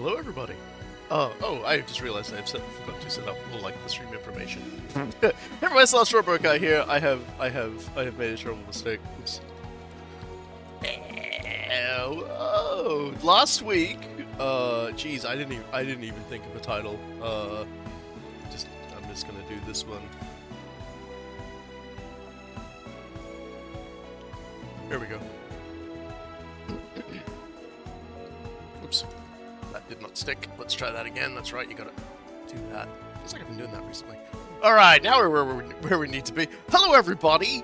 Hello, everybody. Oh, I just realized forgot to set up the stream information. Hey, everybody, it's Last Robo Guy here. I have made a terrible mistake. Oops. Oh, last week. Geez, I didn't even think of a title. I'm just gonna do this one. Here we go. Oops. That did not stick. Let's try that again. That's right, you gotta do that. Feels like I've been doing that recently. Alright, now we're where we need to be. Hello, everybody!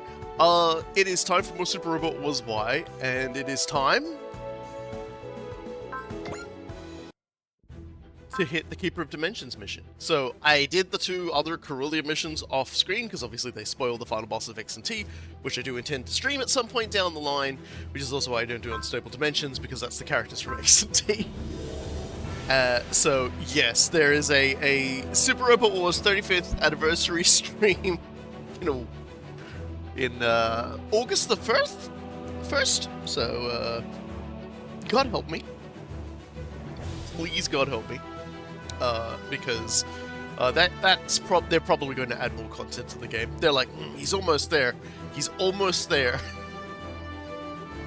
It is time for more Super Robot Was Why, and it is time to hit the Keeper of Dimensions mission. So, I did the two other Cerulean missions off-screen, because obviously they spoil the final boss of X and T, which I do intend to stream at some point down the line, which is also why I don't do Unstable Dimensions, because that's the characters from X and T. So, yes, there is a Super Robot Wars 35th anniversary stream, in August the 1st? So, God help me. Please, God help me. Because they're probably going to add more content to the game. They're like, he's almost there. He's almost there.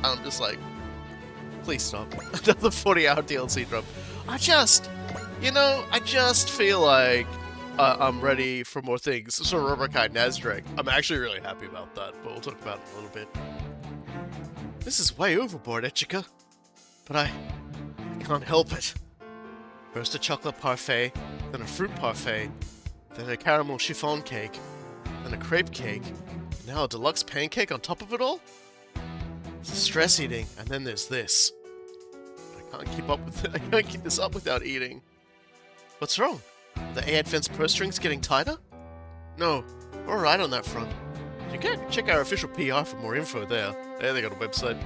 I'm just like, please stop. Another 40-hour DLC drop. I just feel like I'm ready for more things. So Robokai Nazdrake, I'm actually really happy about that, but we'll talk about it in a little bit. This is way overboard, Echika. But I can't help it. First a chocolate parfait, then a fruit parfait, then a caramel chiffon cake, then a crepe cake, and now a deluxe pancake on top of it all? It's stress eating, and then there's this. I can't keep up with it. I can't keep this up without eating. What's wrong? Are the A Advance purse strings getting tighter? No, we're alright on that front. You can check our official PR for more info there. There, they got a website.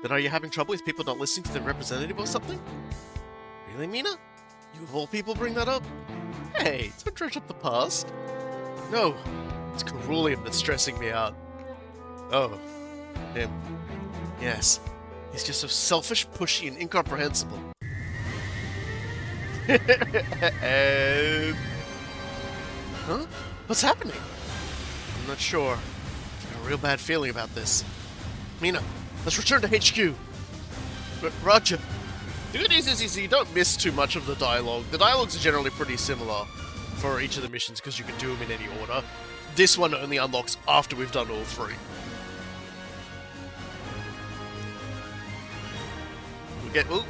Then are you having trouble with people not listening to their representative or something? Really, Mina? You of all people bring that up? Hey, don't dredge up the past. No, it's Cerulean that's stressing me out. Oh, him. Yes, he's just so selfish, pushy, and incomprehensible. Huh? What's happening? I'm not sure. I have a real bad feeling about this. Mina, let's return to HQ. Roger. The good news is you don't miss too much of the dialogue. The dialogues are generally pretty similar for each of the missions because you can do them in any order. This one only unlocks after we've done all three.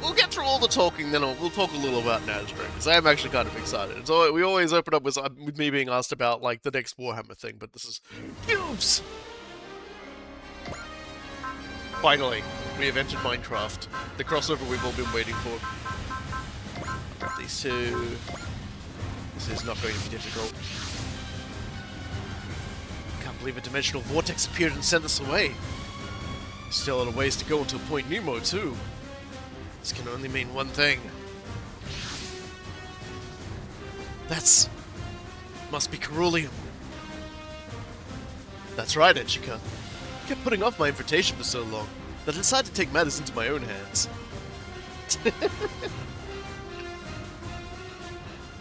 We'll get through all the talking, then we'll talk a little about Nazdrake, because I am actually kind of excited. So we always open up with me being asked about like the next Warhammer thing, but this is cubes. Finally, we have entered Minecraft, the crossover we've all been waiting for. These two. This is not going to be difficult. Can't believe a dimensional vortex appeared and sent us away. Still a lot of ways to go until Point Nemo too. This can only mean one thing. Must be Cerulean. That's right, Echika. I kept putting off my invitation for so long that I decided to take matters into my own hands.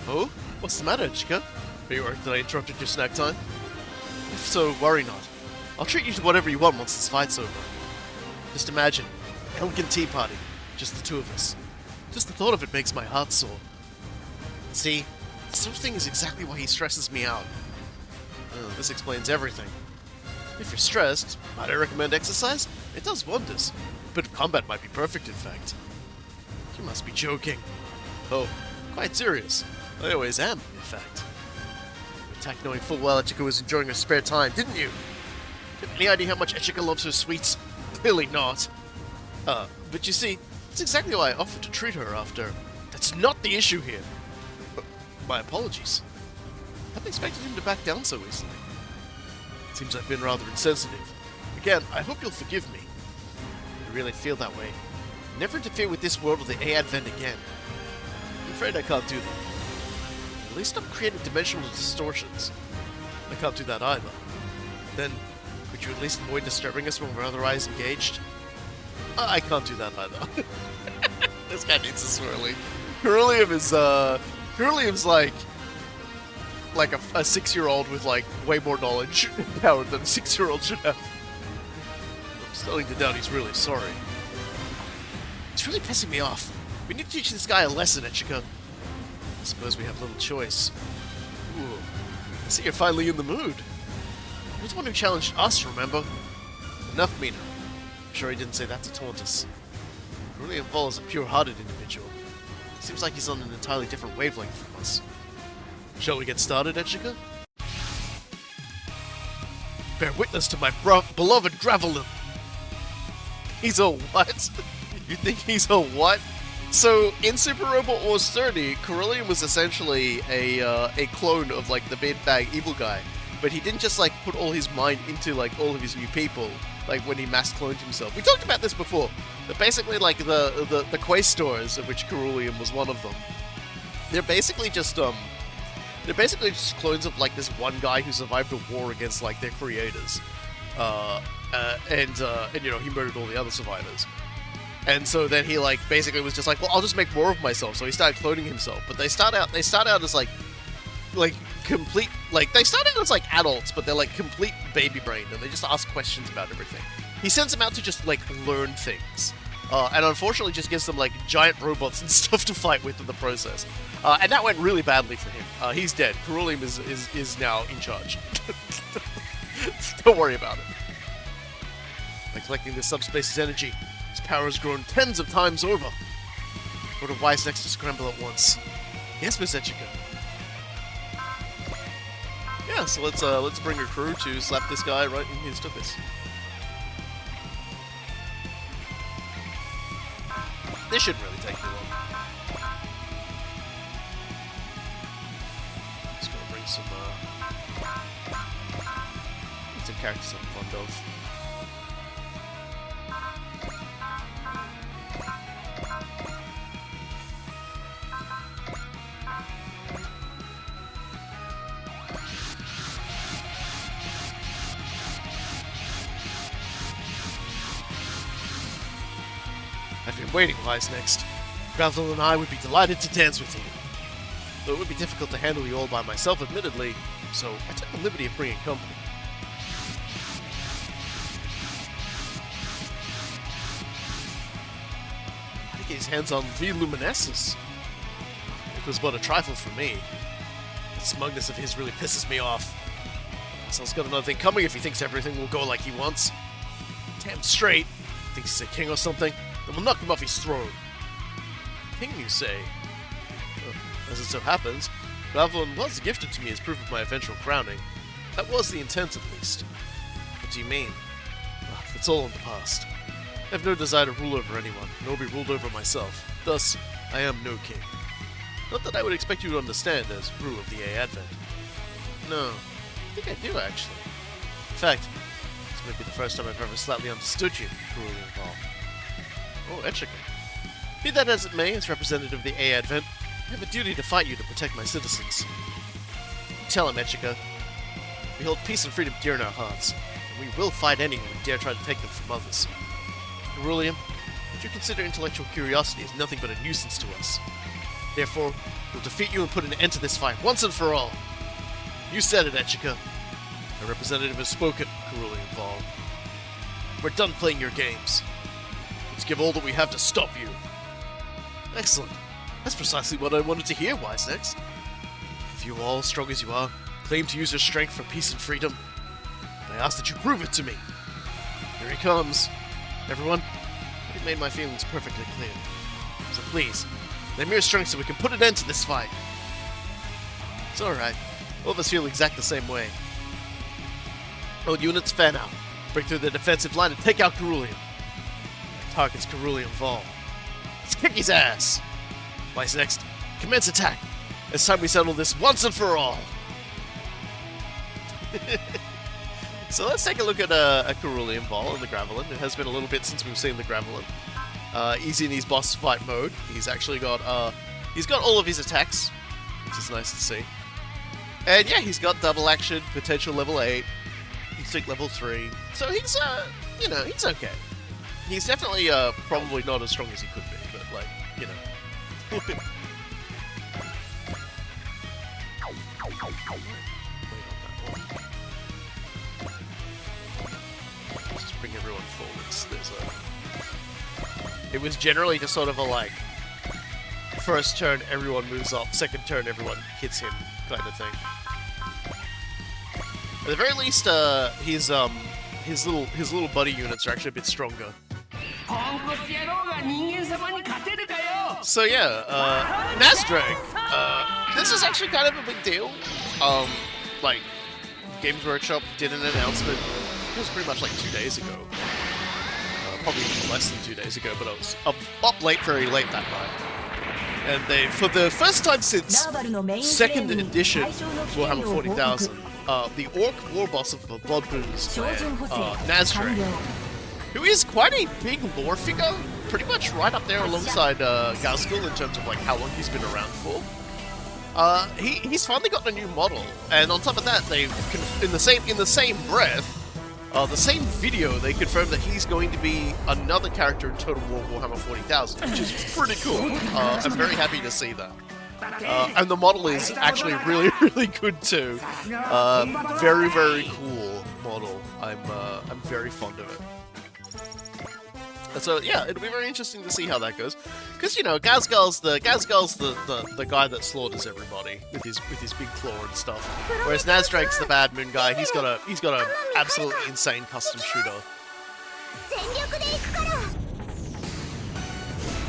Oh? What's the matter, Echika? Are you worried that I interrupted your snack time? If so, worry not. I'll treat you to whatever you want once this fight's over. Just imagine, an elegant tea party. Just the two of us. Just the thought of it makes my heart sore. See, this sort of thing is exactly why he stresses me out. Oh, this explains everything. If you're stressed, might I recommend exercise? It does wonders. A bit of combat might be perfect, in fact. You must be joking. Oh, quite serious. I always am, in fact. You attacked knowing full well Echika was enjoying her spare time, didn't you? Have any idea how much Echika loves her sweets? Clearly not. But you see, that's exactly why I offered to treat her after. That's not the issue here. My apologies. I hadn't expected him to back down so easily. Seems I've been rather insensitive. Again, I hope you'll forgive me. I really feel that way. Never interfere with this world or the A-Advent again. I'm afraid I can't do that. At least not creating dimensional distortions. I can't do that either. Then, could you at least avoid disturbing us when we're otherwise engaged? I can't do that either. This guy needs a swirly. Ceruleum's like a 6-year-old with like way more knowledge and power than a 6-year-old should have. I'm starting to doubt he's really sorry. It's really pissing me off. We need to teach this guy a lesson, Echika. I suppose we have little choice. Ooh, I see you're finally in the mood. You're the one who challenged us, remember? Enough, Mina. I'm sure he didn't say that to taunt us. Cerulean Vol is a pure-hearted individual. Seems like he's on an entirely different wavelength from us. Shall we get started, Echika? Bear witness to my beloved Gravelin. He's a what? You think he's a what? So, in Super Robot Wars 30, Cerulean was essentially a clone of, like, the big bag evil guy. But he didn't just, like, put all his mind into, like, all of his new people, like, when he mass-cloned himself. We talked about this before. But basically, like, the Quaestors, of which Cerulean was one of them, they're basically just clones of, like, this one guy who survived a war against, like, their creators. And you know, he murdered all the other survivors. And so then he, like, basically was just like, well, I'll just make more of myself. So he started cloning himself. But they start out as, like, complete, like, they start out as, like, adults, but they're, like, complete baby brain, and they just ask questions about everything. He sends them out to just, like, learn things. And unfortunately just gives them, like, giant robots and stuff to fight with in the process. And that went really badly for him. He's dead. Cerulean is now in charge. Don't worry about it. By collecting this subspace's energy, his power has grown tens of times over. Order Wise next to scramble at once. Yes, Miss Echika. Yeah, so let's bring a crew to slap this guy right in his tuchus. This shouldn't really take too long. Just gonna bring some characters I'm fond of. I've been waiting, Wise next. Gravel and I would be delighted to dance with you. Though it would be difficult to handle you all by myself, admittedly, so I took the liberty of bringing company. I think his hands on V Luminescence. It was but a trifle for me. The smugness of his really pisses me off. So he's got another thing coming if he thinks everything will go like he wants. Damn straight. Thinks he's a king or something. And we'll knock him off his throne. King, you say? As it so happens, Gravelin was gifted to me as proof of my eventual crowning. That was the intent, at least. What do you mean? Well, it's all in the past. I have no desire to rule over anyone, nor be ruled over myself. Thus, I am no king. Not that I would expect you to understand as rule of the A Advent. No, I think I do, actually. In fact, this might be the first time I've ever slightly understood you, Cerulean Vol. Oh, Echika. Be that as it may, as representative of the A Advent, I have a duty to fight you to protect my citizens. Tell him, Echika. We hold peace and freedom dear in our hearts, and we will fight anyone who dare try to take them from others. Cerulean, would you consider intellectual curiosity as nothing but a nuisance to us? Therefore, we'll defeat you and put an end to this fight once and for all. You said it, Echika. A representative has spoken, Cerulean Vol. We're done playing your games. Let's give all that we have to stop you. Excellent. That's precisely what I wanted to hear, Wise next. If you all, strong as you are, claim to use your strength for peace and freedom, I ask that you prove it to me. Here he comes. Everyone, I've made my feelings perfectly clear. So please, lend me your strength so we can put an end to this fight. It's alright. All of us feel exactly the same way. All units, fan out. Break through the defensive line and take out Cerulean. Target's Cerulean Vol. Let's kick his ass! Wise next, commence attack! It's time we settle this once and for all! So let's take a look at a Cerulean Vol and the Gravelin. It has been a little bit since we've seen the Gravelin. He's in his boss fight mode. He's actually got all of his attacks, which is nice to see. And yeah, he's got double action, potential level 8, instinct level 3. So he's, he's okay. He's definitely probably not as strong as he could be, but like, you know. Just bring everyone forwards. It was generally just sort of a like, first turn everyone moves up, second turn everyone hits him kind of thing. At the very least, his little buddy units are actually a bit stronger. So yeah, Nazdrag. This is actually kind of a big deal. Like, Games Workshop did an announcement. It was pretty much like 2 days ago. Probably less than 2 days ago, but I was up late, very late that night. And they, for the first time since 2nd edition Warhammer 40,000, the Orc war boss of the Blood Boons clan, Nazdrag, who is quite a big lore figure, pretty much right up there alongside Gazgul in terms of like how long he's been around for. He's finally gotten a new model, and on top of that, they've in the same breath, the same video, they confirmed that he's going to be another character in Total War Warhammer 40,000, which is pretty cool. I'm very happy to see that. And the model is actually really, really good too. Very, very cool model. I'm very fond of it. So yeah, it'll be very interesting to see how that goes, because you know Gazgal's the guy that slaughters everybody with his big claw and stuff, whereas Nazdrag's the Bad Moon guy. He's got a absolutely insane custom shooter.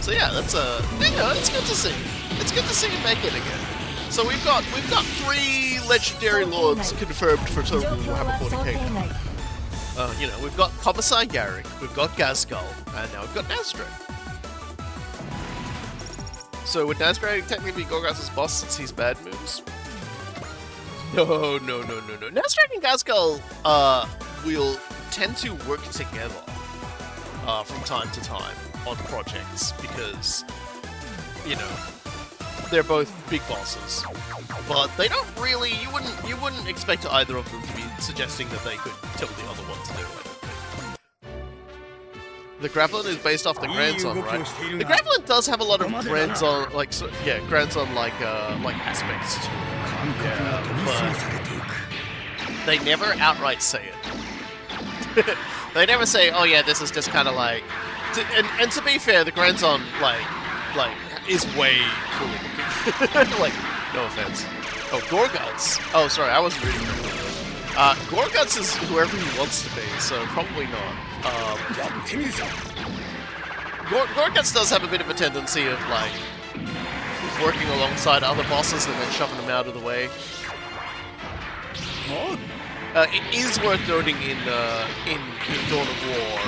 So yeah, that's it's good to see. It's good to see him make it again. So we've got 3 legendary lords confirmed for Total Warhammer 40k now. You know, we've got Commissar Yarrick, we've got Gazgal, and now we've got Nazdrag. So would Nazdrag technically be Gorgas' boss since he's Bad Moons? No. Nazdrag and Gazgal will tend to work together from time to time on projects because, you know, they're both big bosses. But they don't really, you wouldn't expect either of them to be suggesting that they could tell the other one to do it. The Gravelin is based off the Grandson, right? The Gravelin does have a lot of Grandson, like, Grandson like aspects to it. Yeah, but they never outright say it. They never say, oh yeah, this is just kind of like, and to be fair, the Grandson like is way cooler looking. Like, no offense. Oh, Gorguts. Oh, sorry, I wasn't reading correctly. Gorguts is whoever he wants to be, so probably not. Gorguts does have a bit of a tendency of, like, working alongside other bosses and then shoving them out of the way. It is worth noting in Dawn of War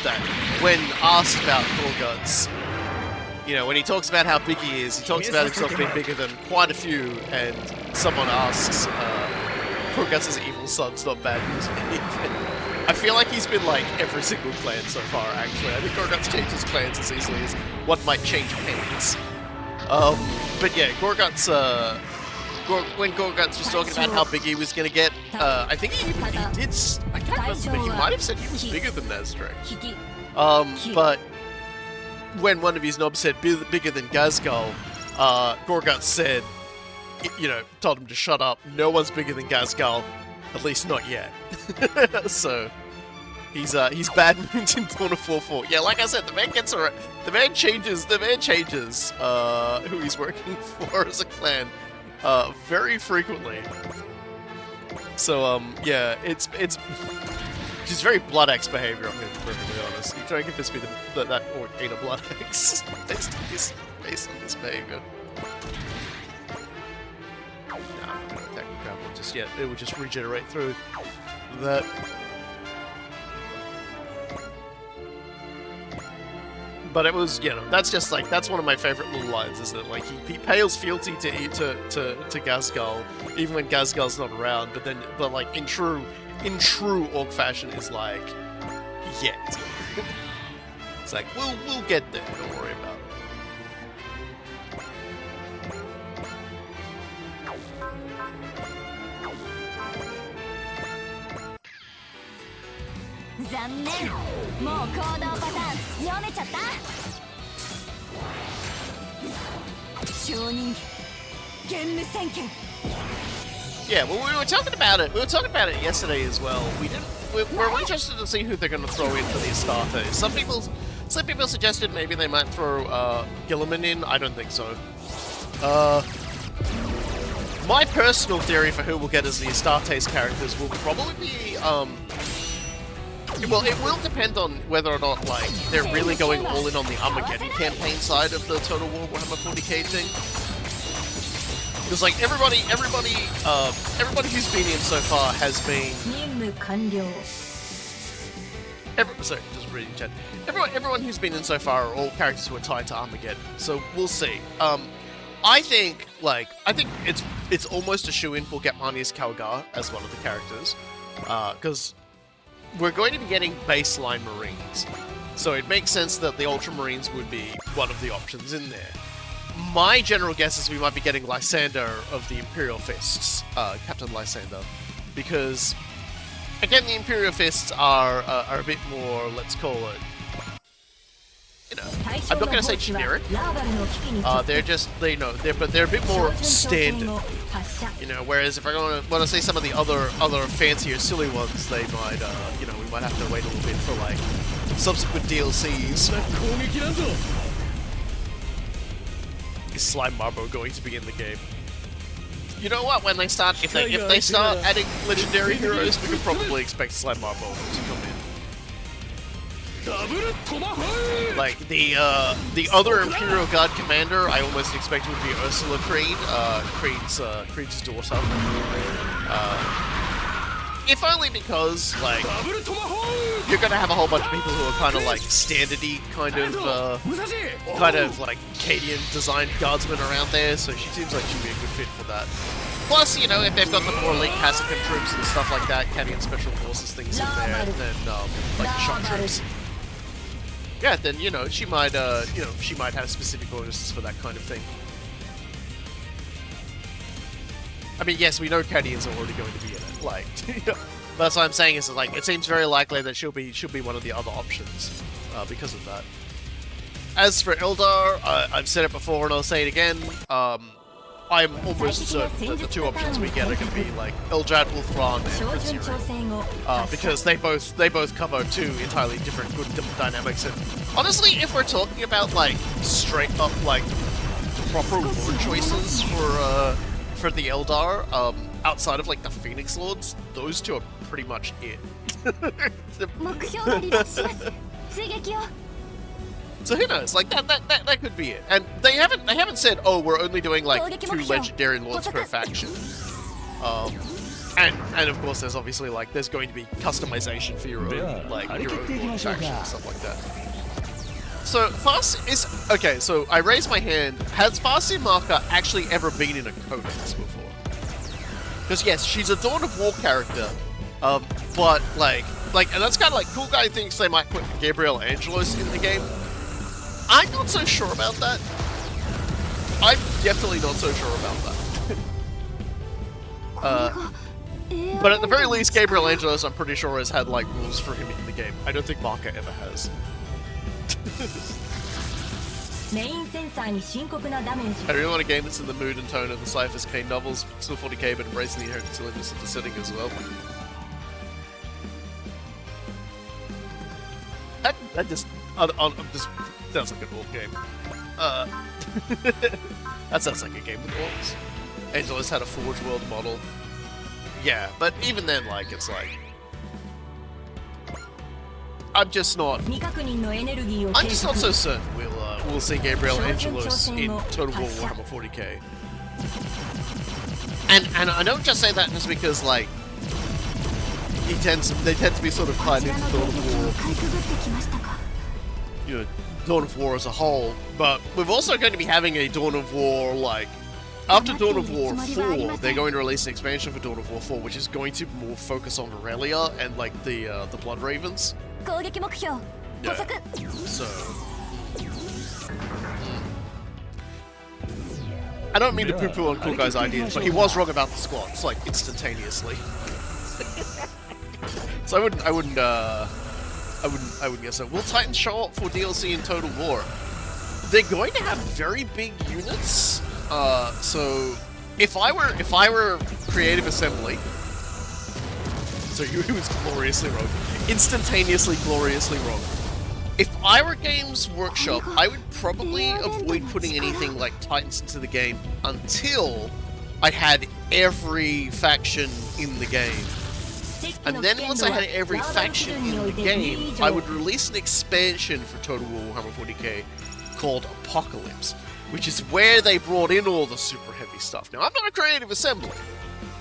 that when asked about Gorguts, you know, when he talks about how big he is, he talks about himself being bigger than quite a few, and someone asks, Gorguts' evil son's not bad news. I feel like he's been like every single clan so far, actually. I think Gorguts changes clans as easily as one might change paints. But yeah, Gorguts, when Gorguts was talking about how big he was gonna get, I think he did, I can't remember, but he might have said he was bigger than Nazdrag. But when one of his knobs said bigger than Gazgal, Gorguts said, you know, told him to shut up. No one's bigger than Gazgal, at least not yet. So he's Bad Moons in Dawn of War 4. Yeah, like I said, the man changes who he's working for as a clan very frequently. So yeah, it's just very Blood Axe behavior, I'm going to be perfectly honest. You try and convince me that Orc ain't a Blood Axe based on this behavior. Nah, I'm not going to attack the Gravel just yet. It would just regenerate through that. But it was, you know, that's just like, that's one of my favorite little lines, is that like he pales fealty to Gazgal, even when Gazgal's not around, but like in true Orc fashion is like, yet. It's like, we'll get there, don't worry about it. Yeah, well, we were talking about it. We were talking about it yesterday as well. We're interested to see who they're going to throw in for the Astartes. Some people suggested maybe they might throw Gilliman in. I don't think so. My personal theory for who we'll get as the Astartes characters will probably be well, it will depend on whether or not like they're really going all in on the Armageddon campaign side of the Total War Warhammer 40k thing. Because like everybody who's been in so far has been. Sorry, just reading chat. Everyone who's been in so far are all characters who are tied to Armageddon. So we'll see. I think it's almost a shoo-in we'll get Manius Kalgar as one of the characters, because we're going to be getting baseline Marines, so it makes sense that the Ultramarines would be one of the options in there. My general guess is we might be getting Lysander of the Imperial Fists, Captain Lysander, because again the Imperial Fists are a bit more, let's call it, you know, I'm not going to say generic. They're a bit more standard. You know, whereas if I want to say some of the other fancier, silly ones, they might, you know, we might have to wait a little bit for like subsequent DLCs. Is Slime Marbo going to be in the game? You know what? When they start, if they start adding legendary heroes, we could probably expect Slime Marbo to come in. Like the other Imperial Guard commander, I almost expect would be Ursula Creed, Creed's daughter. If only because like you're gonna have a whole bunch of people who are kind of like standardy, kind of like Cadian designed guardsmen around there. So she seems like she'd be a good fit for that. Plus, you know, if they've got the more elite pacifist troops and stuff like that, Cadian special forces things in there, then like the shock troops. Yeah, then, you know, she might have specific bonuses for that kind of thing. I mean, yes, we know Cadians are already going to be in it. Like, that's what I'm saying is, like, it seems very likely that she'll be one of the other options because of that. As for Eldar, I've said it before and I'll say it again. I'm almost certain that the two options we get are going to be like Eldrad Wolfran and Prince Yuri, because they both cover two entirely different good dynamics. And honestly, if we're talking about like straight up like proper lord choices for the Eldar, outside of like the Phoenix Lords, those two are pretty much it. So who knows? Like that could be it. And they haven't said, oh, we're only doing like 2 legendary lords per faction. And of course there's obviously like there's going to be customization for your own lord faction and stuff like that. So Farsi is okay. So I raised my hand. Has Farsi Marka actually ever been in a codex before? Because yes, she's a Dawn of War character, but like, and that's kind of like cool guy thinks they might put Gabriel Angelos in the game. I'm not so sure about that. I'm definitely not so sure about that. But at the very least, Gabriel Angelos, I'm pretty sure, has had like rules for him in the game. I don't think Marka ever has. I really want a game that's in the mood and tone of the Cypher's Kane novels, still 40k, but embracing the inherent silliness of the setting as well. That just sounds like an old game. That sounds like a game with orcs. Angelos had a Forge World model. Yeah, but even then, like, it's like... I'm just not so certain we'll see Gabriel Angelos in Total War Warhammer 40k. And I don't just say that just because, like, they tend to be sort of tied into Dawn of War, you know, Dawn of War as a whole, but we're also going to be having a Dawn of War, like, after Dawn of War 4, they're going to release an expansion for Dawn of War 4, which is going to more focus on Aurelia and, like, the Blood Ravens. Yeah. So... I don't mean to poo-poo on Cool Guy's ideas, but he was wrong about the squats, like, instantaneously. So I wouldn't guess so. Will Titans show up for DLC in Total War? They're going to have very big units, So if I were Creative Assembly, so it was gloriously wrong, instantaneously gloriously wrong. If I were Games Workshop, I would probably avoid putting anything like Titans into the game until I had every faction in the game. And then once I had every faction in the game, I would release an expansion for Total War Warhammer 40k called Apocalypse, which is where they brought in all the super heavy stuff. Now, I'm not a Creative Assembly,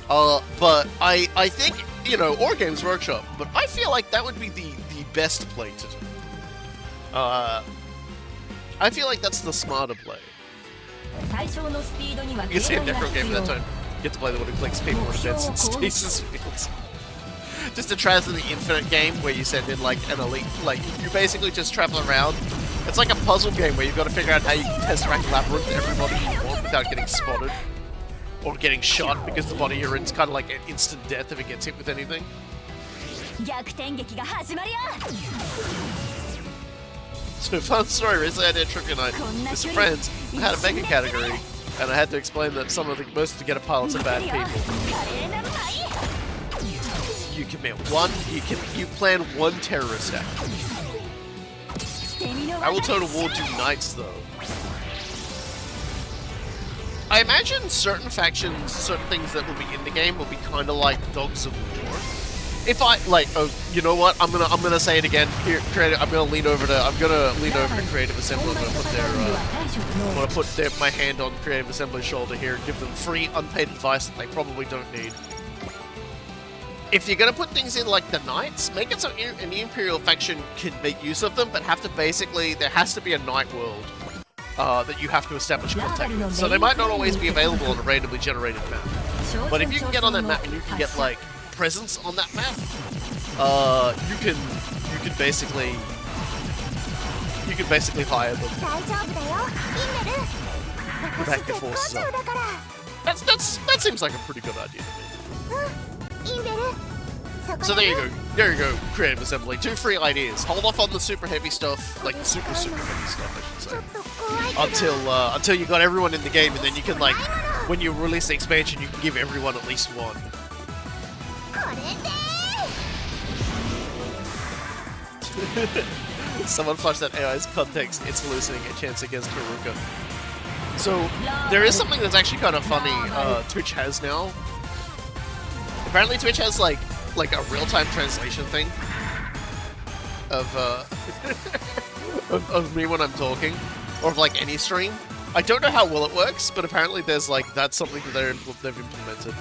but I think, you know, or Games Workshop, but I feel like that would be the best play to do. I feel like that's the smarter play. You can see a Necro game for that time. You get to play the one who collects people in deads and stasis fields. Just a Transcend the Infinite game where you send in like an elite, like you basically just travel around. It's like a puzzle game where you've got to figure out how you can Tesseract Labyrinth everybody you want without getting spotted. Or getting shot because the body you're in is kind of like an instant death if it gets hit with anything. So fun story, recently I did a trivia night with some friends. I had a mega category, and I had to explain that most of the getter pilots are bad people. You commit one, you plan one terrorist act. I will Total War do knights though. I imagine certain factions, certain things that will be in the game will be kind of like Dogs of War. If I like, oh, you know what? I'm gonna say it again. Here, Creative. I'm gonna lean over to Creative Assembly. I'm gonna put my hand on Creative Assembly's shoulder here and give them free, unpaid advice that they probably don't need. If you're gonna put things in like the Knights, make it so an Imperial faction can make use of them, but there has to be a Knight world that you have to establish contact with. So they might not always be available on a randomly generated map. But if you can get on that map and you can get like presence on that map, you can basically hire them. Back your forces up. That seems like a pretty good idea to me. So there you go, Creative Assembly. 2 free ideas. Hold off on the super heavy stuff, like the super heavy stuff, I should say, until you got everyone in the game, and then you can like, when you release the expansion, you can give everyone at least one. Someone flushed that AI's context. It's hallucinating a chance against Haruka. So there is something that's actually kind of funny. Twitch has now. Apparently, Twitch has like a real-time translation thing of of me when I'm talking, or of like any stream. I don't know how well it works, but apparently there's like that's something that they've implemented.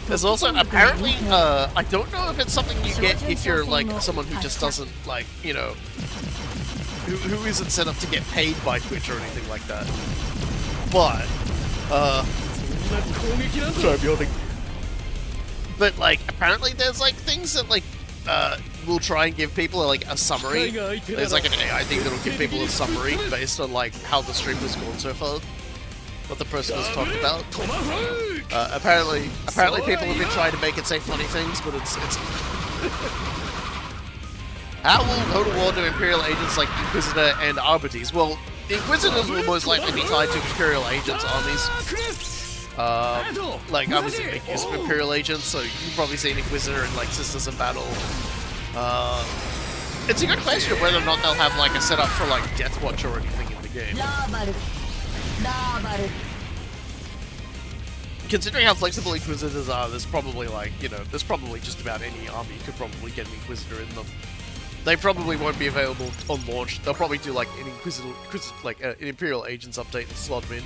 There's also apparently I don't know if it's something you get if you're like someone who just doesn't like, you know, who isn't set up to get paid by Twitch or anything like that. But sorry, I'm yawning. But like apparently there's like things that like will try and give people like a summary. There's like an AI thing that'll give people a summary based on like how the stream has gone so far, what the person has talked about. Apparently people have been trying to make it say funny things, but it's How will Total War do Imperial agents like Inquisitor and Arbites? Well, the Inquisitors will most likely be tied to Imperial agents' armies. Like, obviously make use of Imperial agents, so you can probably see an Inquisitor in like Sisters of Battle. It's a good question of whether or not they'll have like a setup for like Death Watch or anything in the game. Considering how flexible Inquisitors are, there's probably like, you know, there's probably just about any army you could probably get an Inquisitor in them. They probably won't be available on launch. They'll probably do like an an Imperial Agents update and slot them in,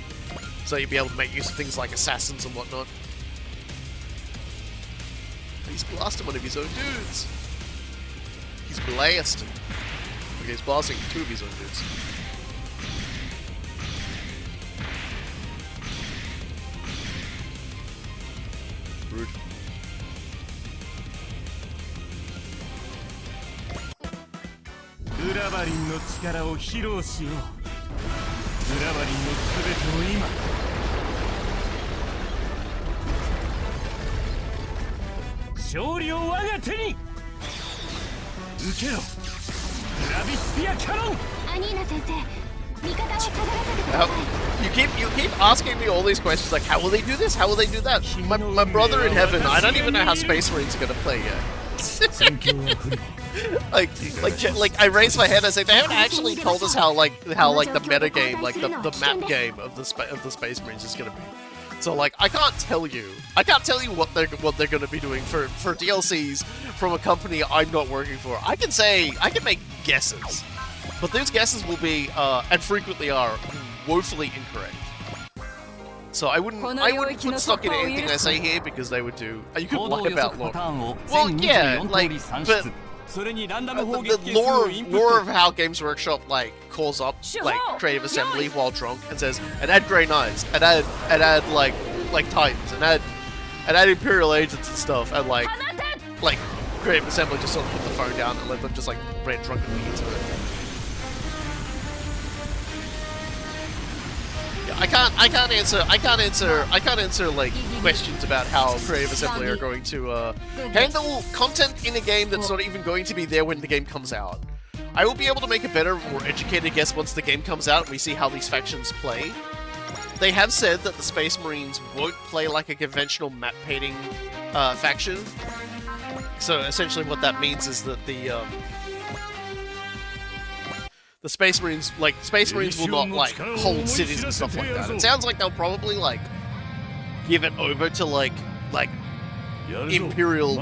so you'll be able to make use of things like assassins and whatnot. He's blasted one of his own dudes. He's blasted. Okay, he's blasting 2 of his own dudes. Rude. You keep asking me all these questions like, how will they do this? How will they do that? My brother in heaven, I don't even know how Space Marines are gonna play yet. like I raise my hand and I say they haven't actually told us how the meta game, like the map game of the Space Marines is gonna be. So like I can't tell you what they're gonna be doing for DLCs from a company I'm not working for. I can make guesses, but those guesses will be and frequently are woefully incorrect. So I wouldn't put stock in anything I say here because they would do. You could lie about lore. Well, yeah, like, but the lore of how Games Workshop like calls up like Creative Assembly while drunk and says, and add Grey Knights, and add like Titans, and add Imperial Agents and stuff, and like Creative Assembly just sort of put the phone down and let them just like rant drunkenly into it. I can't answer like questions about how Creative Assembly are going to handle content in a game that's not even going to be there when the game comes out. I will be able to make a better, more educated guess once the game comes out and we see how these factions play. They have said that the Space Marines won't play like a conventional map painting faction. So essentially what that means is that the Space Marines will not like hold cities and stuff like that. It sounds like they'll probably like give it over to like Imperial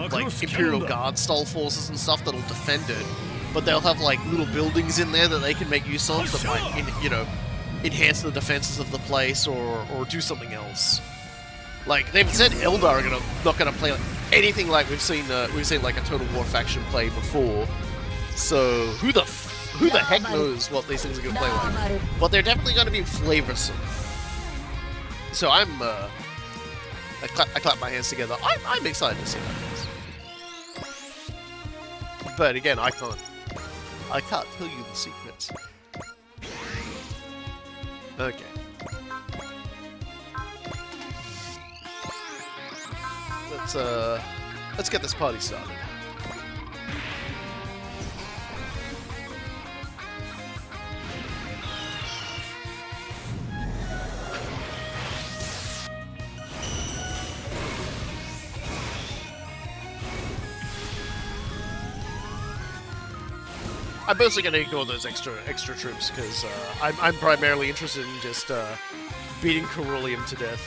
Guard style forces and stuff that'll defend it, but they'll have like little buildings in there that they can make use of that might enhance the defenses of the place or do something else. Like they've said, Eldar are not gonna play anything like we've seen like a Total War faction play before. So who the heck knows what these things are going to play like? But they're definitely going to be flavorsome. So I clap my hands together. I'm excited to see that. But again, I can't tell you the secrets. Okay. Let's get this party started. I'm mostly going to ignore those extra troops because I'm primarily interested in just beating Ceruleum to death.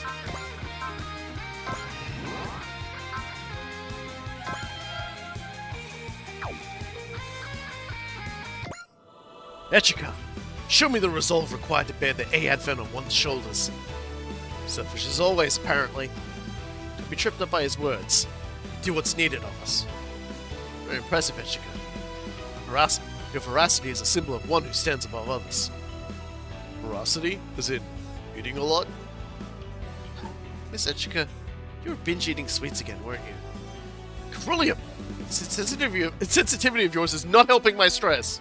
Echika, show me the resolve required to bear the Advent on one's shoulders. Selfish as always, apparently. Don't be tripped up by his words. Do what's needed of us. Very impressive, Echika. Your veracity is a symbol of one who stands above others. Veracity? As in, eating a lot? Miss Echika, you were binge-eating sweets again, weren't you? Ceruleum! Sensitivity of yours is not helping my stress.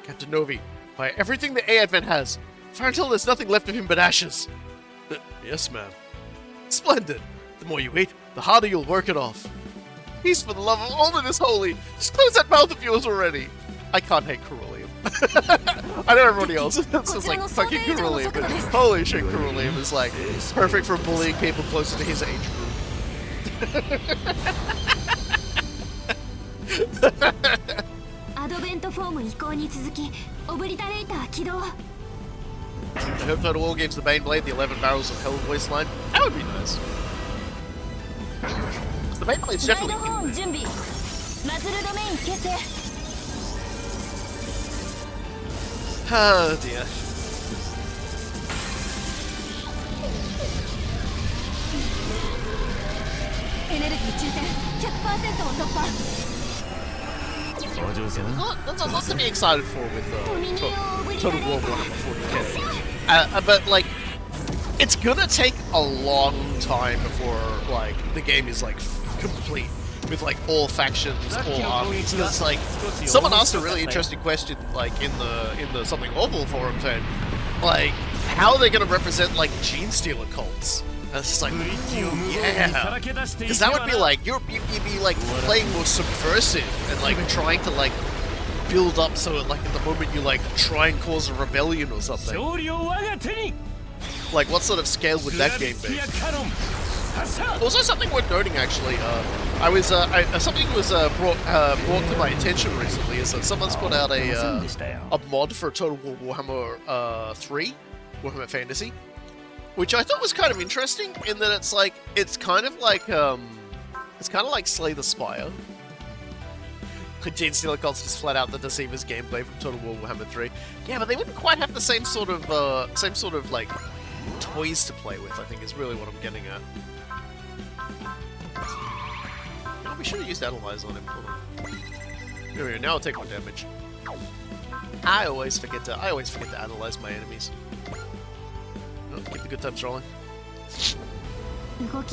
Captain Novi, fire everything the Advent has. Fire until there's nothing left of him but ashes. Yes, ma'am. Splendid. The more you eat, the harder you'll work it off. Peace for the love of all that is holy. Just close that mouth of yours already. I can't hate Ceruleum. I know everybody else. It's just like fucking Ceruleum, but holy shit, Ceruleum is like perfect for bullying people closer to his age group. I hope Total War gives the Baneblade the 11 barrels of hell voice line. That would be nice. The Baneblade's definitely in there. Oh dear. That's a lot to be excited for with Total War 140K. But like, it's gonna take a long time before like the game is like complete with like all factions, all armies. Because like someone asked a really interesting question like in the Something Awful forum thread, like how are they gonna represent like Gene Stealer cults? And it's just like, yeah, because that would be like you'd be like playing more subversive and like trying to like build up so like at the moment you like try and cause a rebellion or something. Like what sort of scale would that game be? Also, something worth noting actually, something was brought to my attention recently is that someone's put out a mod for Total War Warhammer 3, Warhammer Fantasy, which I thought was kind of interesting in that it's kind of like Slay the Spire. Gene Steeler calls just flat out the Deceiver's gameplay from Total War Warhammer 3. Yeah, but they wouldn't quite have the same sort of like toys to play with, I think is really what I'm getting at. Oh, we should have used Analyze on him. Hold on. Here we go, now I'll take more damage. I always forget to analyze my enemies. Oh, keep the good times rolling. But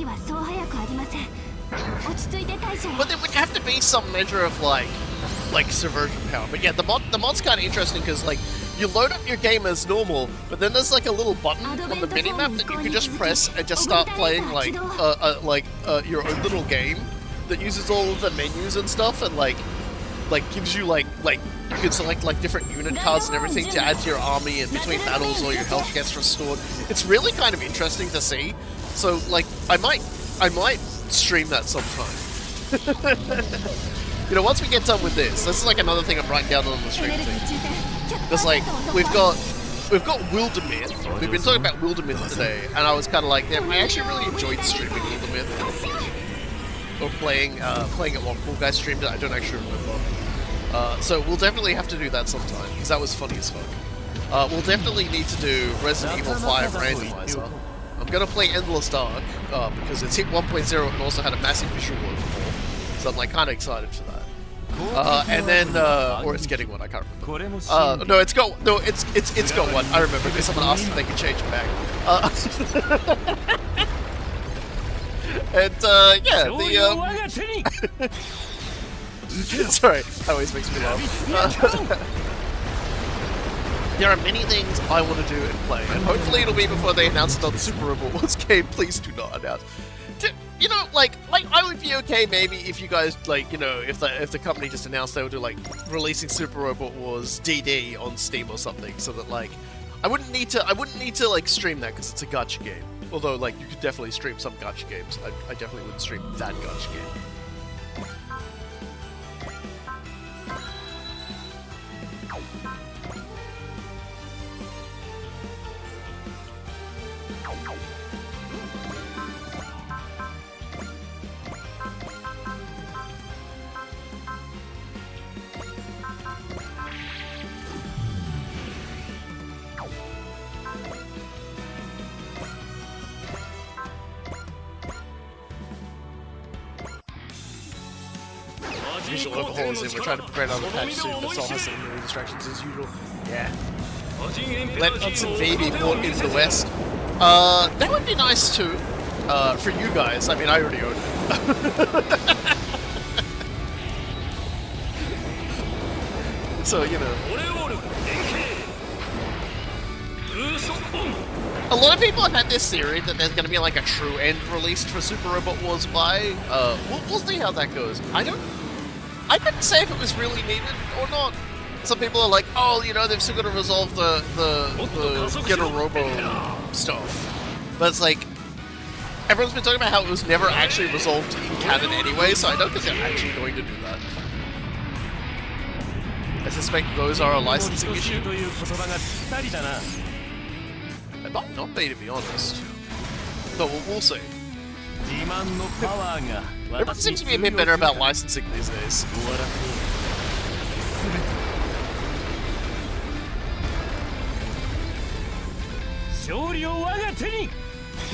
there would have to be some measure of like subversion power. But yeah, the mod's kind of interesting because like you load up your game as normal, but then there's like a little button on the minimap that you can just press and just start playing your own little game that uses all of the menus and stuff and like gives you like you can select like different unit cards and everything to add to your army, and between battles all your health gets restored. It's really kind of interesting to see. So like I might stream that sometime. You know, once we get done with this is like another thing I'm writing down on the stream thing. Because like we've got Wildermyth. We've been talking about Wildermyth today, and I was kind of like, damn, I actually really enjoyed streaming Wildermyth. Or playing it while Cool Guy streamed it. I don't actually remember. So we'll definitely have to do that sometime because that was funny as fuck. We'll definitely need to do Resident Evil 5 Randomizer. I'm gonna play Endless Dark because it's hit 1.0 and also had a massive visual overhaul, so I'm like kind of excited for that. And then, or it's getting one, I can't remember. No, it's got one. I remember because someone asked if they could change it back. And yeah, sorry, that always makes me laugh. There are many things I want to do and play, and hopefully it'll be before they announce another Super Robot Wars game. Please do not announce. You know, like I would be okay maybe if you guys like, you know, if the company just announced they would do like releasing Super Robot Wars DD on Steam or something, so that like I wouldn't need to like stream that because it's a gacha game. Although like you could definitely stream some gacha games. I definitely wouldn't stream that gacha game. Visual overhaul is in. We're trying to prepare another patch soon, but Sol has some annoying distractions as usual. Yeah. Let Hudson V be bought in the West. That would be nice too. For you guys. I mean, I already own it. So, you know. A lot of people have had this theory that there's going to be like a true end released for Super Robot Wars by. We'll see how that goes. I couldn't say if it was really needed or not. Some people are like, oh, you know, they've still got to resolve the Get a Robo stuff. But it's like, everyone's been talking about how it was never actually resolved in canon anyway, so I don't think they're actually going to do that. I suspect those are a licensing issue. They might not be, to be honest. But we'll see. Everyone seems to be a bit better about licensing these days.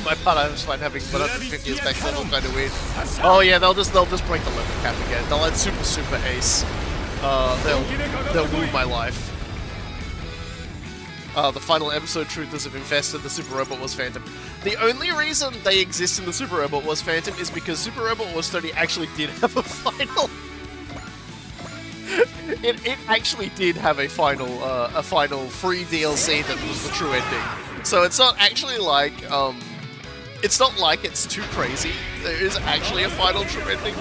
My part, I just find having 150 as back level kind of weird. Oh yeah, they'll just break the level cap again. They'll add super ace. They'll rule my life. The final episode truthers have infested the Super Robot Wars Phantom. The only reason they exist in the Super Robot Wars Phantom is because Super Robot Wars 30 actually did have a final. It actually did have a final free DLC that was the true ending. So it's not actually like it's not like it's too crazy. There is actually a final true ending.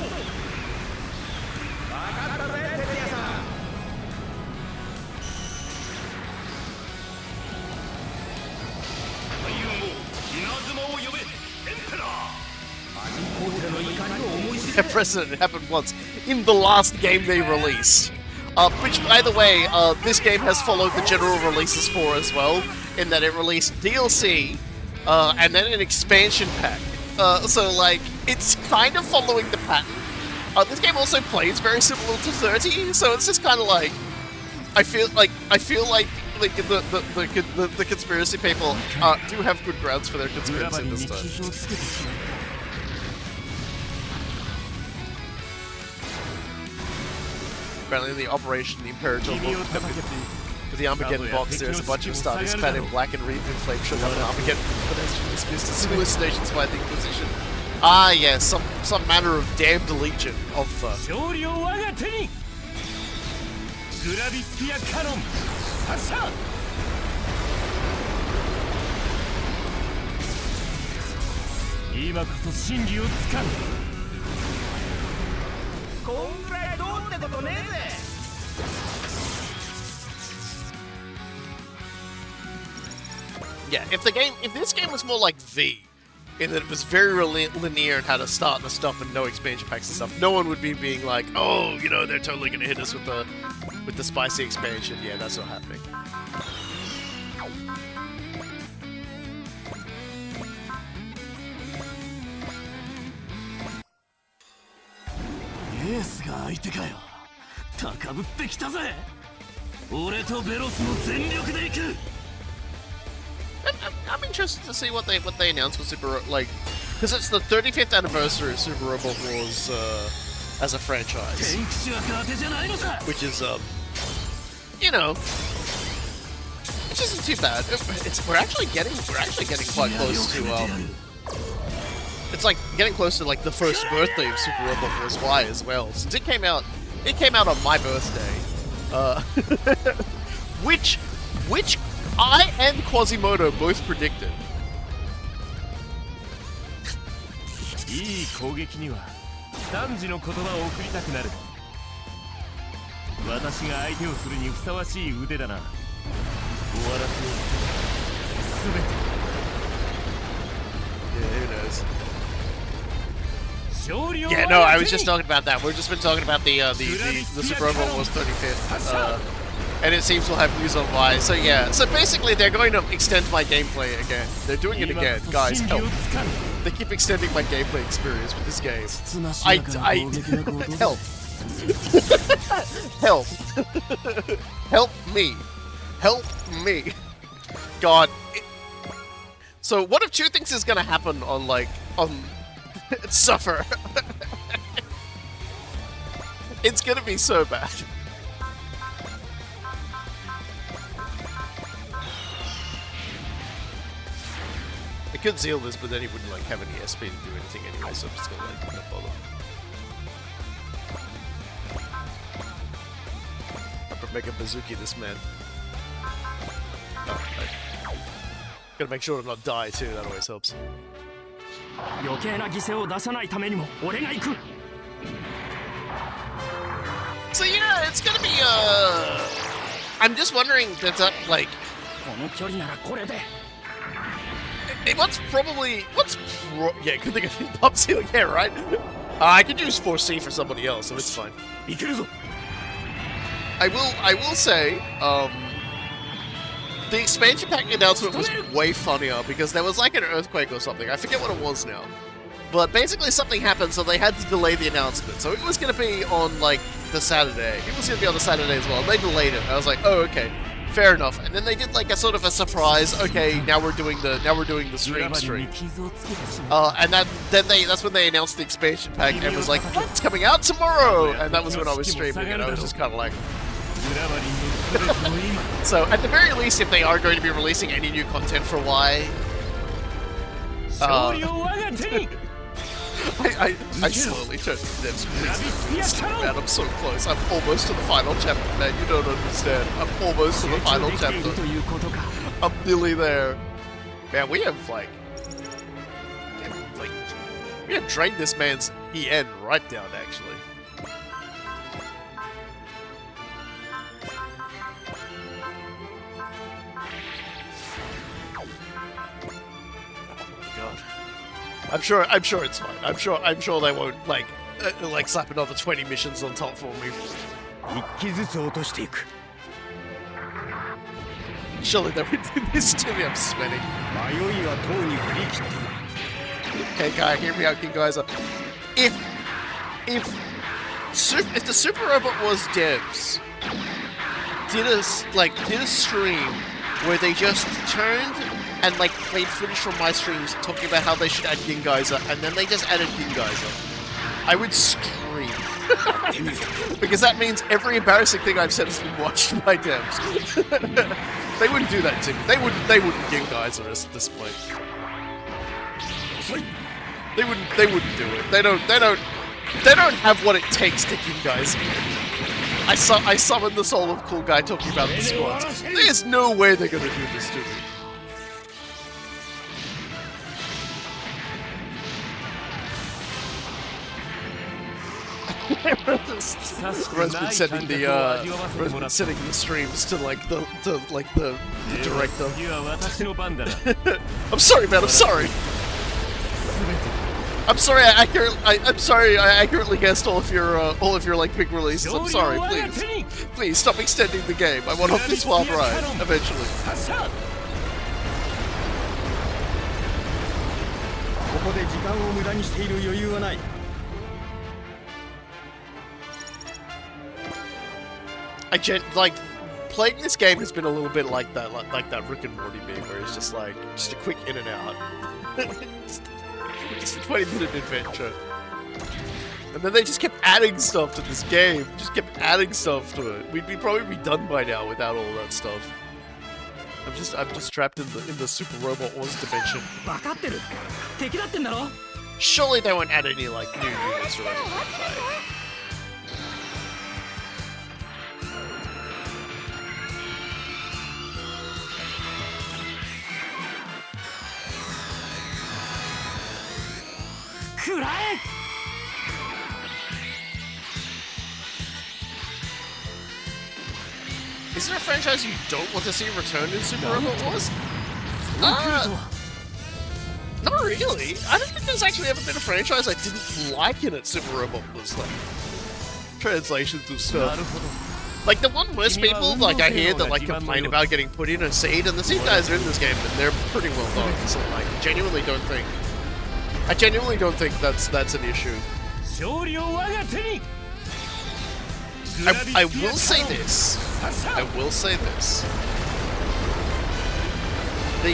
that precedent happened once in the last game they released. Which, by the way, this game has followed the general releases for as well, in that it released DLC, and then an expansion pack. So, like, it's kind of following the pattern. This game also plays very similar to 30, so it's just kind of like, I feel like the conspiracy people do have good grounds for their conspiracy this time. Apparently, in the Operation the Imperator for the Armageddon box, there's a bunch of starters clad in black and wreathed in flame showing up an Armageddon dismissed as hallucinations by the Inquisition. Ah, yes, some manner of damned legion of yeah, if this game was more like V, in that it was very linear and had a start and a stop and no expansion packs and stuff, no one would be being like, oh, you know, they're totally gonna hit us with the spicy expansion. Yeah, that's not happening. Yes, ga aite ka yo. Takabutte kita ze. Ore to Beros no zenryoku de iku. I'm interested to see what they announced with Super, like, because it's the 35th anniversary of Super Robot Wars as a franchise, which is you know, which isn't too bad. We're actually getting quite close to it's like getting close to like the first birthday of Super Robot Wars Y as well, since it came out on my birthday, which I and Quasimodo both predicted. いい攻撃には男児の言葉を送りたくなる。私が相手をするにふさわしい腕だな。終わらせよう。すべて。Yeah, who knows? Yeah, no, I was just talking about that. We've just been talking about the Super Robot Wars 35th, and it seems we'll have news on why. So yeah, so basically they're going to extend my gameplay again. They're doing it again, guys. Help! They keep extending my gameplay experience with this game. Help! Help! Help me! Help me! God. So what if two things is gonna happen on Suffer? It's gonna be so bad. I could seal this, but then he wouldn't have any SP to do anything anyway, so I'm just gonna not bother. I could make a bazooki this man. Oh, okay. Gotta make sure to not die too, that always helps. So yeah, it's gonna be I'm just wondering yeah, good thing I didn't pop seal, yeah, right? I could use 4C for somebody else, so it's fine. I will say, the expansion pack announcement was way funnier because there was like an earthquake or something. I forget what it was now. But basically something happened, so they had to delay the announcement. So it was going to be on, like, the Saturday. It was going to be on the Saturday as well. They delayed it. I was like, oh, okay. Fair enough. And then they did, like, a sort of a surprise. Okay, now we're doing the stream. And that's when they announced the expansion pack and was like, it's coming out tomorrow! And that was when I was streaming, and I was just kind of like... So, at the very least, if they are going to be releasing any new content for Y... I slowly turned to Dev's please, man, I'm so close. I'm almost to the final chapter, man. You don't understand. I'm almost to the final chapter. I'm nearly there. Man, we have, we have drained this man's EN right down, actually. I'm sure it's fine. I'm sure they won't like slap another 20 missions on top for me. 一機ずつ落としていく Surely they would do this to me, I'm sweating. 迷いはとうに振り切っている Okay, guy, hear me out, King Geyser. If the Super Robot was devs, did a stream where they just turned and like played footage from my streams talking about how they should add Gingeyser, and then they just added Gingeyser, I would scream. Because that means every embarrassing thing I've said has been watched by devs. They wouldn't do that to me. They wouldn't Gingeyser us at this point. They wouldn't do it. They don't have what it takes to Gingeyser. I summoned the soul of Cool Guy talking about the squads. There's no way they're gonna do this to me. Ro's been sending the streams to the director. I'm sorry, man. I'm sorry. I'm sorry. I accurately guessed all of your like big releases. I'm sorry. Please stop extending the game. I want off this wild ride eventually. ここで時間を無駄にしている余裕はない like playing this game has been a little bit like that Rick and Morty meme where it's just like a quick in and out. Just a 20-minute adventure. And then they just kept adding stuff to this game. Just kept adding stuff to it. We'd probably be done by now without all that stuff. I'm just trapped in the Super Robot Wars dimension. Surely they won't add any like new units or anything. Like. Is there a franchise you don't want to see return in Super Robot Wars? Not really. I don't think there's actually ever been a franchise I didn't like in it. Super Robot Wars, like translations of stuff. Like the one most people like I hear that like complain about getting put in a seed, and the seed guys are in this game, and they're pretty well done. So like, I genuinely don't think that's an issue. I will say this. The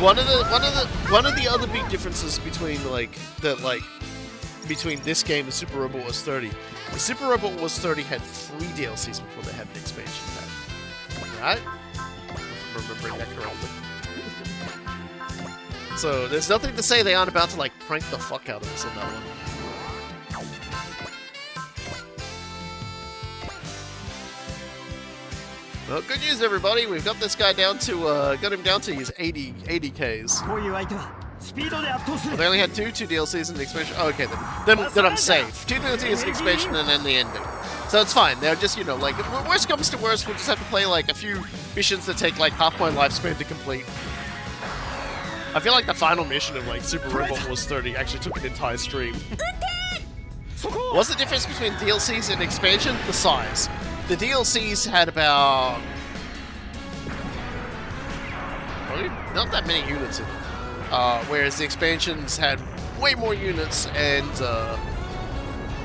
one of the other big differences between between this game and Super Robot Wars 30, the Super Robot Wars 30 had 3 DLCs before they had an expansion pack. Right? I'm remembering that correctly. So there's nothing to say they aren't about to like prank the fuck out of us on that one. Well, good news, everybody. We've got this guy down to got him down to his 80 Ks. Well, they only had two DLCs and the expansion. Oh, okay, then I'm safe. 2 DLCs, an expansion, and then the ending. So it's fine. They're just, you know, like, worst comes to worst, we'll just have to play like a few missions that take like half my lifespan to complete. I feel like the final mission of like Super Robot Wars 30 actually took an entire stream. What's the difference between DLCs and expansion? The size. The DLCs had about... probably not that many units in them. Whereas the expansions had way more units and...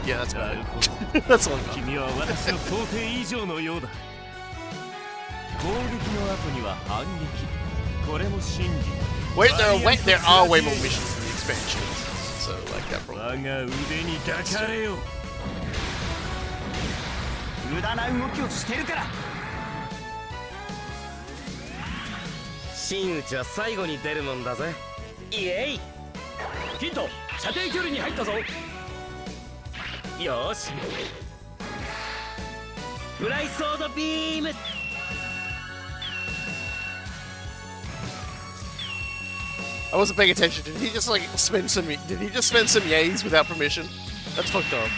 yeah, that's about it. That's all I got. Wait, there are way more missions in the expansion. So, like, that probably... 無駄な動きをしてるから真打ちは最後に出るもんだぜイエイヒント射程距離に入ったぞよしフライソードビーム I wasn't paying attention. Did he just like spend some yays without permission? That's fucked up.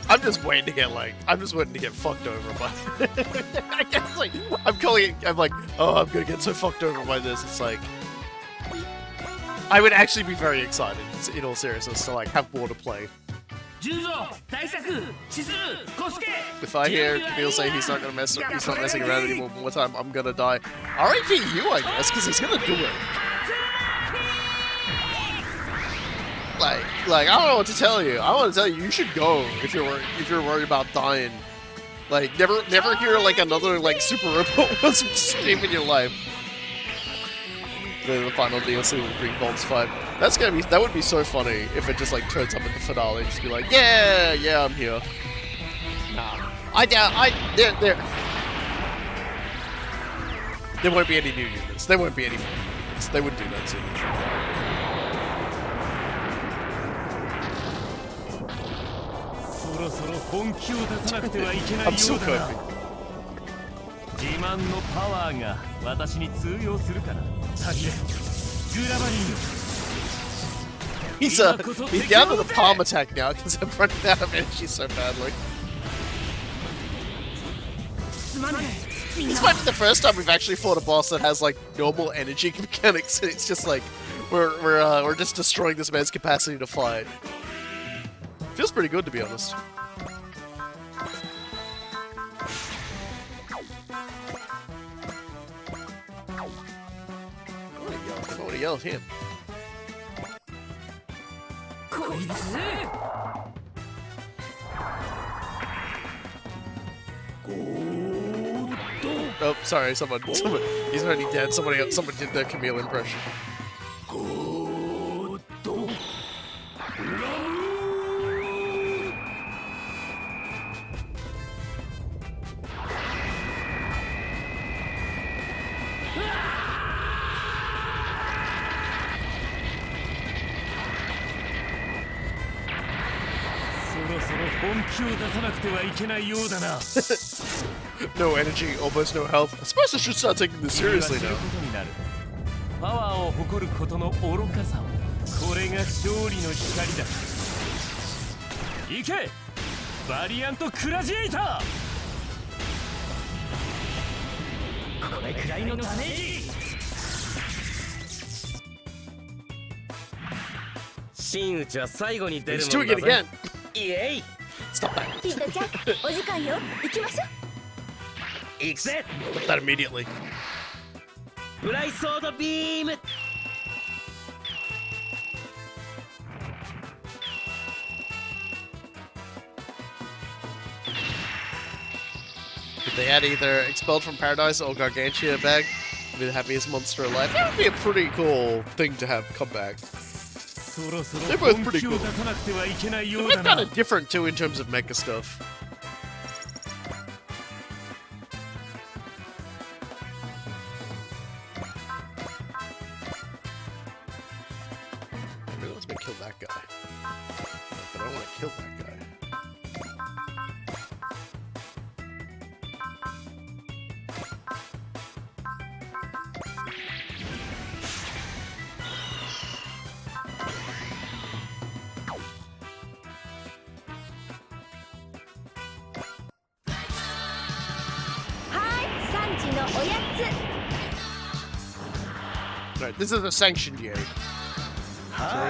I'm just waiting to get fucked over by. I guess like I'm like, oh, I'm gonna get so fucked over by this. It's like I would actually be very excited, in all seriousness, to like have more to play. If I hear Camille say he's not messing around anymore one more time, I'm gonna die. R.I.P. you, I guess, because he's gonna do it. Like I don't know what to tell you. I want to tell you, you should go if you're worried about dying. Like never hear like another like super robot was stream in your life. The final DLC with Green Bombs 5. That would be so funny if it just like turns up at the finale and just be like, yeah, I'm here. Nah. There won't be any new units. There won't be any more units. They wouldn't do that to you. I'm still coping. He's down to the palm attack now because I'm running out of energy so badly. This might be the first time we've actually fought a boss that has like normal energy mechanics. It's just like we're just destroying this man's capacity to fight. Feels pretty good, to be honest. I want to yell at him. Oh, sorry, someone, he's already dead. Someone did the Camille impression. No energy, almost no health. I suppose I should start taking this seriously now. He's doing it again. Stop that. Stop that immediately. If they had either Expelled from Paradise or Gargantia back, it'd be the happiest monster alive. That would be a pretty cool thing to have come back. They're both pretty cool. They're both kind of different too in terms of mecha stuff. It really wants me to kill that guy. But I don't want to kill that guy. Right, this is a sanctioned yay. So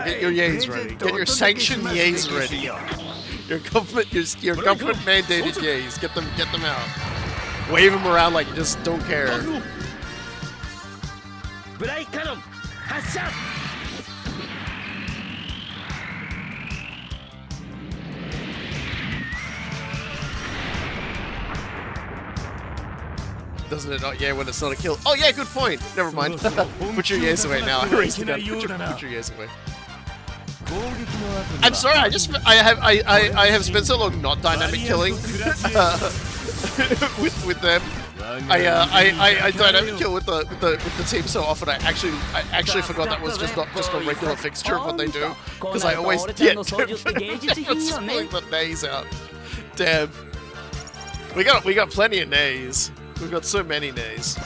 get your yays ready. Get your sanctioned yays ready. Your government mandated yays. Get them out. Wave them around like you just don't care. Doesn't it not? Yeah, when it's not a kill. Oh yeah, good point. Never mind. Put your yays away now. I raised it up. Put your yays away. I'm sorry. I have spent so long not dynamic killing with them. I dynamic kill with the team so often. I actually forgot that was just not just a regular fixture of what they do because I always get pulling the nays out. Damn. We got plenty of nays. We've got so many nays.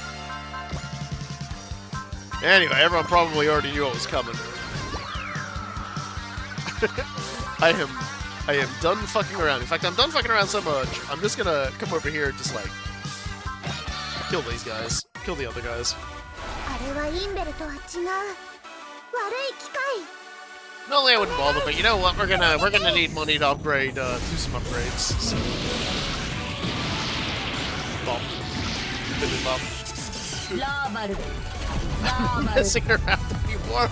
Anyway, everyone probably already knew what was coming. I I am done fucking around. In fact, I'm done fucking around so much, I'm just gonna come over here and just, like, kill these guys. Kill the other guys. Normally I wouldn't bother, but you know what? We're gonna need money to upgrade, do some upgrades. So. Bump. Bump. Messing around anymore.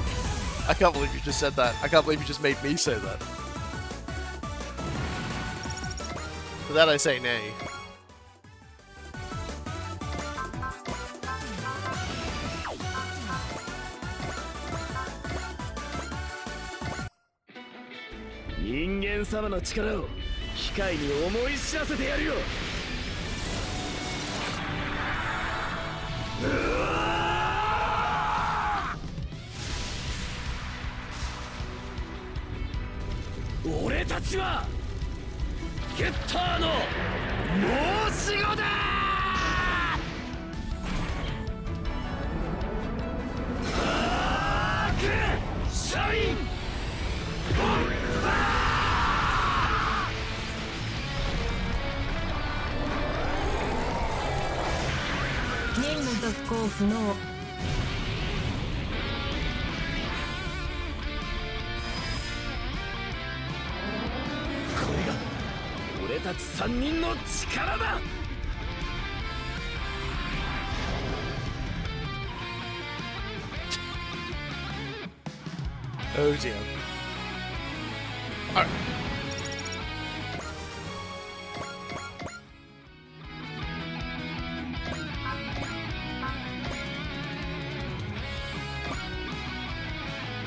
I can't believe you just said that. I can't believe you just made me say that. For that I say nay. Oh dear. Alright.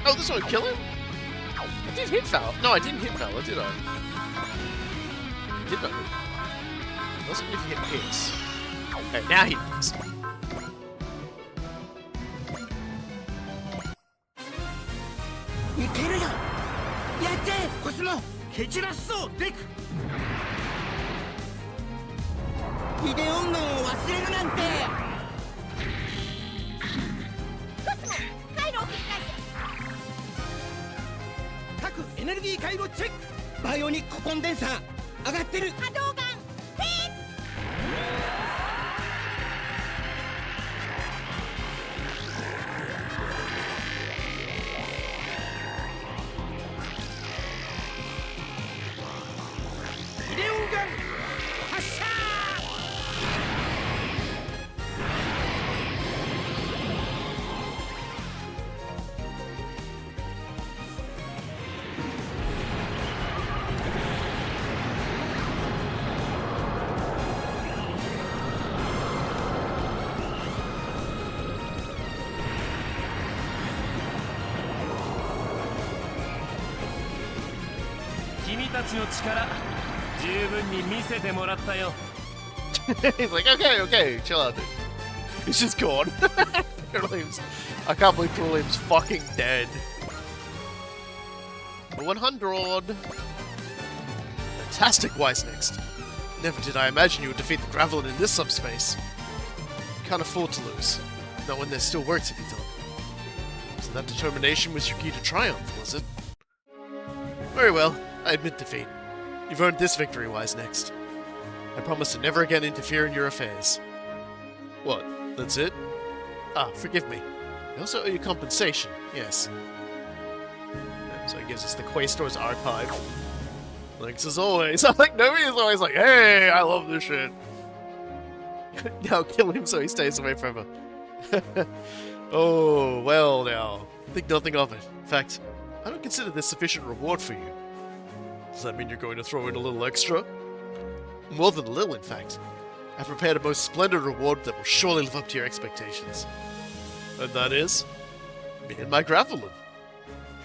Oh, this one would kill him? I did hit Fowler. No, I didn't hit Fowler, did I? Did I? It wasn't if he hit hits. Okay, now he does. He's like, okay, chill out, dude. He's just gone. I can't believe Perulium's fucking dead. 100! Fantastic, Wise next. Never did I imagine you would defeat the Gravelin in this subspace. You can't afford to lose. Not when there's still work to be done. So that determination was your key to triumph, was it? Very well, I admit defeat. You've earned this victory, Wise next. I promise to never again interfere in your affairs. What? That's it? Ah, forgive me. I also owe you compensation, yes. So he gives us the Quaestor's archive. Thanks as always. I think Nomi is always like, hey, I love this shit. Now kill him so he stays away forever. Oh, well now. Think nothing of it. In fact, I don't consider this sufficient reward for you. Does that mean you're going to throw in a little extra? More than a little, in fact. I've prepared a most splendid reward that will surely live up to your expectations. And that is? Me and my Gravelin.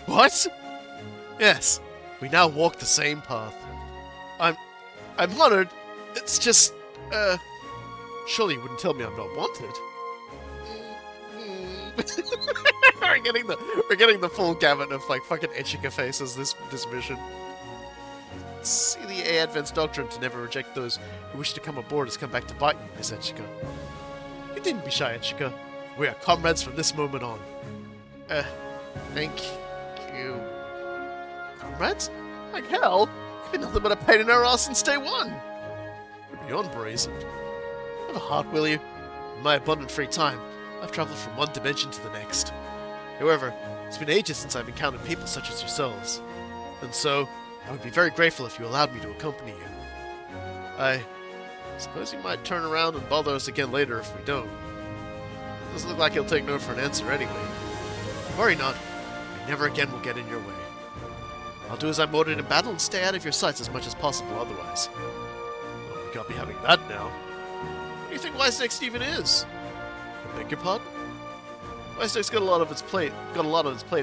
What? Yes, we now walk the same path. I'm honored. It's just, surely you wouldn't tell me I'm not wanted. we're getting the full gamut of like fucking Echika faces this mission. See the A Advent's doctrine to never reject those who wish to come aboard has come back to bite you, Miss Echika. You needn't be shy, Echika. We are comrades from this moment on. Thank you. Comrades? Like hell? You've been nothing but a pain in our ass since day one. You're beyond brazen. Have a heart, will you? In my abundant free time, I've traveled from one dimension to the next. However, it's been ages since I've encountered people such as yourselves. And so, I would be very grateful if you allowed me to accompany you. I suppose you might turn around and bother us again later if we don't. It doesn't look like he'll take no for an answer anyway. Worry not. I never again will get in your way. I'll do as I'm ordered in battle and stay out of your sights as much as possible otherwise. Oh, we can't be having that now. What do you think Wise Next even is? I beg your pardon? Wise Next got a lot of its plate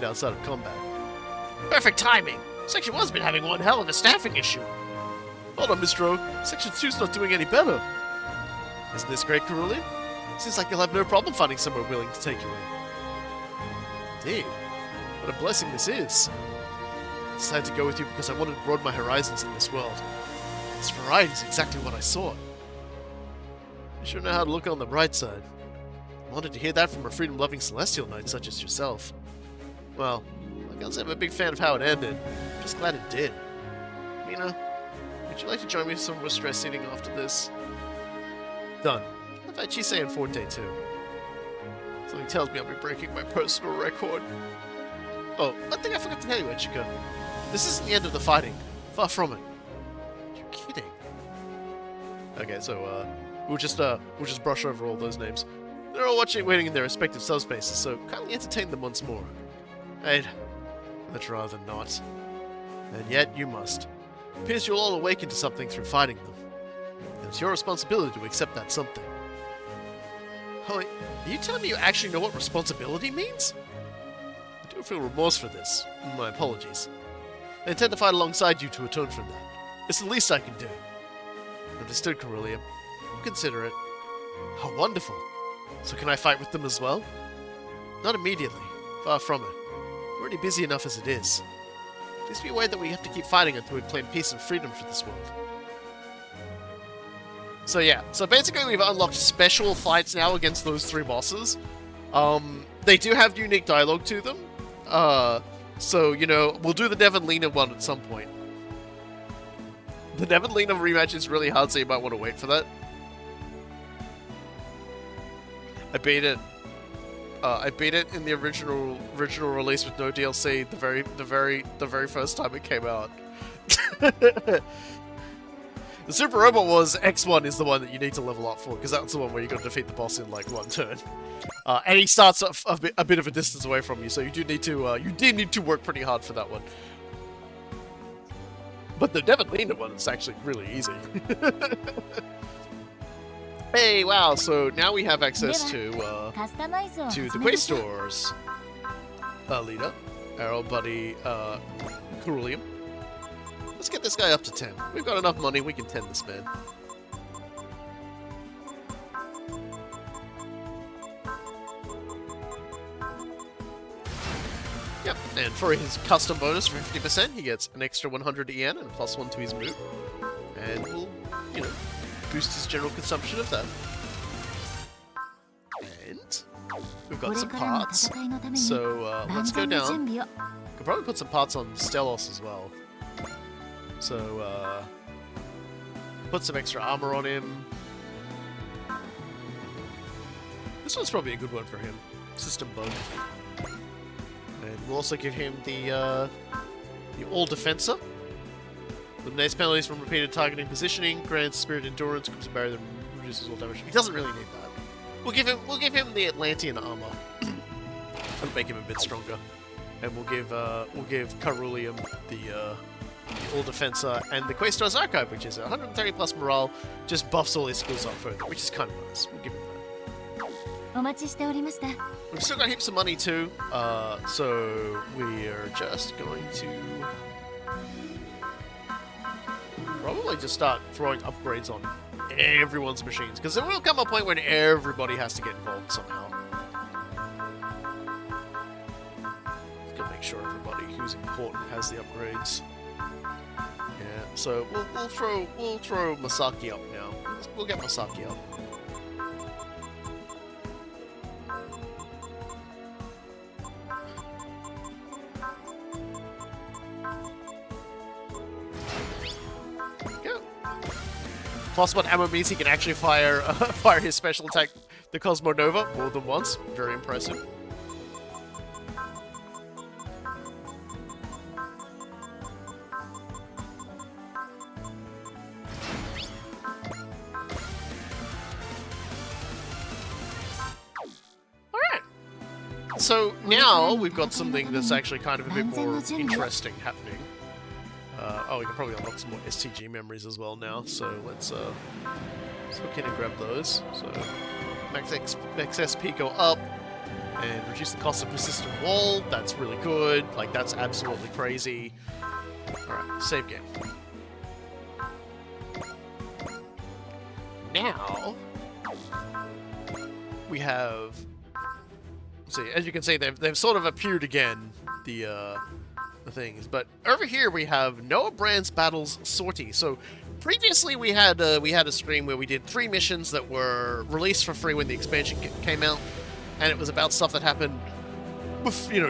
outside of combat. Perfect timing! Section 1's been having one hell of a staffing issue. Hold on, Mr. O. Section 2's not doing any better. Isn't this great, Carulian? Seems like you'll have no problem finding somewhere willing to take you in. Indeed. What a blessing this is. I decided to go with you because I wanted to broaden my horizons in this world. This variety is exactly what I sought. You sure know how to look on the bright side. I wanted to hear that from a freedom-loving celestial knight such as yourself. Well, I can't say I'm a big fan of how it ended. I'm just glad it did. Mina, would you like to join me for some more stress eating after this? Done. I've had Chise and Forte too. Something tells me I'll be breaking my personal record. Oh, one thing I forgot to tell you, Echika. This isn't the end of the fighting. Far from it. You're kidding. Okay, so we'll just brush over all those names. They're all waiting in their respective subspaces, so kindly entertain them once more. I'd rather not. And yet you must. It appears you'll all awaken to something through fighting them. And it's your responsibility to accept that something. Holy, are you telling me you actually know what responsibility means? I do feel remorse for this. My apologies. I intend to fight alongside you to atone for that. It's the least I can do. Understood, Carulian. Consider it. How wonderful. So can I fight with them as well? Not immediately. Far from it. We're already busy enough as it is. Please be aware that we have to keep fighting until we claim peace and freedom for this world. So yeah, so basically we've unlocked special fights now against those three bosses. They do have unique dialogue to them. So, you know, we'll do the Neverlina one at some point. The Neverlina rematch is really hard, so you might want to wait for that. I beat it. I beat it in the original release with no DLC the very first time it came out. The Super Robot Wars X1 is the one that you need to level up for, because that's the one where you got to defeat the boss in like one turn. And he starts a bit of a distance away from you, so you do need to work pretty hard for that one. But the Neverlina one is actually really easy. Hey, wow! So now we have access to the Quaestor's leader, our old buddy Carulian. Let's get this guy up to 10. We've got enough money, we can 10 this man. Yep, and for his custom bonus for 50%, he gets an extra 100 yen and +1 to his mood. And we'll, you know, boost his general consumption of that. And we've got some parts. So let's go down. Could probably put some parts on Stelos as well. So, put some extra armor on him. This one's probably a good one for him. System bug. And we'll also give him the All Defensor. Eliminates penalties from repeated targeting positioning, grants spirit endurance, equips a barrier that reduces all damage. He doesn't really need that. We'll give him the Atlantean armor. That'll make him a bit stronger. And we'll give Carulian the All Defensor and the Quaestor's Archive, which is 130 plus morale, just buffs all his skills up further, which is kind of nice. We'll give him that. We've still got heaps of money too, so we're just going to probably just start throwing upgrades on everyone's machines, because there will come a point when everybody has to get involved somehow. Gotta make sure everybody who's important has the upgrades. Yeah, so we'll throw Masaki up now. We'll get Masaki up. Plus one ammo means he can actually fire fire his special attack, the Cosmo Nova, more than once. Very impressive. So now we've got something that's actually kind of a bit more interesting happening. Oh, we can probably unlock some more STG memories as well now. So let's look in and grab those. So max SP go up and reduce the cost of persistent wall. That's really good. Like that's absolutely crazy. All right, save game. Now we have. See, as you can see, they've sort of appeared again, the things. But over here we have Noah Brand's Battles Sortie. So previously we had a stream where we did 3 missions that were released for free when the expansion came out, and it was about stuff that happened,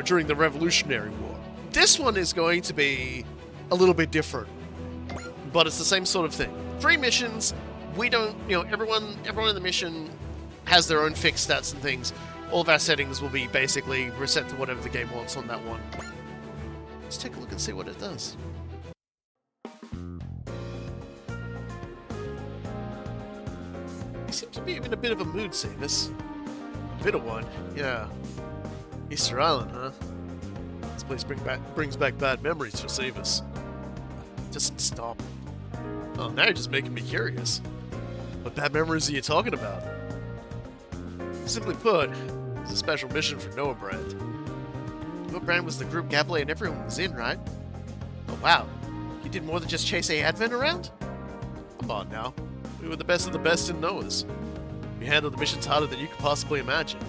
during the Revolutionary War. This one is going to be a little bit different, but it's the same sort of thing. 3 missions. We don't, everyone in the mission has their own fixed stats and things. All of our settings will be basically reset to whatever the game wants on that one. Let's take a look and see what it does. You seem to be in a bit of a mood, Samus. A bit of one, yeah. Easter Island, huh? This place brings back bad memories for Samus. Just stop. Oh, now you're just making me curious. What bad memories are you talking about? Simply put, it's a special mission for Noah Brand. Noah Brand was the group Gablet and everyone was in, right? Oh wow, you did more than just chase a Advent around? Come on now, we were the best of the best in Noah's. We handled the missions harder than you could possibly imagine.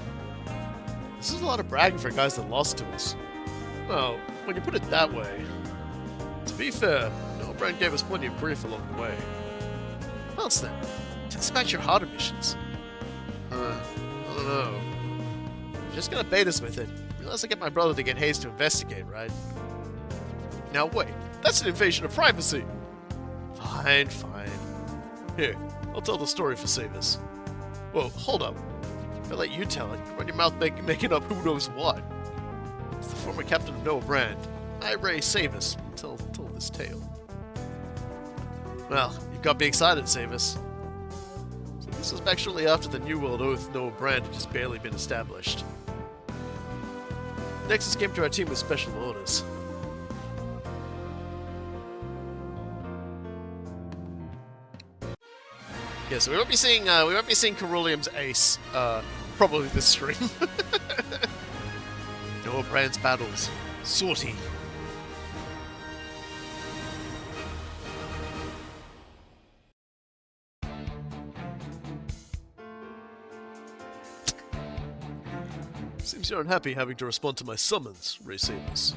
This is a lot of bragging for guys that lost to us. Well, when you put it that way. To be fair, Noah Brand gave us plenty of grief along the way. What else then? Tell us about your harder missions. I don't know. You're just gonna bait us with it. Unless I get my brother to get Hayes to investigate, right? Now wait, that's an invasion of privacy! Fine, fine. Here, I'll tell the story for Samus. Whoa, hold up. If I let you tell it, you run your mouth making up who knows what. As the former captain of Noah Brand, I, Ray Samus, will tell this tale. Well, you've got me excited, Samus. This was back shortly after the New World Oath Noah Brand had just barely been established. Nexus came to our team with special orders. Yeah, so we won't be seeing Ceruleum's ace probably this stream. Noah Brand's Battles Sortie. Seems you're unhappy having to respond to my summons, Ray Samus.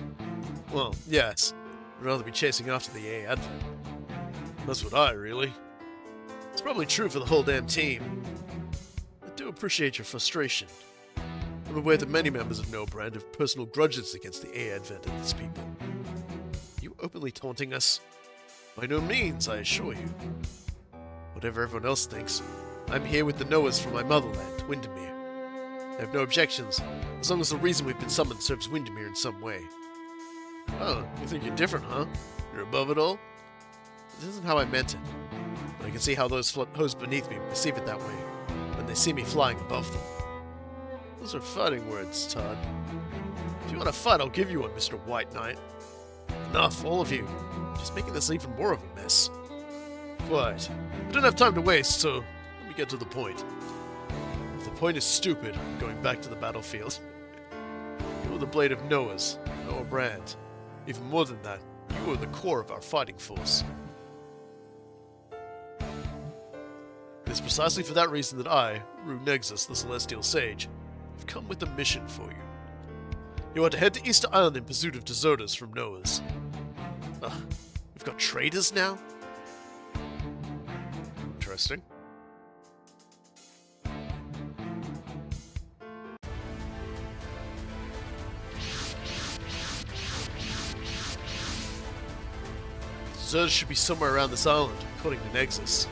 Well, yes. I'd rather be chasing after the A Advent. That's what really. It's probably true for the whole damn team. I do appreciate your frustration. I'm aware that many members of Noah Brand have personal grudges against the A Advent and its people. Are you openly taunting us? By no means, I assure you. Whatever everyone else thinks, I'm here with the Noahs from my motherland, Windermere. I have no objections, as long as the reason we've been summoned serves Windermere in some way. Oh, you think you're different, huh? You're above it all? This isn't how I meant it. But I can see how those beneath me perceive it that way, when they see me flying above them. Those are fighting words, Todd. If you want to fight, I'll give you one, Mr. White Knight. Enough, all of you. Just making this even more of a mess. Quite. We don't have time to waste, so let me get to the point. If the point is stupid, I'm going back to the battlefield. You are the blade of Noah's, Noah Brand. Even more than that, you are the core of our fighting force. It is precisely for that reason that I, Rue Exis, the Celestial Sage, have come with a mission for you. You are to head to Easter Island in pursuit of deserters from Noah's. We've got traitors now? Interesting. Deserters should be somewhere around this island, according to Exis.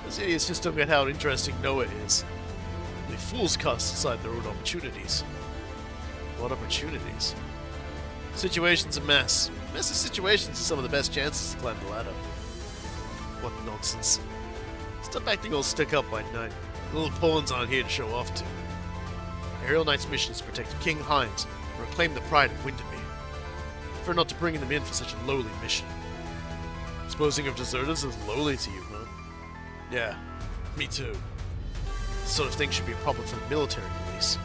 Those idiots just don't get how interesting Noah is. Only fools cast aside their own opportunities. What opportunities? Situation's a mess. Messy situations are some of the best chances to climb the ladder. What nonsense. Stop acting all stuck up by night. The little pawns aren't here to show off to. Aerial Knight's mission is to protect King Hines and reclaim the pride of Windermere. Prefer not to bring them in for such a lowly mission. Disposing of deserters is lowly to you, huh? Yeah, me too. This sort of thing should be a problem for the military police.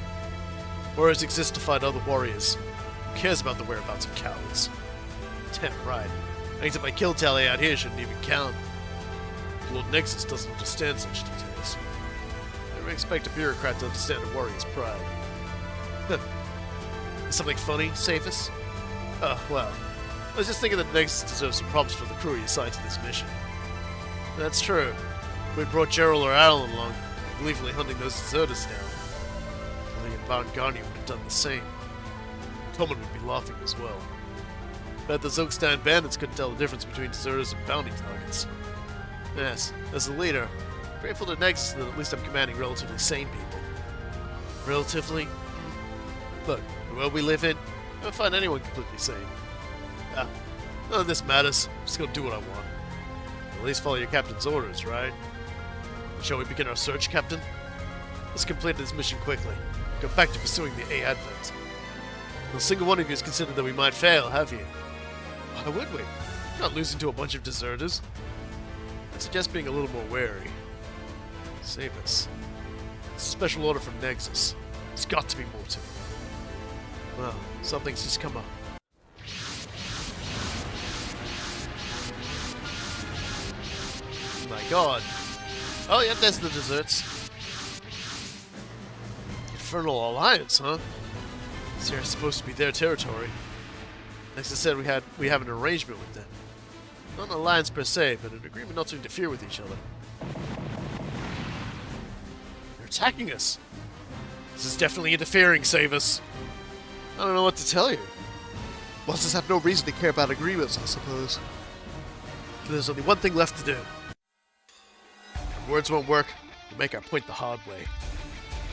Warriors exist to fight other warriors. Who cares about the whereabouts of cowards? Damn right. Things that my kill tally out here shouldn't even count. Lord Exis doesn't understand such details. Never expect a bureaucrat to understand a warrior's pride. Something funny, Safus? Oh, well. I was just thinking that Exis deserves some props for the crew he assigned to this mission. That's true. If we'd brought Gerald or Alan along, gleefully hunting those deserters down. Lee and Von Garnier would have done the same. Tommen would be laughing as well. Bet the Zilkstein bandits couldn't tell the difference between deserters and bounty targets. Yes, as a leader, grateful to Nexus that at least I'm commanding relatively sane people. Relatively? Look, the world we live in, I don't find anyone completely sane. Ah, none of this matters. I'm just gonna do what I want. At least follow your captain's orders, right? Shall we begin our search, Captain? Let's complete this mission quickly. Go back to pursuing the A Advent. Not a single one of you has considered that we might fail, have you? Why would we? We're not losing to a bunch of deserters. I suggest being a little more wary. Save us. It's a special order from Nexus. There's got to be more to it. Well, something's just come up. My god. Oh yeah, there's the deserts. Infernal Alliance, huh? This here's supposed to be their territory. Nexus said we have an arrangement with them. Not an alliance per se, but an agreement not to interfere with each other. They're attacking us. This is definitely interfering, Savus. I don't know what to tell you. Bosses have no reason to care about agreements, I suppose. There's only one thing left to do. If words won't work, we'll make our point the hard way.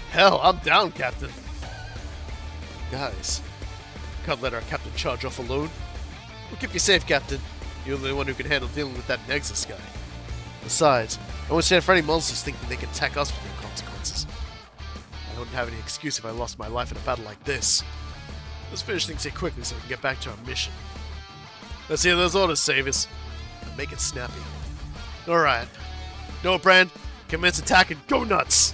Hell, I'm down, Captain. Guys, can't let our captain charge off alone. We'll keep you safe, Captain. You're the only one who can handle dealing with that Nexus guy. Besides, I won't stand for any monsters thinking they can attack us with no consequences. I don't have any excuse if I lost my life in a battle like this. Let's finish things here quickly so we can get back to our mission. Let's hear those orders, Savus. And make it snappy. Alright. Nobrand, commence attack and go nuts!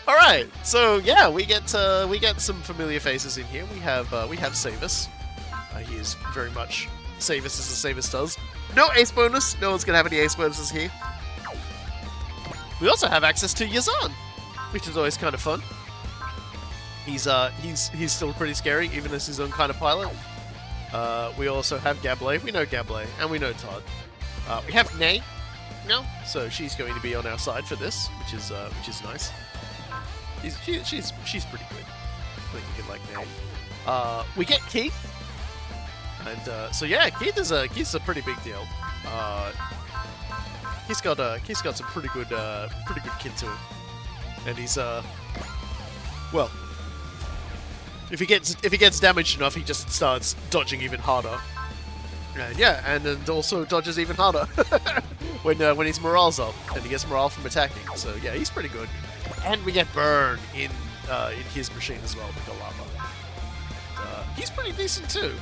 Alright, so yeah, we get some familiar faces in here. We have Savus. He is very much Savus as the Savus does. No ace bonus. No one's gonna have any ace bonuses here. We also have access to Yazan, which is always kind of fun. He's still pretty scary, even as his own kind of pilot. We also have Gablé. We know Gablé, and we know Todd. We have Nay now, so she's going to be on our side for this, which is nice. She's pretty good. I think you can like Nay. We get Keith. And so yeah, Keith's a pretty big deal. Keith's got some pretty good kit to him, and he's well, if he gets damaged enough, he just starts dodging even harder. And yeah, and then also dodges even harder when his morale's up, and he gets morale from attacking. So yeah, he's pretty good. And we get Burn in his machine as well with the lava. He's pretty decent too.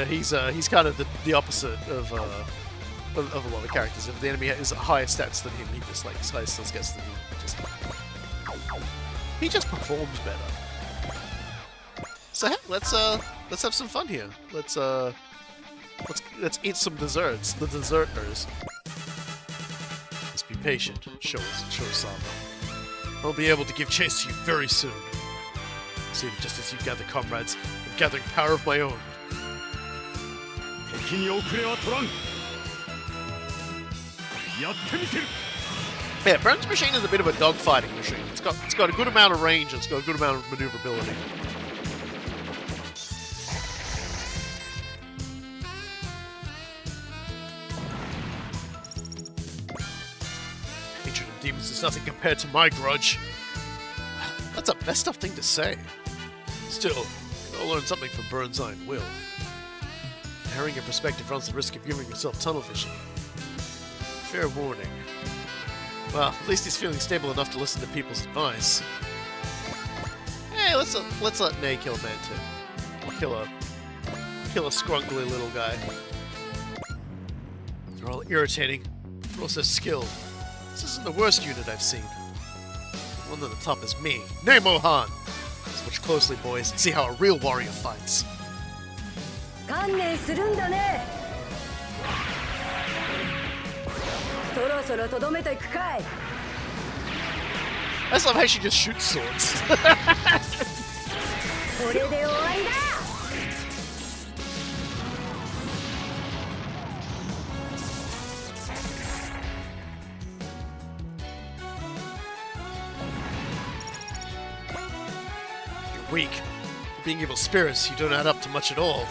He's kind of the opposite of a lot of characters. If the enemy is higher stats than him, he just like higher stats gets than him. He just performs better. So hey, let's have some fun here. Let's eat some desserts. The deserters. Let's be patient. Show Sama. I'll be able to give chase to you very soon. Soon, just as you gather comrades, I'm gathering power of my own. Yeah, Burn's machine is a bit of a dogfighting machine. It's got a good amount of range, and it's got a good amount of maneuverability. hatred of demons is nothing compared to my grudge. That's a messed up thing to say. Still, you can all learn something from Burn's iron will. Narrowing your perspective runs the risk of giving yourself tunnel vision. Fair warning. Well, at least he's feeling stable enough to listen to people's advice. Hey, let's let Nay kill a man too. Kill a scrungly little guy. They're all irritating, but also skilled. This isn't the worst unit I've seen. The one at the top is me, Nemohan. Let's watch closely, boys, and see how a real warrior fights. I just love how she just shoots swords. You're weak. Being evil spirits, you don't add up to much at all.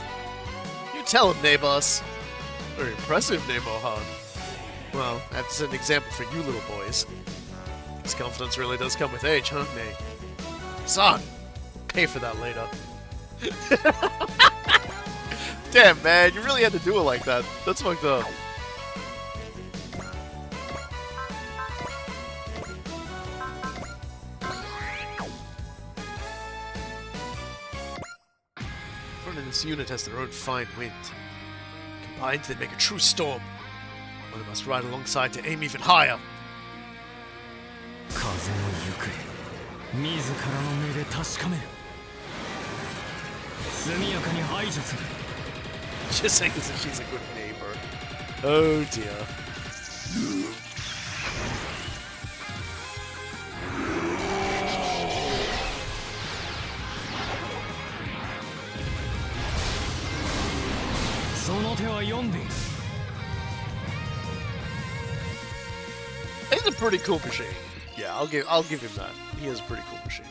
You tell him, Nabos. Very impressive, Nemohan. Well, I have to set an example for you little boys. This confidence really does come with age, huh, Nay? Son, pay for that later. Damn, man, you really had to do it like that. That's fucked up. Everyone in this unit has their own fine wind. Combined, they make a true storm. One must ride alongside to aim even higher. Just saying this she's a good neighbor. Oh dear. He's a pretty cool machine. Yeah, I'll give him that. He is a pretty cool machine.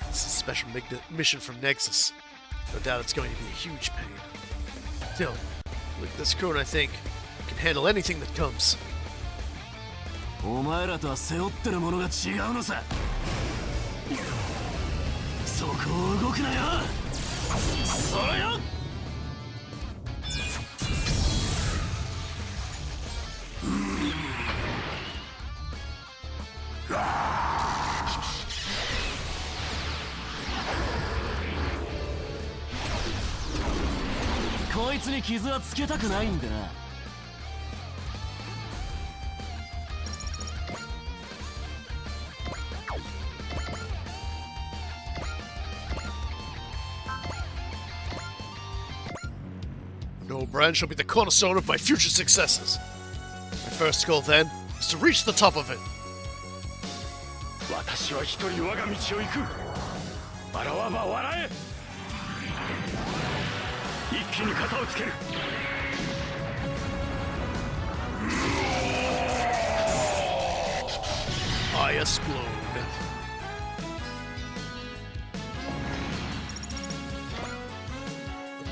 This is a special mission from Exis. No doubt it's going to be a huge pain. Still, look at this crew and I think I can handle anything that comes. No brand shall be the cornerstone of my future successes. My first goal, then, is to reach the top of it. I explode.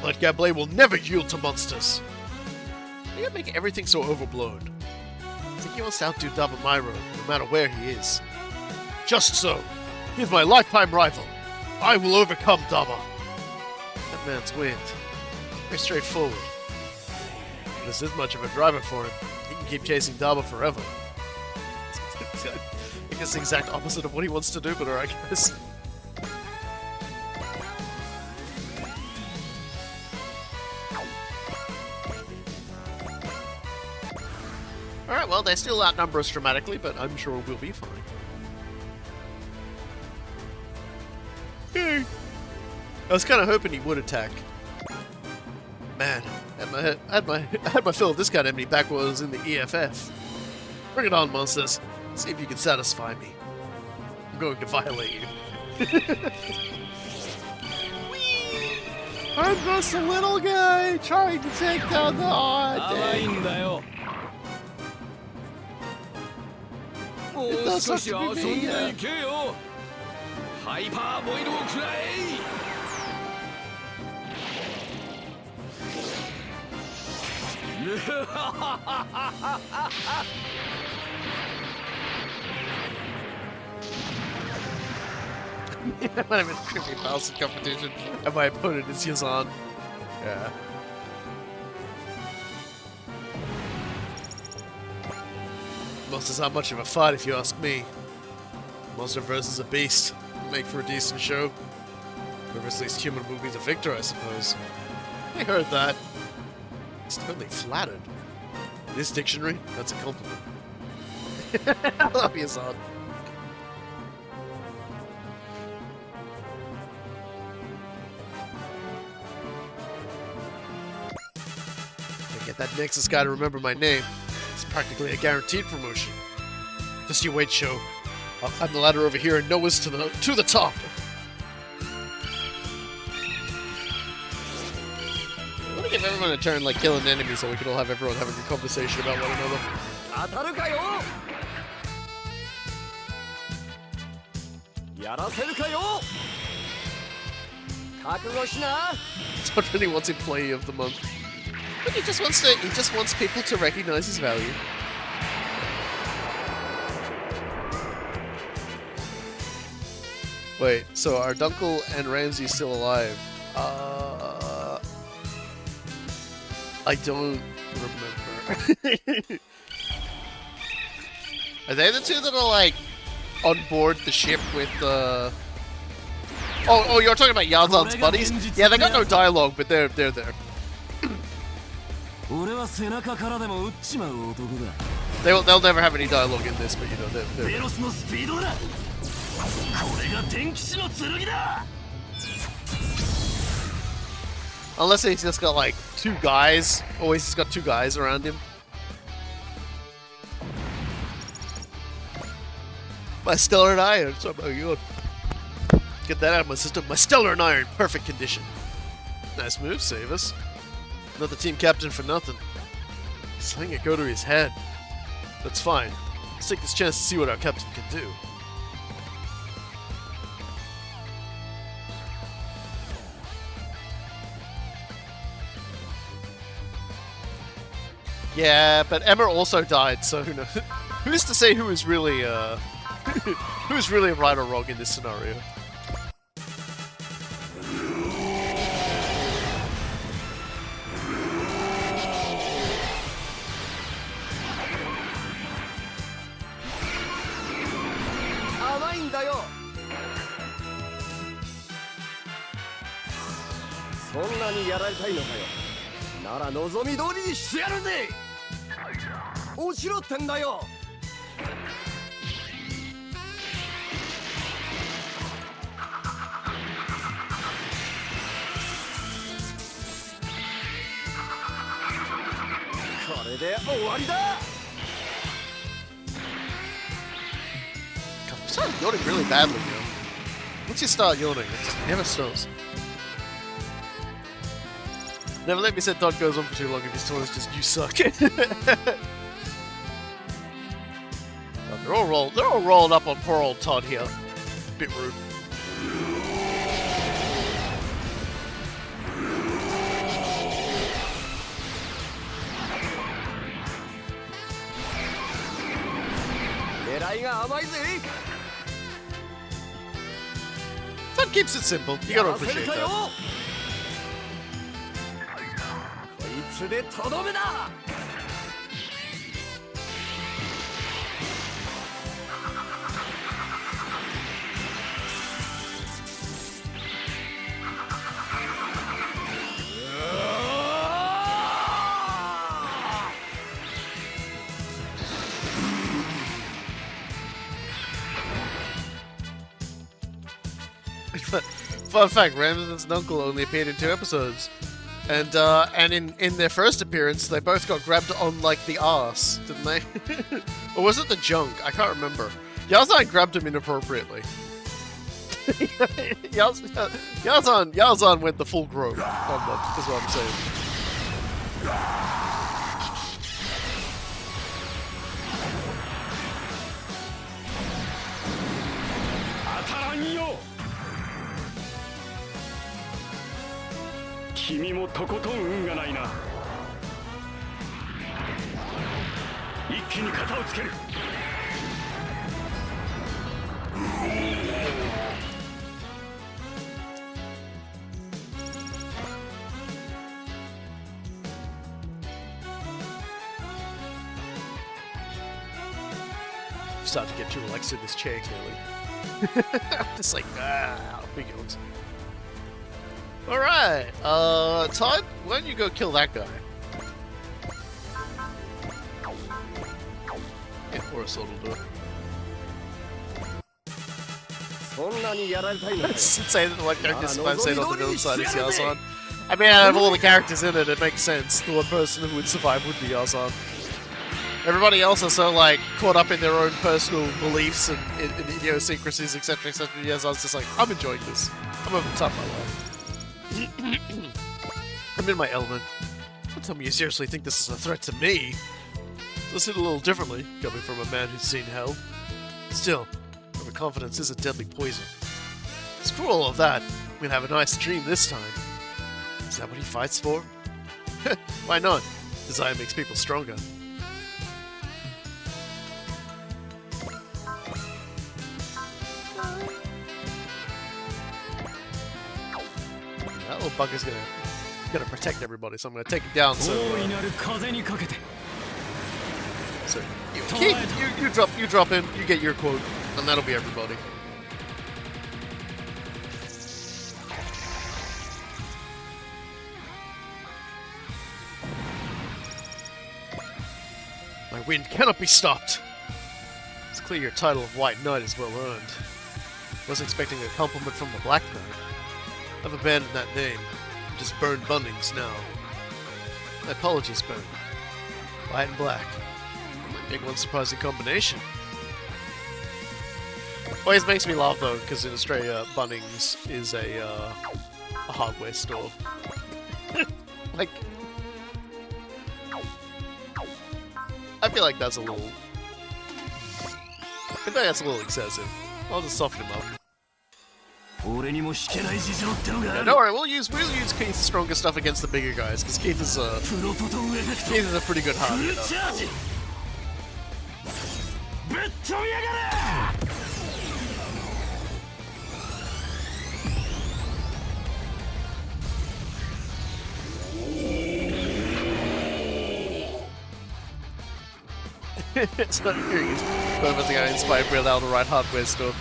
Blood Gablé will never yield to monsters. They gotta make everything so overblown. I think he wants to outdo Dabamiro, no matter where he is. Just so. He's my lifetime rival. I will overcome Dama. That man's wind. Very straightforward. If this is much of a driver for him, he can keep chasing Dama forever. I guess the exact opposite of what he wants to do, but alright, guys. Alright, well, they still outnumber us dramatically, but I'm sure we'll be fine. Hey. I was kind of hoping he would attack. Man, I had my fill of this kind of enemy back when I was in the EFF. Bring it on, monsters. See if you can satisfy me. I'm going to violate you. I'm just a little guy trying to take down the odd. It doesn't have to be me. When I'm in a creepy thousand competition and my opponent is Yazan. Yeah. Monster's not much of a fight if you ask me. Monster versus a beast. Make for a decent show. Whoever's least human will be the victor, I suppose. I heard that. It's totally flattered. In this dictionary, that's a compliment. I love Yazan. Get that Nexus guy to remember my name. It's practically a guaranteed promotion. Just you wait, show. I'll climb the ladder over here and Noah's to the top. I want to give everyone a turn like killing enemies so we can all have everyone having a conversation about one another. Todd really wants Employee of the Month. But he just wants people to recognize his value. Wait, so are Dunkel and Ramsey still alive? I don't remember. Are they the two that are like on board the ship with the? Oh, you're talking about Yazan's buddies? Yeah, they got no dialogue, but they're there. They'll never have any dialogue in this, but you know they're. Unless he's just got like two guys, always he's got two guys around him. My stellar and iron, so about you. Get that out of my system. My stellar and iron, perfect condition. Nice move, Savus. Not the team captain for nothing. He's letting it go to his head. That's fine. Let's take this chance to see what our captain can do. Yeah, but Emma also died, so who knows? Who's to say who is really, who is really right or wrong in this scenario? I'm starting yawning really badly now. Once you start yawning, it just never stops. Never let me say Todd goes on for too long if his tone is just you suck. Oh, they're all rolled up on poor old Todd here. Bit rude. Todd keeps it simple. You gotta appreciate that. Fun fact, Ramses and Uncle only appeared in 2 episodes. And in their first appearance, they both got grabbed on, like, the arse, didn't they? Or was it the junk? I can't remember. Yazan grabbed him inappropriately. Yazan went the full grope on that, is what I'm saying. 気に片をつける Starting to get too relaxed in this chair, clearly. I'm just like, big yawns. Alright, Todd, why don't you go kill that guy? Yeah, or a sword will do it. It's insane that the one character survives on the villain side is Yazan. I mean, out of all the characters in it, it makes sense. The one person who would survive would be Yazan. Everybody else are so, like, caught up in their own personal beliefs and idiosyncrasies, etc., etc. Yazan's just like, I'm enjoying this. I'm having time my life. I'm in my element. Don't tell me you seriously think this is a threat to me. Let's hit a little differently, coming from a man who's seen hell. Still, overconfidence is a deadly poison. Screw all of that. We'll have a nice dream this time. Is that what he fights for? Why not? Desire makes people stronger. That little bugger's gonna protect everybody, so I'm gonna take it down. So you drop in, you get your quote, and that'll be everybody. My wind cannot be stopped. It's clear your title of White Knight is well earned. Wasn't expecting a compliment from the Black Knight. I've abandoned that name. Just burned Bunnings now. My apologies, Burn. White and black. Might make one surprising combination. Always makes me laugh though, because in Australia, Bunnings is a hardware store. Like, I feel like that's a little. I think that's a little excessive. I'll just soften him up. Yeah, don't worry, we'll use Keith's stronger stuff against the bigger guys, because Keith is a pretty good hard hitter. It's not curious. Whoever the guy inspired Real Out the right hardware store.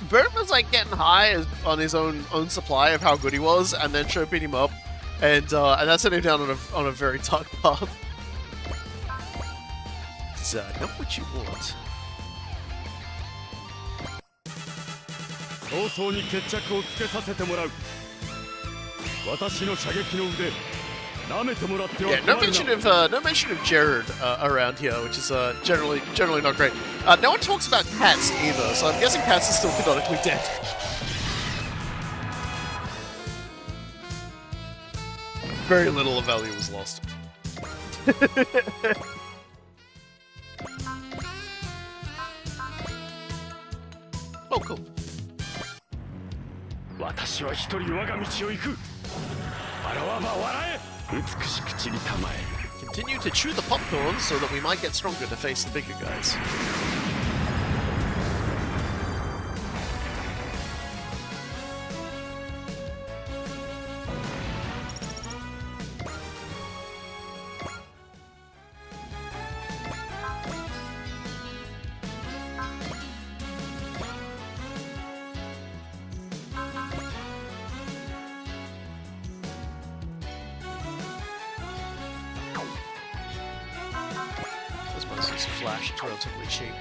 Bert was like getting high on his own supply of how good he was, and then Cho beat him up, and that sent him down on a very dark path. It's not what you want. Yeah, no mention of Jared around here, which is generally not great. No one talks about Cats either, so I'm guessing Cats is still canonically dead. Very little of value was lost. Oh, cool. Continue to chew the popcorn so that we might get stronger to face the bigger guys. Flash, it's relatively cheap.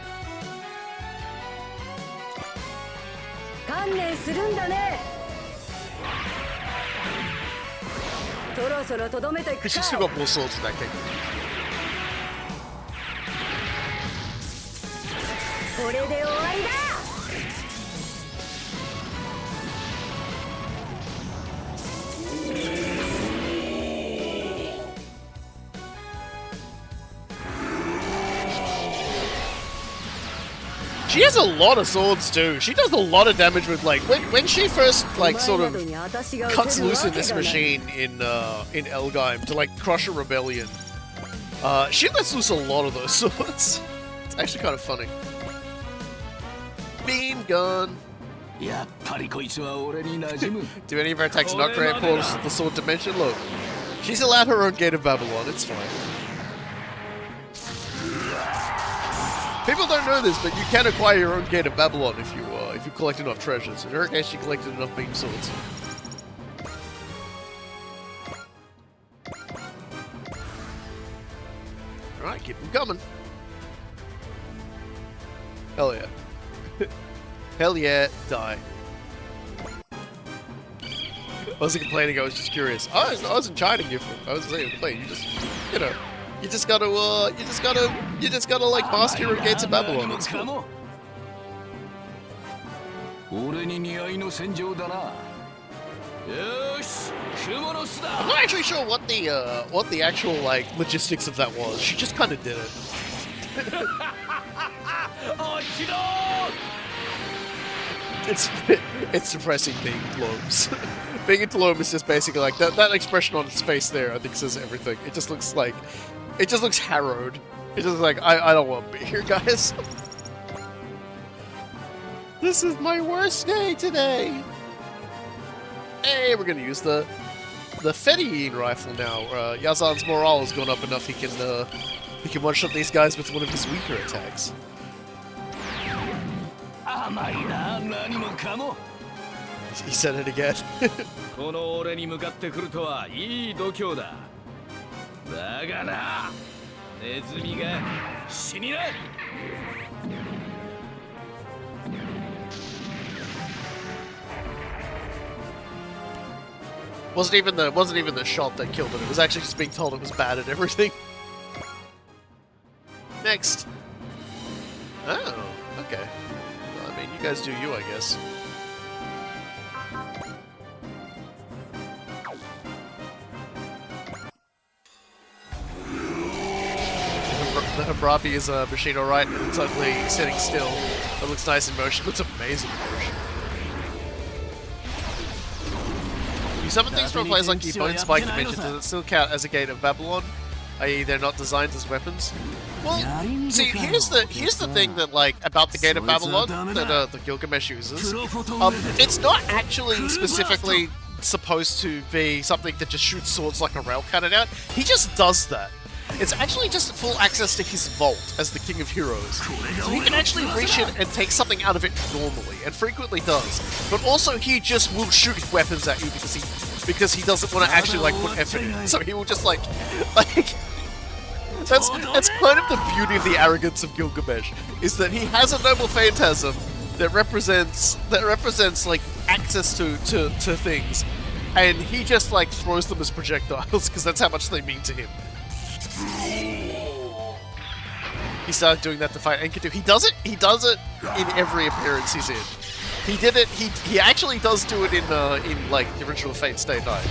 She's still got more swords in that game. She has a lot of swords too. She does a lot of damage with like when she first like sort of cuts loose in this machine in Elgheim to like crush a rebellion. She lets loose a lot of those swords. It's actually kind of funny. Beam gun. Do any of her attacks not create portals to the sword dimension? Look, she's allowed her own Gate of Babylon. It's fine. People don't know this, but you can acquire your own Gate of Babylon if you collect enough treasures. In her case, she collected enough beam swords. Alright, keep them coming. Hell yeah. Hell yeah, die. I wasn't complaining, I was just curious. I wasn't chiding you for I was saying complain, you just you just gotta like master your Gates of Babylon. It's cool. I'm not actually sure what the actual like logistics of that was. She just kind of did it. It's depressing being Glomes. Being into Gloom is just basically like that expression on its face there. I think says everything. It just looks harrowed. It just like I don't want to be here, guys. This is my worst day today. Hey, we're gonna use the Fettyine rifle now. Yazan's morale has gone up enough. He can one-shot these guys with one of his weaker attacks. He said it again. Wasn't even the shot that killed him. It was actually just being told it was bad at everything. Next. Oh, okay. Well, I mean, you guys do you, I guess. The Hammurabi's machine alright, and it's ugly sitting still. It looks nice in motion. It looks amazing in motion. You summon things from a place like Bone Spike Dimension, does it still count as a Gate of Babylon? I.e. they're not designed as weapons? Well, see, here's the thing that like about the Gate of Babylon that the Gilgamesh uses. It's not actually specifically supposed to be something that just shoots swords like a rail cannon out. He just does that. It's actually just full access to his vault as the King of Heroes. So he can actually reach in and take something out of it normally, and frequently does. But also he just will shoot weapons at you because he doesn't want to actually like put effort in. So he will just like that's kind of the beauty of the arrogance of Gilgamesh, is that he has a noble phantasm that represents like access to things, and he just like throws them as projectiles because that's how much they mean to him. He started doing that to fight Enkidu. He does it in every appearance he's in. He did it. He actually does do it in like the original Fate Stay Night.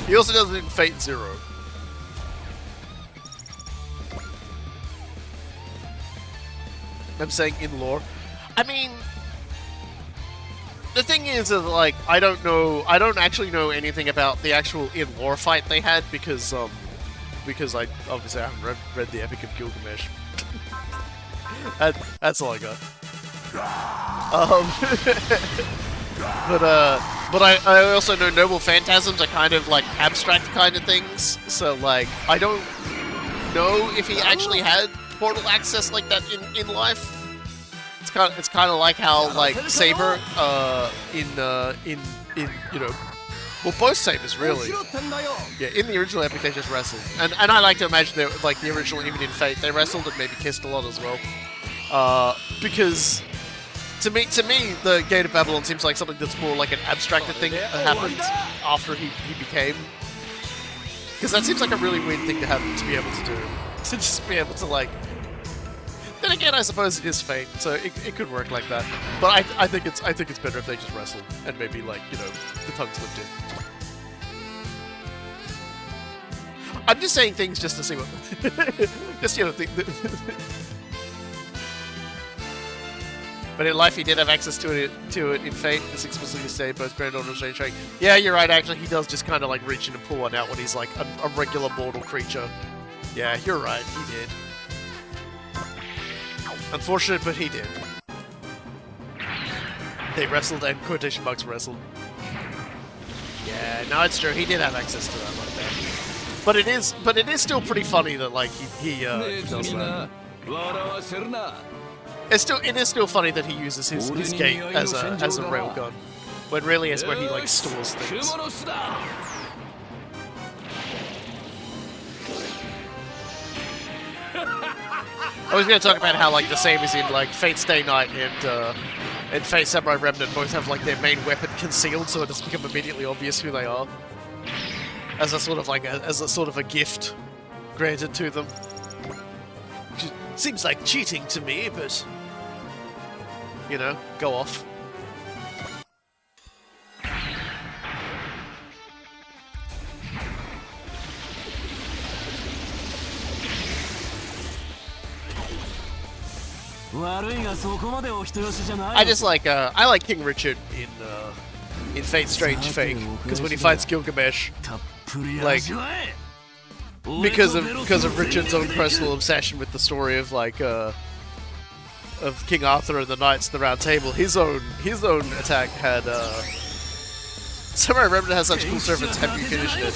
He also does it in Fate Zero. I'm saying in lore. I mean, the thing is that, like, I don't actually know anything about the actual in-lore fight they had because I obviously haven't read the Epic of Gilgamesh. That's all I got. But I also know noble phantasms are kind of like abstract kind of things, so like I don't know if he actually had portal access like that in life. It's kind of like how like Saber in you know, well, both Sabers really. Yeah, in the original epic they just wrestled, and I like to imagine that like the original even in Fate they wrestled and maybe kissed a lot as well, because to me the Gate of Babylon seems like something that's more like an abstracted thing that happened after he became, because that seems like a really weird thing to have to be able to do, to just be able to like. Then again, I suppose it is Fate, so it could work like that. But I think it's better if they just wrestled and maybe like, you know, the tongue slipped in. I'm just saying things just to see what... just, you know... But in life, he did have access to it in Fate. This explicitly stated both Granddaughter and Strange Trade. Yeah, you're right, actually. He does just kind of, like, reach in and pull one out when he's, like, a regular mortal creature. Yeah, you're right. He did. Unfortunate, but he did. They wrestled and quotation marks wrestled. Yeah, no, it's true. He did have access to that like that. But it is still pretty funny that like he does that. It is still funny that he uses his gate as a railgun, when really it's where he like stores things. I was going to talk about how like the same is in like Fate Stay Night and Fate Samurai Remnant both have like their main weapon concealed, so it has become immediately obvious who they are, as a sort of like a gift granted to them. Which seems like cheating to me, but you know, go off. I just like I like King Richard in Fate Strange Fate because when he fights Gilgamesh, like because of Richard's own personal obsession with the story of like of King Arthur and the Knights of the Round Table, his own attack had Samurai Remnant has such cool servants. Have you finished it?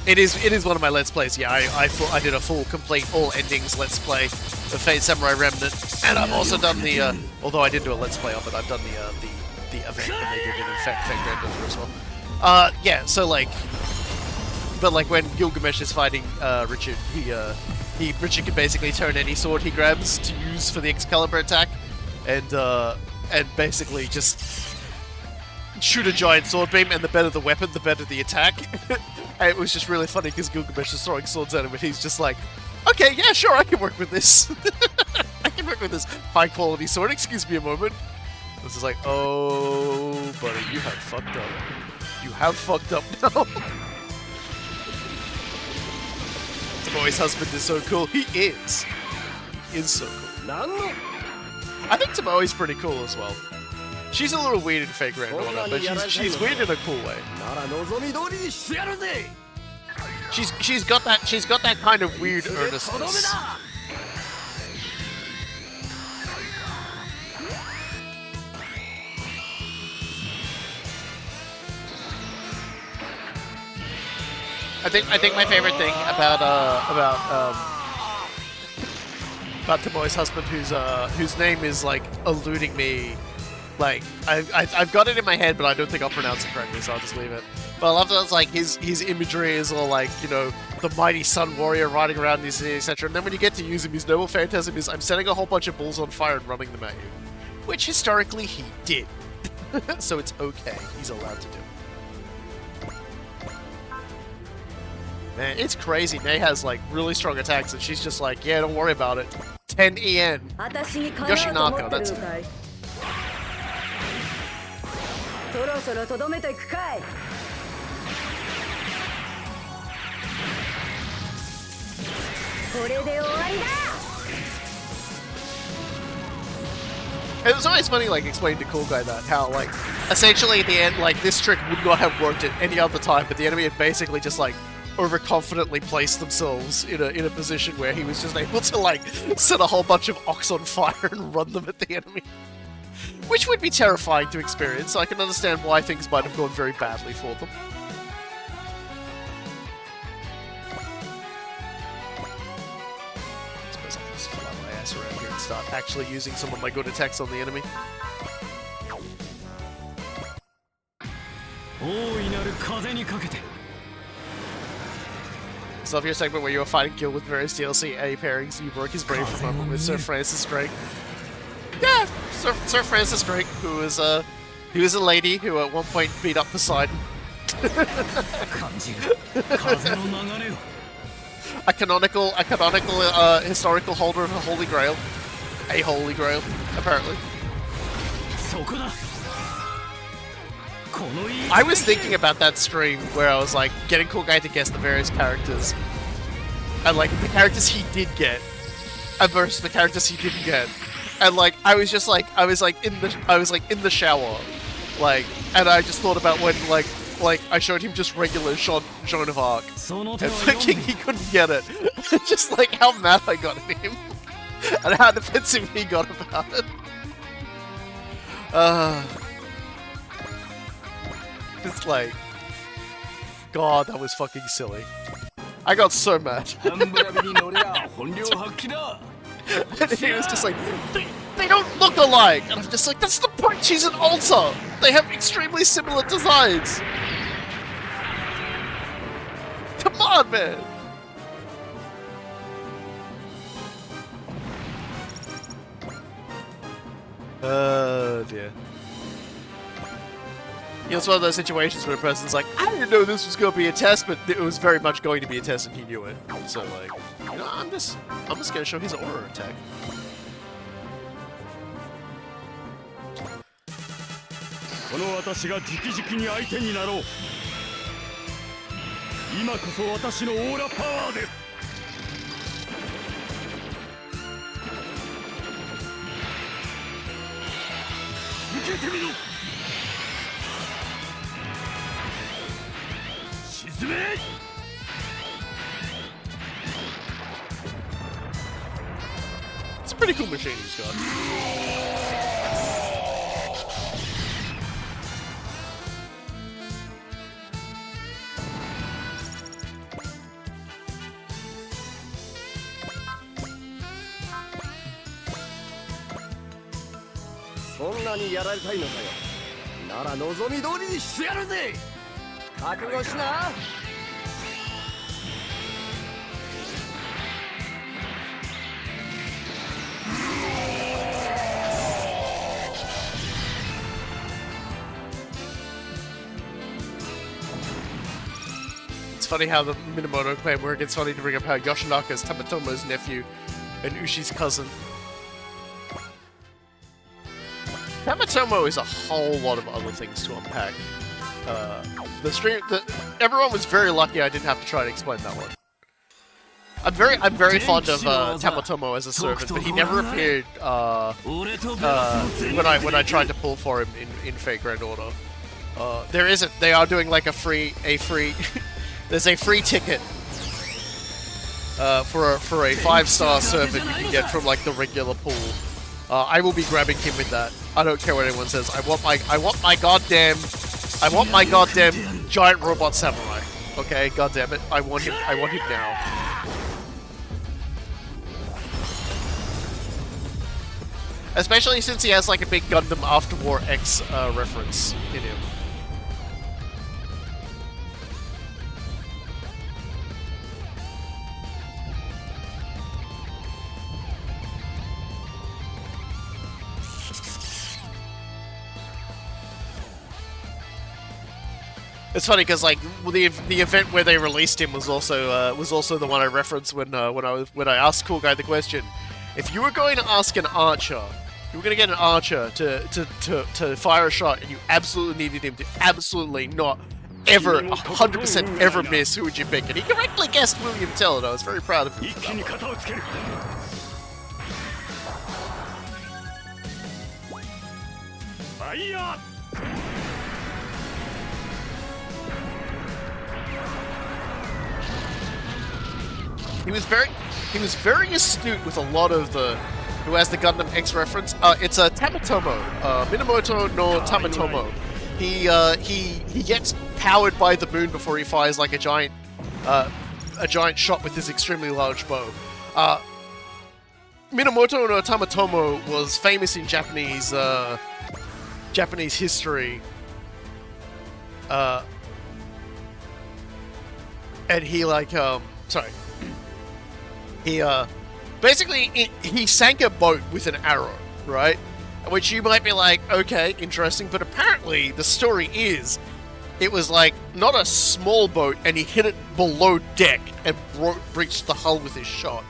It is one of my Let's Plays. Yeah, I did a full, complete, all endings Let's Play of Fate Samurai Remnant, and I've also done the, although I didn't do a Let's Play of it, I've done the event that they did in Fate Granddaughter as well. Yeah, so like, but like when Gilgamesh is fighting Richard, Richard can basically turn any sword he grabs to use for the Excalibur attack, and basically just shoot a giant sword beam, and the better the weapon, the better the attack. And it was just really funny because Gilgamesh is throwing swords at him, and he's just like, okay, yeah, sure, I can work with this. I can work with this high-quality sword. Excuse me a moment. This is like, oh, buddy, you have fucked up. You have fucked up now. Tomoe's husband is so cool. He is. He is so cool. I think Tomoe's pretty cool as well. She's a little weird in Fate Granddaughter, but she's weird in a cool way. She's got that kind of weird earnestness. I think my favorite thing about Tomoe's husband, whose name is like eluding me. Like, I've got it in my head, but I don't think I'll pronounce it correctly, so I'll just leave it. But I love that it's like his imagery is all like, you know, the mighty sun warrior riding around the city, etc. And then when you get to use him, his noble phantasm is, I'm setting a whole bunch of bulls on fire and running them at you. Which, historically, he did. So it's okay. He's allowed to do it. Man, it's crazy. Nei has, like, really strong attacks, and she's just like, yeah, don't worry about it. 10 EN. Yoshinaka, that's it. It was always funny, like, explaining to Cool Guy that, how, like, essentially at the end, like, this trick would not have worked at any other time, but the enemy had basically just, like, overconfidently placed themselves in a position where he was just able to, like, set a whole bunch of ox on fire and run them at the enemy. Which would be terrifying to experience, so I can understand why things might have gone very badly for them. I suppose I can just fly my ass around here and start actually using some of my good attacks on the enemy. I love your segment where you were fighting Gil with various DLC A pairings, you broke his brain for a moment with Sir Francis Drake. Yeah, Sir Francis Drake, who was a lady who at one point beat up Poseidon. a canonical historical holder of a Holy Grail. A Holy Grail, apparently. I was thinking about that stream where I was like getting Cool Guy to guess the various characters, and like the characters he did get, and versus the characters he didn't get, and like I was in the shower, like, and I just thought about when like I showed him just regular Joan of Arc, and thinking he couldn't get it, just like how mad I got at him, and how defensive he got about it. Just like, God, that was fucking silly. I got so mad. And he was just like, they don't look alike! And I'm just like, that's the point, she's an altar! They have extremely similar designs! Come on, man! Oh dear. You know, it's one of those situations where a person's like, I didn't know this was going to be a test, but it was very much going to be a test and he knew it. So like, you know, I'm just going to show his aura attack. It's a pretty cool machine he's got. It's funny how the Minamoto claim work. It's funny to bring up how Yoshinaka is Tamatomo's nephew and Ushi's cousin. Tamatomo is a whole lot of other things to unpack. Everyone was very lucky I didn't have to try to explain that one. I'm very fond of Tamatomo as a servant, but he never appeared when I tried to pull for him in Fate Grand Order. They are doing like a free there's a free ticket for a 5-star servant you can get from like the regular pool. I will be grabbing him with that. I don't care what anyone says. I want my goddamn giant robot samurai. Okay, goddamn it. I want him now. Especially since he has like a big Gundam After War X reference in him. It's funny because like the event where they released him was also the one I referenced when I asked Cool Guy the question: if you were going to ask an archer, you were going to get an archer to fire a shot, and you absolutely needed him to absolutely not ever 100% ever miss, who would you pick? And he correctly guessed William Tell, and I was very proud of him for that one. He was very astute with a lot of who has the Gundam X reference. It's a Tamatomo, Minamoto no Tamatomo. He gets powered by the moon before he fires like a giant shot with his extremely large bow. Minamoto no Tamatomo was famous in Japanese history. And he basically he sank a boat with an arrow, right? Which you might be like, okay, interesting, but apparently the story is it was like not a small boat, and he hit it below deck and breached the hull with his shot.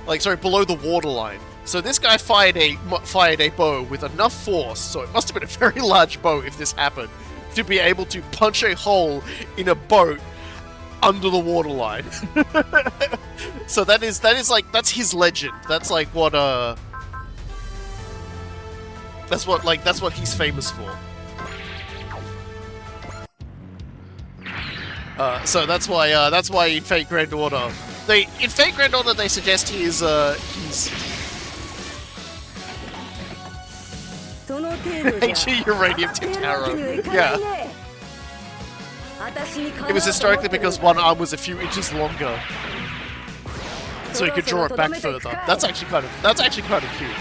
Like, sorry, below the waterline. So this guy fired a bow with enough force, so it must have been a very large bow if this happened, to be able to punch a hole in a boat under the waterline. So that is like, that's his legend. That's like what that's what he's famous for. So that's why in Fate Grand Order they suggest he's HE uranium tipped arrow. Yeah. It was historically because one arm was a few inches longer, so he could draw it back further. That's actually kind of cute.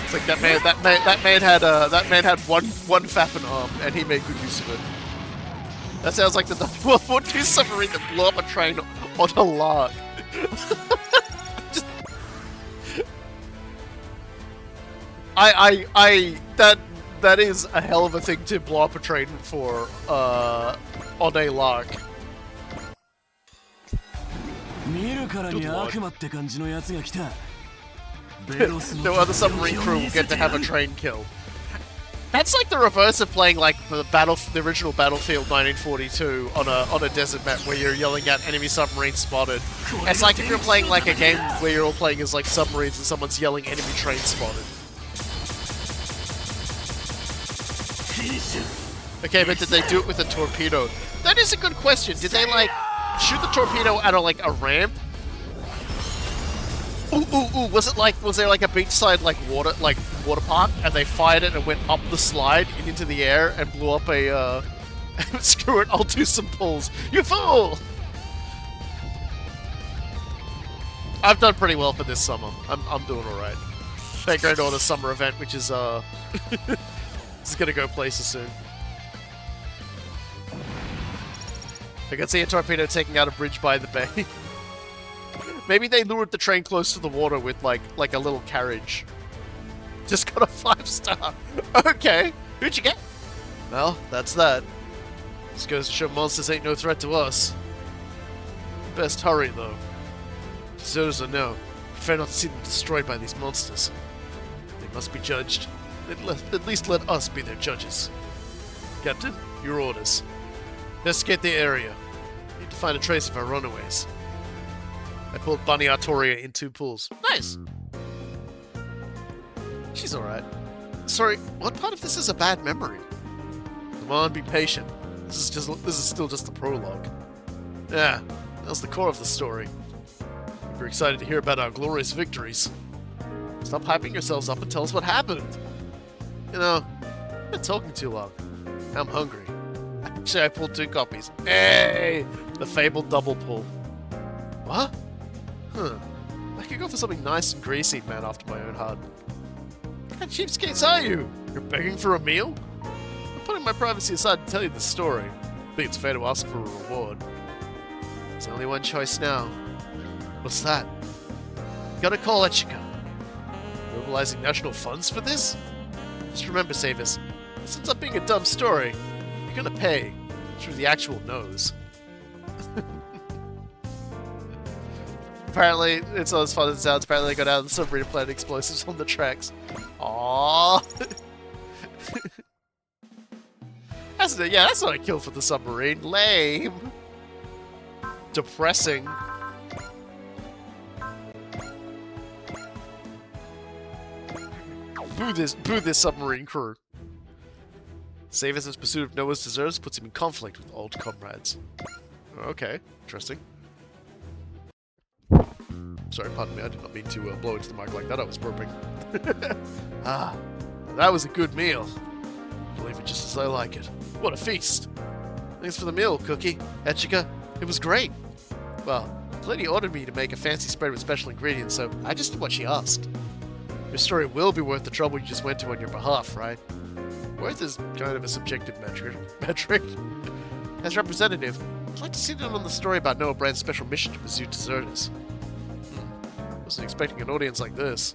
It's like that man had one fapping arm, and he made good use of it. That sounds like the World War II submarine that blew up a train on a lark. That is a hell of a thing to blow up a train for on a lark. No other submarine crew will get to have a train kill. That's like the reverse of playing like the original Battlefield 1942 on a desert map where you're yelling out enemy submarine spotted. It's like if you're playing like a game where you're all playing as like submarines and someone's yelling enemy train spotted. Okay, but did they do it with a torpedo? That is a good question. Did they like shoot the torpedo out of like a ramp? Ooh, was there like a beachside like water park and they fired it and went up the slide and into the air and blew up a screw it, I'll do some pulls. You fool! I've done pretty well for this summer. I'm doing alright. Fate Grand Order summer event, which is this is gonna go places soon. I can see a torpedo taking out a bridge by the bay. Maybe they lured the train close to the water with like a little carriage. Just got a 5-star. Okay, who'd you get? Well, that's that. This goes to show monsters ain't no threat to us. Best hurry though. Deserters or no, prefer not to see them destroyed by these monsters. They must be judged. At least let us be their judges. Captain, your orders. Investigate the area. Need to find a trace of our runaways. I pulled Bunny Artoria in 2 pulls. Nice! She's alright. Sorry, what part of this is a bad memory? Come on, be patient. This is still just the prologue. Yeah, that's the core of the story. We're excited to hear about our glorious victories. Stop hyping yourselves up and tell us what happened. You know, I've been talking too long. I'm hungry. Actually, I pulled 2 copies. Hey! The fabled double pull. What? Huh. I could go for something nice and greasy, man, after my own heart. What kind of cheapskates are you? You're begging for a meal? I'm putting my privacy aside to tell you the story. I think it's fair to ask for a reward. There's only one choice now. What's that? Gotta call Echika. Mobilizing national funds for this? Just remember, Savis, this ends up being a dumb story. You're gonna pay through the actual nose. Apparently, it's not as fun as it sounds. Apparently, they got out of the submarine and planted explosives on the tracks. Aww. That's not a kill for the submarine. Lame. Depressing. Boo this submarine crew. Savis' pursuit of Noah's deserts puts him in conflict with old comrades. Okay, interesting. Sorry, pardon me, I did not mean to blow into the mic like that, I was burping. Ah, that was a good meal. I'll leave it just as I like it. What a feast! Thanks for the meal, Cookie. Echika, it was great. Well, Lady ordered me to make a fancy spread with special ingredients, so I just did what she asked. Your story will be worth the trouble you just went to on your behalf, right? Worth is kind of a subjective metric. As representative, I'd like to sit in on the story about Noah Brand's special mission to pursue deserters. Wasn't expecting an audience like this.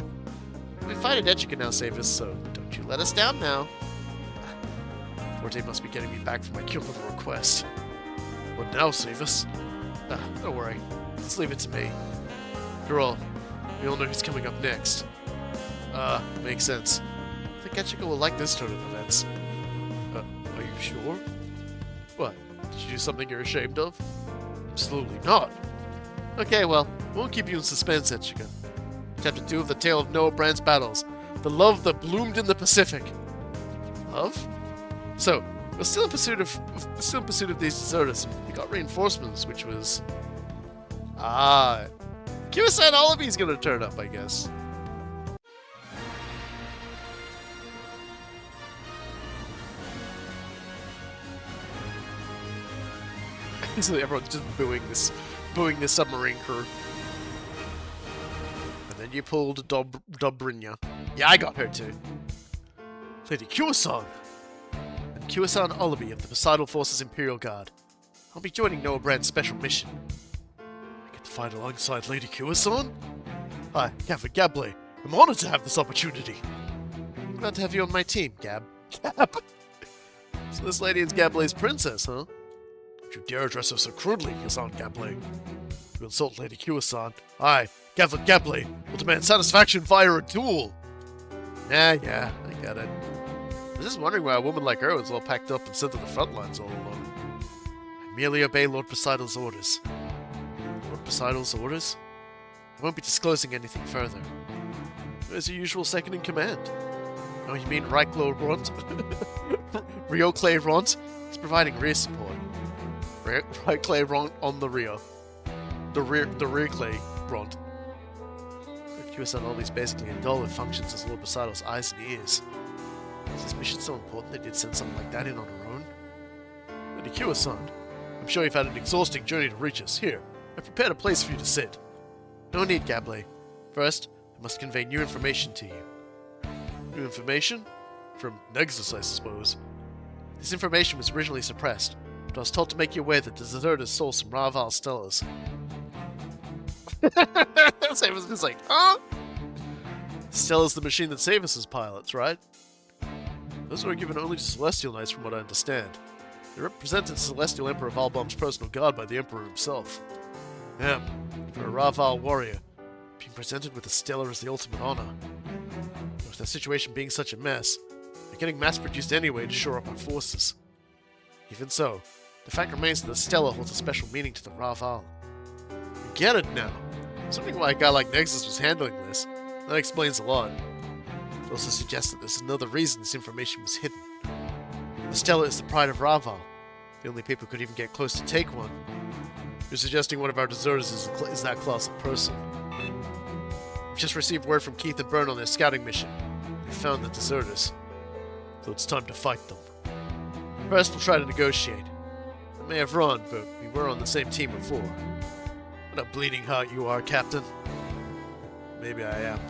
We fight at Echika now, Savis, so don't you let us down now. Forte must be getting me back for my cute little request. What now, Savis? Don't worry. Let's leave it to me. After all, we all know who's coming up next. Makes sense. I think Echika will like this turn of events. Are you sure? What? Did you do something you're ashamed of? Absolutely not. Okay, well, won't keep you in suspense, Echika. Chapter 2 of the Tale of Noah Brand's Battles. The love that bloomed in the Pacific. Love? So, we're still in pursuit of these deserters. We got reinforcements, which was... Kira-san Olivi's gonna turn up, I guess. So everyone's just booing this submarine crew. And then you pulled Dobrynya. Yeah, I got her too. Lady Kira-san! And Kira-san Olivi of the Poseidon Forces Imperial Guard. I'll be joining Noah Brand's special mission. I get to fight alongside Lady Kira-san? Hi, Captain Gable. I'm honored to have this opportunity. I'm glad to have you on my team, Gab. Gab? So this lady is Gable's princess, huh? Don't you dare address her so crudely, Yazan Gable. You insult Lady Kira-san. I, Gavin Gable, will demand satisfaction via a duel. Yeah, I get it. I was just wondering why a woman like her was all packed up and sent to the front lines all alone. I merely obey Lord Poseidon's orders. Lord Poseidon's orders? I won't be disclosing anything further. Where's your usual second in command? Oh, you mean Ryclo Ront? Rio Clay Ront? He's providing rear support. Right Clay Ront on the rear. The rear Clay Ront. Kira-san always basically indulge and functions as Lord Poseidon's eyes and ears. Is this mission so important they did send something like that in on her own? Lady Kira-san, I'm sure you've had an exhausting journey to reach us. Here, I've prepared a place for you to sit. No need, Gable. First, I must convey new information to you. New information? From Exis, I suppose. This information was originally suppressed, but I was told to make you aware that the deserters stole some Raval Stellas. It was just like, huh? Stella's the machine that saved us as pilots, right? Those were given only to Celestial Knights from what I understand. They represented the Celestial Emperor Valbom's personal guard by the Emperor himself. Yeah, for a Raval warrior, being presented with a Stella is the ultimate honor. But with the situation being such a mess, they're getting mass-produced anyway to shore up our forces. Even so, the fact remains that the Stella holds a special meaning to the Raval. I get it now. Something why a guy like Nexus was handling this. That explains a lot. It also suggests that there's another reason this information was hidden. The Stella is the pride of Raval. The only people who could even get close to take one. You're suggesting one of our deserters is that class of person. We've just received word from Keith and Byrne on their scouting mission. They found the deserters. So it's time to fight them. First, we'll try to negotiate. I may have run, but we were on the same team before. What a bleeding heart you are, Captain. Maybe I am.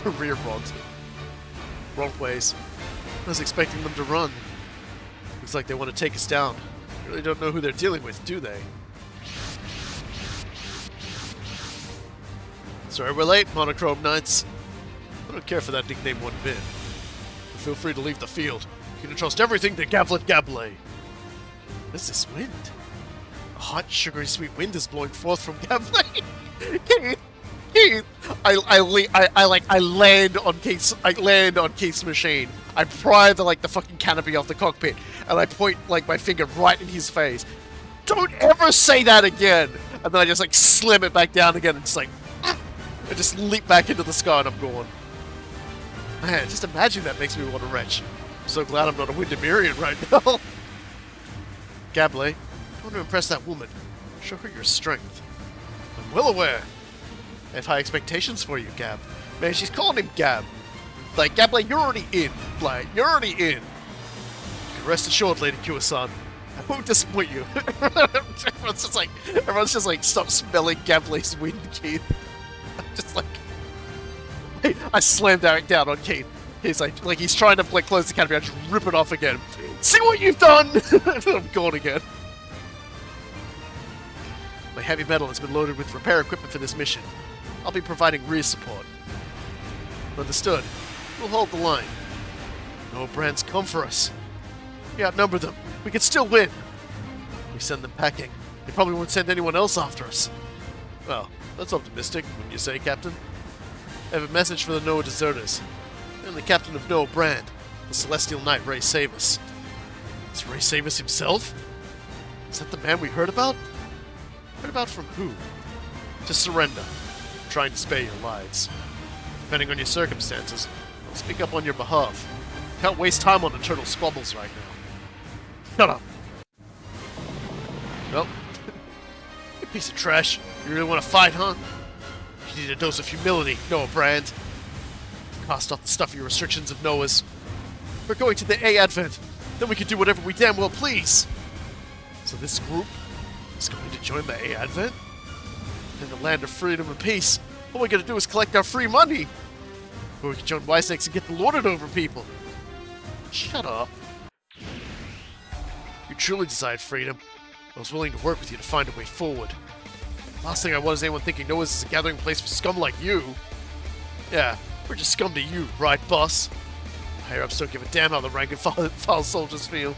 The rear front. Wrong ways. I was expecting them to run. Looks like they want to take us down. Really don't know who they're dealing with, do they? Sorry we're late, Monochrome Knights. I don't care for that nickname one bit. But feel free to leave the field. You can trust everything to Gavlet Gable. What is this wind? A hot, sugary, sweet wind is blowing forth from Gable. Keith, I land on Keith's machine. I pry the fucking canopy off the cockpit, and I point my finger right in his face. Don't ever say that again! And then I just slam it back down again, and just I just leap back into the sky, and I'm gone. Man, just imagine that makes me want to retch. I'm so glad I'm not a Windermerian right now. Gable, I want to impress that woman. Show her your strength. I'm well aware. I have high expectations for you, Gab. Man, she's calling him Gab. Gable, you're already in. You're already in. Rest assured, Lady Kira-san, I won't disappoint you. everyone's just stop smelling Gable's wind, Keith. I'm just I slammed Eric down on Keith. He's he's trying to close the canopy. I just rip it off again. See what you've done! I'm gone again. My heavy metal has been loaded with repair equipment for this mission. I'll be providing rear support. Understood. We'll hold the line. No brands come for us. We outnumber them. We can still win. We send them packing. They probably won't send anyone else after us. Well, that's optimistic, wouldn't you say, Captain? I have a message for the Noah deserters. I'm the captain of Noah Brand, the Celestial Knight Ray Savus. Is Ray Savus himself? Is that the man we heard about? Heard about from who? To surrender. I'm trying to spare your lives. Depending on your circumstances, I'll speak up on your behalf. Can't waste time on internal squabbles right now. Shut up. Nope. You piece of trash. You really want to fight, huh? You need a dose of humility, Noah Brand. Cast off the stuffy restrictions of Noah's. We're going to the A Advent. Then we can do whatever we damn well please. So this group is going to join the A Advent? In the land of freedom and peace, all we gotta do is collect our free money. Or we can join Wisnakes and get to lord it over people. Shut up. You truly desired freedom. I was willing to work with you to find a way forward. Last thing I want is anyone thinking Noah's is a gathering place for scum like you. Yeah, we're just scum to you, right, boss? Higher-ups don't give a damn how the rank and file soldiers feel.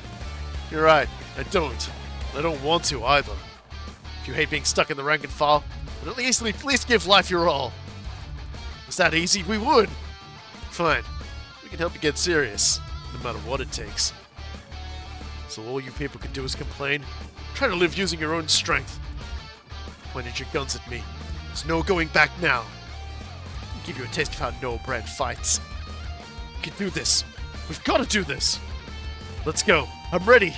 You're right, I don't. I don't want to, either. If you hate being stuck in the rank and file, then at least give life your all. If it was that easy, we would. Fine. We can help you get serious, no matter what it takes. So all you people can do is complain. Try to live using your own strength. Pointed your guns at me. There's no going back now. I'll give you a taste of how Noah Brand fights. We can do this. We've got to do this. Let's go. I'm ready.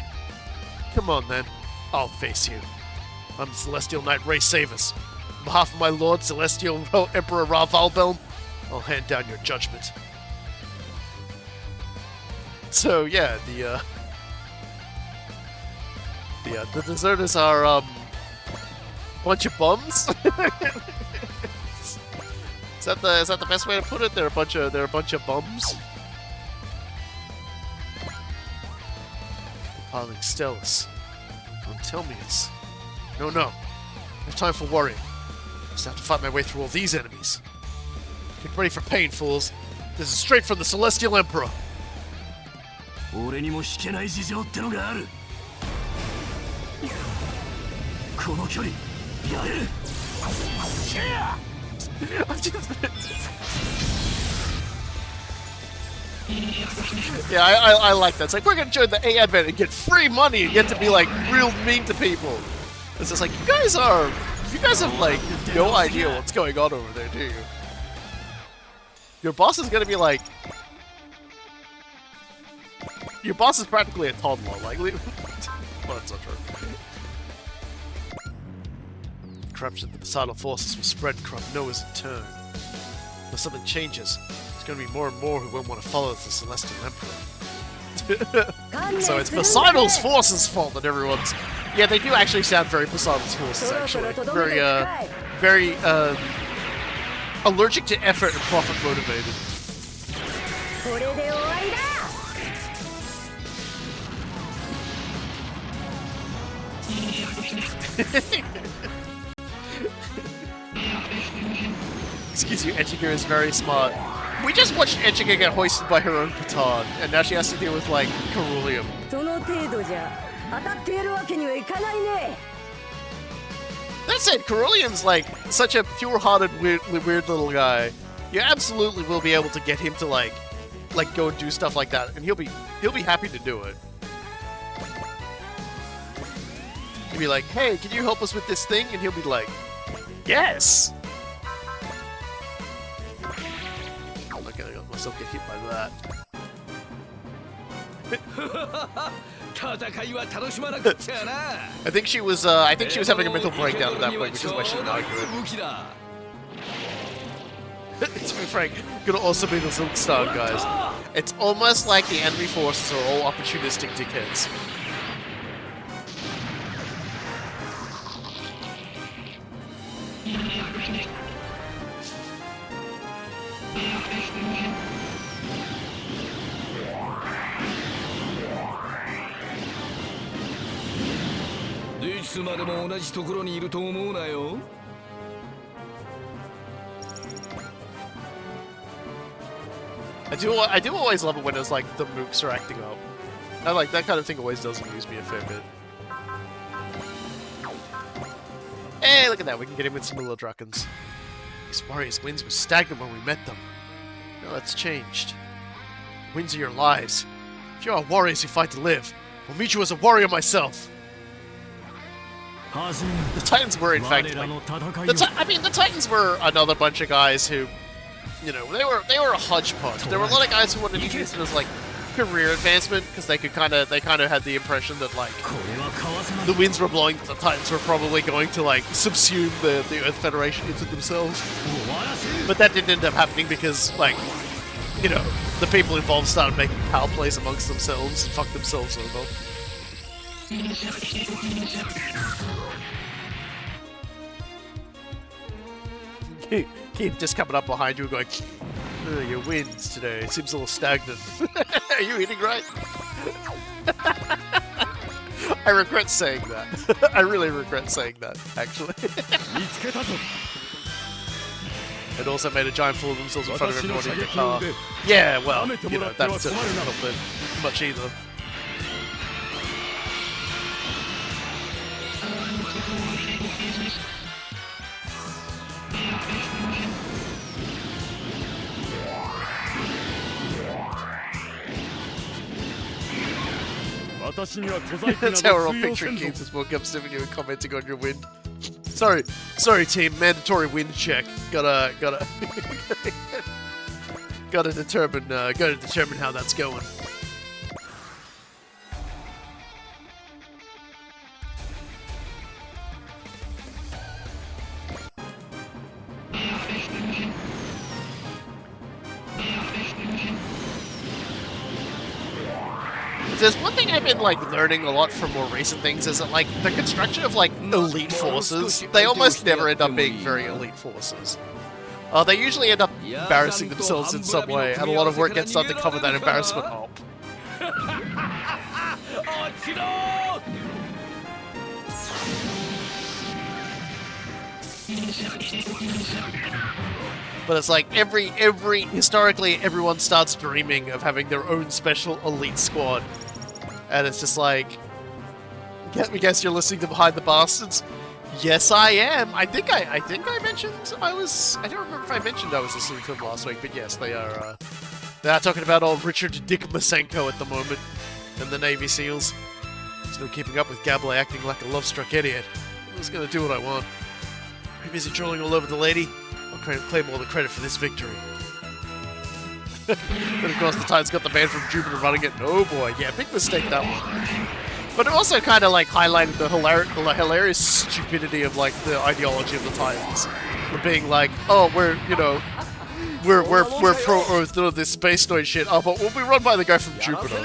Come on, then. I'll face you. I'm the Celestial Knight Ray Savus. On behalf of my Lord Celestial Emperor Ravalbelm, I'll hand down your judgment. So yeah, the deserters are a bunch of bums. Is that the best way to put it? They're a bunch of bums. Piling Stellus. Don't tell me it's... No. No time for worrying. Just have to fight my way through all these enemies. Get ready for pain, fools. This is straight from the Celestial Emperor. 俺にも引けない事情ってのがある。この距離、やれる。Yeah, I like that. It's like, we're gonna join the A Advent and get free money and get to be like real mean to people. It's just like, you guys have like no idea what's going on over there, do you? Your boss is gonna be like, your boss is practically a toddler, like, well, that's not true. Corruption of the Poseidon forces will spread and corrupt Noah's in turn. If something changes, there's going to be more and more who won't want to follow the Celestial Emperor. So it's Poseidon's forces' fault that everyone's... Yeah, they do actually sound very Poseidon's forces, actually. Very allergic to effort and profit motivated. Excuse you, Echika is very smart. We just watched Echika get hoisted by her own petard, and now she has to deal with, like, Ceruleum. That said, Ceruleum's, like, such a pure-hearted, weird little guy. You absolutely will be able to get him to, like go and do stuff like that, and he'll be happy to do it. He'll be like, hey, can you help us with this thing? And he'll be like, yes! Okay, I got myself get hit by that. I think she was having a mental breakdown at that point, which is why she didn't argue it. To be frank, gonna also be the Silk Star guys. It's almost like the enemy forces are all opportunistic dickheads. I do always love it when it's like the mooks are acting up. I like that kind of thing. Always does amuse me a fair bit. Hey, look at that! We can get him with some little Druckens. These warriors' winds were stagnant when we met them. Now that's changed. Winds are your lives. If you are warriors who fight to live, I'll meet you as a warrior myself. The Titans were, in fact, like, the Titans were another bunch of guys who, you know, they were a hodgepodge. There were a lot of guys who wanted to use it as like career advancement because they kind of had the impression that like the winds were blowing, the Titans were probably going to like subsume the Earth Federation into themselves. But that didn't end up happening because like, you know, the people involved started making power plays amongst themselves and fucked themselves over. Keep just coming up behind you and going, your winds today, it seems a little stagnant. Are you eating right? I regret saying that. I really regret saying that, actually. And also made a giant fool of themselves in front of everybody in the car. Yeah, well, you know, that doesn't help it much either. That's how we're all picturing games as well. Up sniffing you and commenting on your win. Sorry team, mandatory win check. Gotta determine how that's going. There's one thing I've been like learning a lot from more recent things is that like the construction of like elite forces, they almost never end up being very elite forces. They usually end up embarrassing themselves in some way, and a lot of work gets done to cover that embarrassment up. But it's like historically everyone starts dreaming of having their own special elite squad. And it's just like, I guess you're listening to Behind the Bastards. Yes, I am. I think I mentioned I don't remember if I mentioned I was listening to them last week, but yes, they are talking about old Richard Dick Masenko at the moment and the Navy SEALs. Still keeping up with Gable acting like a love-struck idiot. I'm just gonna do what I want. Are you busy trolling all over the lady? I'll claim all the credit for this victory. But of course the Titans got the man from Jupiter running it, and oh boy, yeah, big mistake that one. But it also kind of like highlighted the hilarious stupidity of like the ideology of the Titans. We're being like, oh, we're pro Earth, none of this space noise shit. Oh, but we'll be run by the guy from Jupiter.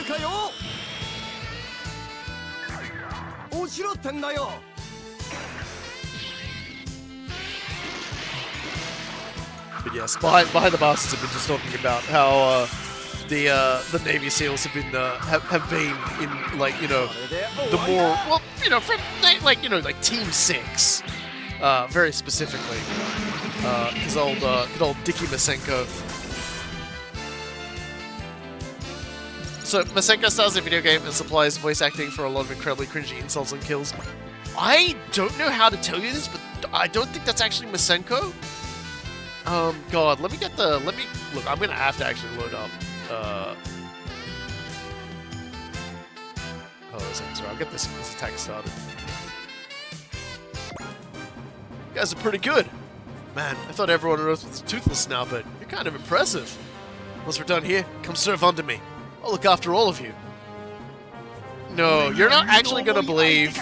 But yes, behind the Bastards have been just talking about how the Navy SEALs have been in like, you know, the more, well, you know, from like, you know, like Team 6 very specifically, his old good old Dickie Masenko. So Masenko stars a video game and supplies voice acting for a lot of incredibly cringy insults and kills. I don't know how to tell you this, but I don't think that's actually Masenko. God, let me look, I'm gonna have to actually load up, sorry, I'll get this attack started. You guys are pretty good. Man, I thought everyone on Earth was toothless now, but you're kind of impressive. Once we're done here, come serve under me. I'll look after all of you. No, you're not actually gonna believe,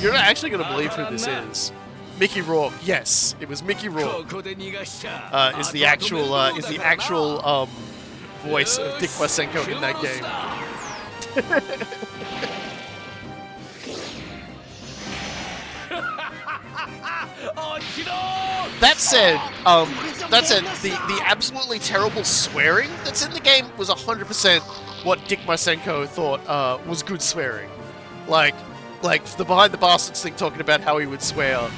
you're not actually gonna believe who this is. Mickey Rourke, yes, it was Mickey Rourke. Is the actual voice of Dick Masenko in that game. That said, the absolutely terrible swearing that's in the game was 100% what Dick Masenko thought was good swearing. Like the Behind the Bastards thing talking about how he would swear.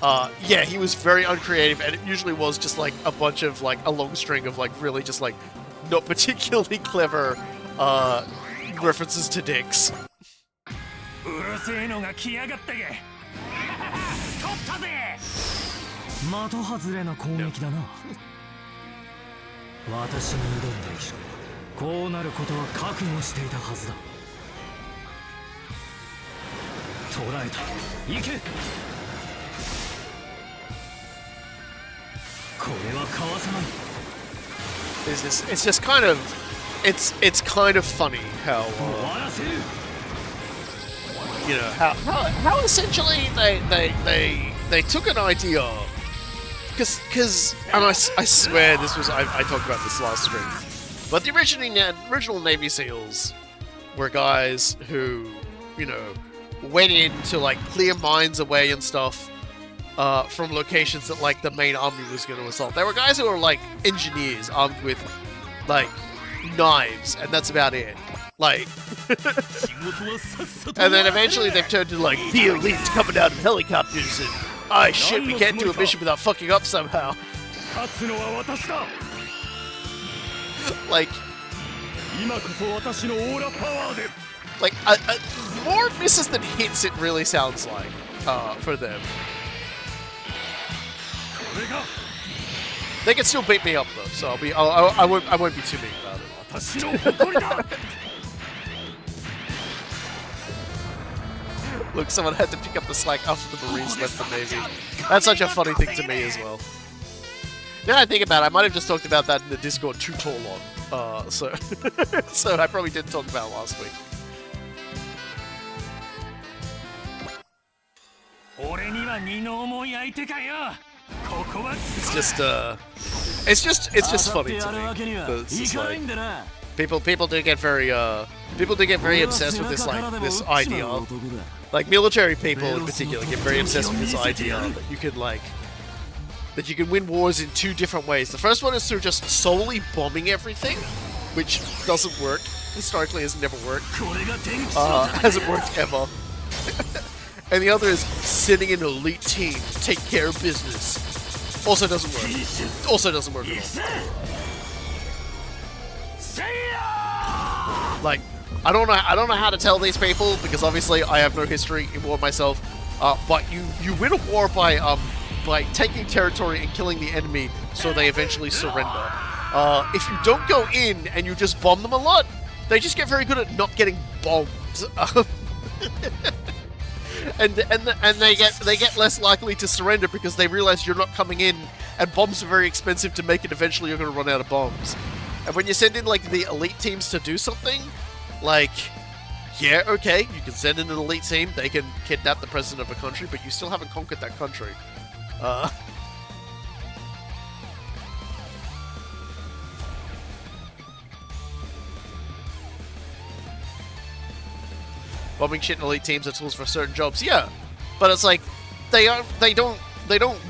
Yeah, he was very uncreative, and it usually was just like a bunch of like a long string of like really just like not particularly clever references to dicks. ったぜ。的外れの攻撃だな。私に挑んでいる。こうなることは覚悟していたはずだ。捕らえた。行け。これはかわさない。It's just kind of, it's kind of funny how, you know, how essentially they took an idea, because and I swear this was I talked about this last stream, but the original Navy SEALs were guys who, you know, went in to like clear mines away and stuff. From locations that like the main army was going to assault. They were guys who were like engineers armed with like knives, and that's about it. Like, and then eventually they've turned to like the elites coming out of helicopters and oh shit, we can't do a mission without fucking up somehow. Like more misses than hits. It really sounds like for them. They can still beat me up though, so I won't be too mean about it. Look, someone had to pick up the slack after the Marines left the Navy. That's such a funny thing to me as well. Now I think about it, I might have just talked about that in the Discord too long. So I probably didn't talk about it last week. It's just funny to me. It's like, people do get very obsessed with this idea. Like military people in particular get very obsessed with this idea that you can win wars in two different ways. The first one is through just solely bombing everything, which doesn't work. Historically has never worked. Hasn't worked ever. And the other is sending an elite team to take care of business. Also doesn't work. Also doesn't work at all. Like, I don't know how to tell these people because obviously I have no history in war myself. But you win a war by taking territory and killing the enemy so they eventually surrender. If you don't go in and you just bomb them a lot, they just get very good at not getting bombed. And they get less likely to surrender because they realize you're not coming in, and bombs are very expensive to make, and eventually you're going to run out of bombs. And when you send in like the elite teams to do something, like, yeah, okay, you can send in an elite team, they can kidnap the president of a country, but you still haven't conquered that country. Bombing shit in elite teams are tools for certain jobs, yeah. But it's like they don't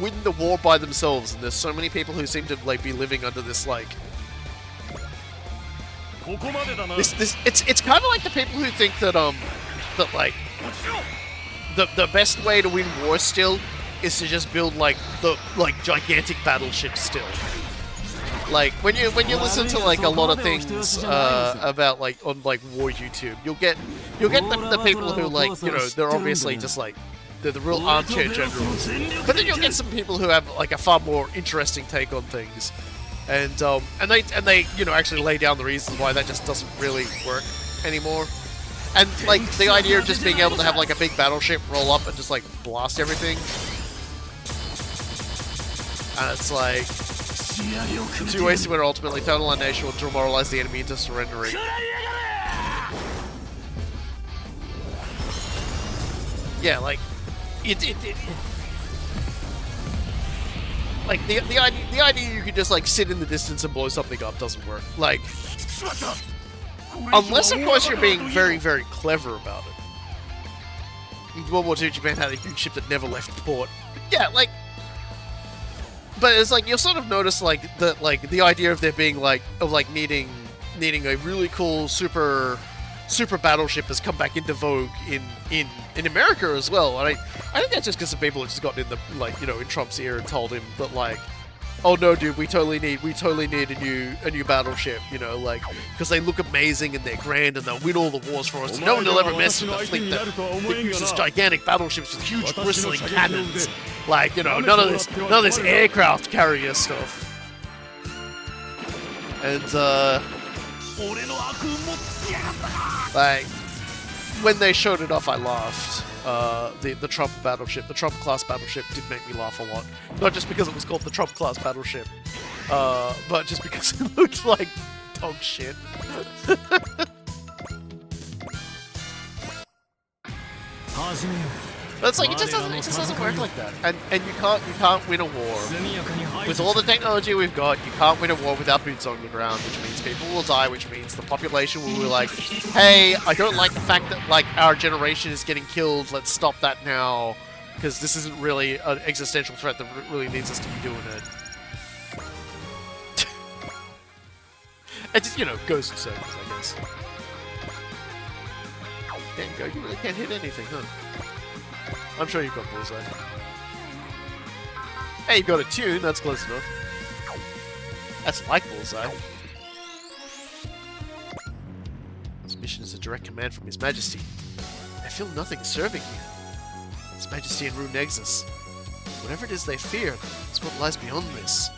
win the war by themselves, and there's so many people who seem to like be living under this like it's kind of like the people who think that that like the best way to win wars still is to just build like gigantic battleships still. Like when you listen to like a lot of things about like on like war YouTube, you'll get the people who like, you know, they're obviously just like they're the real armchair generals, but then you'll get some people who have like a far more interesting take on things, and they you know actually lay down the reasons why that just doesn't really work anymore. And like the idea of just being able to have like a big battleship roll up and just like blast everything, and it's like two ways to win are ultimately total annihilation or demoralize the enemy into surrendering. Yeah, like like the idea you could just like sit in the distance and blow something up doesn't work. Like, unless of course you're being very, very clever about it. In World War II, Japan had a huge ship that never left port. Yeah, like, but it's like you'll sort of notice like the idea of there being like needing a really cool super battleship has come back into vogue in America as well. And I think that's just because the people have just gotten in the like, you know, in Trump's ear and told him that like, oh no dude, we totally need a new battleship, you know, like because they look amazing and they're grand and they'll win all the wars for us. And no one will ever mess with the fleet that uses gigantic battleships with huge bristling cannons Like, you know, none of this aircraft carrier stuff. And like when they showed it off, I laughed. The Trump battleship, the Trump class battleship, did make me laugh a lot. Not just because it was called the Trump class battleship, but just because it looked like dog shit. But it's like it just doesn't work like that. And you can't win a war with all the technology we've got. You can't win a war without boots on the ground, which means people will die, which means the population will be like, hey, I don't like the fact that like our generation is getting killed. Let's stop that now, because this isn't really an existential threat that really needs us to be doing it. It just, you know, goes in circles, I guess. There you go. You really can't hit anything, huh? I'm sure you've got bullseye. Hey, you've got a tune. That's close enough. That's like bullseye. This mission is a direct command from His Majesty. I feel nothing serving you. His Majesty and Rune Exis. Whatever it is they fear, it's what lies beyond this.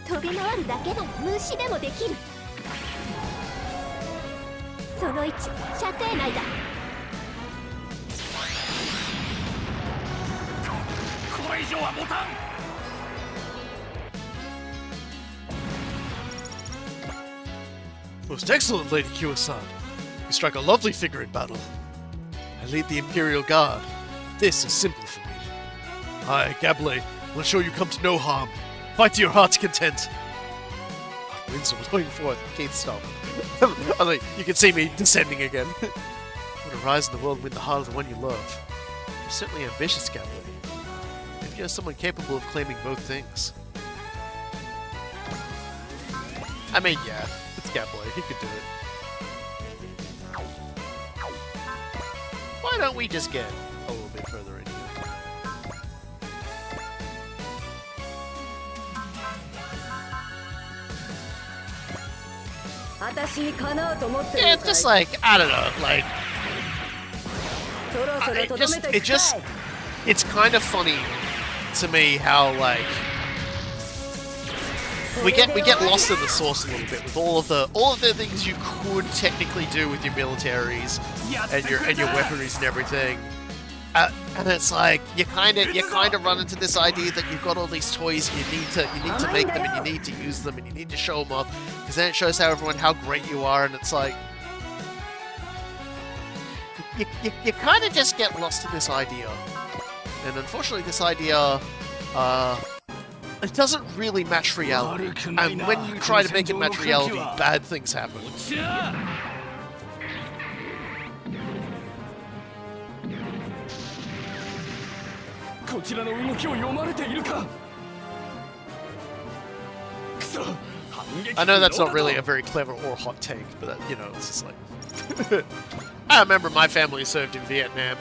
飛び回るだけなら無視でもできる。その1、射程内だ。これ以上はボタン。Most excellent, Lady Kiyosad. You strike a lovely figure in battle. I lead the Imperial Guard. This is simple for me. I, Gable, will ensure you come to no harm. Fight to your heart's content. Winds are blowing forth. Can't stop. You can see me descending again. Want to rise in the world and win the heart of the one you love. You're certainly ambitious, Gable. Maybe you're someone capable of claiming both things. I mean, yeah, it's Gable. He could do it. Why don't we just get a little bit further in here? Yeah, it's just like, I don't know, like... It's kind of funny to me how, like... We get lost in the source a little bit with all of the things you could technically do with your militaries and your weaponries and everything. And it's like you kind of run into this idea that you've got all these toys, and you need to make them, and you need to use them, and you need to show them off, because then it shows everyone how great you are, and it's like you kind of just get lost in this idea, and unfortunately, this idea it doesn't really match reality, and when you try to make it match reality, bad things happen. I know that's not really a very clever or hot take, but that, you know, it's just like... I remember my family served in Vietnam.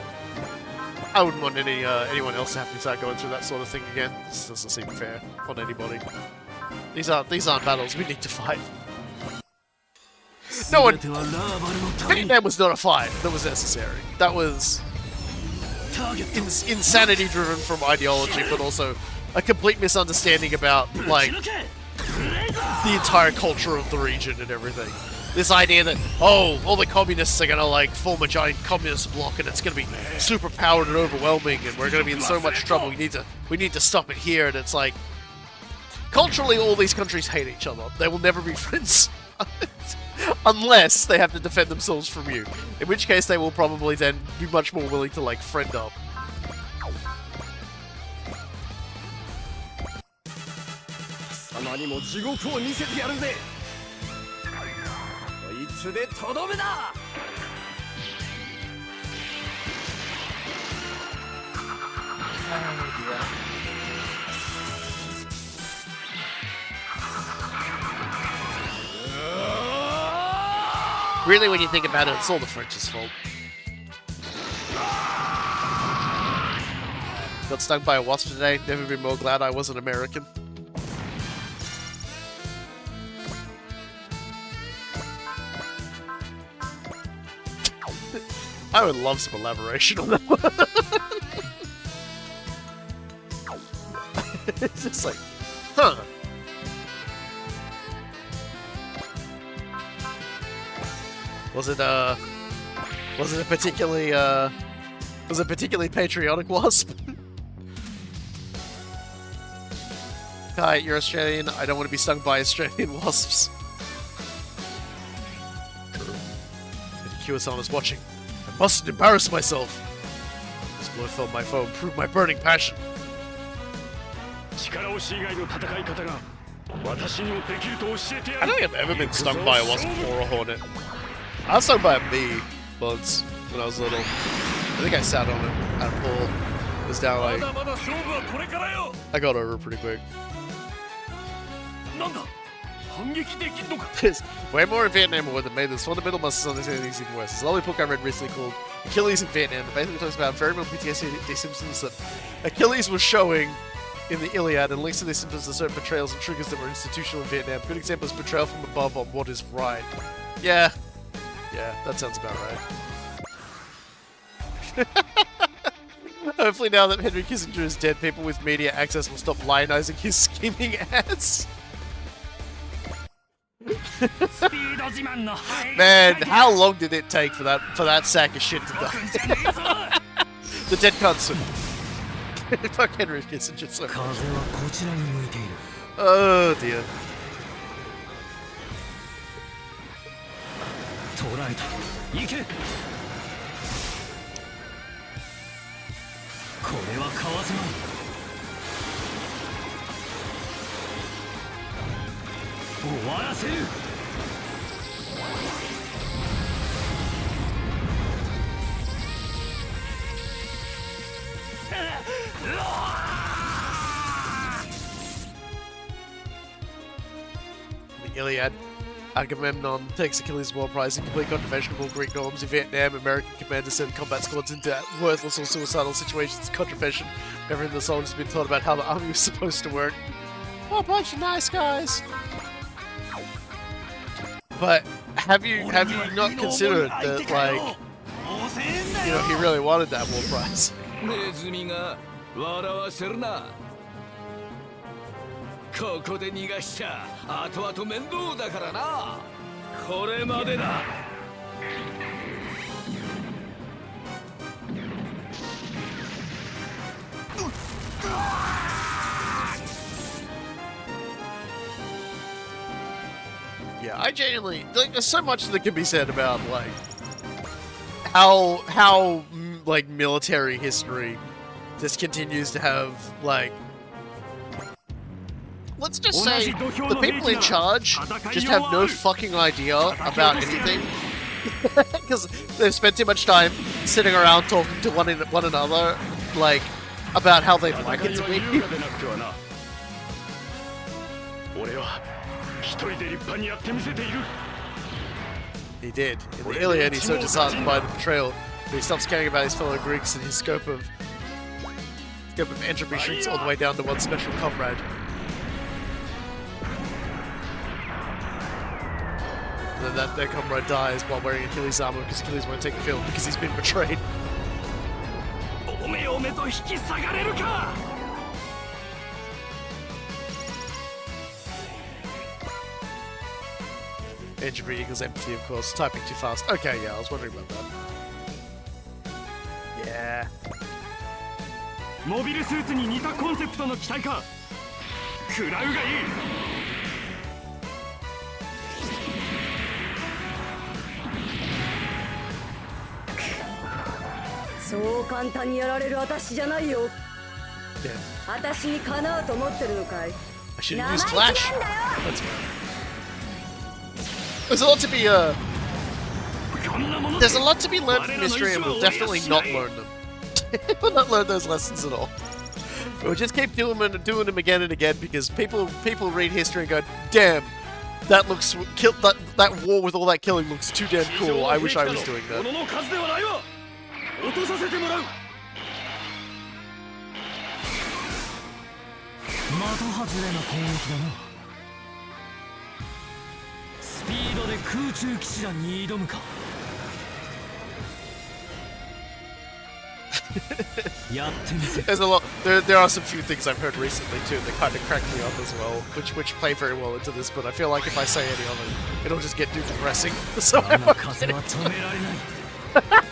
I wouldn't want anyone else to have to start going through that sort of thing again. This doesn't seem fair on anybody. These aren't battles we need to fight. No one... Vietnam was not a fight that was necessary. That was... insanity driven from ideology, but also a complete misunderstanding about, like, the entire culture of the region and everything. This idea that, oh, all the communists are gonna, like, form a giant communist bloc and it's gonna be super powered and overwhelming and we're gonna be in so much trouble, we need to stop it here, and it's like, culturally all these countries hate each other. They will never be friends. Unless they have to defend themselves from you. In which case they will probably then be much more willing to, like, friend up. Really, when you think about it, it's all the French's fault. Got stung by a wasp today. Never been more glad I wasn't American. I would love some elaboration on that one. It's just like, huh. Was it a particularly patriotic wasp? Hi, you're Australian. I don't want to be stung by Australian wasps. Kiyo-san is watching. I mustn't embarrass myself. This blow felt my foe and proved my burning passion. I don't think I've ever been stung by a wasp or a hornet. I was stung by a bee once when I was little. I think I sat on it at a pool. It was down like... I got over it pretty quick. There's way more in Vietnam where they made this fundamental must understand things even worse. There's a lovely book I read recently called Achilles in Vietnam that basically talks about very real PTSD symptoms that Achilles was showing in the Iliad and links to these symptoms to certain betrayals and triggers that were institutional in Vietnam. Good example is betrayal from above on what is right. Yeah, that sounds about right. Hopefully now that Henry Kissinger is dead, people with media access will stop lionizing his scheming ass. Man, how long did it take for that sack of shit to die? The dead cunt. Fuck Henry Kissinger so much. Oh dear. The Iliad. Agamemnon takes Achilles' war prize in complete contravention of all Greek norms. In Vietnam, American commanders send combat squads into worthless or suicidal situations. Contravention. Everything the soldiers have been taught about how the army was supposed to work. Oh, a bunch of nice guys. But have you not considered that, like, you know, he really wanted that war prize? Yeah, I genuinely like. There's so much that can be said about like how like military history just continues to have like. Let's just say the people in charge just have no fucking idea about anything because they've spent too much time sitting around talking to one another, like about how they'd like it to be. He did. In the Iliad, he's so disheartened by the betrayal that he stops caring about his fellow Greeks, and his scope of entropy shrinks all the way down to one special comrade. And then their comrade dies while wearing Achilles' armor because Achilles won't take the field because he's been betrayed. Entropy equals empathy, of course. Typing too fast. Okay, yeah, I was wondering about that. Yeah. モビルスーツに似たコンセプトの機体か。食らうがいい。そう簡単にやられる私じゃないよ。私にかなうと思ってるのかい。I should have used Flash. There's a lot to be there's a lot to be learned from history, and we'll definitely not learn them. We'll not learn those lessons at all. We'll just keep doing them again and again because people read history and go, damn, that looks that war with all that killing looks too damn cool. I wish I was doing that. There's a lot. There are some few things I've heard recently too that kind of crack me up as well, which play very well into this. But I feel like if I say any of it, it'll just get too depressing. So I won't get into it.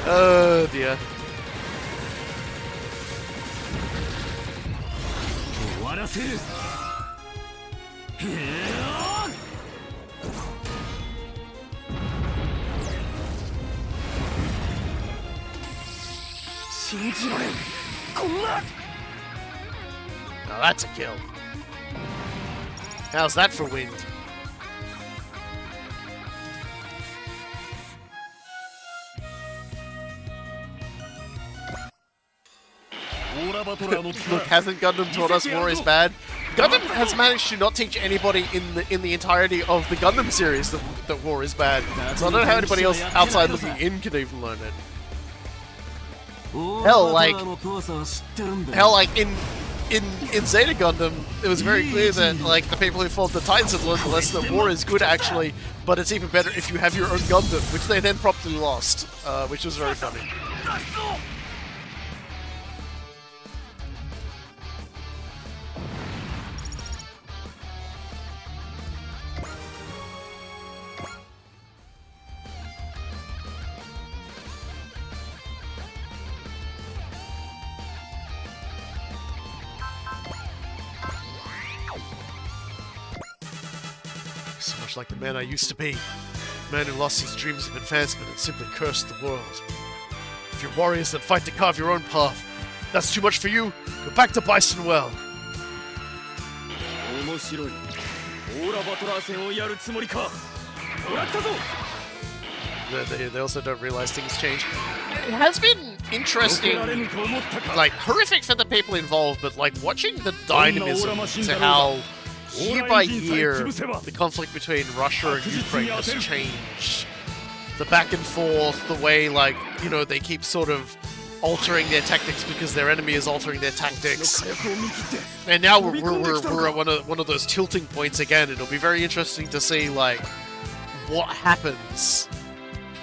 Oh dear. Now that's a kill. How's that for wind? Look, hasn't Gundam taught us war is bad? Gundam has managed to not teach anybody in the entirety of the Gundam series that war is bad. So I don't know how anybody else outside looking in can even learn it. Hell, like in Zeta Gundam, it was very clear that like the people who fought the Titans had learned the lesson that war is good actually, but it's even better if you have your own Gundam, which they then promptly lost, which was very funny. So much like the man I used to be. A man who lost his dreams of advancement and simply cursed the world. If you're warriors that fight to carve your own path, that's too much for you, go back to Bison Well. They also don't realize things change. It has been interesting, like horrific for the people involved, but like watching the dynamism to how year by year the conflict between Russia and Ukraine has changed. The back and forth, the way like, you know, they keep sort of altering their tactics because their enemy is altering their tactics. And now we're at one of those tilting points again. It'll be very interesting to see like what happens.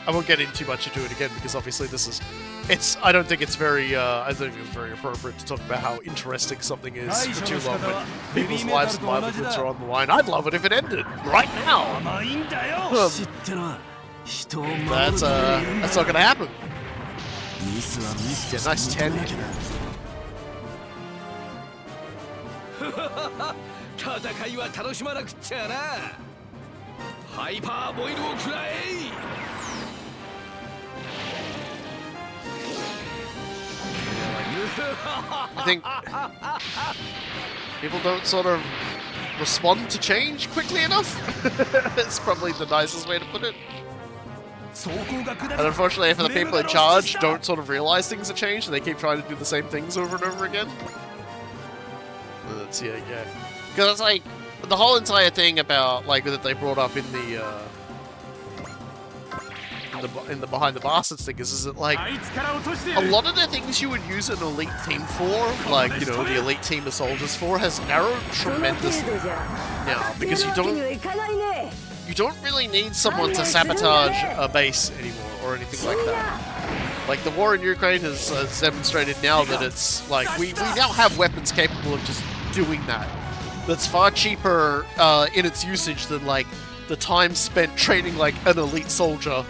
I won't get in too much into it again because obviously this is I don't think it's very appropriate to talk about how interesting something is for too long when people's lives and livelihoods are on the line. I'd love it if it ended right now. That's not gonna happen. Yeah, nice 10. I think people don't sort of respond to change quickly enough. It's probably the nicest way to put it. And unfortunately for the people in charge, don't sort of realize things have changed and they keep trying to do the same things over and over again. Let's see, yeah. Because it's like, the whole entire thing about, like, that they brought up in the behind the bastards thing is that, like, a lot of the things you would use an elite team for, like, you know, the elite team of soldiers for, has narrowed tremendously now, because you don't really need someone to sabotage a base anymore or anything like that. Like, the war in Ukraine has demonstrated now that it's, like, we now have weapons capable of just doing that. That's far cheaper in its usage than, like, the time spent training, like, an elite soldier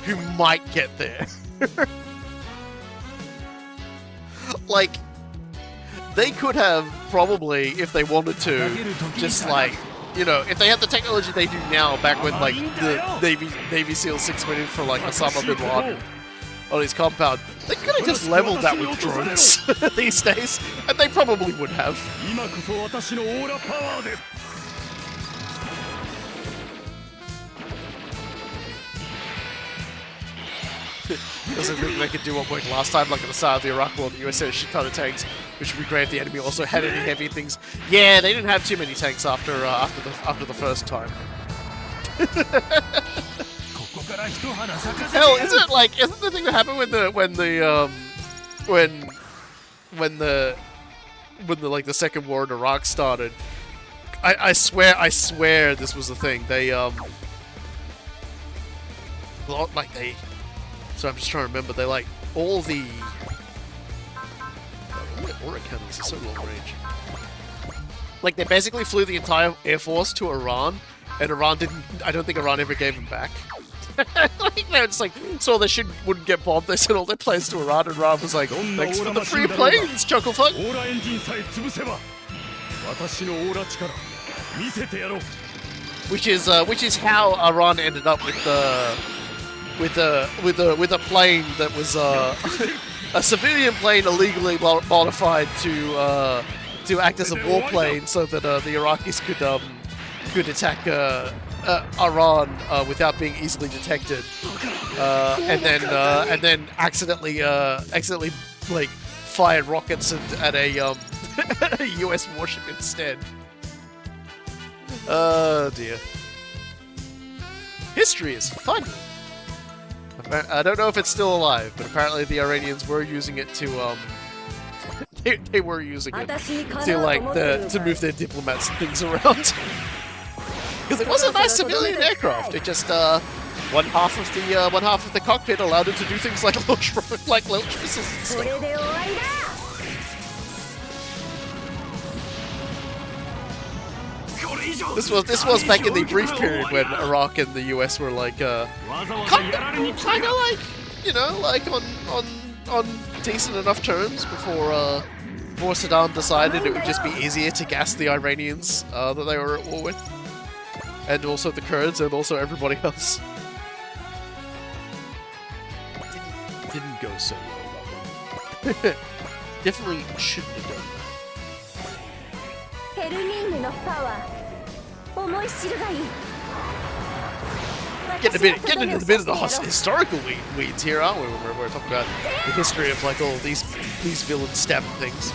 who might get there. Like, they could have probably, if they wanted to, just like, you know, if they had the technology they do now, back when like the Navy SEAL 6 went in for like Osama bin Laden on his compound, they could have just leveled that with drones these days, and they probably would have. Doesn't think they could do what worked last time, like at the start of the Iraq War, the US had a shit ton of tanks, which would be great if the enemy also had any heavy things. Yeah, they didn't have too many tanks after the first time. Hell, isn't the thing that happened when the like the second war in Iraq started? I swear this was the thing. They So I'm just trying to remember, they like all the aura cannons are so long range. Like, they basically flew the entire Air Force to Iran, and Iran didn't... I don't think Iran ever gave them back. Like, they were just like, so their shit wouldn't get bombed, they sent all their planes to Iran, and Iran was like, thanks for the free planes, Chucklefuck! Which is how Iran ended up with a plane that was a civilian plane illegally modified to act as a warplane, so that the Iraqis could attack Iran without being easily detected, and then accidentally like fired rockets at a a U.S. warship instead. Oh dear. History is funny. I don't know if it's still alive, but apparently the Iranians were using it to they were using it to move their diplomats and things around. Because it was a nice civilian aircraft. It just one half of the cockpit allowed it to do things like launch missiles and stuff. This was back in the brief period when Iraq and the US were like kind of like, you know, like on decent enough terms before Saddam decided it would just be easier to gas the Iranians that they were at war with, and also the Kurds and also everybody else. Didn't go so well. Definitely shouldn't have done that. Getting into the bit of the historical weeds here, aren't we? When we're talking about the history of like all of these villains stabbing things.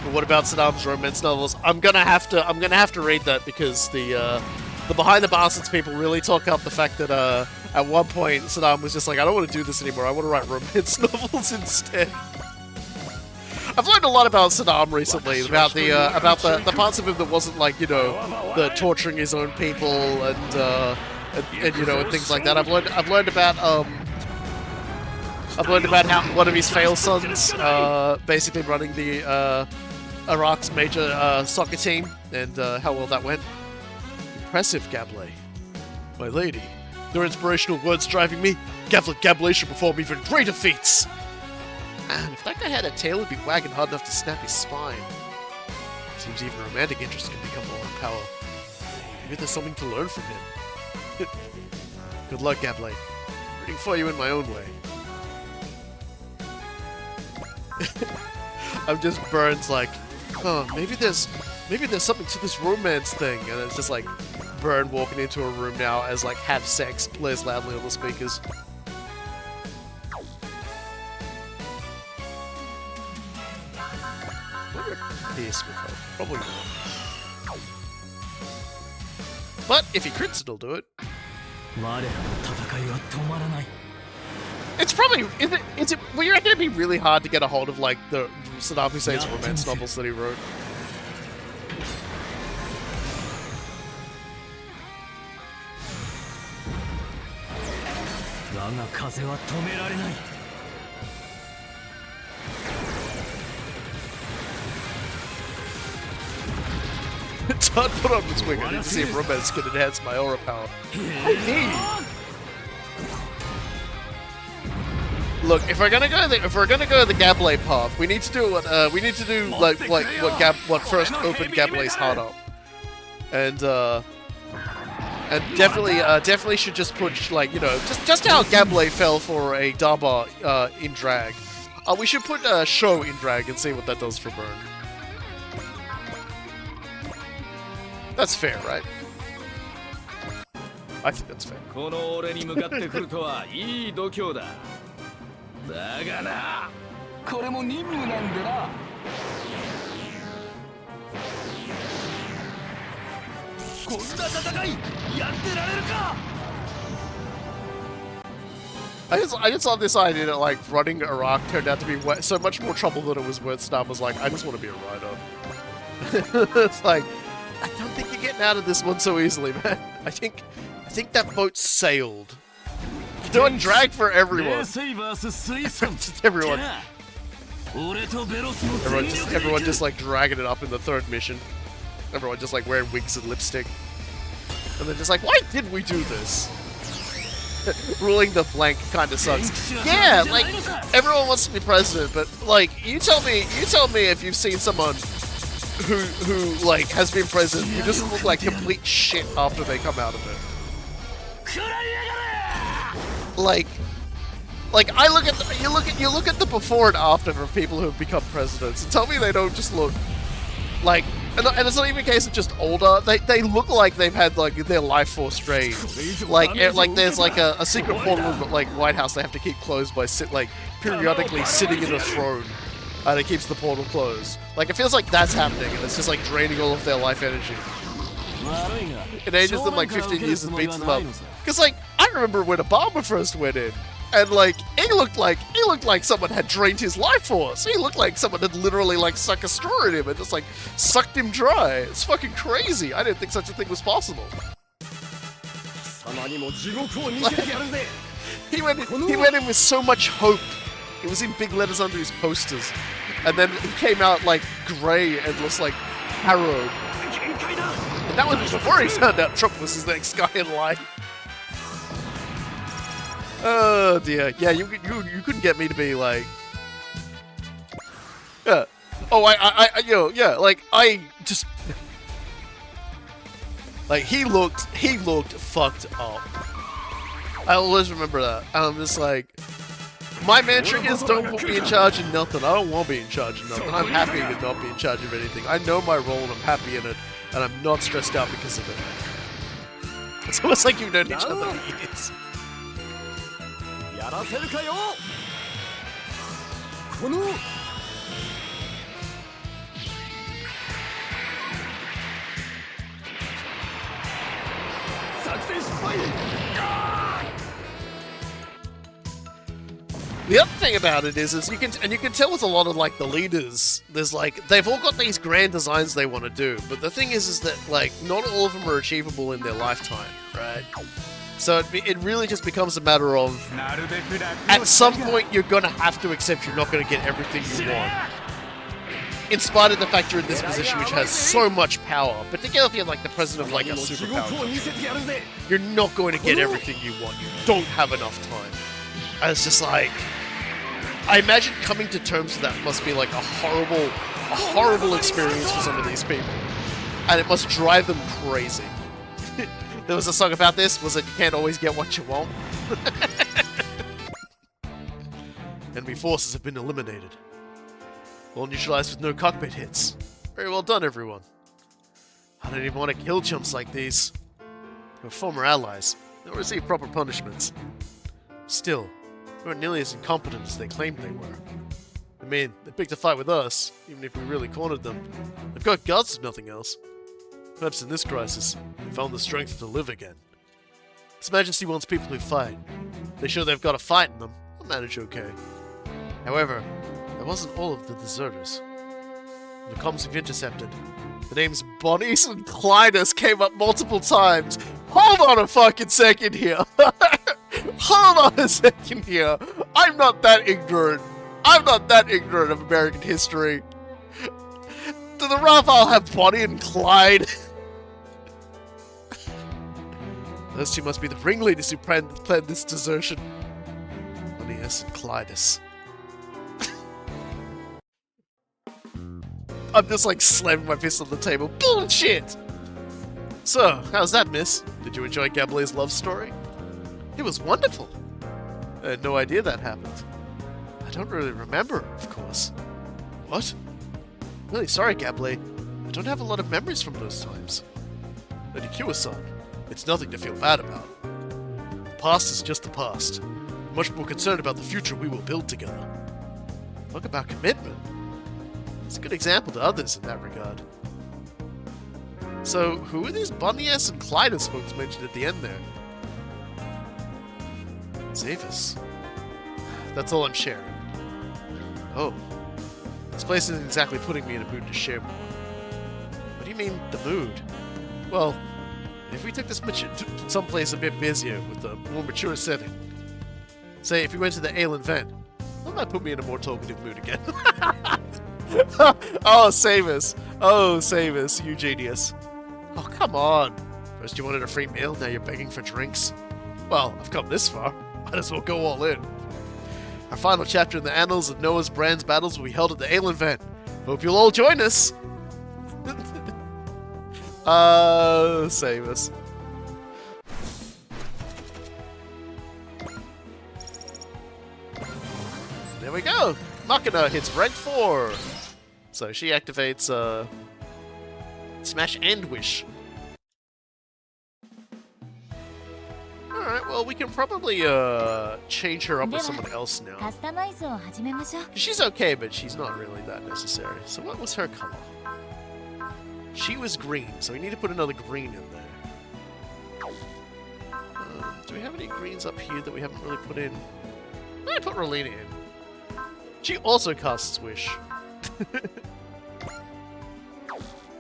But what about Saddam's romance novels? I'm gonna have to read that, because the Behind the Bastards people really talk up the fact that at one point Saddam was just like, I don't want to do this anymore. I want to write romance novels instead. I've learned a lot about Saddam recently, about the parts of him that wasn't like, you know, the torturing his own people and you know, and things like that. I've learned about how one of his failed sons basically running the Iraq's major soccer team, and how well that went. Impressive, Gablé. My lady, your inspirational words driving me. Gablé should perform even greater feats. Man, if that guy had a tail, it'd be wagging hard enough to snap his spine. Seems even romantic interest can become more in power. Maybe there's something to learn from him. Good luck, Gablé. Rooting for you in my own way. I'm just Burns like, oh, maybe there's something to this romance thing, and it's just like Burn walking into a room now as like Have Sex plays loudly on the speakers. Pierce with hope. Probably not. But if he crits, it'll do it. It's probably is it well, you're gonna be really hard to get a hold of like the Saddam Hussein's romance novels that he wrote. Todd put on this wing. I need to see if romance can enhance my aura power. Look, if we're gonna go the Gablé path, we need to do what what first opened Gablé's heart up, and definitely should just put like, you know, just how Gablé fell for a Daba in drag. We should put Show in drag and see what that does for Burn. That's fair, right? I think that's fair. I just love this idea that like running Iraq turned out to be so much more trouble than it was worth. Saddam was like, I just want to be a writer. It's like, I don't think you're getting out of this one so easily, man. I think I think that boat sailed. Doing drag for everyone. Just everyone. Everyone just like dragging it up in the third mission. Everyone just like wearing wigs and lipstick. And they're just like, why did we do this? Ruling the blank kind of sucks. Yeah, like everyone wants to be president, but like you tell me if you've seen someone who like has been president who doesn't look like complete shit after they come out of it. Like I look at you look at the before and after of people who have become presidents and tell me they don't just look like, and it's not even a case of just older. They look like they've had like their life force drained. Like there's like a secret portal of like White House they have to keep closed by periodically sitting in a throne, and it keeps the portal closed. Like it feels like that's happening, and it's just like draining all of their life energy. It ages them like 15 years and beats them up. Because like I remember when Obama first went in, and like he looked like someone had drained his life force. He looked like someone had literally like sucked a straw in him and just like sucked him dry. It's fucking crazy. I didn't think such a thing was possible. He went in with so much hope. It was in big letters under his posters, and then he came out like grey and just like harrowed. And that was before he found out Trump was his next guy in line. Oh dear, yeah, you couldn't get me to be like, yeah. Oh, yeah, like I just like he looked fucked up. I always remember that. And I'm just like, my mantra is don't put me in charge of nothing. I don't want to be in charge of nothing. I'm happy to not be in charge of anything. I know my role and I'm happy in it, and I'm not stressed out because of it. It's almost like you've known each other for years. The other thing about it is you can tell with a lot of like the leaders, there's like they've all got these grand designs they want to do, but the thing is that like not all of them are achievable in their lifetime, right? So it really just becomes a matter of at some point you're gonna have to accept you're not gonna get everything you want. In spite of the fact you're in this position which has so much power, particularly if you're like the president of like a superpower country, you're not going to get everything you want. You don't have enough time. And it's just like, I imagine coming to terms with that must be like a horrible experience for some of these people. And it must drive them crazy. There was a song about this, was it you can't always get what you want? Enemy forces have been eliminated. All neutralized with no cockpit hits. Very well done, everyone. I don't even want to kill chumps like these. We're former allies. They'll receive proper punishments. Still, they weren't nearly as incompetent as they claimed they were. I mean, they picked a fight with us, even if we really cornered them. They've got guts if nothing else. Perhaps in this crisis, they found the strength to live again. His Majesty wants people who fight. They show they've got a fight in them, they'll manage okay. However, that wasn't all of the deserters. The comms we've intercepted, the names Bonnies and Clytus came up multiple times. Hold on a fucking second here. Hold on a second here. I'm not that ignorant. I'm not that ignorant of American history. Do the Raphael have Bonnie and Clyde? Those two must be the ringleaders who planned this desertion. Bonnies and Clytus. I'm just like slamming my fist on the table. Bullshit! So, how's that, miss? Did you enjoy Gable's love story? It was wonderful. I had no idea that happened. I don't really remember, of course. What? Really sorry, Gable. I don't have a lot of memories from those times. Lady Kiwa-san, it's nothing to feel bad about. The past is just the past. I'm much more concerned about the future we will build together. Talk about commitment. It's a good example to others in that regard. So, who are these Bonnies and Clytus folks mentioned at the end there? Zavis. That's all I'm sharing. Oh. This place isn't exactly putting me in a mood to share more. What do you mean, the mood? Well, If we took this someplace a bit busier with a more mature setting, say if we went to the Aelin Vent, that might put me in a more talkative mood again. Oh, Samus. Oh, Samus, you genius. Oh, come on. First you wanted a free meal, now you're begging for drinks. Well, I've come this far. Might as well go all in. Our final chapter in the annals of Noah's Brand's battles will be held at the Aelin Vent. Hope you'll all join us. Samus. There we go. Machina hits rank 4. So she activates Smash and Wish. Alright, well we can probably change her up with someone else now. カスタマイズを始めましょう。 She's okay, but she's not really that necessary. So what was her color? She was green, so we need to put another green in there. Do we have any greens up here that we haven't really put in? I put Rolina in. She also casts Wish.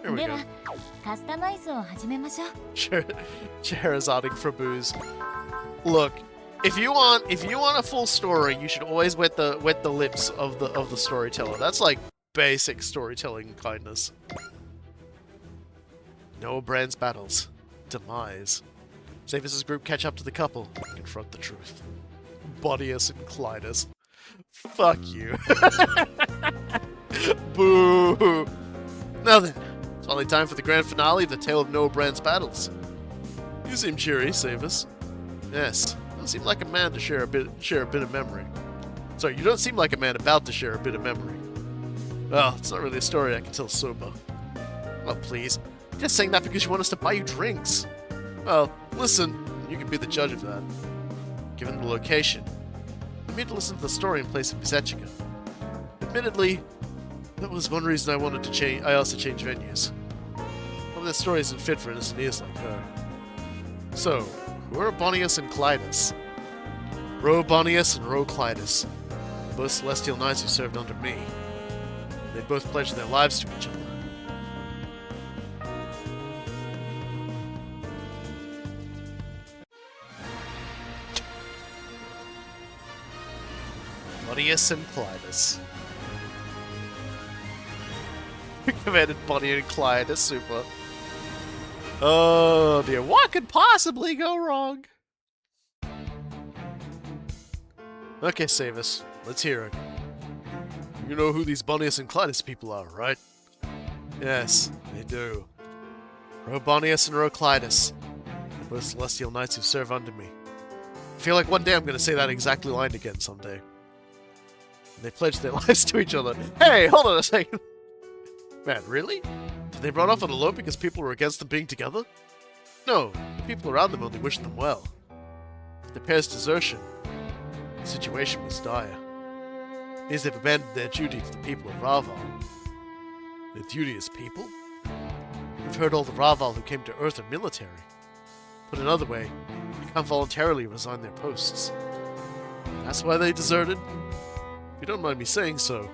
Here we go. カスタマイズを始めましょう。 Charizarding for booze. Look, if you want a full story, you should always wet the lips of the storyteller. That's like basic storytelling kindness. No Brand's battles. Demise. Savis's group catch up to the couple and confront the truth. Bodius and Clytus. Fuck you. Boo! Now then, it's only time for the grand finale of the Tale of Noah Brand's battles. You seem cheery, Savis. Yes, you don't seem like a man to share a bit of memory. Sorry, you don't seem like a man about to share a bit of memory. Well, it's not really a story I can tell sober. Oh, please. You're just saying that because you want us to buy you drinks. Well, listen, you can be the judge of that. Given the location, I made to listen to the story in place of Echika. Admittedly, that was one reason I wanted to change. I also changed venues. Well, this story isn't fit for innocent ears like her. So, who are Bonius and Clytus? Ro Bonius and Ro Clytus, both celestial knights who served under me. They both pledged their lives to each other. Bonius and Clytus. Commanded Bonnie and Clyde as super. Oh dear, what could possibly go wrong? Okay, Savis, let's hear it. You know who these Bonius and Clytus people are, right? Yes, they do. Ro Bonius and Ro Clytus. They're both celestial knights who serve under me. I feel like one day I'm gonna say that exactly line again someday. And they pledged their lives to each other. Hey, hold on a second. Man, really? Did they run off on a low because people were against them being together? No, the people around them only wished them well. With the pair's desertion, the situation was dire. It means they've abandoned their duty to the people of Raval. Their duty as people? We've heard all the Raval who came to Earth are military. Put another way, they can't voluntarily resign their posts. That's why they deserted? If you don't mind me saying so,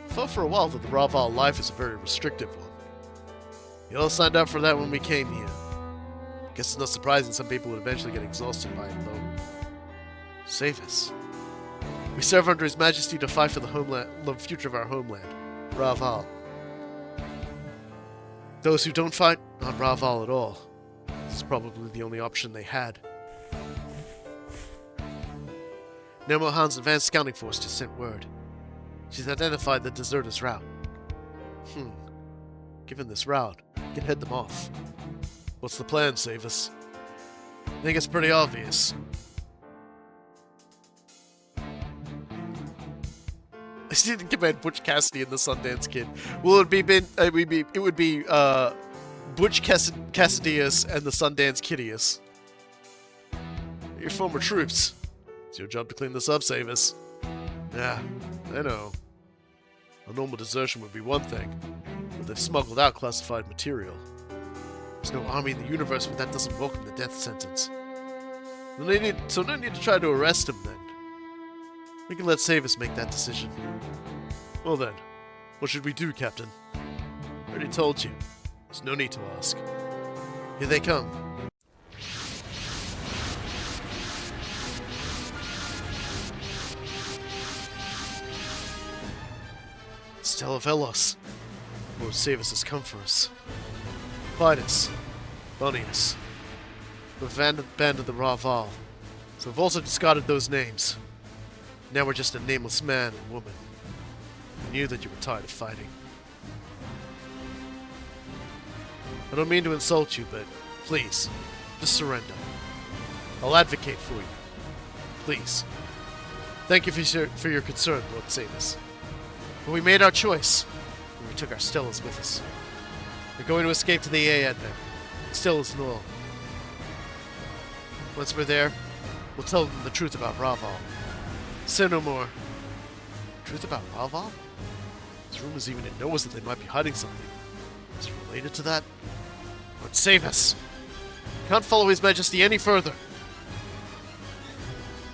I thought for a while that the Raval life is a very restrictive one. We all signed up for that when we came here. Guess it's not surprising some people would eventually get exhausted by it, though. Savis. We serve under His Majesty to fight for the future of our homeland, Raval. Those who don't fight, not Raval at all. This is probably the only option they had. Nemo Han's advanced scouting force just sent word. She's identified the deserters' route. Given this route, we can head them off. What's the plan, Savis? I think it's pretty obvious. I didn't command Butch Cassidy and the Sundance Kid. Well, it would be Butch Cassidius and the Sundance Kidius. Your former troops. It's your job to clean this up, Savis. Yeah, I know. A normal desertion would be one thing, but they've smuggled out classified material. There's no army in the universe that doesn't welcome the death sentence. So no need to try to arrest him then. We can let Savis make that decision. Well then, what should we do, Captain? I already told you. There's no need to ask. Here they come. Stella Velos. Lord Savus has come for us. Fight us. Bunny us. We've abandoned the Raval. So we've also discarded those names. Now we're just a nameless man and woman. We knew that you were tired of fighting. I don't mean to insult you, but please, just surrender. I'll advocate for you. Please. Thank you for your concern, Lord Savus. But we made our choice, and we took our Stellas with us. We're going to escape to the Aead now. Stellas and all. Once we're there, we'll tell them the truth about Raval. Say no more. Truth about Raval? There's rumors even in Noah's that they might be hiding something. Is it related to that? Lord save us! Can't follow His Majesty any further.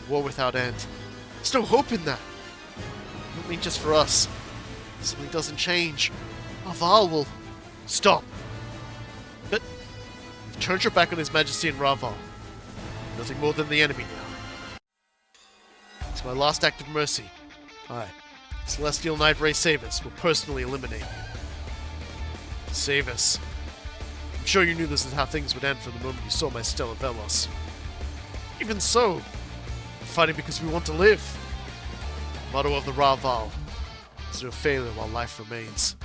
War without end. There's no hope in that. I don't mean just for us. If something doesn't change, Raval will... Stop! But you've turned your back on His Majesty and Raval. Nothing more than the enemy now. It's my last act of mercy. I, Celestial Knight Ray Savus, will personally eliminate you. Savus. I'm sure you knew this is how things would end from the moment you saw my Stella Velos. Even so, we're fighting because we want to live. Motto of the Raval. There's no failure while life remains.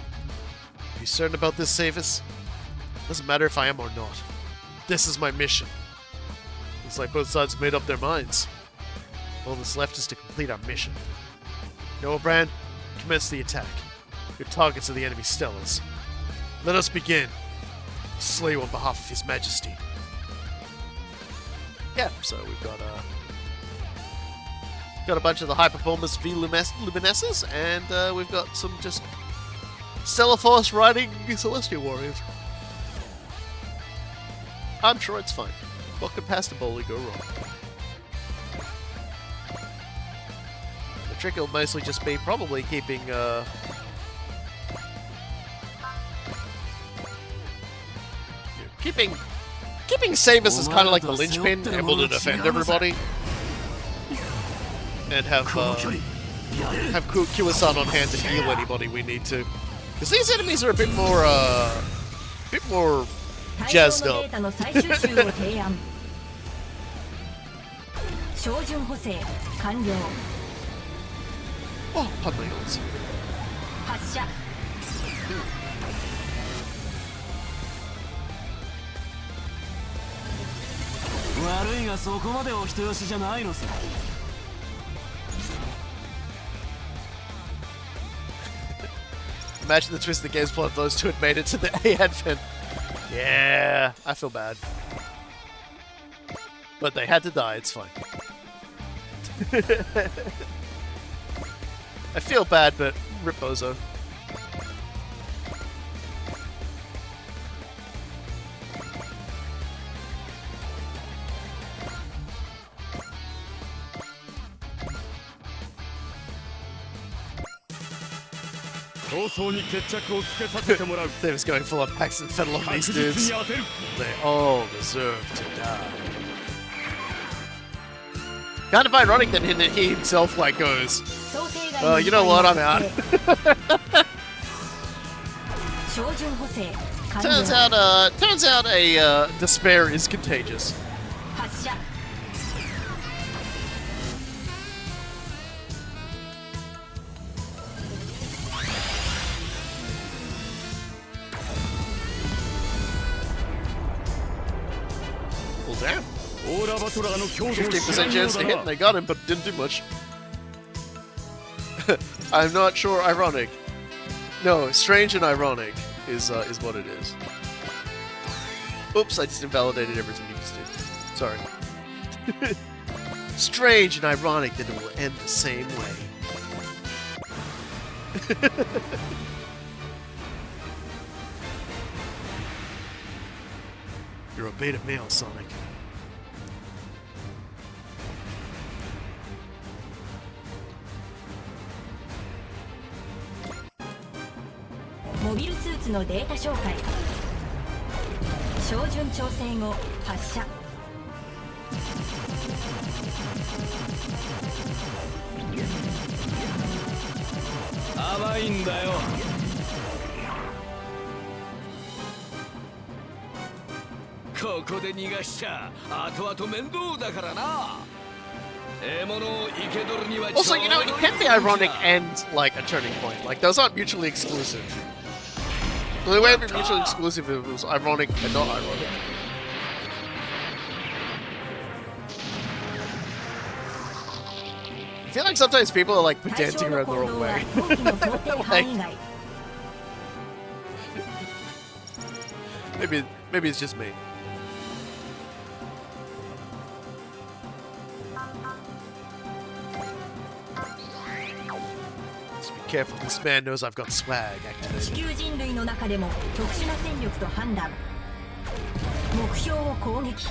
Are you certain about this, Savus? Doesn't matter if I am or not. This is my mission. Looks like both sides have made up their minds. All that's left is to complete our mission. Noah Brand, commence the attack. Your targets are the enemy Stellas. Let us begin. Slay you on behalf of His Majesty. Yeah, so we've got a bunch of the high performers V Luminescence, and we've got some just Stellar Force riding Celestial Warriors. I'm sure it's fine. What could passably go wrong? The trick will mostly just be probably keeping keeping Savus as kind of like the linchpin, able to defend everybody, and have Kiwa-san on hand to heal anybody we need to. Because these enemies are a bit more jazzed up. Oh, Pugnails. Imagine the twist of the game's plot if those two had made it to the Aead fin. Yeah, I feel bad. But they had to die, it's fine. I feel bad, but rip Bozo. They was going full on Paxton Fettle on these dudes. They all deserve to die. Kind of ironic that he himself like goes, you know what, I'm out. Turns out a despair is contagious. Well, damn. 50% chance to hit, and they got him, but didn't do much. I'm not sure. Ironic. No, strange and ironic is what it is. Oops, I just invalidated everything you just did. Sorry. Strange and ironic that it will end the same way. You're a beta male, Sonic. Mobile suits のデータ紹介。照準調整後発射。やばいんだよ。ここで逃がしちゃ後々面倒だからな。Also, you know, it can be ironic and like a turning point. Like those aren't mutually exclusive. The only way it'd be mutually exclusive if it was ironic and not ironic. I feel like sometimes people are like dancing around the wrong way. Like, maybe it's just me. Let's be careful. This man knows I've got swag activated. 地球人類の中でも特殊な戦力と判断。目標を攻撃。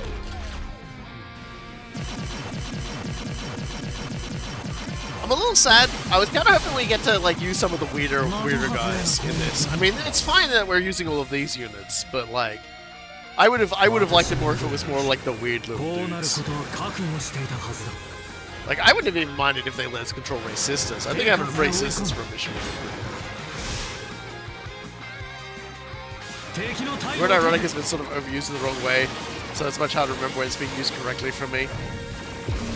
I'm a little sad. I was kind of hoping we get to like use some of the weirder guys in this. I mean, it's fine that we're using all of these units, but like, I would have liked it more if it was more like the weird little dudes. Like, I wouldn't have even minded if they let us control Ray Sisters. I think having Ray Sisters for a mission would be good. Word Ironic has been sort of overused in the wrong way, so it's much harder to remember when it's being used correctly for me.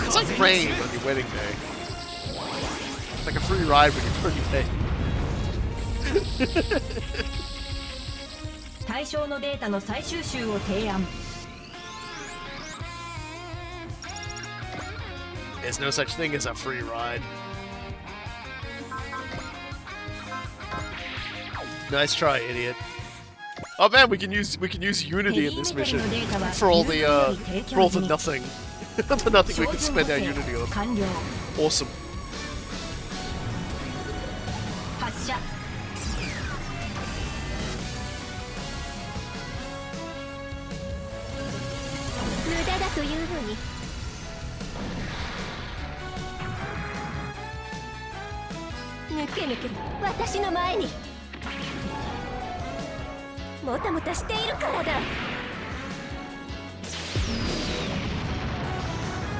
It's like rain on your wedding day. It's like a free ride when you're pretty paid. 対象のデータの再収集を提案。 There's no such thing as a free ride. Nice try, idiot. Oh man, we can use Unity in this mission for all the nothing, the nothing we can spend our Unity on. Awesome. 発射。 無駄だというのに。ぬけぬけ私の前に。もたもたしているからだ。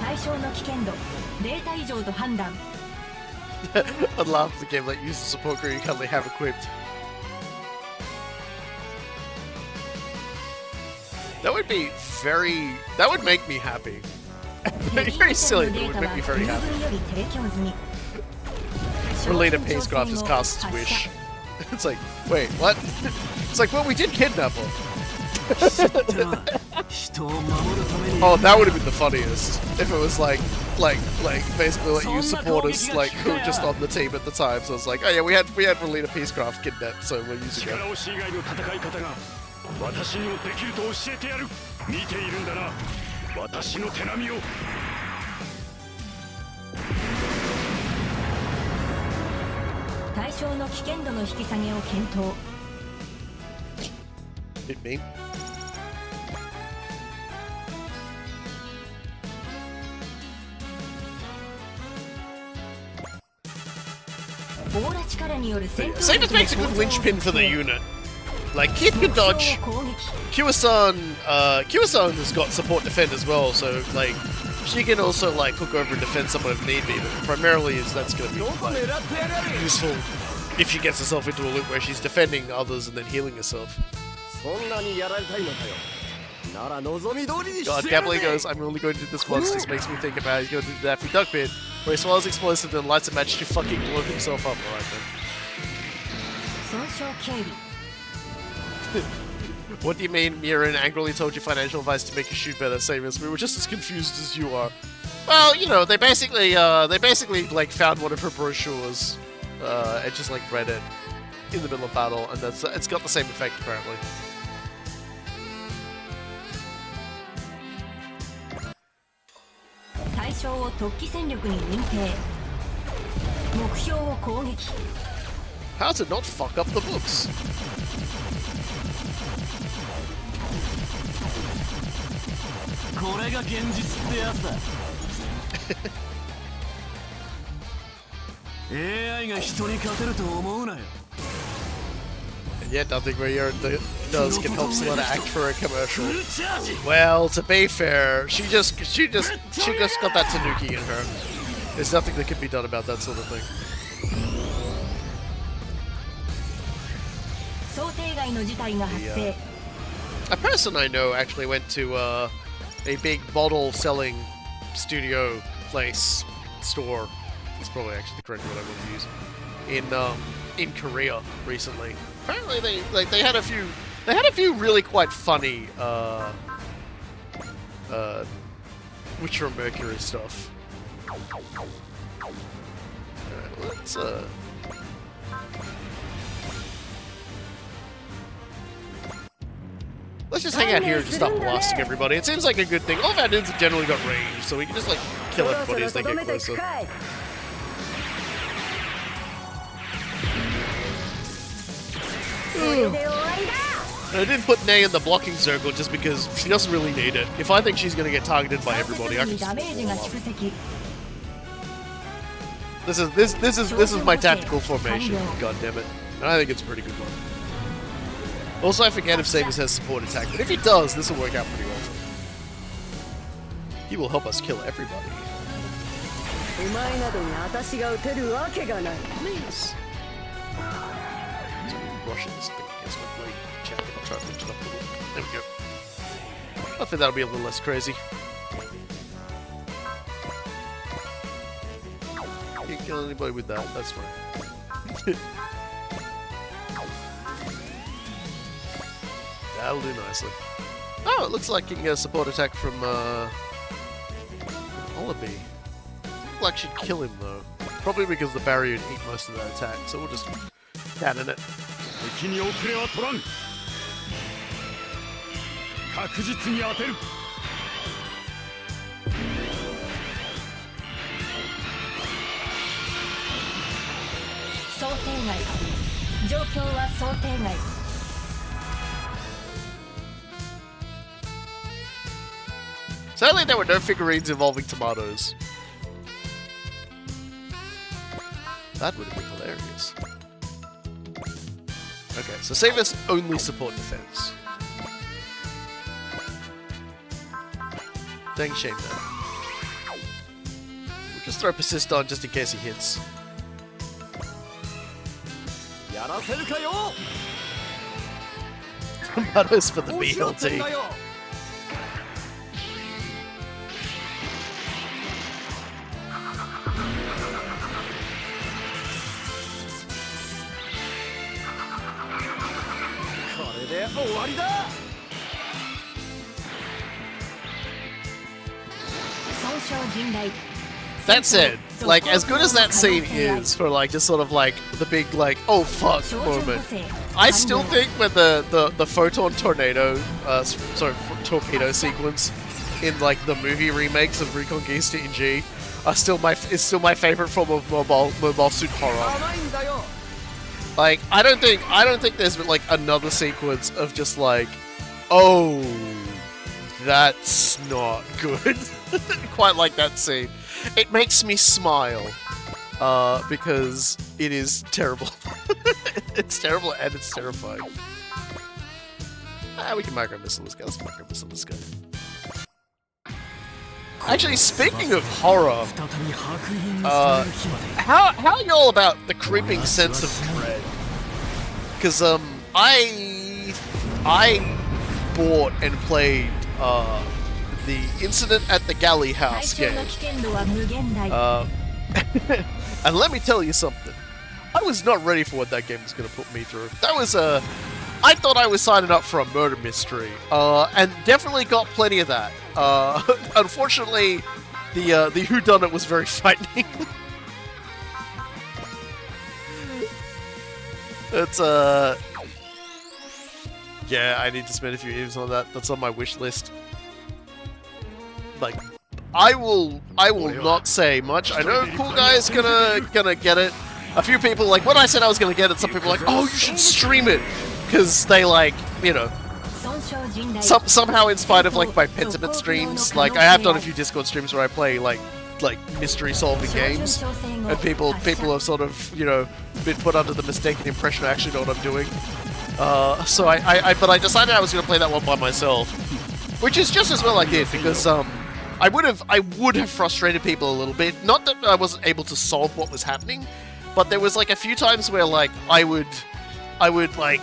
対象の危険度0以上と判断。 I'd love the game that uses support crew you currently have equipped. That would be very. That would make me happy. Very silly, but it would make me very happy. Related Pacecraft is Carsten's wish. It's like, wait, what? It's like, well, we did kidnap him. Oh, that would have been the funniest if it was like basically like you supporters like who were just on the team at the time. So it's like, oh yeah, we had Relita Peacecraft kidnapped, so we're using it. 私にもできると教えてやる。見ているんだな。私の手並みを。対象の危険度の引き下げを検討。Hit me. オーラ力による戦闘 Same as makes a good linchpin for the unit. Like, Kid can dodge. Kiwasan has got support defend as well, so like she can also like hook over and defend someone if need be. But primarily, that's going to be like, useful if she gets herself into a loop where she's defending others and then healing herself. God, Gambling goes, I'm only going to do this once. This makes me think about he's going to do the Daffy Duck bit, where he swallows explosive and lights a match to fucking blow himself up. Alright then. What do you mean Miran angrily told you financial advice to make you shoot better? Same as we were just as confused as you are. Well, you know, they basically like found one of her brochures and just like read it in the middle of battle, and it's got the same effect apparently. How to not fuck up the books? And yet nothing where your does can help Selena act for a commercial. Well, to be fair, she just got that Tanuki in her. There's nothing that can be done about that sort of thing. 想定外の事態が発生 A person I know actually went to a big bottle selling studio place store. That's probably actually the correct word I would use. In Korea recently. Apparently they had a few really quite funny Witcher Mercury stuff. Alright, let's just hang out here and just stop blasting everybody. It seems like a good thing. All of our dudes have generally got range, so we can just like kill everybody as they get closer. I didn't put Nay in the blocking circle just because she doesn't really need it. If I think she's going to get targeted by everybody, I can just This is my tactical formation. God damn it! And I think it's a pretty good one. Also, I forget if Samus has support attack, but if he does, this will work out pretty well. He will help us kill everybody. Please. Rushing this thing against my blade. Check it. I'll try to lift it up a little. There we go. I think that'll be a little less crazy. Can't kill anybody with that. That's fine. That'll do nicely. Oh, it looks like you can get a support attack from Wallaby. Like she'd kill him though. Probably because the barrier would eat most of that attack, so we'll just cannon it. 敵に遅れは取らん確実に当てる想定外状況は想定外 Sadly, there were no figurines involving tomatoes. That would have been hilarious. Okay, so Samus only support defense. Dang shame though. We'll just throw persist on just in case he hits. Tomatoes for the BLT. That said, like, as good as that scene is for, like, just sort of, like, the big, like, oh fuck moment, I still think when the photon tornado, torpedo sequence in, like, the movie remakes of Reconquista in G is still my favorite form of mobile suit horror. Like, I don't think there's like another sequence of just like, oh, that's not good. Quite like that scene. It makes me smile, because it is terrible. It's terrible and it's terrifying. We can micro missile this guy. Let's micro missile this guy. Actually, speaking of horror, how are y'all about the creeping sense of dread? Because I bought and played the Incident at the Galley House game, and let me tell you something. I was not ready for what that game was going to put me through. That was I thought I was signing up for a murder mystery, and definitely got plenty of that. Unfortunately, the whodunit was very frightening. It's yeah, I need to spend a few years on that. That's on my wish list. Like, I will not say much. I know Cool Guy is gonna get it. A few people, like, when I said I was gonna get it, some people were like, oh, you should stream it, because they, like, you know, somehow in spite of, like, my Pentiment streams, like, I have done a few Discord streams where I play, like mystery solving games, and people have sort of, you know, been put under the mistaken impression I actually know what I'm doing. So but I decided I was gonna play that one by myself, which is just as well I did, because I would have frustrated people a little bit. Not that I wasn't able to solve what was happening, but there was like a few times where like I would like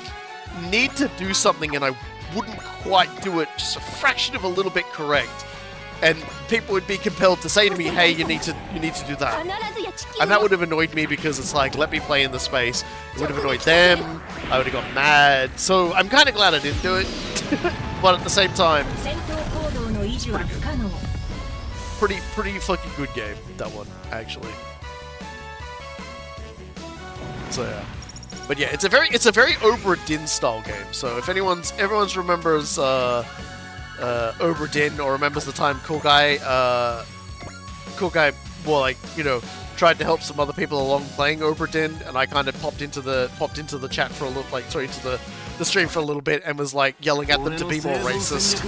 need to do something and I wouldn't quite do it just a fraction of a little bit correct, and people would be compelled to say to me, hey, you need to do that. And that would have annoyed me because it's like, let me play in the space. It would have annoyed them. I would have got mad. So I'm kind of glad I didn't do it. But at the same time, pretty fucking good game, that one, actually. So yeah. But yeah, it's a very Obra Dinn style game. So if everyone's remembers Obra Dinn or remembers the time Cool Guy, well, like, you know, tried to help some other people along playing Obra Dinn, and I kind of popped into the chat for a little, like, sorry, into the stream for a little bit, and was like yelling at them to be more racist.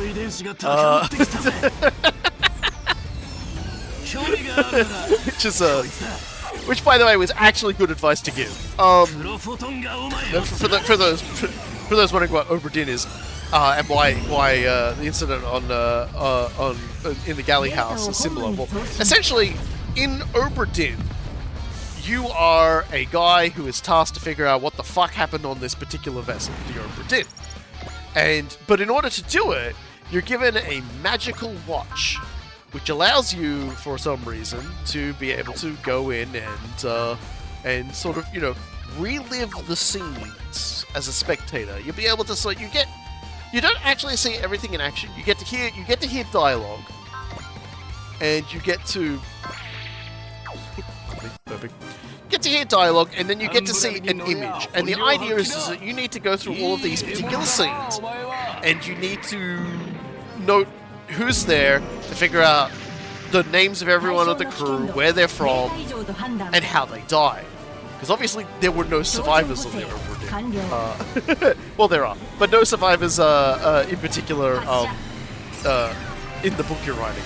Which, by the way, was actually good advice to give. For those wondering what Obra Dinn is, and why the incident in the galley house is similar. Well, essentially, in Obra Dinn, you are a guy who is tasked to figure out what the fuck happened on this particular vessel, the Obra Dinn. But in order to do it, you're given a magical watch, which allows you, for some reason, to be able to go in and sort of, you know, relive the scenes as a spectator. You'll be able to, so you don't actually see everything in action. You get to hear dialogue, and you get to hear dialogue, and then you get to see an image. And the idea is that you need to go through all of these particular scenes, and you need to note who's there to figure out the names of everyone of the crew, where they're from, and how they died. Because obviously there were no survivors on the Obra Dinn. Well, there are, but no survivors in particular in the book you're writing.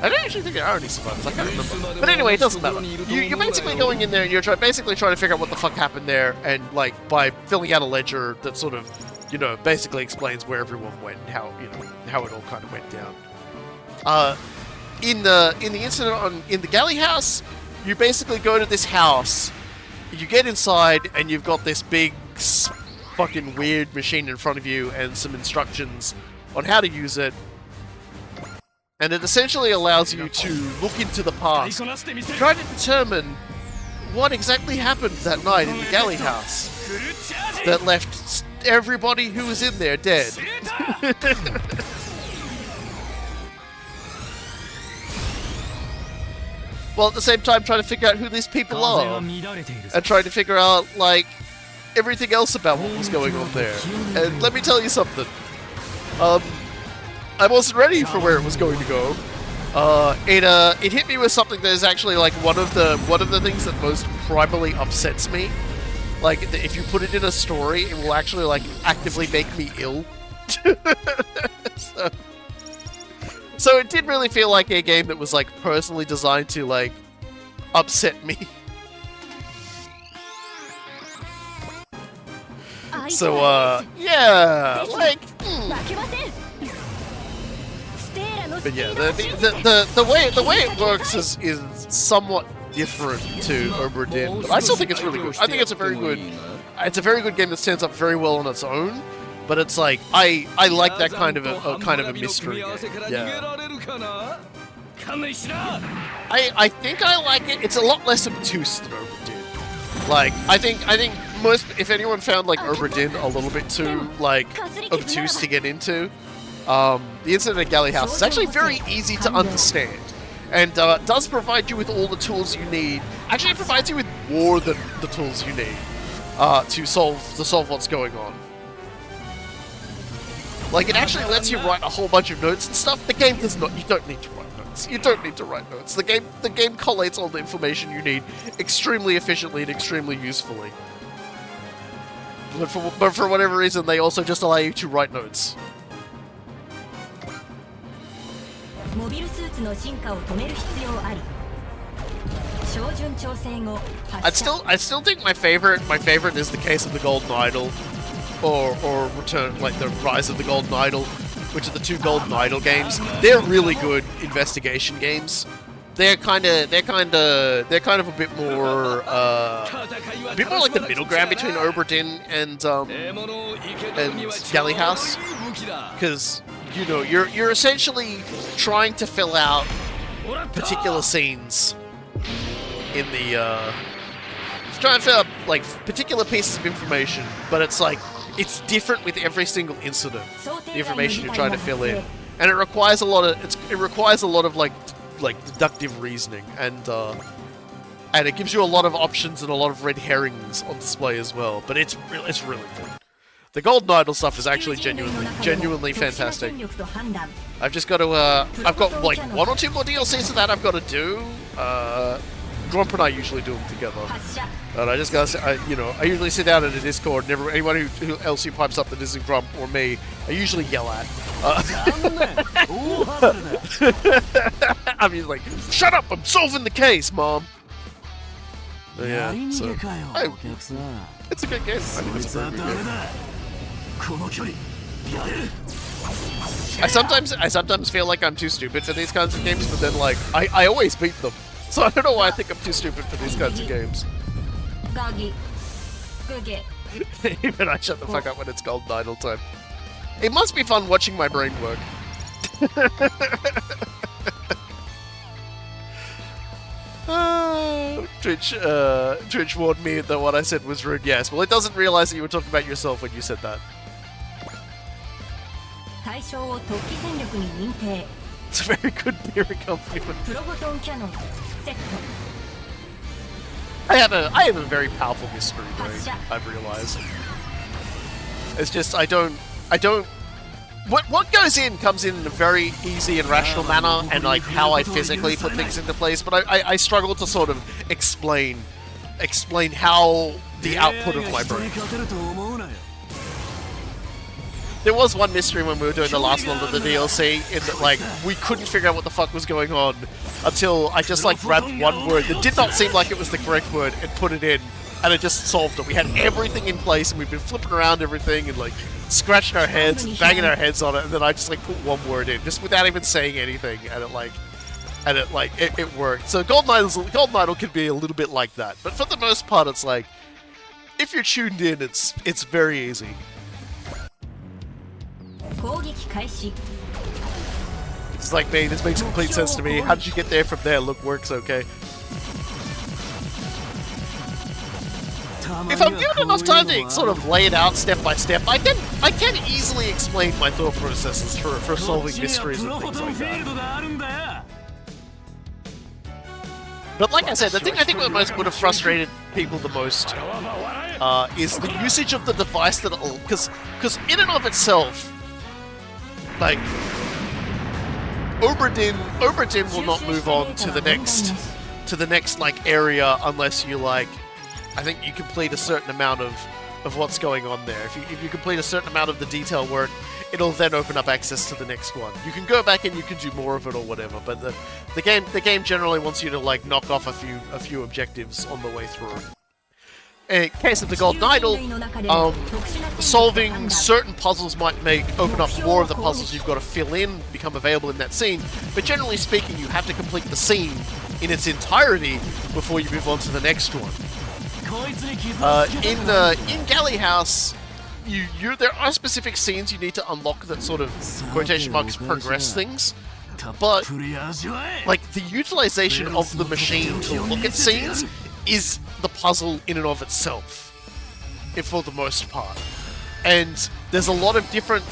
I don't actually think there are any survivors, I can't remember. But anyway, it doesn't matter. You're basically going in there and you're basically trying to figure out what the fuck happened there, and like by filling out a ledger that sort of, you know, basically explains where everyone went and how, you know, how it all kind of went down. In the incident in the galley house, you basically go to this house, you get inside, and you've got this big fucking weird machine in front of you and some instructions on how to use it. And it essentially allows you to look into the past, try to determine what exactly happened that night in the galley house that left everybody who was in there dead. While at the same time trying to figure out who these people are, and trying to figure out, like, everything else about what was going on there. And let me tell you something. I wasn't ready for where it was going to go. It hit me with something that is actually like one of the things that most primarily upsets me. Like, if you put it in a story, it will actually like actively make me ill. So it did really feel like a game that was like personally designed to like upset me. So yeah, like. But yeah, the way it works is somewhat different to Obra Dinn, but I still think it's really good. I think it's a very good game that stands up very well on its own. But it's like I like that kind of a mystery game. Yeah. I think I like it. It's a lot less obtuse than Obra Dinn. Like I think most, if anyone found like Obra Dinn a little bit too like obtuse to get into, the incident at Galley House is actually very easy to understand, and does provide you with all the tools you need. Actually, it provides you with more than the tools you need to solve what's going on. Like, it actually lets you write a whole bunch of notes and stuff. The game does not. You don't need to write notes. You don't need to write notes. The game collates all the information you need extremely efficiently and extremely usefully. But for whatever reason, they also just allow you to write notes. I still think my favorite is the Case of the Golden Idol, or Return, like the Rise of the Golden Idol, which are the two Golden Idol games. They're really good investigation games. they're kind of a bit more like the middle ground between Oberdin and Galley House, because you know you're essentially trying to fill out particular scenes in the trying to fill out like particular pieces of information, but it's like it's different with every single incident. The information you're trying to fill in, and it requires a lot of like deductive reasoning, and it gives you a lot of options and a lot of red herrings on display as well. But it's really good. The Golden Idol stuff is actually genuinely fantastic. I've just got to I've got like 1 or 2 more DLCs of that I've got to do. Grump and I usually do them together. And I just gotta say, I usually sit down in a Discord, and anyone who else who pipes up that isn't Grump or me, I usually yell at. I mean, like, shut up! I'm solving the case, Mom. But yeah, so it's a good game. I think it's a very good game. I sometimes feel like I'm too stupid for these kinds of games, but then like I always beat them. So I don't know why I think I'm too stupid for these kinds of games. Even I shut the fuck up when it's Golden Idol time. It must be fun watching my brain work. Twitch warned me that what I said was rude. Yes, well, it doesn't realize that you were talking about yourself when you said that. It's a very good beer accompaniment. I have a very powerful mystery brain, I've realized. It's just I don't what goes in comes in a very easy and rational manner, and like how I physically put things into place, but I struggle to sort of explain how the output of my brain. There was one mystery when we were doing the last one of the DLC, in that like we couldn't figure out what the fuck was going on until I just like grabbed one word that did not seem like it was the correct word and put it in, and it just solved it. We had everything in place, and we've been flipping around everything and like scratching our heads and banging our heads on it, and then I just like put one word in just without even saying anything, and it worked. So Golden Idol can be a little bit like that, but for the most part, it's like if you're tuned in, it's very easy. It's like, man, this makes complete sense to me. How did you get there from there? Look, works okay. If I'm given enough time to sort of lay it out step by step, I can easily explain my thought processes for solving mysteries and things like that. But like I said, the thing I think would have frustrated people the most is the usage of the device that it'll, because in and of itself, like Oberdin will not move on to the next like area unless you like, I think you complete a certain amount of what's going on there. If you complete a certain amount of the detail work, it'll then open up access to the next one. You can go back and you can do more of it or whatever, but the game generally wants you to like knock off a few objectives on the way through. In case of the Golden Idol, solving certain puzzles might open up more of the puzzles you've got to fill in, become available in that scene, but generally speaking, you have to complete the scene in its entirety before you move on to the next one. In Galley House, there are specific scenes you need to unlock that sort of, quotation marks, progress things, but like the utilization of the machine to look at scenes is the puzzle in and of itself, for the most part. And there's a lot of different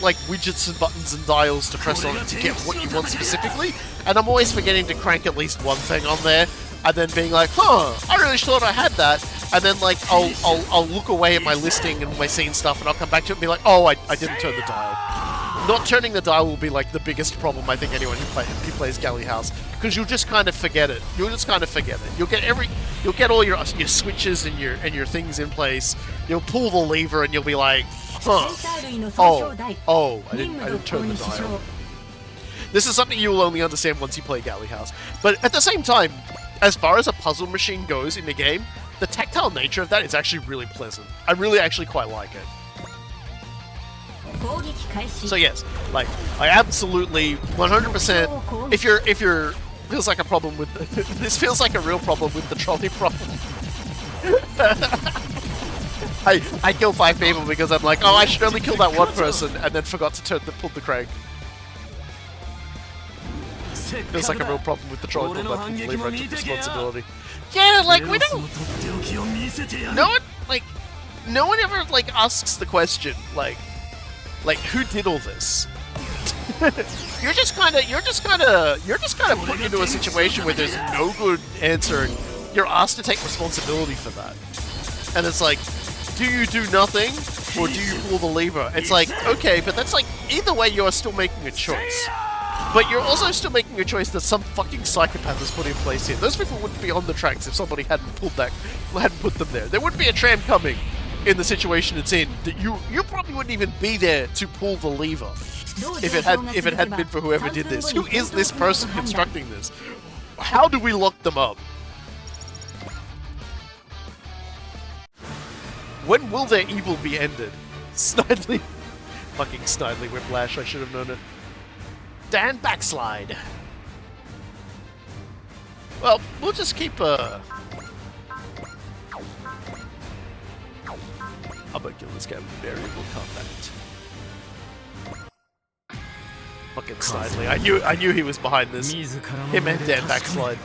like widgets and buttons and dials to press on it to get what you want specifically, and I'm always forgetting to crank at least one thing on there, and then being like, I really thought I had that, and then like I'll look away at my listing and my scene stuff, and I'll come back to it and be like, I didn't turn the dial. Not turning the dial will be like the biggest problem I think anyone who plays Galley House, because you'll just kind of forget it. You'll get all your switches and your things in place. You'll pull the lever and you'll be like, I didn't turn the dial. This is something you will only understand once you play Galley House. But at the same time, as far as a puzzle machine goes in the game, the tactile nature of that is actually really pleasant. I really actually quite like it. So yes, like I absolutely 100%. If you're feels like a problem with this feels like a real problem with the trolley problem. I kill 5 people because I'm like, oh, I should only kill that one person, and then forgot to pull the crank. Feels like a real problem with the trolley problem. I believe I took responsibility. Yeah, like we don't. No one ever like asks the question like who did all this? You're just kind of put into a situation where there's no good answer, and you're asked to take responsibility for that. And it's like, do you do nothing, or do you pull the lever? It's like, okay, but that's like, either way you are still making a choice. But you're also still making a choice that some fucking psychopath has put in place here. Those people wouldn't be on the tracks if somebody hadn't put them there. There wouldn't be a tram coming in the situation it's in. That you probably wouldn't even be there to pull the lever if it hadn't been for whoever did this. Who is this person constructing this? How do we lock them up? When will their evil be ended? Snidely. Fucking Snidely Whiplash, I should have known it. Dan backslide. Well, we'll just keep I might kill this guy with variable combat. Fucking Snidely. I knew he was behind this. Him and Dan backslide.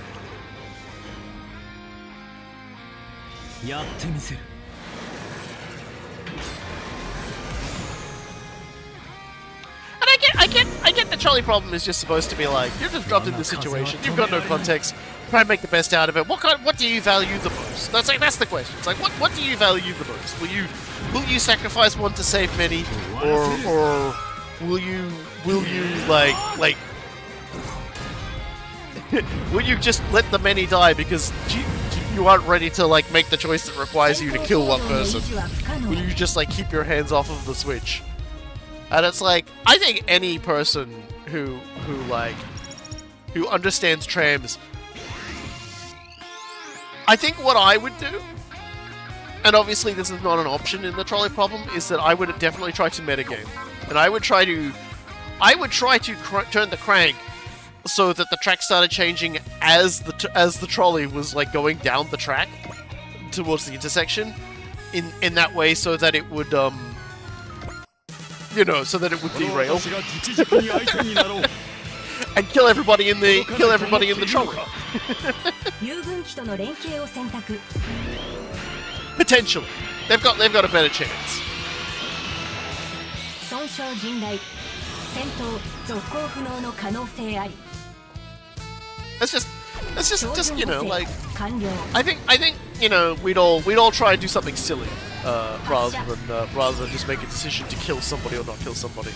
I get the trolley problem is just supposed to be like, you're just dropped in this situation, you've got no context, try and make the best out of it. What do you value the most? That's the question. It's like, what do you value the most? Will you sacrifice one to save many, or will you like will you just let the many die because you aren't ready to like make the choice that requires you to kill one person? Will you just like keep your hands off of the switch? And it's like, I think any person who understands trams, I think what I would do, and obviously this is not an option in the trolley problem, is that I would definitely try to metagame, and I would try to turn the crank so that the track started changing as the trolley was like going down the track towards the intersection, in that way, so that it would so that it would derail and kill everybody in the trolley. Potentially, they've got a better chance. It's just like I think we'd all try and do something silly rather than just make a decision to kill somebody or not kill somebody.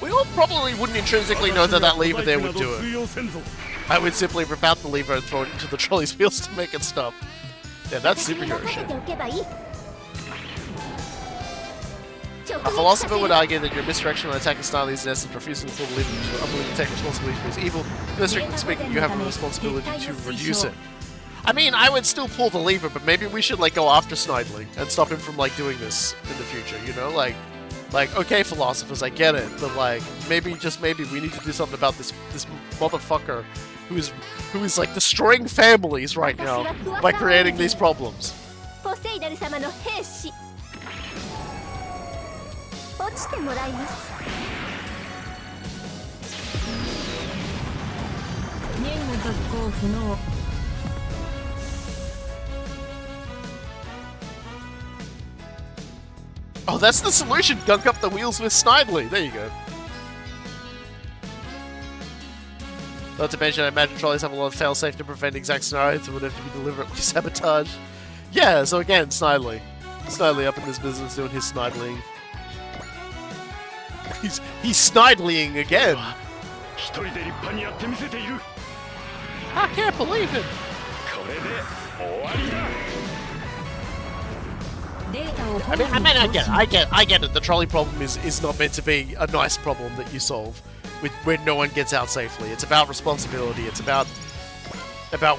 We all probably wouldn't intrinsically know that lever there would do it. I would simply rip out the lever and throw it into the trolley's wheels to make it stop. Yeah, that's superhero shit. A philosopher would argue that your misdirection on attacking Snidely is in essence refusing to pull the lever because you're unwilling to take responsibility for his evil. Strictly speaking, you have a responsibility to reduce it. I mean, I would still pull the lever, but maybe we should like go after Snidely and stop him from like doing this in the future. Like okay, philosophers, I get it, but like maybe we need to do something about this motherfucker who is like destroying families right now by creating these problems. Oh, that's the solution! Gunk up the wheels with Snidely! There you go. Not to mention, I imagine trolleys have a lot of failsafe to prevent exact scenarios that would have to be deliberately sabotaged. Yeah, so again, Snidely. Snidely up in this business doing his Snidelying. He's Snidelying again! I can't believe it! I mean, I get it. The trolley problem is not meant to be a nice problem that you solve when no one gets out safely. It's about responsibility. It's about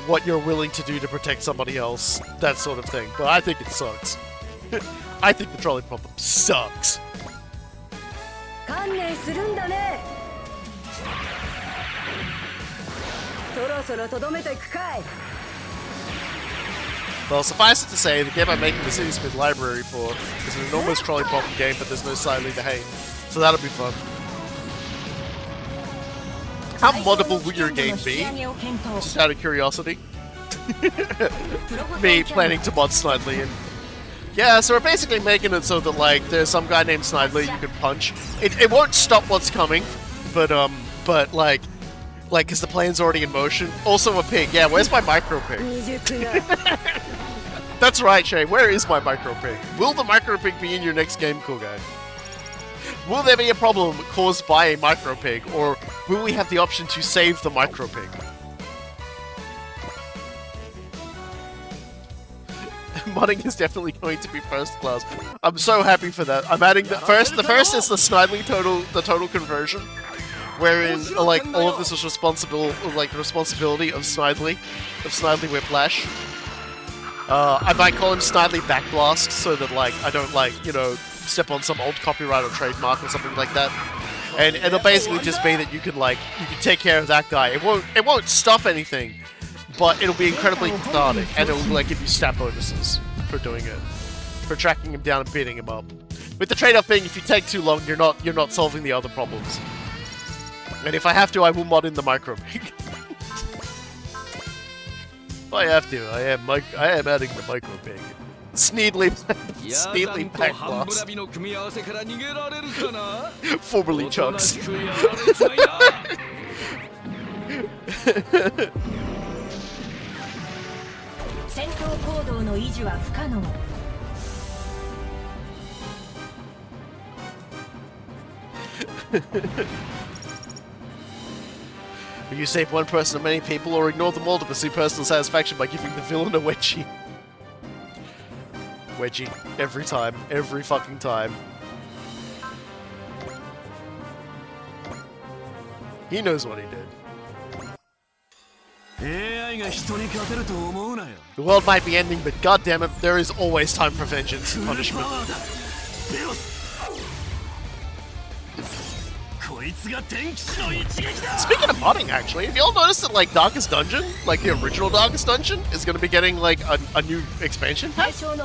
what you're willing to do to protect somebody else, that sort of thing. But I think it sucks. I think the trolley problem sucks. そろそろとどめていくかい。 Well, suffice it to say, the game I'm making the City Smith library for is an enormous trolley problem game, but there's no sidely to hate. So that'll be fun. How moddable would your game be? Just out of curiosity. Me planning to mod Snidely and... Yeah, so we're basically making it so that, like, there's some guy named Snidely you can punch. It won't stop what's coming, but like, because the plane's already in motion. Also a pig. Yeah, where's my micro pig? That's right, Shay. Where is my micro pig? Will the micro pig be in your next game, cool guy? Will there be a problem caused by a micro pig, or will we have the option to save the micro pig? Modding is definitely going to be first class. I'm so happy for that. I'm adding the first. The first is the Snidely total conversion, wherein like all of this is responsible, like the responsibility of Snidely Whiplash. I might call him Snidely Backblast so that like I don't like, you know, step on some old copyright or trademark or something like that. And it'll basically just be that you can take care of that guy. It won't stop anything, but it'll be incredibly cathartic, and it'll like give you stat bonuses for doing it, for tracking him down and beating him up. With the trade-off being, if you take too long, you're not solving the other problems. And if I have to, I will mod in the micro pig. I have to. I am adding the micro pig. Sneedly Backblast. Formerly Chunks. 戦闘行動の維持は不可能。 You save one person or many people, or ignore them all to pursue personal satisfaction by giving the villain a wedgie. Wedgie. Every time. Every fucking time. He knows what he did. The world might be ending, but goddammit, there is always time for vengeance and punishment. Speaking of modding, actually, have you all noticed that, like, Darkest Dungeon, like the original Darkest Dungeon, is going to be getting, like, a new expansion pack? That's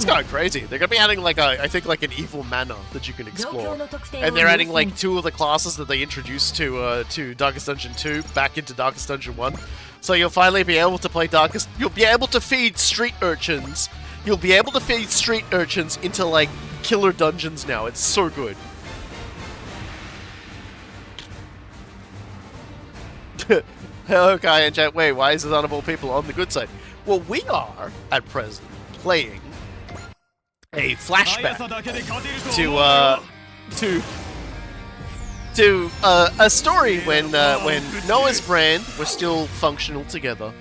kind of crazy. They're going to be adding, like, I think, like, an evil manor that you can explore. And they're adding, like, 2 of the classes that they introduced to Darkest Dungeon 2 back into Darkest Dungeon 1. So you'll finally be able to play Darkest... You'll be able to feed street urchins. You'll be able to feed street urchins into, like, killer dungeons now. It's so good. Hello, Kai and chat. Wait, why is it honorable people on the good side? Well, we are, at present, playing a flashback to a story when Noah's brand were still functional together,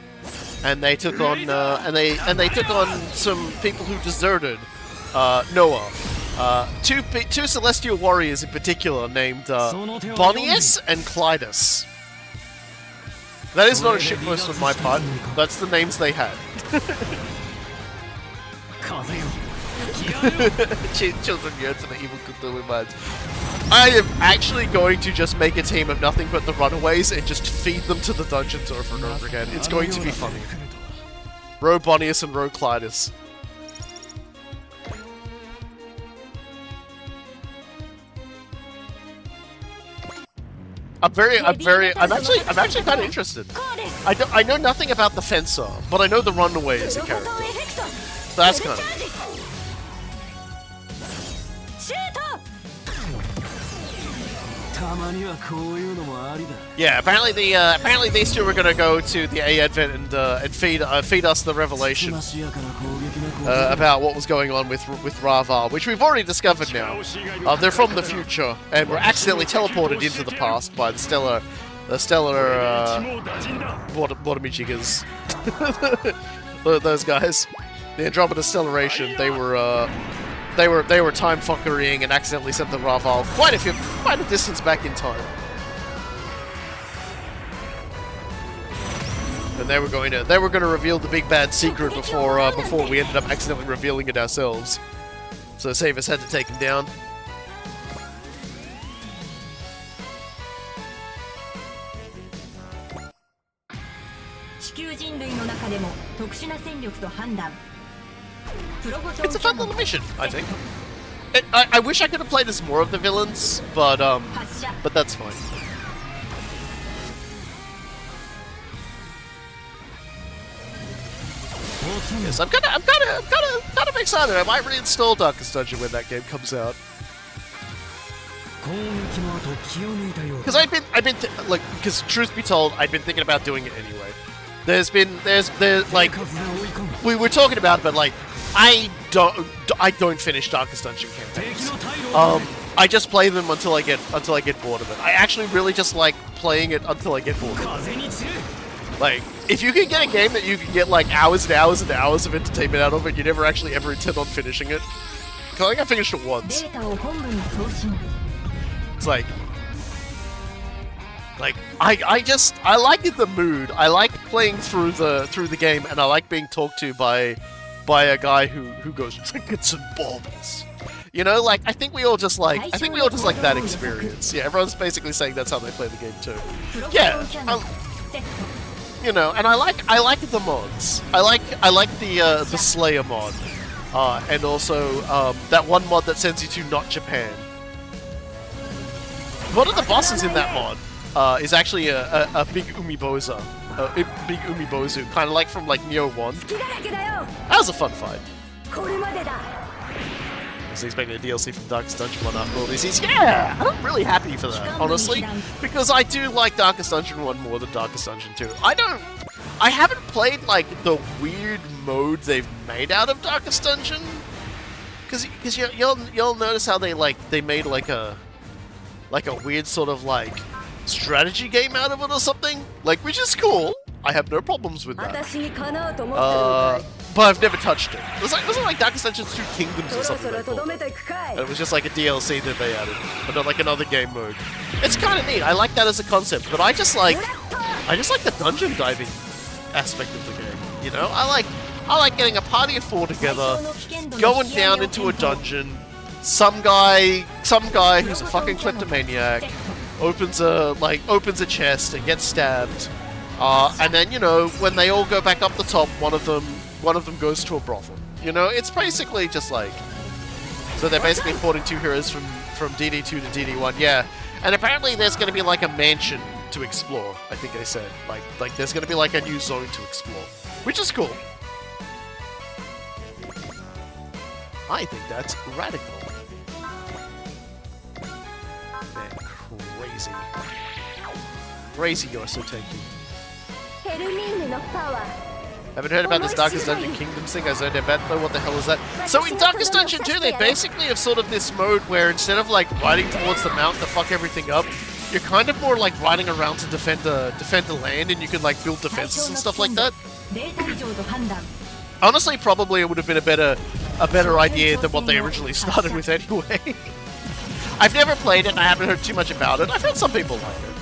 and they took on they took on some people who deserted Noah. Two celestial warriors in particular named Bonius and Clydus. That is not a shitpost on my part. That's the names they had. Children yearn for the evil Cthulhu minds. I am actually going to just make a team of nothing but the Runaways and just feed them to the dungeons over and over again. It's going to be funny. Ro Bonius and Ro Clydus. I'm actually kind of interested. I know nothing about the Fencer, but I know the Runaway is a character. So that's kind of neat. Yeah, apparently these two were gonna go to the A Advent and feed us the revelation about what was going on with Ravar, which we've already discovered now. They're from the future and were accidentally teleported into the past by the stellar Wadamichigas. Those guys, the Andromeda Stellation. They were time fuckerying and accidentally sent the Raval quite a distance back in time. And they were going to reveal the big bad secret before we ended up accidentally revealing it ourselves. So Savus had to take him down. 地球人類の中でも特殊な戦力と判断。プロボト It's ン a キャ fun ノン little mission, I think. I wish I could have played as more of the villains, but 発射。 that's fine. Yes, I'm kind of excited. I might reinstall Darkest Dungeon when that game comes out. 攻撃の後気を抜いたよう Because だ because truth be told, I'd been thinking about doing it anyway. There's like 数が追い込む we were talking about, but like I don't finish Darkest Dungeon 敵 campaigns. の退路を I just play them until I get bored of it. I actually really just like playing it until I get bored of it. 風に散る Like, if you can get a game that you can get like hours and hours and hours of entertainment out of it, you never actually ever intend on finishing it. 'Cause I think I finished it デ once. ータを本部に送信。 It's like I like the mood. I like playing through the game, and I like being talked to by a guy who goes trinkets and baubles. You know, like I think we all just like that experience. Yeah, everyone's basically saying that's how they play the game too. プロボトン Yeah, キャノンセット。 you know, and I like the mods. I like the Slayer mod, and also that one mod that sends you to not Japan. One of the bosses in that mod is actually a big umiboza, a big umibozu, kind of like from like Nioh 1. 好きだらけだよ。 That was a fun fight. これまでだ。 I was expecting a DLC from Darkest Dungeon 1 after all these years. Yeah, I'm really happy for that, honestly, because I do like Darkest Dungeon 1 more than Darkest Dungeon 2. I haven't played like the weird mode they've made out of Darkest Dungeon, because you'll notice how they made like a weird sort of like strategy game out of it or something, like, which is cool. I have no problems with that. 私にかなうと思ってるのかい。 But I've never touched it. It wasn't like Darkest Dungeon 2 Kingdoms そ or ろそ something ろ they とど called め it. といくかい。 And it was just like a DLC that they added, but not like another game mode. It's kind of neat. I like that as a concept, but I just like the dungeon diving aspect of the game. You know, I like getting a party of 4 together, going down into a dungeon. Some guy who's a fucking kleptomaniac opens a chest and gets stabbed. And then, you know, when they all go back up the top, one of them goes to a brothel. You know, it's basically just like... So they're basically porting 2 heroes from DD2 to DD1, yeah. And apparently there's going to be like a mansion to explore, I think they said. Like there's going to be like a new zone to explore. Which is cool. I think that's radical. Man, crazy. Crazy, you're so tanky. ヘルミーヌのパワー Haven't heard about this Darkest Dungeon Kingdoms thing? I zoned out though. What the hell is that? So in Darkest Dungeon 2, they basically have sort of this mode where instead of like riding towards the mountain to fuck everything up, you're kind of more like riding around to defend the land, and you can like build defenses and stuff like that. データ以上と判断。 Honestly, probably it would have been a better idea than what they originally started with anyway. I've never played it, and I haven't heard too much about it. I've heard some people like it.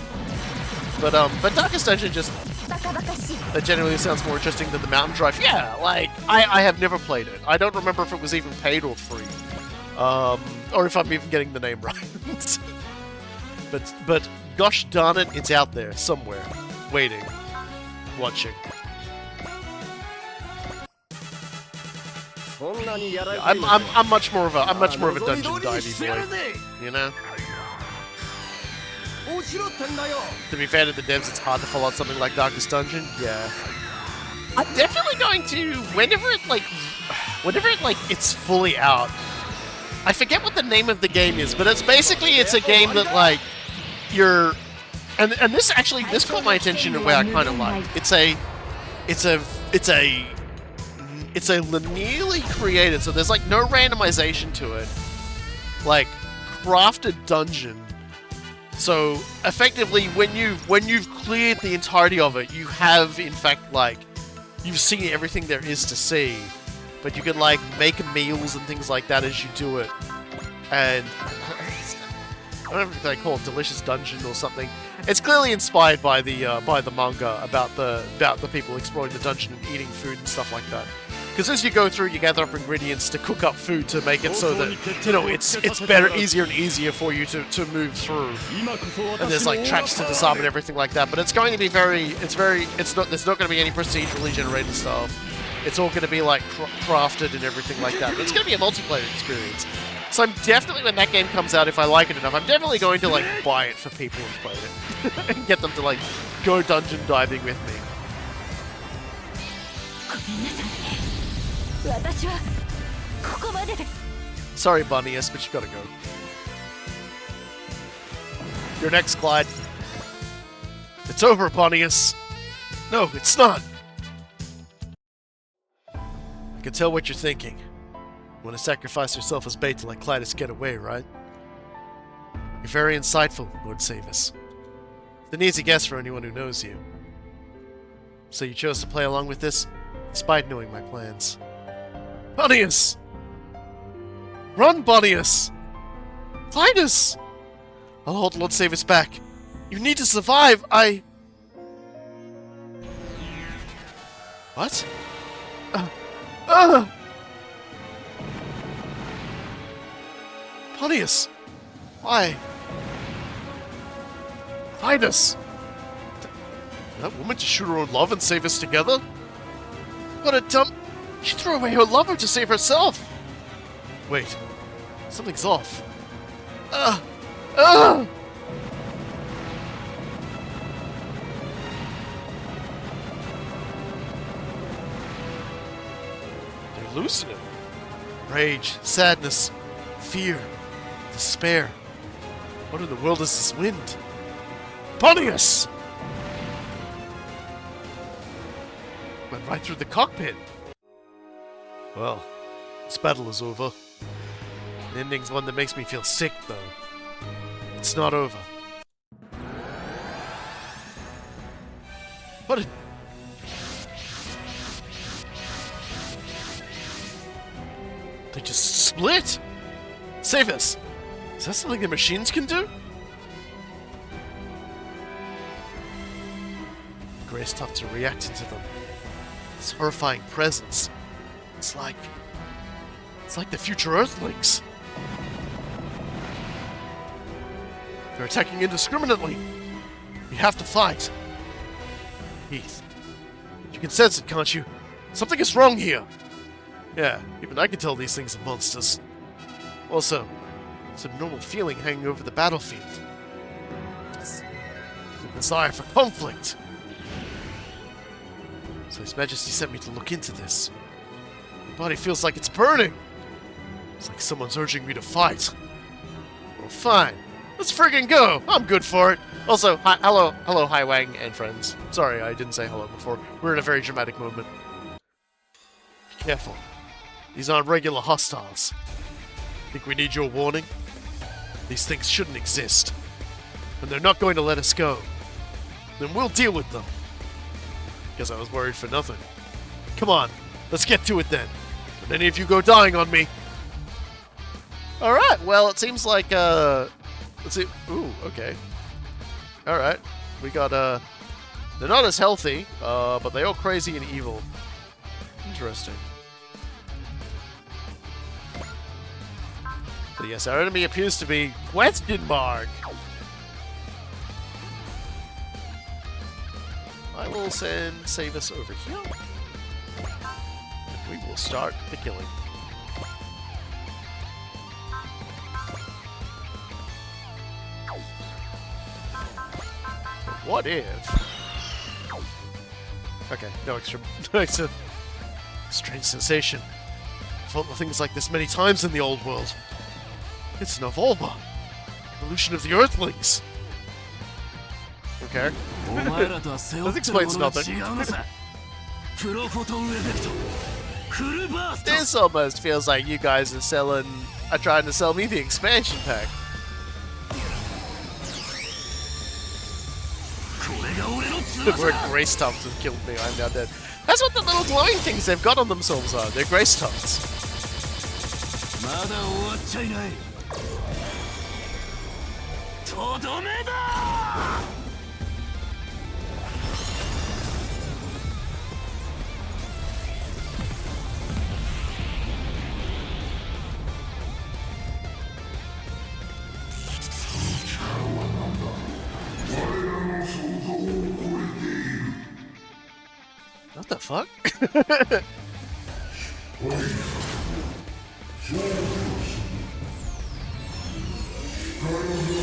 But Darkest Dungeon just... バカバカしい That generally sounds more interesting than the Mountain Drive. Yeah, like, I have never played it. I don't remember if it was even paid or free. Or if I'm even getting the name right. But gosh darn it, it's out there somewhere. Waiting. Watching. I'm much more of a dungeon divey boy. You know? To be fair to the devs, it's hard to follow out something like Darkest Dungeon. Yeah. I'm definitely going to, whenever it's fully out. I forget what the name of the game is, but it's a game that like you're, and this caught my attention in a way I kind of like. It's a linearly created, so there's like no randomization to it. Like crafted dungeon. So effectively, when you've cleared the entirety of it, you have in fact like you've seen everything there is to see, but you can like make meals and things like that as you do it. And I don't know if they call it Delicious Dungeon or something. It's clearly inspired by the manga about the people exploring the dungeon and eating food and stuff like that. Because as you go through, you gather up ingredients to cook up food to make it so that, you know, it's better, easier and easier for you to move through. And there's like traps to disarm and everything like that. But it's going to be there's not going to be any procedurally generated stuff. It's all going to be like crafted and everything like that. But it's going to be a multiplayer experience. So I'm definitely, when that game comes out, if I like it enough, I'm definitely going to like buy it for people who've played it. And get them to like go dungeon diving with me. 私はここまでです。 Sorry, Bunnius, but you gotta go. Your next glide. It's over, Bunnius. No, it's not. I can tell what you're thinking. You want to sacrifice yourself as bait to let Clytus get away, right? You're very insightful, Lord Savis. It's an easy guess for anyone who knows you. So you chose to play along with this, despite knowing my plans. Bunnius! Run, Bunnius! Clytus! I'll hold Lord Savis back. You need to survive, What? Bunnius! Why? Clytus! That woman just shoot her own love and save us together? What a dumb... She threw away her lover to save herself! Wait. Something's off. They're losing it. Rage, sadness, fear, despair. What in the world is this wind? Bunnius! Went right through the cockpit. Well, this battle is over. The ending's one that makes me feel sick, though. It's not over. What a... They just split? Save us! Is that something the machines can do? Grace Tufts are reacting to them. This horrifying presence. It's like the future Earthlings. They're attacking indiscriminately. We have to fight. Heath, you can sense it, can't you? Something is wrong here. Yeah, even I can tell these things are monsters. Also, it's a normal feeling hanging over the battlefield. It's the desire for conflict. So His Majesty sent me to look into this. My body feels like it's burning. It's like someone's urging me to fight. Well, fine. Let's friggin' go! I'm good for it! Also, hello, Hai Wang and friends. Sorry, I didn't say hello before. We're in a very dramatic moment. Be careful. These aren't regular hostiles. Think we need your warning? These things shouldn't exist. And they're not going to let us go. Then we'll deal with them. Guess I was worried for nothing. Come on, let's get to it then. Don't any of you go dying on me. Alright, well, it seems like, let's see. Ooh, okay. Alright. We got, they're not as healthy, but they're all crazy and evil. Interesting. But yes, our enemy appears to be question mark. I will save us over here. And we will start the killing. What if... Okay, no extra strange sensation. I've felt things like this many times in the old world. It's an Evolva. Evolution of the Earthlings. Okay. That explains nothing. This almost feels like you guys are trying to sell me the expansion pack. The word Grace Tufts have killed me, I'm now dead. That's what the little glowing things they've got on themselves are. They're Grace Tufts. the fuck?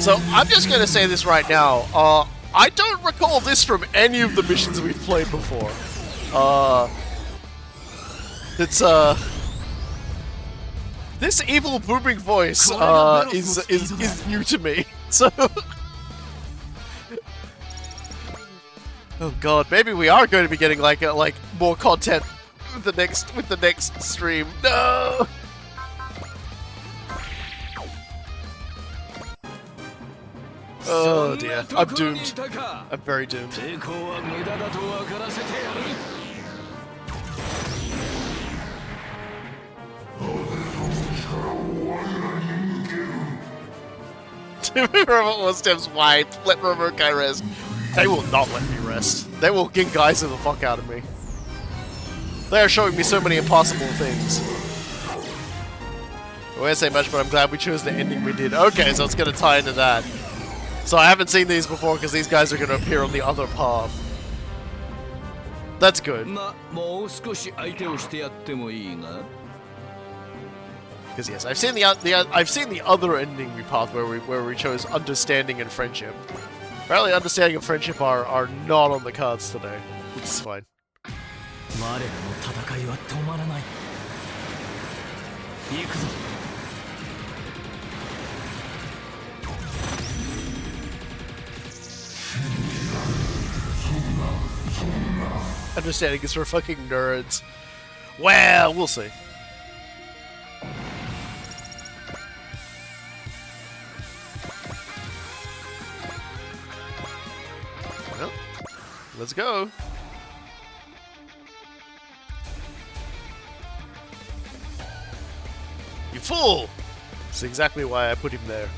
So, I'm just gonna say this right now. I don't recall this from any of the missions we've played before. This evil booming voice, is new to me. So... Oh god, maybe we are going to be getting like more content with the next stream. No. Oh dear, I'm doomed. I'm very doomed. Robot one steps wide. Let Robokai rest. They will not let me rest. They will Gengaiser the fuck out of me. They are showing me so many impossible things. I won't say much, but I'm glad we chose the ending we did. Okay, so it's gonna tie into that. So I haven't seen these before because these guys are gonna appear on the other path. That's good. Because yes, I've seen the other ending path where we chose understanding and friendship. Apparently, understanding and friendship are not on the cards today, which is fine. Understanding is for fucking nerds. Well, we'll see. Well, let's go. You fool! That's exactly why I put him there.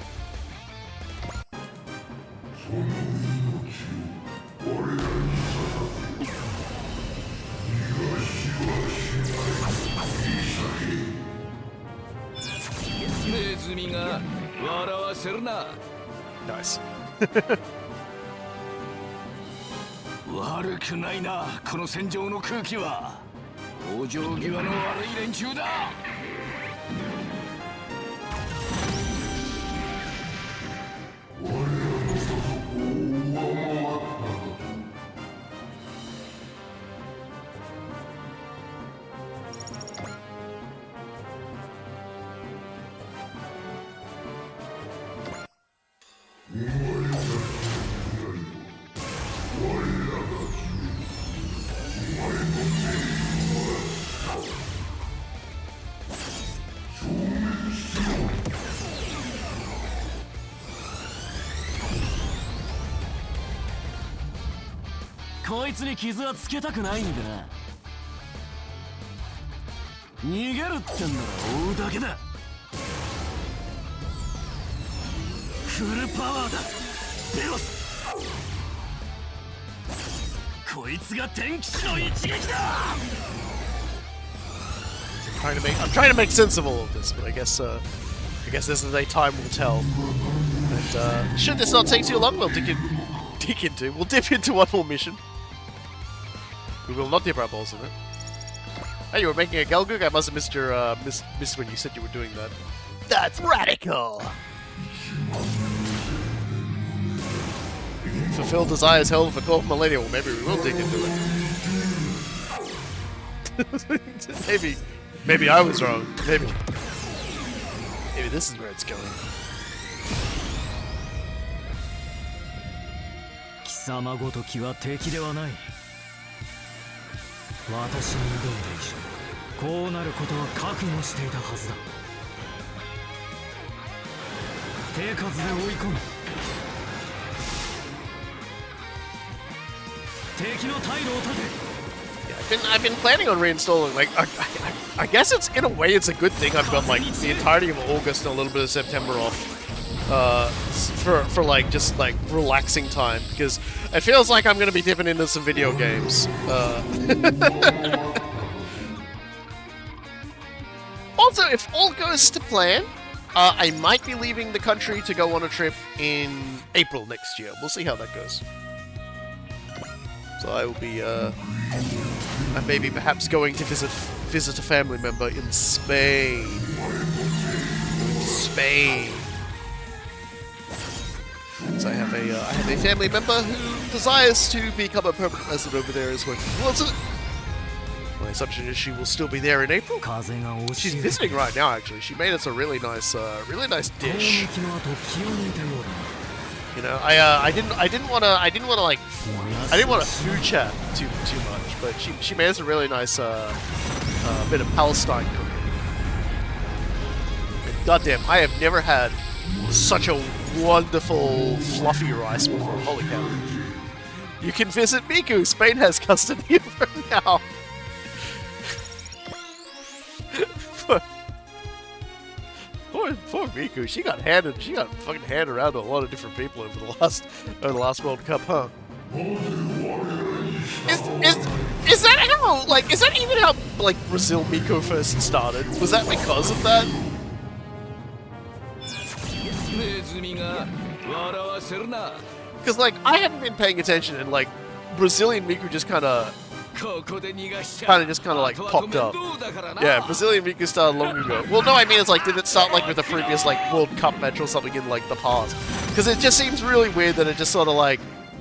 Nice. 悪くないな、この戦場の空気は。往生際の悪い連中だ。こいつに傷はつけたくないんでな。逃げるってんなら追うだけだ。フルパワーだ、ベロス。こいつが天騎士の一撃だ。I'm trying to make sense of all of this, but I guess this is a time will tell. And should this not take too long, we'll dip into one more mission. We will not dip our balls in it. Hey, you were making a Gelgoog? I must have missed your missed when you said you were doing that. That's radical. Fulfill desires held for 12 millennia. Well, maybe we will dig into it. Maybe I was wrong. Maybe this is where it's going. 貴様ごときは敵ではない。私に挑んで以上、こうなることは覚悟していたはずだ。手数で追い込む。敵の退路を断て。 I've been planning on reinstalling. Like, I guess it's in a way it's a good thing. I've got like the entirety of August and a little bit of September off, for like just like relaxing time because it feels like I'm gonna be dipping into some video games. Also, if all goes to plan, I might be leaving the country to go on a trip in April next year. We'll see how that goes. So So I will be, maybe perhaps going to visit a family member in Spain. Spain. So I have a family member who desires to become a permanent resident over there, is working towards it. My assumption is she will still be there in April. She's visiting right now, actually. She made us a really nice dish. You know, I didn't want to food chat too much, but she made us a really nice bit of Palestine cooking. And goddamn, I have never had such a wonderful fluffy rice before. Holy cow! You can visit Miku. Spain has custody of her now. Poor Miku, she got fucking handed around to a lot of different people over the last World Cup, huh? Is that how, like, is that even how, like, Brazil Miku first started? Was that because of that? Because, like, I hadn't been paying attention, and, like, Brazilian Miku just kind of like popped up. Yeah, Brazilian Miku started long ago. Well, no, I mean, it's like, did it start like with the previous like World Cup match or something in like the past? Because it just seems really weird that it just sort of like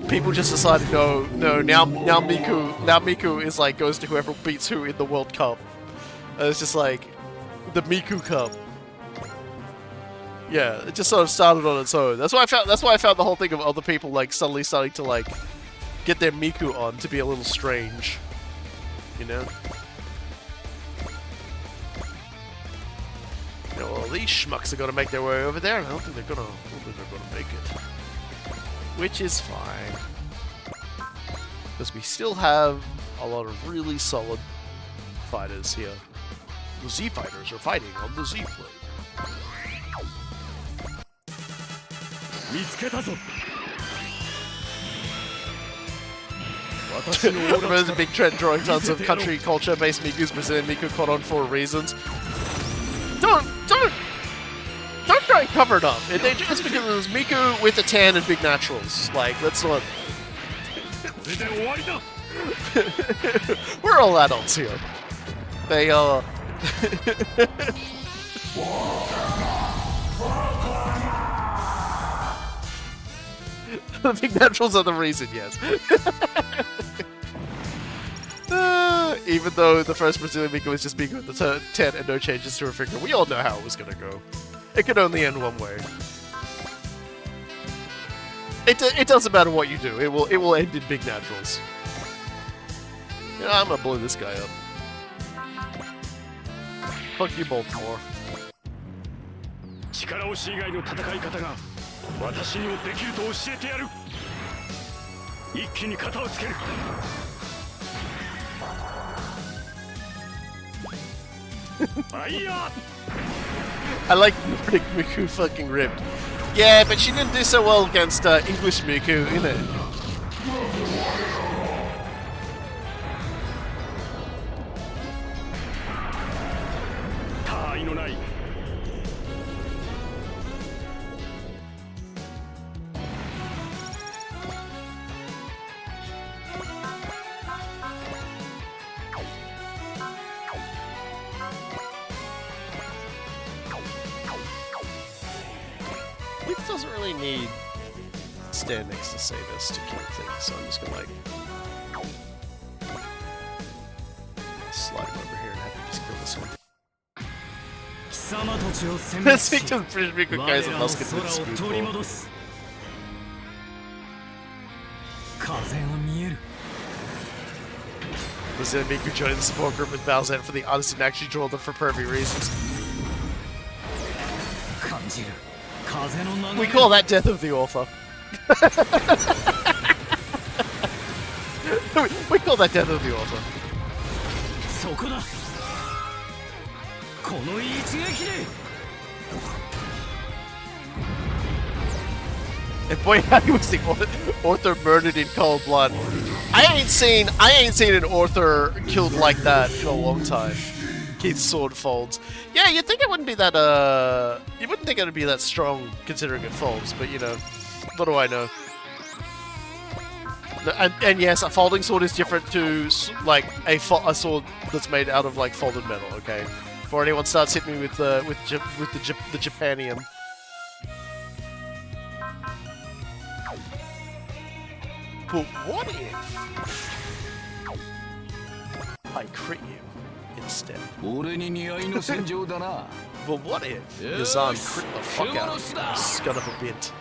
people just decided, no, now Miku is like goes to whoever beats who in the World Cup. And it's just like the Miku Cup. Yeah, it just sort of started on its own. That's why I found the whole thing of other people like suddenly starting to like get their Miku on to be a little strange. You know? Yeah, well, these schmucks are gonna make their way over there, and I don't think they're gonna make it. Which is fine. Because we still have a lot of really solid fighters here. The Z fighters are fighting on the Z plane. Remember the big trend drawing tons of country culture based Miku's Brazilian Miku caught on for reasons. Don't try and cover it up. It's because it was Miku with a tan and big naturals. Like, let's not. We're all adults here. They The big naturals are the reason, yes. Even though the first Brazilian Miku was just Miku with the 10 and no changes to her figure, we all know how it was gonna go. It could only end one way. It doesn't matter what you do. It will end in big naturals. You know, I'm gonna blow this guy up. Fuck you, Baltimore. 力押し以外の戦い方が私にもできると教えてやる。一気に型をつける。I like Nordic Miku fucking ripped. Yeah, but she didn't do so well against English Miku, innit? Doesn't really need stand next to save us to kill things, so I'm just gonna like slide him over here and have him just kill this one. Let's take the British Miku guys and musket with speedball. Brazilian Miku joined the support group with Bowser for the artist and actually trolled them for pervy reasons. We call that death of the author. we call that death of the author. And boy, how was the author murdered in cold blood. I ain't seen an author killed like that in a long time. His sword folds. Yeah, you'd think it wouldn't be that, you wouldn't think it would be that strong considering it folds, but you know, what do I know? And yes, a folding sword is different to like a sword that's made out of like folded metal. Okay, before anyone starts hitting me with the Japanium. But what if I crit you instead? 俺に似合いの戦場だな But what if Yazan crit the fuck out of you, scud of a bit?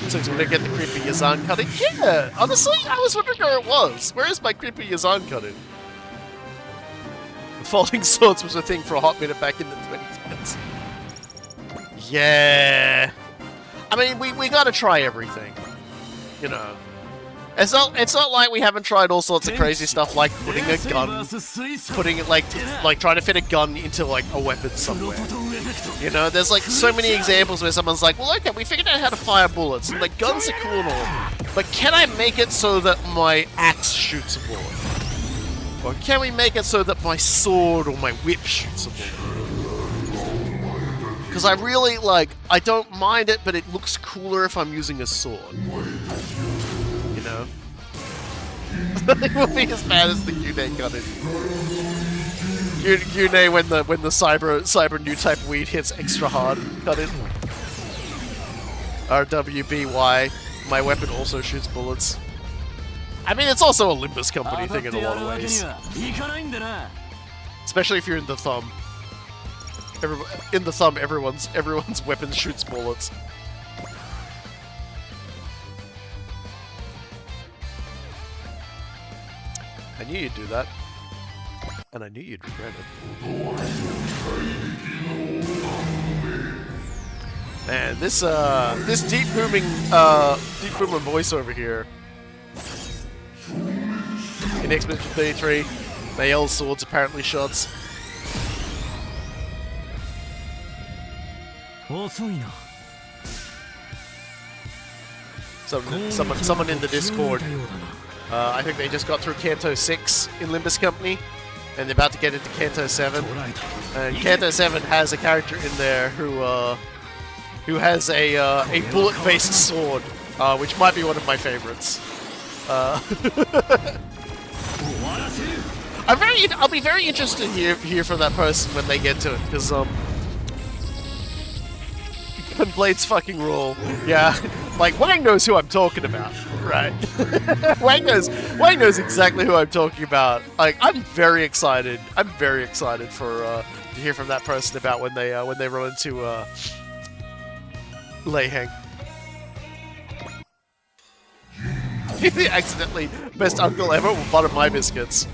So we're gonna get the creepy Yazan cutting? Yeah! Honestly, I was wondering where it was. Where is my creepy Yazan cutting? Folding swords was a thing for a hot minute back in the 2010s. Yeah! I mean, we gotta try everything. You know. It's not like we haven't tried all sorts of crazy stuff like putting a gun, putting it like trying to fit a gun into like a weapon somewhere. You know, there's like so many examples where someone's like, well, okay, we figured out how to fire bullets, and like guns are cool and all, but can I make it so that my axe shoots a bullet? Or can we make it so that my sword or my whip shoots a bullet? Because I really I don't mind it, but it looks cooler if I'm using a sword. You know? It won't be as bad as the Yune gun in. Yune when the cyber new type weed hits extra hard cut in. RWBY, my weapon also shoots bullets. I mean, it's also a Olympus company thing in a lot of ways. Especially if you're in the thumb. In the thumb, everyone's weapon shoots bullets. I knew you'd do that. And I knew you'd regret it. Man, this deep booming voice over here. In Expedition 33, they yell swords apparently shots. Someone in the Discord, I think they just got through Kanto 6 in Limbus Company, and they're about to get into Kanto 7. And Kanto 7 has a character in there who has a bullet-based sword, which might be one of my favorites. I'll be very interested to hear from that person when they get to it, because and blades fucking rule. Yeah, like Wang knows who I'm talking about, right? Wang knows exactly who I'm talking about. Like, I'm very excited. I'm very excited for to hear from that person about when they run into Leiheng. Accidentally, best uncle ever will butter my biscuits.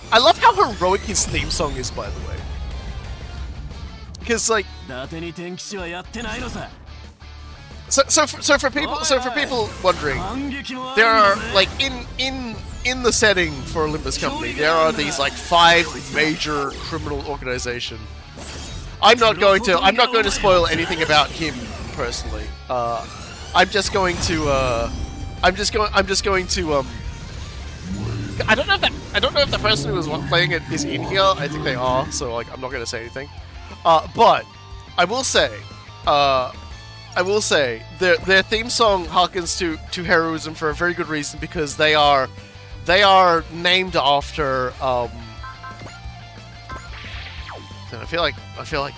I love how heroic his theme song is, by the way. Because like, so for people wondering, there are like in the setting for Olympus Company, there are these like 5 major criminal organizations. I'm not going to spoil anything about him personally. I'm just going to I don't know if the person who was playing it is in here. I think they are, so like I'm not going to say anything. But I will say their theme song harkens to heroism for a very good reason, because they are named after. I feel like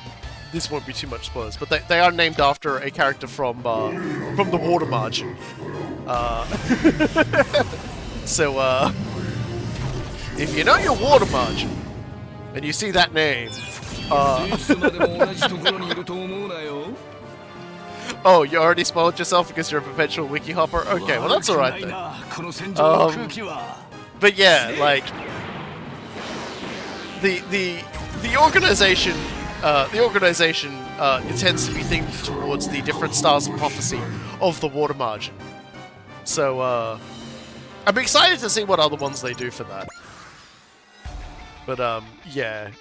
this won't be too much spoilers, but they are named after a character from the Water Margin. So if you know your Water Margin and you see that name, oh, you already spoiled yourself because you're a perpetual wiki hopper? Okay, well that's alright then. But yeah, like the organization intends to be themed towards the different styles of prophecy of the Water Margin. So I'm excited to see what other ones they do for that. But yeah.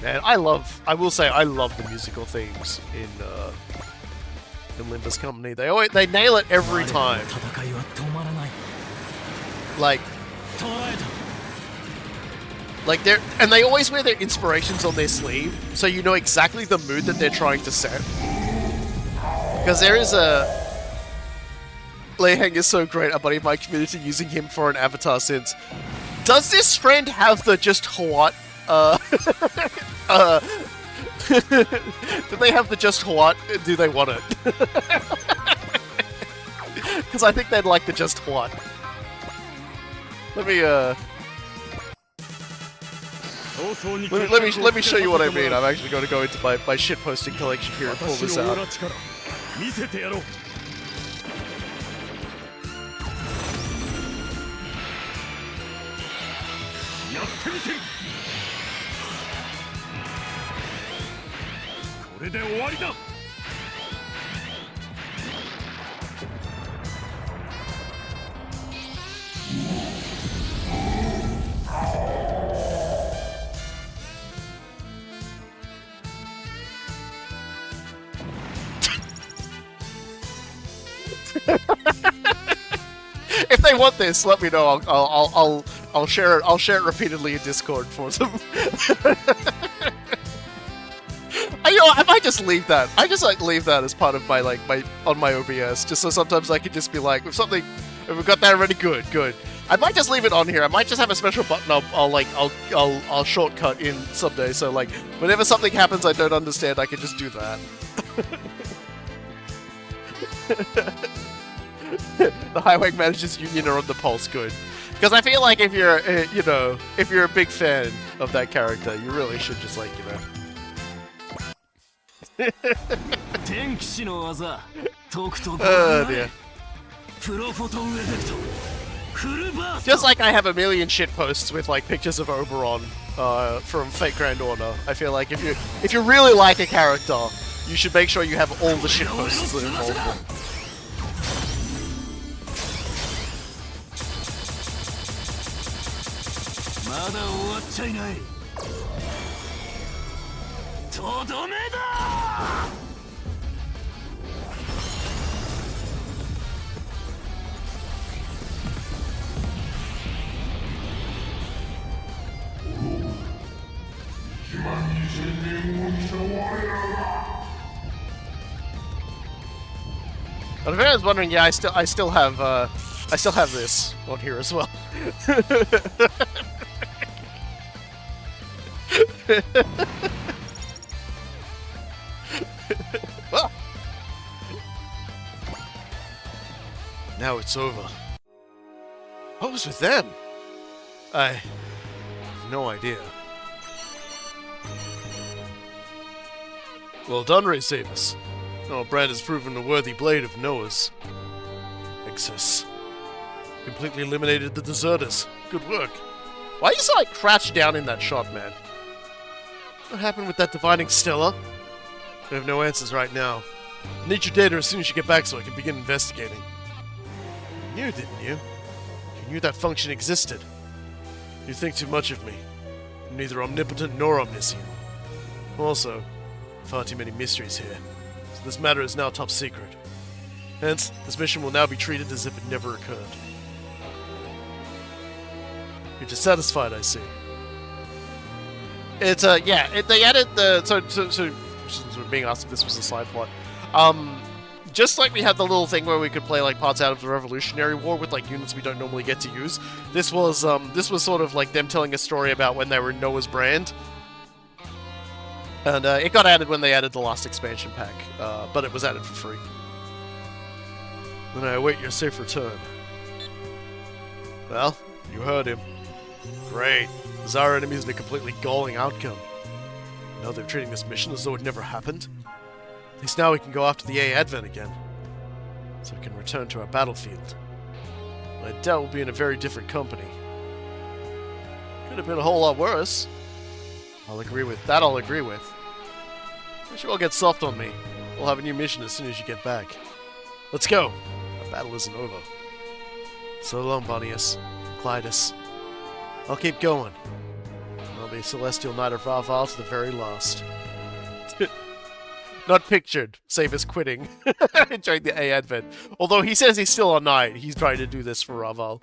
Man, I will say I love the musical themes in Limba's company. They nail it every time. 戦いは止まらない。 Like 捕らえた。 they always wear their inspirations on their sleeve, so you know exactly the mood that they're trying to set. Because there is a... Lei Heng is so great, a buddy of my community using him for an avatar since. Does this friend have the just what? Do they have the just what? Do they want it? Because I think they'd like the just what. Let me let me show you what I mean. I'm actually going to go into my shitposting collection here and pull this out. 見せてやろう。やってみせる。これで終わりだ。If they want this, let me know. I'll share it. I'll share it repeatedly in Discord for them. I might just leave that. I just leave that as part of my on my OBS, just so sometimes I can just be like, if we've got that already, good. I might just leave it on here. I might just have a special button I'll shortcut in someday. So like, whenever something happens I don't understand, I can just do that. The Highway Managers Union are on the pulse, good. Because I feel like if you're, if you're a big fan of that character, you really should just Oh dear. Just like I have a million shit posts with like pictures of Oberon from Fate Grand Order, I feel like if you really like a character, you should make sure you have all the shit posts that involve them. But if anyone's wondering, yeah, I still have this on here as well. Well, now it's over. What was with them? I have no idea. Well done, Ray Samus. Our brand has proven a worthy blade of Noah's. Exis. Completely eliminated the deserters. Good work. Why are you so crouched down in that shot, man? What happened with that divining Stella? We have no answers right now. I need your data as soon as you get back so I can begin investigating. You knew, didn't you? You knew that function existed. You think too much of me. I'm neither omnipotent nor omniscient. Also, far too many mysteries here. So this matter is now top secret. Hence, this mission will now be treated as if it never occurred. You're dissatisfied, I see. It's yeah. They added the so we're being asked if this was a side plot. Just like we had the little thing where we could play like parts out of the Revolutionary War with like units we don't normally get to use. This was sort of like them telling a story about when they were in Noah's Brand. And it got added when they added the last expansion pack, but it was added for free. Then I await your safe return. Well, you heard him. Great. Our enemies in a completely galling outcome. Now they're treating this mission as though it never happened. At least now we can go after the A Advent again. So we can return to our battlefield. I doubt we'll be in a very different company. Could have been a whole lot worse. I'll agree with that. I'll agree with. Wish you all get soft on me. We'll have a new mission as soon as you get back. Let's go. Our battle isn't over. So long, Bonius, Clytus. I'll keep going. I'll be Celestial Knight of Raval to the very last. Not pictured. Savus quitting. During the A Advent. Although he says he's still on night, he's trying to do this for Raval.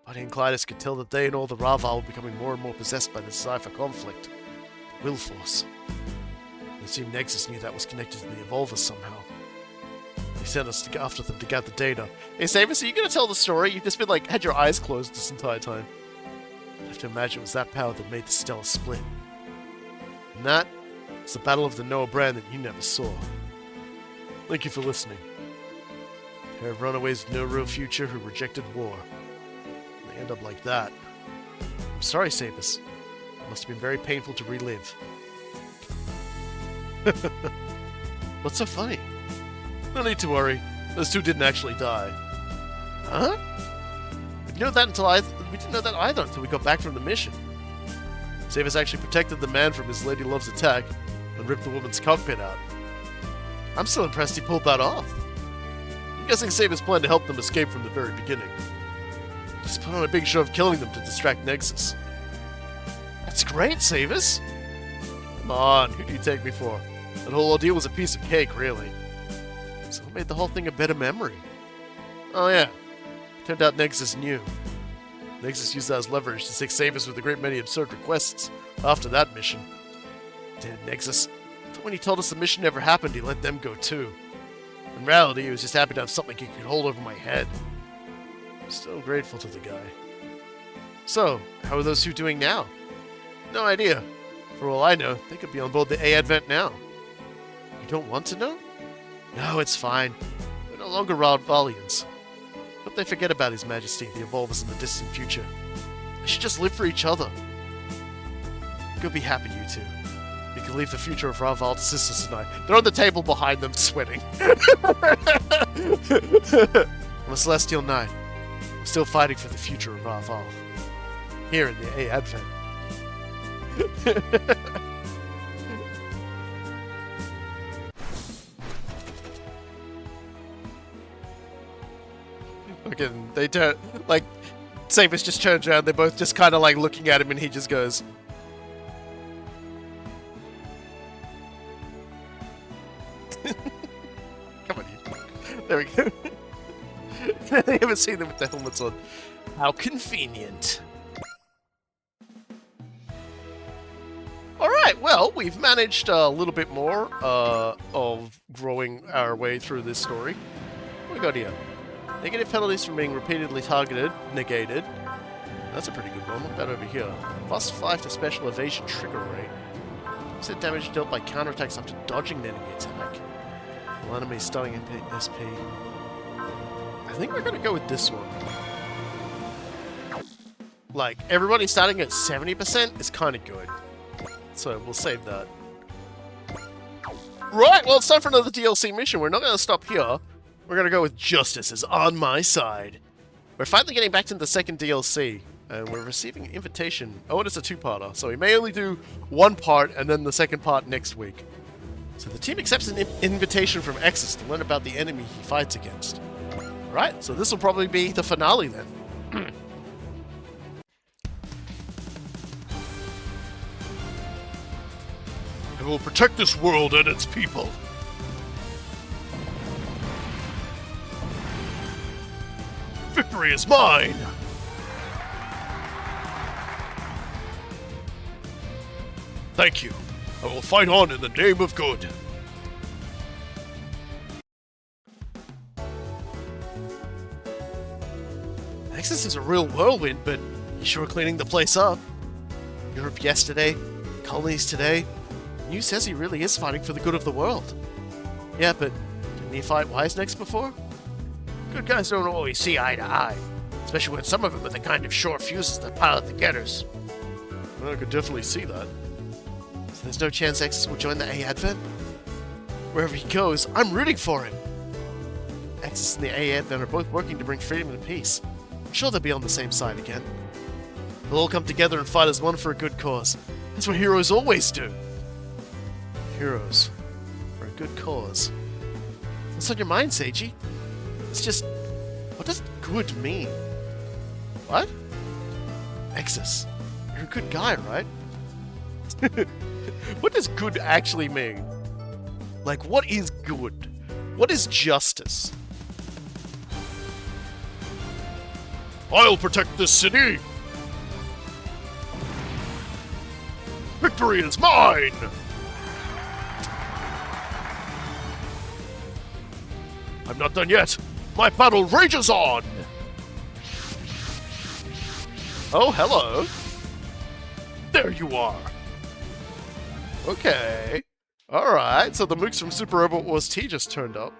Buddy and Clytus could tell that they and all the Raval were becoming more and more possessed by this Cypher conflict. Will Force. It seemed Exis knew that was connected to the Evolvers somehow. He sent us to go after them to gather data. Hey Savus, are you gonna tell the story? You've just been like, had your eyes closed this entire time. I have to imagine it was that power that made the Stellar split. And that is the Battle of the Noah Brand that you never saw. Thank you for listening. A pair of runaways with no real future who rejected war. And they end up like that. I'm sorry, Savus. It must have been very painful to relive. What's so funny? No need to worry. Those two didn't actually die. Huh? We didn't know that either until we got back from the mission. Savus actually protected the man from his Lady Love's attack and ripped the woman's cockpit out. I'm still impressed he pulled that off. I'm guessing Savus planned to help them escape from the very beginning. Just put on a big show of killing them to distract Nexus. That's great, Savus! Come on, who do you take me for? That whole ordeal was a piece of cake, really. So what made the whole thing a better memory? Oh yeah, turned out Nexus knew. Nexus used that as leverage to stick Savus with a great many absurd requests after that mission. Damn Nexus. But when he told us the mission never happened, he let them go too. In reality, he was just happy to have something he could hold over my head. I'm still grateful to the guy. So, how are those two doing now? No idea. For all I know, they could be on board the A Advent now. You don't want to know? No, it's fine. We're no longer Ravalians. Hope they forget about His Majesty, the Evolvers in the distant future. They should just live for each other. Go be happy, you two. You can leave the future of Raval to sisters tonight. They're on the table behind them, sweating. On a celestial night, I'm still fighting for the future of Raval. Here in the A Advent. Fucking, they don't, like, Savus just turns around, they're both just kind of like looking at him and he just goes... Come on, you. There we go. I haven't seen them with the helmets on. How convenient. Alright, well, we've managed a little bit more of growing our way through this story. What we got here? Negative penalties from being repeatedly targeted, negated. That's a pretty good one. What about over here? +5 to special evasion trigger rate. Percent damage dealt by counterattacks after dodging an enemy attack. While enemies starting in SP. I think we're gonna go with this one. Like, everybody starting at 70% is kind of good. So we'll save that. Right, well, it's time for another DLC mission. We're not going to stop here. We're going to go with Justice is on my side. We're finally getting back to the second DLC, and we're receiving an invitation. Oh, and it's a two-parter, so we may only do one part and then the second part next week. So the team accepts an invitation from Exis to learn about the enemy he fights against. Right, so this will probably be the finale then. I will protect this world and its people. Victory is mine! Thank you. I will fight on in the name of good. Exis is a real whirlwind, but he's sure cleaning the place up. Europe yesterday, colonies today. Yu says he really is fighting for the good of the world. Yeah, but didn't he fight Wise Necks before? Good guys don't always see eye to eye, especially when some of them are the kind of short fuses that pilot the getters. Well, I could definitely see that. So there's no chance Exis will join the A Advent? Wherever he goes, I'm rooting for him! Exis and the A Advent are both working to bring freedom and peace. I'm sure they'll be on the same side again. They'll all come together and fight as one for a good cause. That's what heroes always do. Heroes. For a good cause. What's on your mind, Seiji? It's just... what does good mean? What? Exis. You're a good guy, right? What does good actually mean? Like, what is good? What is justice? I'll protect this city! Victory is mine! I'm not done yet! My battle rages on! Oh, hello. There you are. Okay. Alright, so the mooks from Super Robot Wars T just turned up.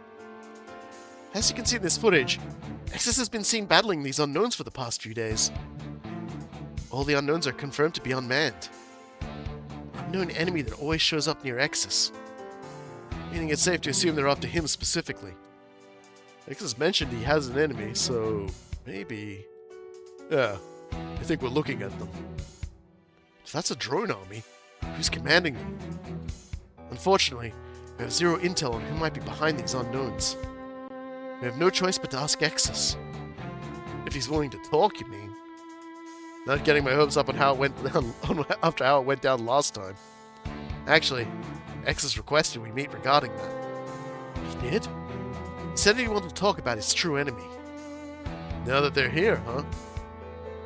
As you can see in this footage, Exis has been seen battling these unknowns for the past few days. All the unknowns are confirmed to be unmanned. Unknown enemy that always shows up near Exis. Meaning it's safe to assume they're after him specifically. Exis mentioned he has an enemy, so maybe... Yeah, I think we're looking at them. If that's a drone army, who's commanding them? Unfortunately, we have zero intel on who might be behind these unknowns. We have no choice but to ask Exis. If he's willing to talk, you mean? Not getting my hopes up on how it went down after how it went down last time. Actually, Exis requested we meet regarding that. He did? He said he wanted to talk about his true enemy. Now that they're here, huh?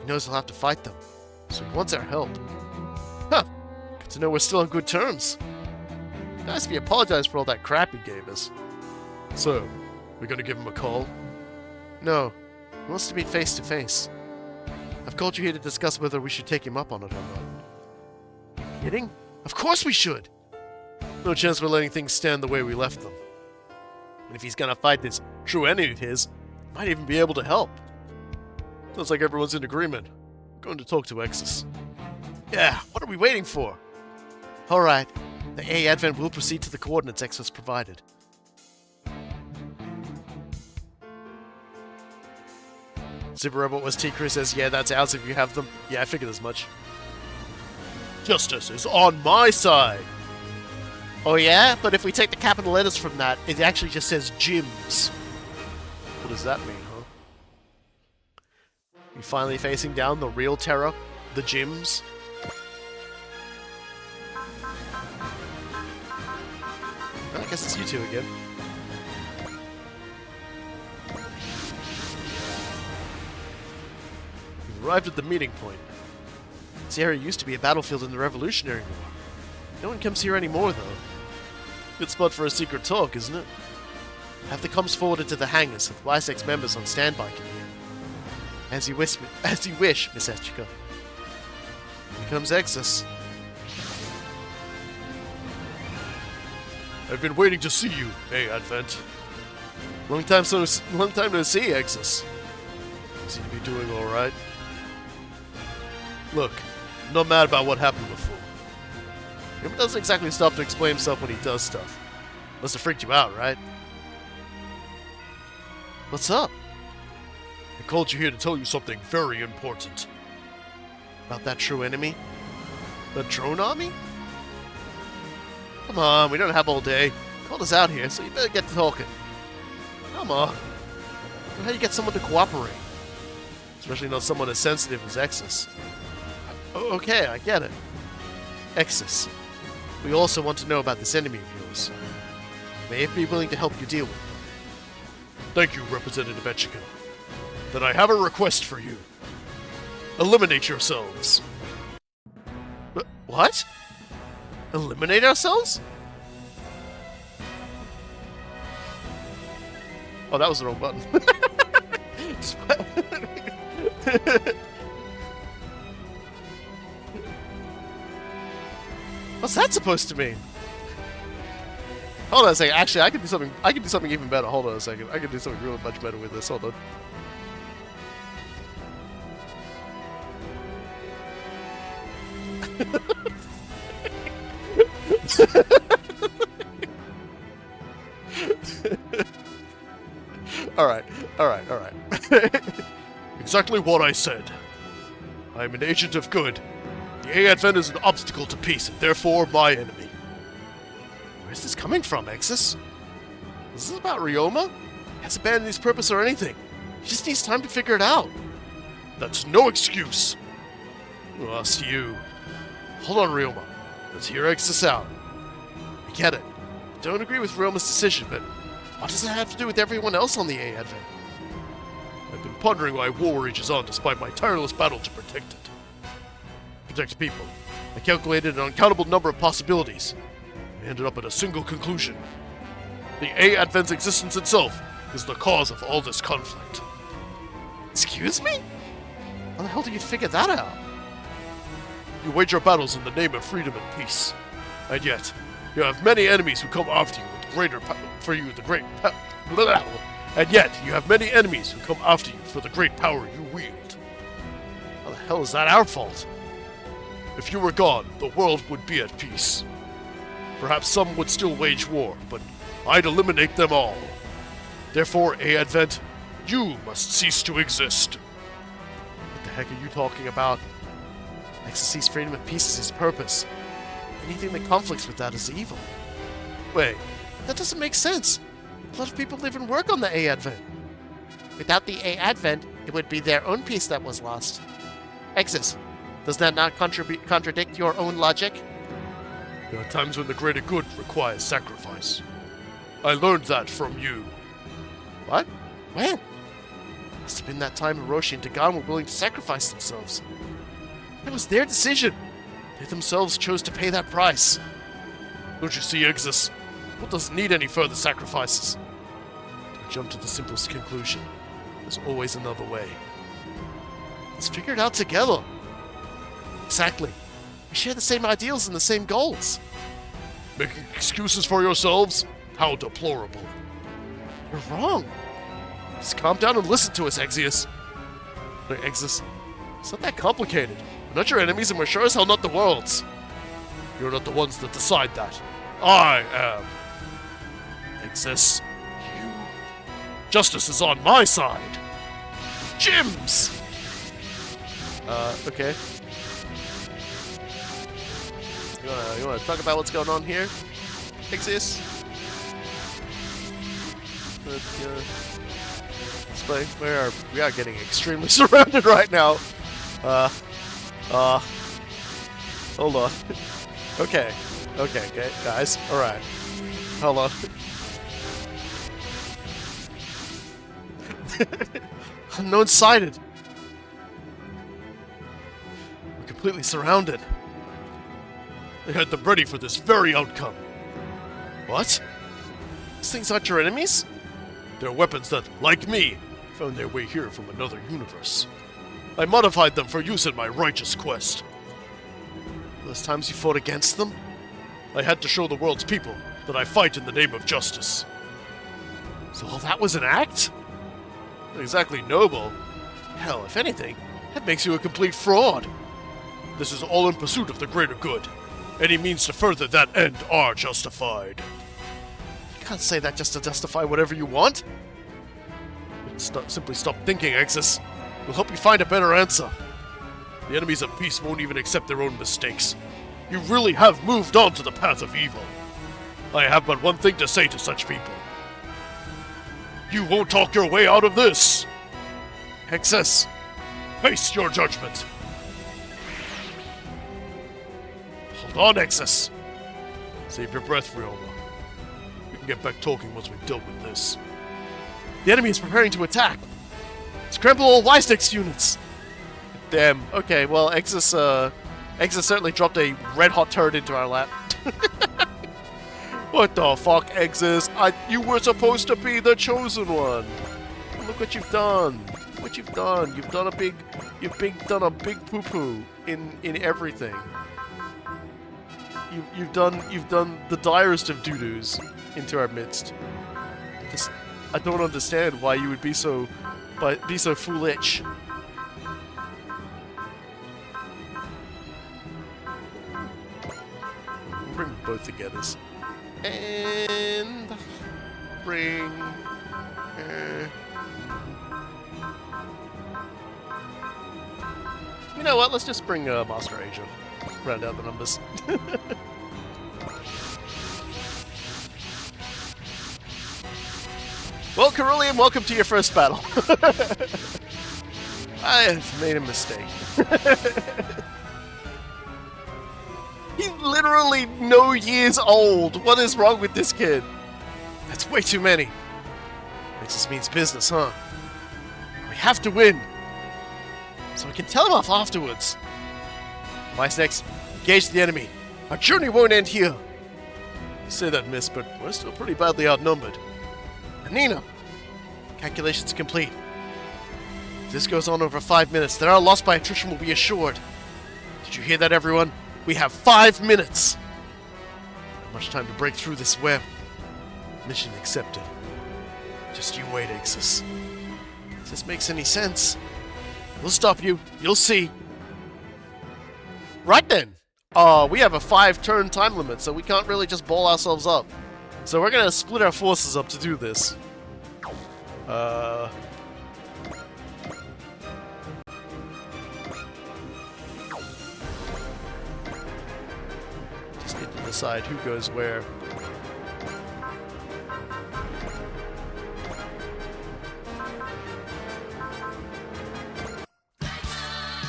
He knows he'll have to fight them, so he wants our help. Huh! Good to know we're still on good terms. Nice if he apologized for all that crap he gave us. So, we're gonna give him a call? No. He wants to meet face to face. I've called you here to discuss whether we should take him up on it or not. Are you kidding? Of course we should! No chance we're letting things stand the way we left them. And if he's gonna fight this true enemy of his, he might even be able to help. Looks like everyone's in agreement. I'm going to talk to Exis. Yeah, what are we waiting for? Alright, the A Advent will proceed to the coordinates Exis provided. Super Robot was T-Crew says, yeah, that's ours if you have them. Yeah, I figured as much. Justice is on my side! Oh yeah? But if we take the capital letters from that, it actually just says gyms. What does that mean, huh? You finally facing down the real terror? The gyms? I guess it's you two again. You've arrived at the meeting point. This area used to be a battlefield in the Revolutionary War. No one comes here anymore, though. Good spot for a secret talk, isn't it? Have the comms forwarded to the hangars with YSEX members on standby can hear. As you wish, Miss Echika. Here comes Exis. I've been waiting to see you, hey Advent. Long time no see, Exis. Seem to be doing all right. Look, I'm not mad about what happened before. Him doesn't exactly stop to explain himself when he does stuff. Must have freaked you out, right? What's up? I called you here to tell you something very important. About that true enemy? The drone army? Come on, we don't have all day. You called us out here, so you better get to talking. Come on. How do you get someone to cooperate? Especially not someone as sensitive as Exis. Okay, I get it. Exis, we also want to know about this enemy of yours. May it be willing to help you deal with them. Thank you, Representative Echika. Then I have a request for you. Eliminate yourselves. What? Eliminate ourselves? Oh, that was the wrong button. What's that supposed to mean? Hold on a second. Actually, I can do something. I can do something even better. Hold on a second. I can do something really much better with this. Hold on. Alright. Exactly what I said. I am an agent of good. The A Advent is an obstacle to peace, and therefore my enemy. Where's this coming from, Exis? Is this about Ryoma? He hasn't abandoned his purpose or anything. He just needs time to figure it out. That's no excuse. Us you. Hold on, Ryoma. Let's hear Exis out. I get it. don't agree with Ryoma's decision, but what does it have to do with everyone else on the A Advent? I've been pondering why war rages on despite my tireless battle to protect it. Protect people. I calculated an uncountable number of possibilities. I ended up at a single conclusion. The A Advent's existence itself is the cause of all this conflict. Excuse me? How the hell do you figure that out? You wage your battles in the name of freedom and peace. And yet, you have many enemies who come after you with greater for you the great And yet, you have many enemies who come after you for the great power you wield. How the hell is that our fault? If you were gone, the world would be at peace. Perhaps some would still wage war, but I'd eliminate them all. Therefore, A Advent, you must cease to exist. What the heck are you talking about? Exis sees freedom and peace as his purpose. Anything that conflicts with that is evil. Wait, that doesn't make sense. A lot of people live and work on the A Advent. Without the A Advent, it would be their own peace that was lost. Exis, does that not contradict your own logic? There are times when the greater good requires sacrifice. I learned that from you. What? When? Must have been that time Hiroshi and Dagon were willing to sacrifice themselves. It was their decision. They themselves chose to pay that price. Don't you see, Exis? What doesn't need any further sacrifices? Don't jump to the simplest conclusion. There's always another way. Let's figure it out together. Exactly. We share the same ideals and the same goals. Making excuses for yourselves? How deplorable. You're wrong. Just calm down and listen to us, Exis. Wait, Exis, it's not that complicated. We're not your enemies, and we're sure as hell not the world's. You're not the ones that decide that. I am. Exis, you. Justice is on my side. Gyms! Okay. You wanna talk about what's going on here? Exis? We are getting extremely surrounded right now. Hold on. Okay, guys. Alright. Hold on. Unknown sighted. We're completely surrounded. They had them ready for this very outcome. What? These things aren't your enemies? They're weapons that, like me, found their way here from another universe. I modified them for use in my righteous quest. Those times you fought against them, I had to show the world's people that I fight in the name of justice. So all that was an act? Not exactly noble. Hell, if anything, that makes you a complete fraud. This is all in pursuit of the greater good. Any means to further that end are justified. You can't say that just to justify whatever you want. Simply stop thinking, Exis. We'll help you find a better answer. The enemies of peace won't even accept their own mistakes. You really have moved on to the path of evil. I have but one thing to say to such people. You won't talk your way out of this! Exis, face your judgment! Hold on, Exis! Save your breath, Ryoma. We can get back talking once we've dealt with this. The enemy is preparing to attack! Scramble all Y-Sticks units! Damn. Okay, well, Exis certainly dropped a red-hot turret into our lap. What the fuck, Exis? You were supposed to be the chosen one! Look what you've done! What you've done! You've done a big poo-poo in everything. You've done the direst of doo-doos into our midst. I don't understand why you would be so foolish. Bring both together. And bring You know what? Let's just bring Master Asia. Round out the numbers. Well, Cerulean, welcome to your first battle. I have made a mistake. He's literally no years old. What is wrong with this kid? That's way too many. It just means business, huh? We have to win. So we can tell him off afterwards. Vice next, engage the enemy. Our journey won't end here. You say that, miss, but we're still pretty badly outnumbered. Nina, calculations complete. If this goes on over 5 minutes, then our loss by attrition will be assured. Did you hear that, everyone? We have 5 minutes. Not much time to break through this web. Mission accepted. Just you wait, Exis. If this makes any sense, we'll stop you. You'll see. Right then. We have a 5-turn time limit, so we can't really just ball ourselves up. So we're gonna split our forces up to do this. Just need to decide who goes where.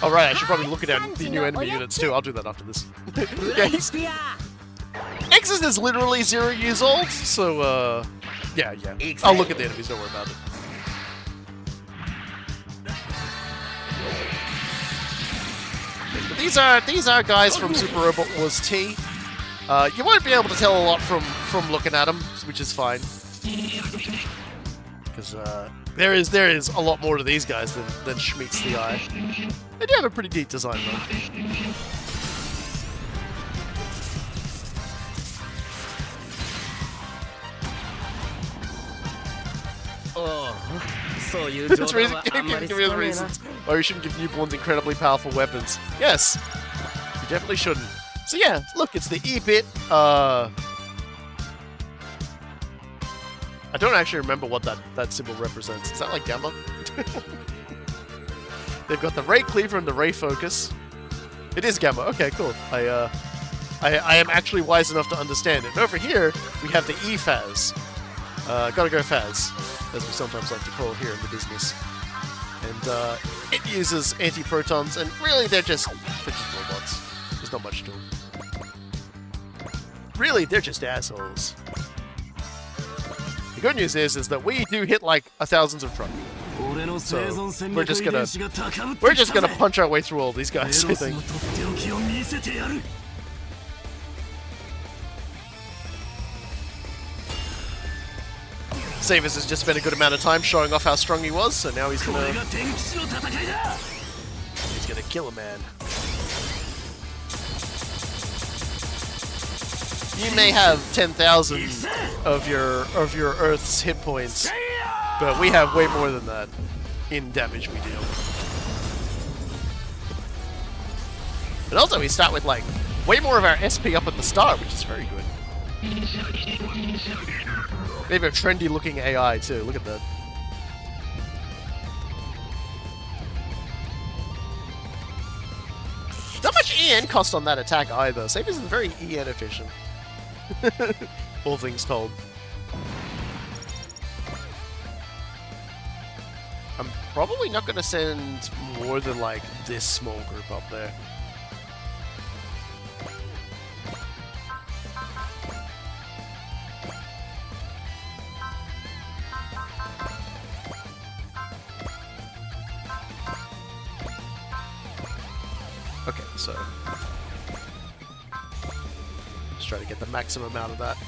Alright, I should probably look at the new enemy units too. I'll do that after this. Yeah, Exis is literally 0 years old, so yeah. I'll look at the enemies, don't worry about it. But these are guys from Super Robot Wars T. You won't be able to tell a lot from looking at them, which is fine. Because there is a lot more to these guys than meets the eye. They do have a pretty neat design though. That's reason, give me the reasons why we shouldn't give newborns incredibly powerful weapons. Yes, you definitely shouldn't. So yeah, look, it's the E-bit. I don't actually remember what that symbol represents. Is that like Gamma? They've got the Ray Cleaver and the Ray Focus. It is Gamma. Okay, cool. I am actually wise enough to understand it. And over here, we have the E-Phaz. Gotta go Phaz, as we sometimes like to call it here in the business. And it uses anti-protons, and really they're just robots. There's not much to them. Really, they're just assholes. The good news is that we do hit like thousands of truck. So we're just gonna punch our way through all these guys, I think. Savers has just spent a good amount of time showing off how strong he was, so now he's gonna kill a man. You may have 10,000 of your Earth's hit points, but we have way more than that in damage we deal. And also we start with like way more of our SP up at the start, which is very good. They have a trendy looking AI too, look at that. Not much EN cost on that attack either. Save isn't very EN efficient. All things told. I'm probably not going to send more than like this small group up there. Okay, so let's try to get the maximum out of that.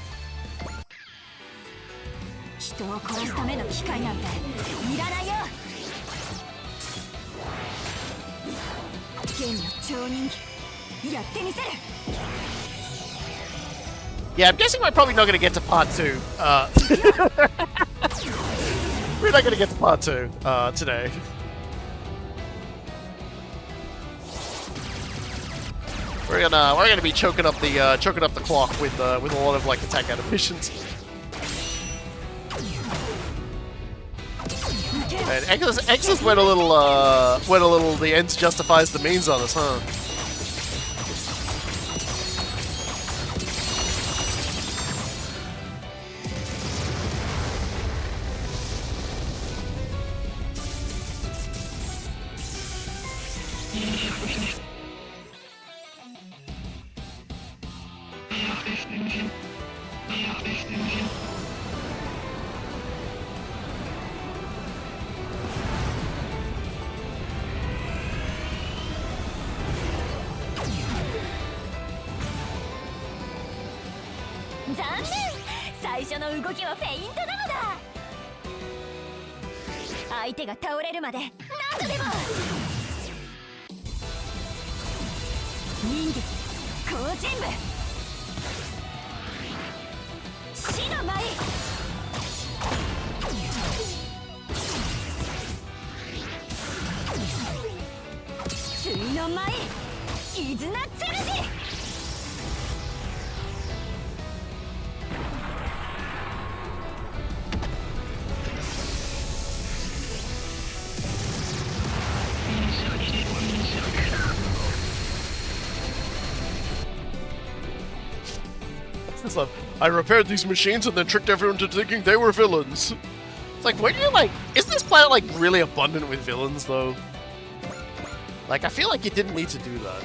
Yeah, I'm guessing we're probably not going to get to part 2. We're not going to get to part 2 today. We're gonna be choking up the clock with a lot of like attack animations. And Exis went a little. The ends justifies the means on us, huh? 残念、最初の動きはフェイントなのだ。相手が倒れるまで何度でも。人間後陣部死の舞。水の舞イズナツルジ。I repaired these machines and then tricked everyone into thinking they were villains. It's like, where do you like? Isn't this planet like really abundant with villains though? Like, I feel like you didn't need to do that.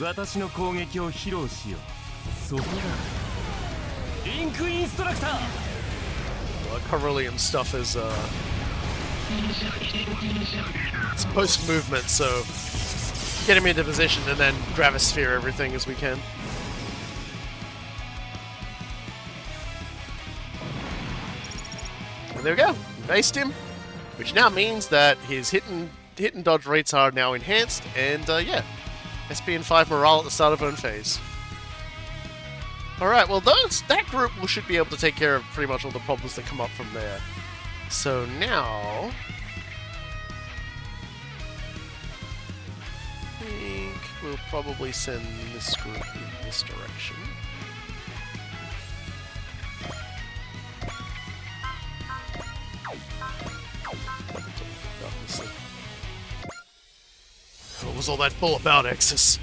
私の攻撃を披露しよう。そこだ。リンクインストラクター。Well, Carillion stuff is it's post movement, so get him into position and then gravisphere everything as we can. And there we go. Based him, which now means that his hit and dodge rates are now enhanced, and yeah, SP and 5 morale at the start of own phase. Alright, well that group should be able to take care of pretty much all the problems that come up from there. So now I think we'll probably send this group in this direction. What was all that bull about, Exis?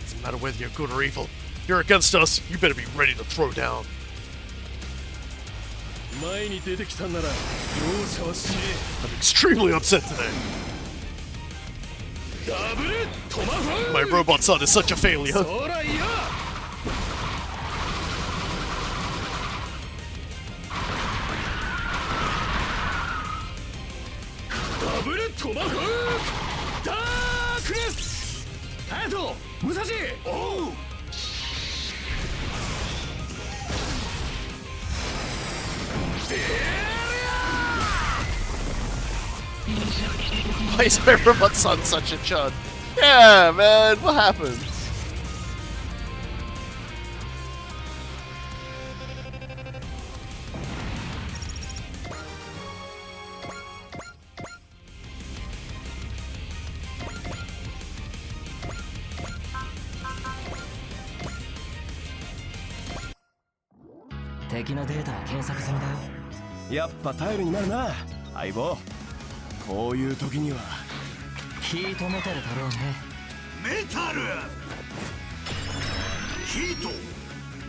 Doesn't matter whether you're good or evil. You're against us, you better be ready to throw down. I'm extremely upset today. My robot son is such a failure. Why is my robot son such a chud? Yeah, man, what happened?やっぱ頼りになるな、相棒。こういう時にはヒートメタルだろうね。メタルヒート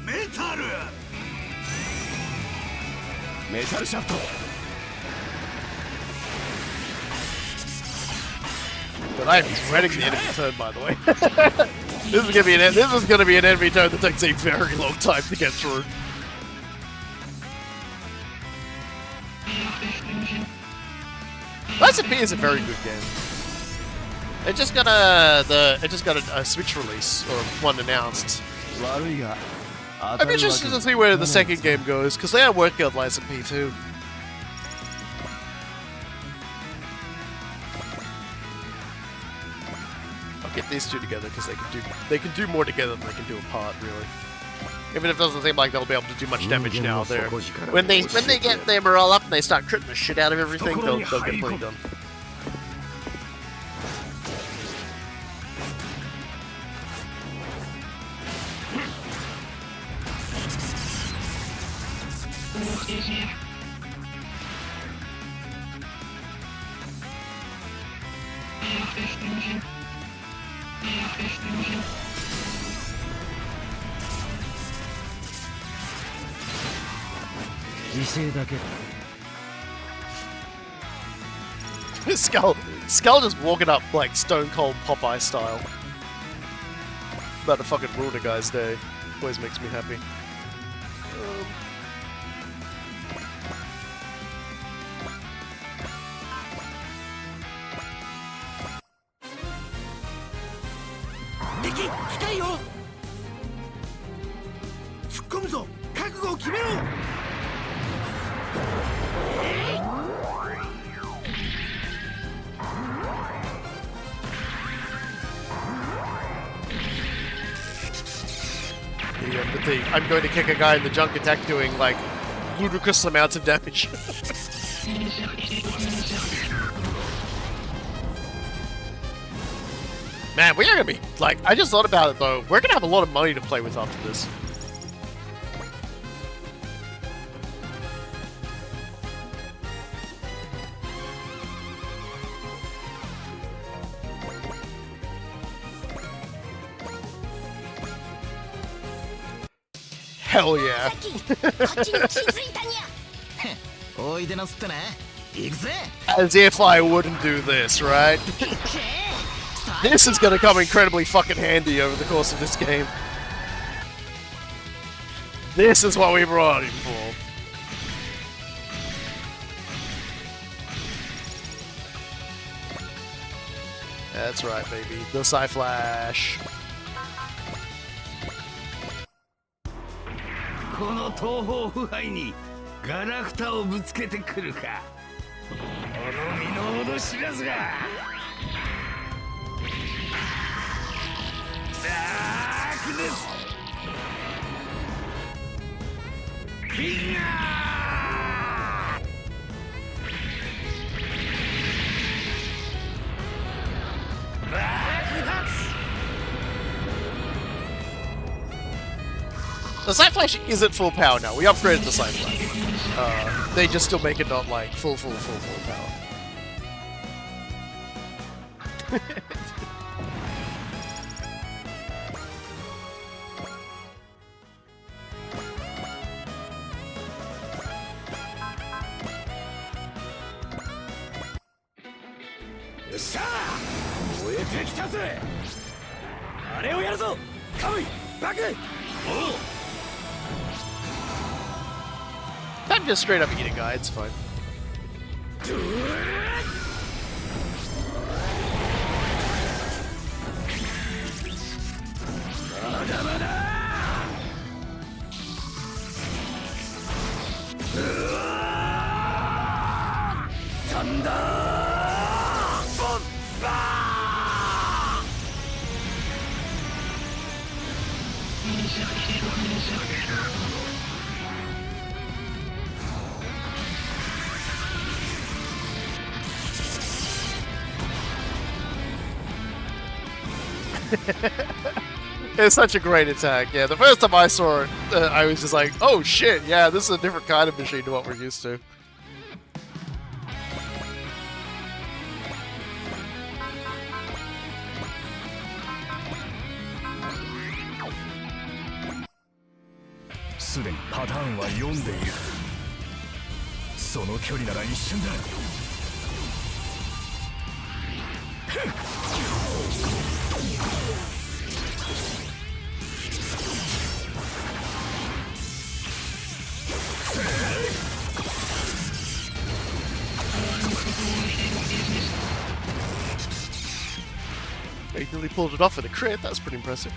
メタルメタルシャフト。 But I'm dreading the enemy turn, by the way. This is gonna be an enemy turn that takes a very long time to get through. Lies of P is a very good game. It just got a Switch release or one announced. I'm interested to see where the second game goes because they are working on Lies of P too. I'll get these two together because they can do more together than they can do apart, really. Even if it doesn't seem like they'll be able to do much damage now, there. When they get their morale up and they start critting the shit out of everything, they'll get plenty done. Skull just walking up like Stone Cold Popeye style. about to fucking ruin a guy's day. Always makes me happy. I'm going to kick a guy in the junk attack doing, like, ludicrous amounts of damage. Man, we are gonna be, like, I just thought about it though, we're gonna have a lot of money to play with after this. Hell yeah. As if I wouldn't do this, right? This is gonna come incredibly fucking handy over the course of this game. This is what we brought him for. That's right, baby. The Psy-Flash. この東方腐敗にガラクタをぶつけてくるか。この身の程知らずが。ダークネス。フィンガー。爆発。 The Psy-Flash isn't full power now. We upgraded the Psy-Flash. They just still make it not like full power. I'm just straight up eating guy, it's fine. It's such a great attack. Yeah, the first time I saw it, I was just like, oh shit, yeah, this is a different kind of machine to what we're used to. He really pulled it off with a crit, that's pretty impressive.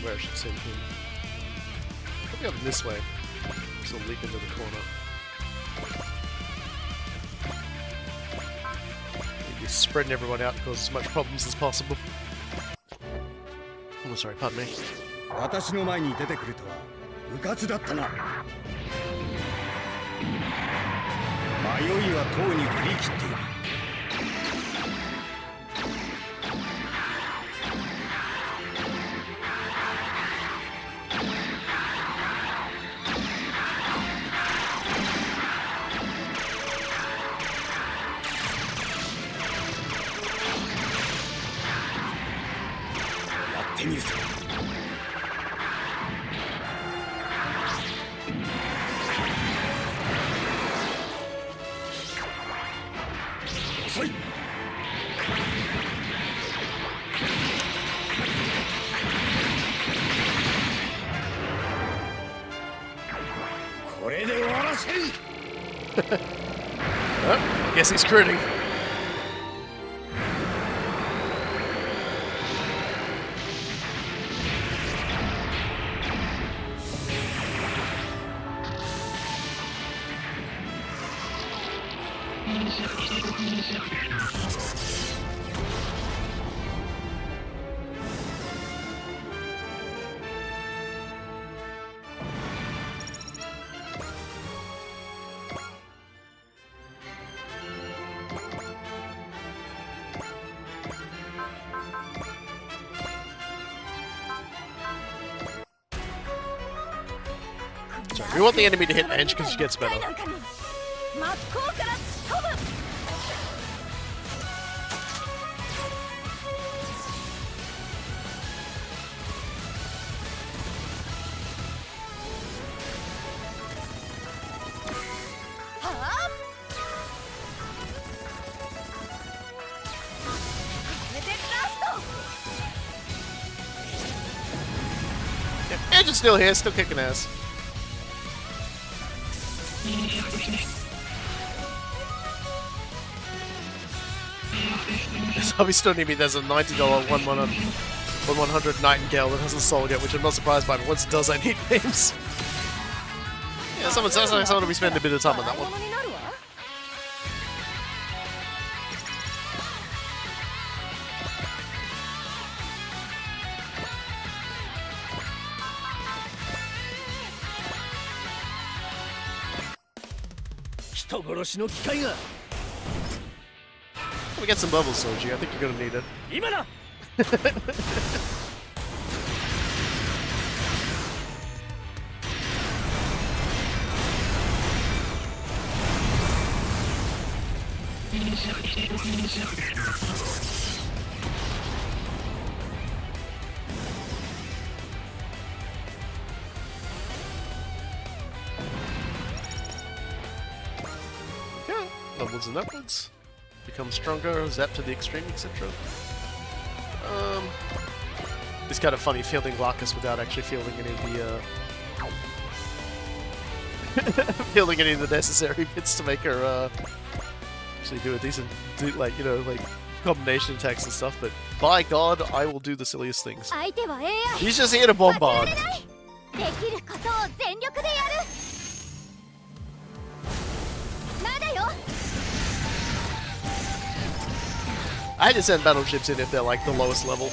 Where I should send him. Probably up this way. Just a leap into the corner. Maybe spreading everyone out to cause as much problems as possible. Oh, sorry, pardon me. 私の前に出てくるとは、うかつだったな。迷いはとうに振り切っている。やってみるぞ。遅い。これで終わらせる。I guess he's critting. Sorry, we want the enemy to hit edge because she gets better. 真っ向から飛ぶ。はあ。これでラスト。 Yeah, Edge is still here, still kicking ass. Zombie still need me. There's a $90 1/100 Nightingale that hasn't sold yet, which I'm not surprised by, but once it does, I need names. Yeah, someone sounds like someone will be spending a bit of time on that one. 笑い物になるわ。 人殺しの機会が We get some bubbles, Soji. I think you're gonna need it. 今だ。Yeah, levels and upwards. Become stronger, zap to the extreme, etc. It's kind of funny fielding Lacus without actually fielding any of the fielding any of the necessary bits to make her actually do a decent, combination attacks and stuff. But by God, I will do the silliest things. 相手は AI。 He's just here to bombard. できることを全力でやる。まだよ。 I had to send battleships in if they're like the lowest level.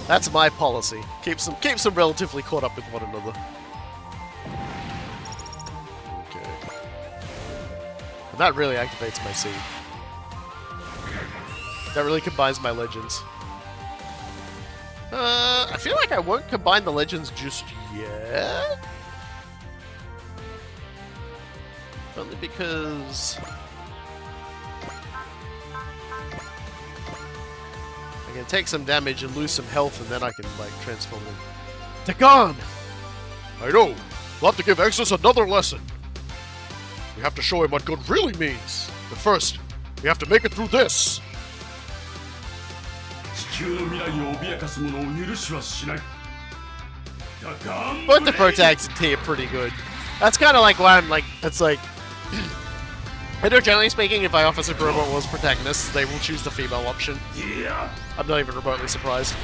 That's my policy. Keeps them relatively caught up with one another. Okay. And that really activates my C. That really combines my legends. I feel like I won't combine the legends just yet. Only because I can take some damage and lose some health, and then I can like transform them. Takan! I know. We'll have to give Exis another lesson. We have to show him what good really means. But first, we have to make it through this. 地球の未来を脅かす者を許しはしない。 Both the protagonists in T are pretty good. That's kind of like why I'm like, it's like, I know generally speaking, if I offer Super Robot Wars protagonists, they will choose the female option. Yeah. I'm not even remotely surprised.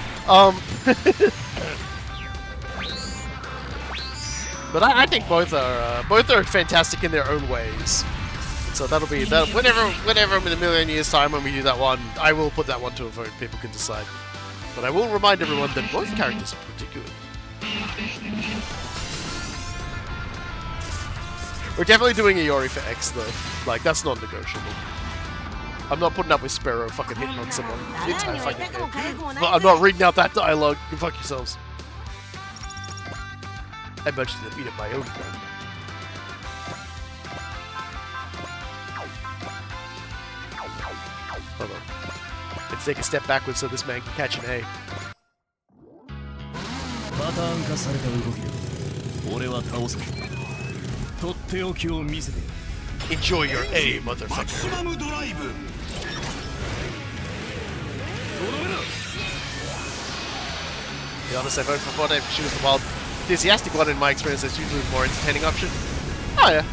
But I think both are fantastic in their own ways. So that'll be that. Whenever in a million years' time when we do that one, I will put that one to a vote. People can decide. But I will remind everyone that both characters are pretty good. We're definitely doing a Yori for X though. Like, that's non-negotiable. I'm not putting up with Sparrow fucking hitting on someone the entire fucking game. But I'm not reading out that dialogue. Go fuck yourselves. I mentioned it, eat my own gun. Hold on. Let's take a step backwards so this man can catch an A. Enjoy your A, motherfucker. To be honest, I voted for Fortnite because she was the wild, enthusiastic one in my experience. That's usually the more entertaining option. Oh yeah.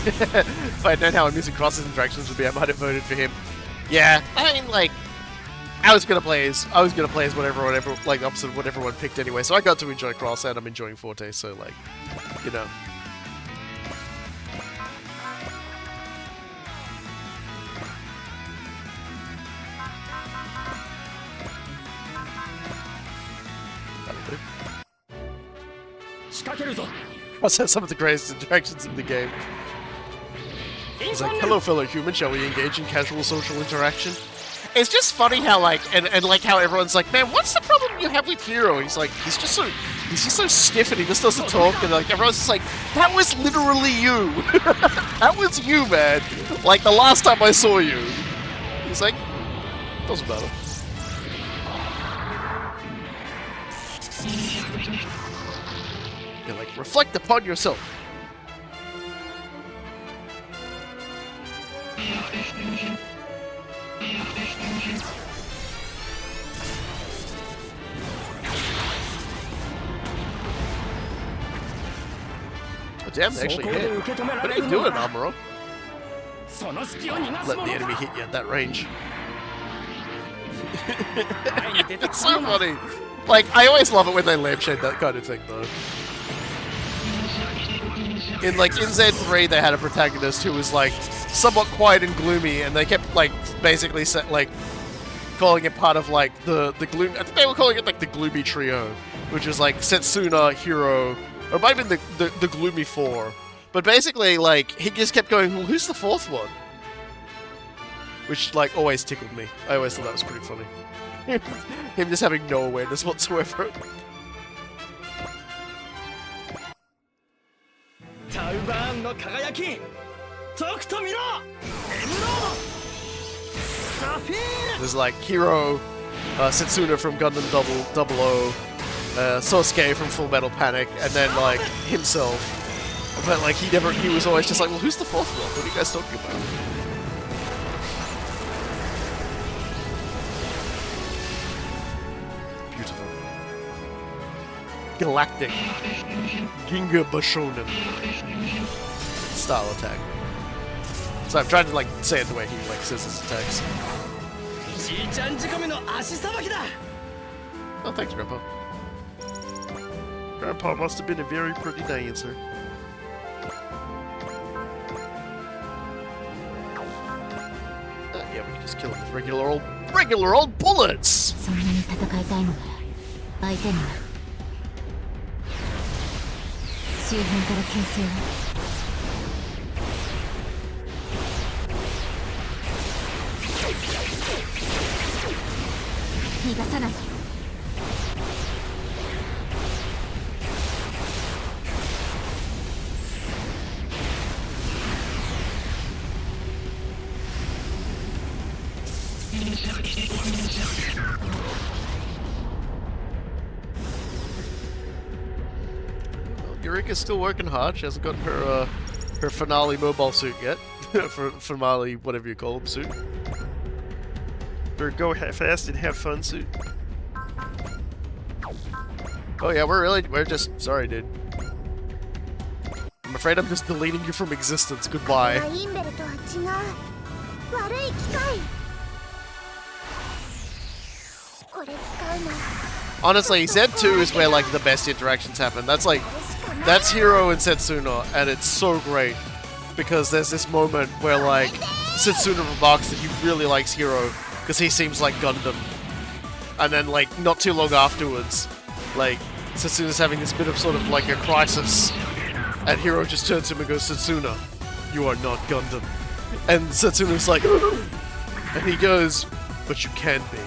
If I had known how amusing Cross's interactions would be, I might have voted for him. Yeah, I mean, like, I was gonna play as whatever, like, opposite of what everyone picked anyway. So I got to enjoy Cross, and I'm enjoying Forte. So, like, you know. Cross has some of the greatest interactions in the game. He's like, hello fellow human, shall we engage in casual social interaction? It's just funny how like, and like how everyone's like, man, what's the problem you have with Hero? He's like, he's just so stiff and he just doesn't talk, and like everyone's just like, that was literally you. That was you, man. Like the last time I saw you. He's like, doesn't matter. You're like, reflect upon yourself. Oh, damn, they actually hit. What are you doing, Amuro? Let the enemy hit you at that range. It's so funny. Like, I always love it when they lampshade that kind of thing, though. In Z3, they had a protagonist who was like somewhat quiet and gloomy, and they kept like basically calling it part of like the gloom. I think they were calling it like the gloomy trio, which is like Setsuna, Hero, or it might have been the gloomy four. But basically, like he just kept going, well, who's the fourth one? Which like always tickled me. I always thought that was pretty funny. Him just having no awareness whatsoever. There's like Hero, Setsuna from Gundam Double O, Sosuke from Full Metal Panic, and then like himself. But like he was always just like, well, who's the fourth one? What are you guys talking about? Beautiful. Galactic Ginga Bashonen style attack. So I'm trying to like say it the way he like says his attacks. Oh, thanks, Grandpa. Grandpa must have been a very pretty dancer. Yeah, we can just kill him with regular old bullets. Eureka's still working hard. She hasn't got her her finale mobile suit yet. For finale, whatever you call them, suit. Or go fast and have fun suit. Oh yeah, we're just sorry, dude. I'm afraid I'm just deleting you from existence. Goodbye. Honestly, Z2 is where like the best interactions happen. That's Hero and Setsuna, and it's so great because there's this moment where like Setsuna remarks that he really likes Hero because he seems like Gundam, And then, like, not too long afterwards, like, Satsuna's having this bit of sort of like a crisis, and Hiro just turns to him and goes, Satsuna, you are not Gundam. And Satsuna's like, and he goes, but you can be.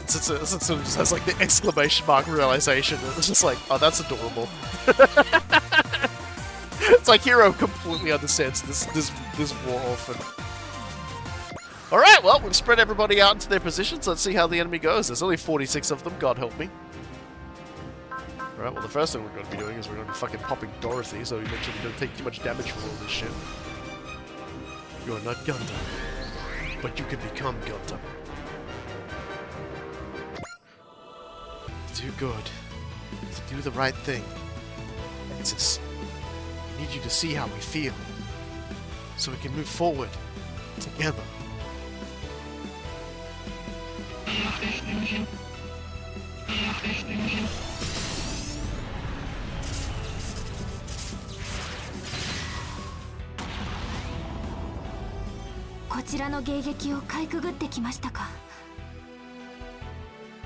Satsuna just has like the exclamation mark realization, and it's just like, oh, that's adorable. It's like Hiro completely understands this war orphan. Alright, well, we've spread everybody out into their positions. Let's see how the enemy goes. There's only 46 of them, God help me. Alright, well, the first thing we're going to be doing is we're going to be fucking popping Dorothy, so eventually we don't take too much damage from all this shit. You are not Gundam, but you can become Gundam. Do good. To do the right thing. Exis, I need you to see how we feel, so we can move forward together.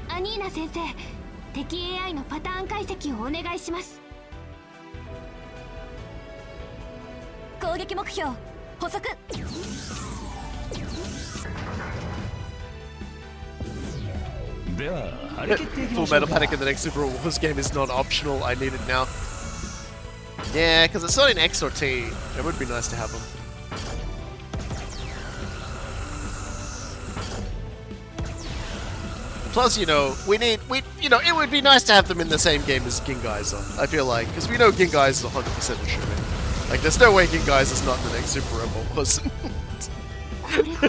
Anina 先生、敵 AI のパターン解析をお願いします。攻撃目標補足。Full-metal Panic in the next Super Wars game is not optional. I need it now. Yeah, because it's not in X or T. It would be nice to have them. Plus, you know, it would be nice to have them in the same game as Gingaiser. I feel like, because we know Gingaiser is 100% a shooter. Like, there's no way Gingaiser is not the next Super Rebel was.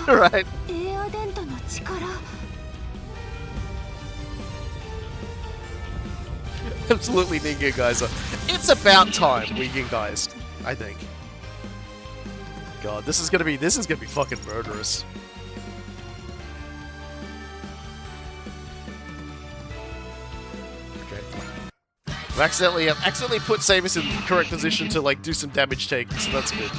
Right? Absolutely need Gingaiser. It's about time we Gingaized, I think. God, this is gonna be fucking murderous. Okay. I've accidentally put Samus in the correct position to like do some damage taking, so that's good.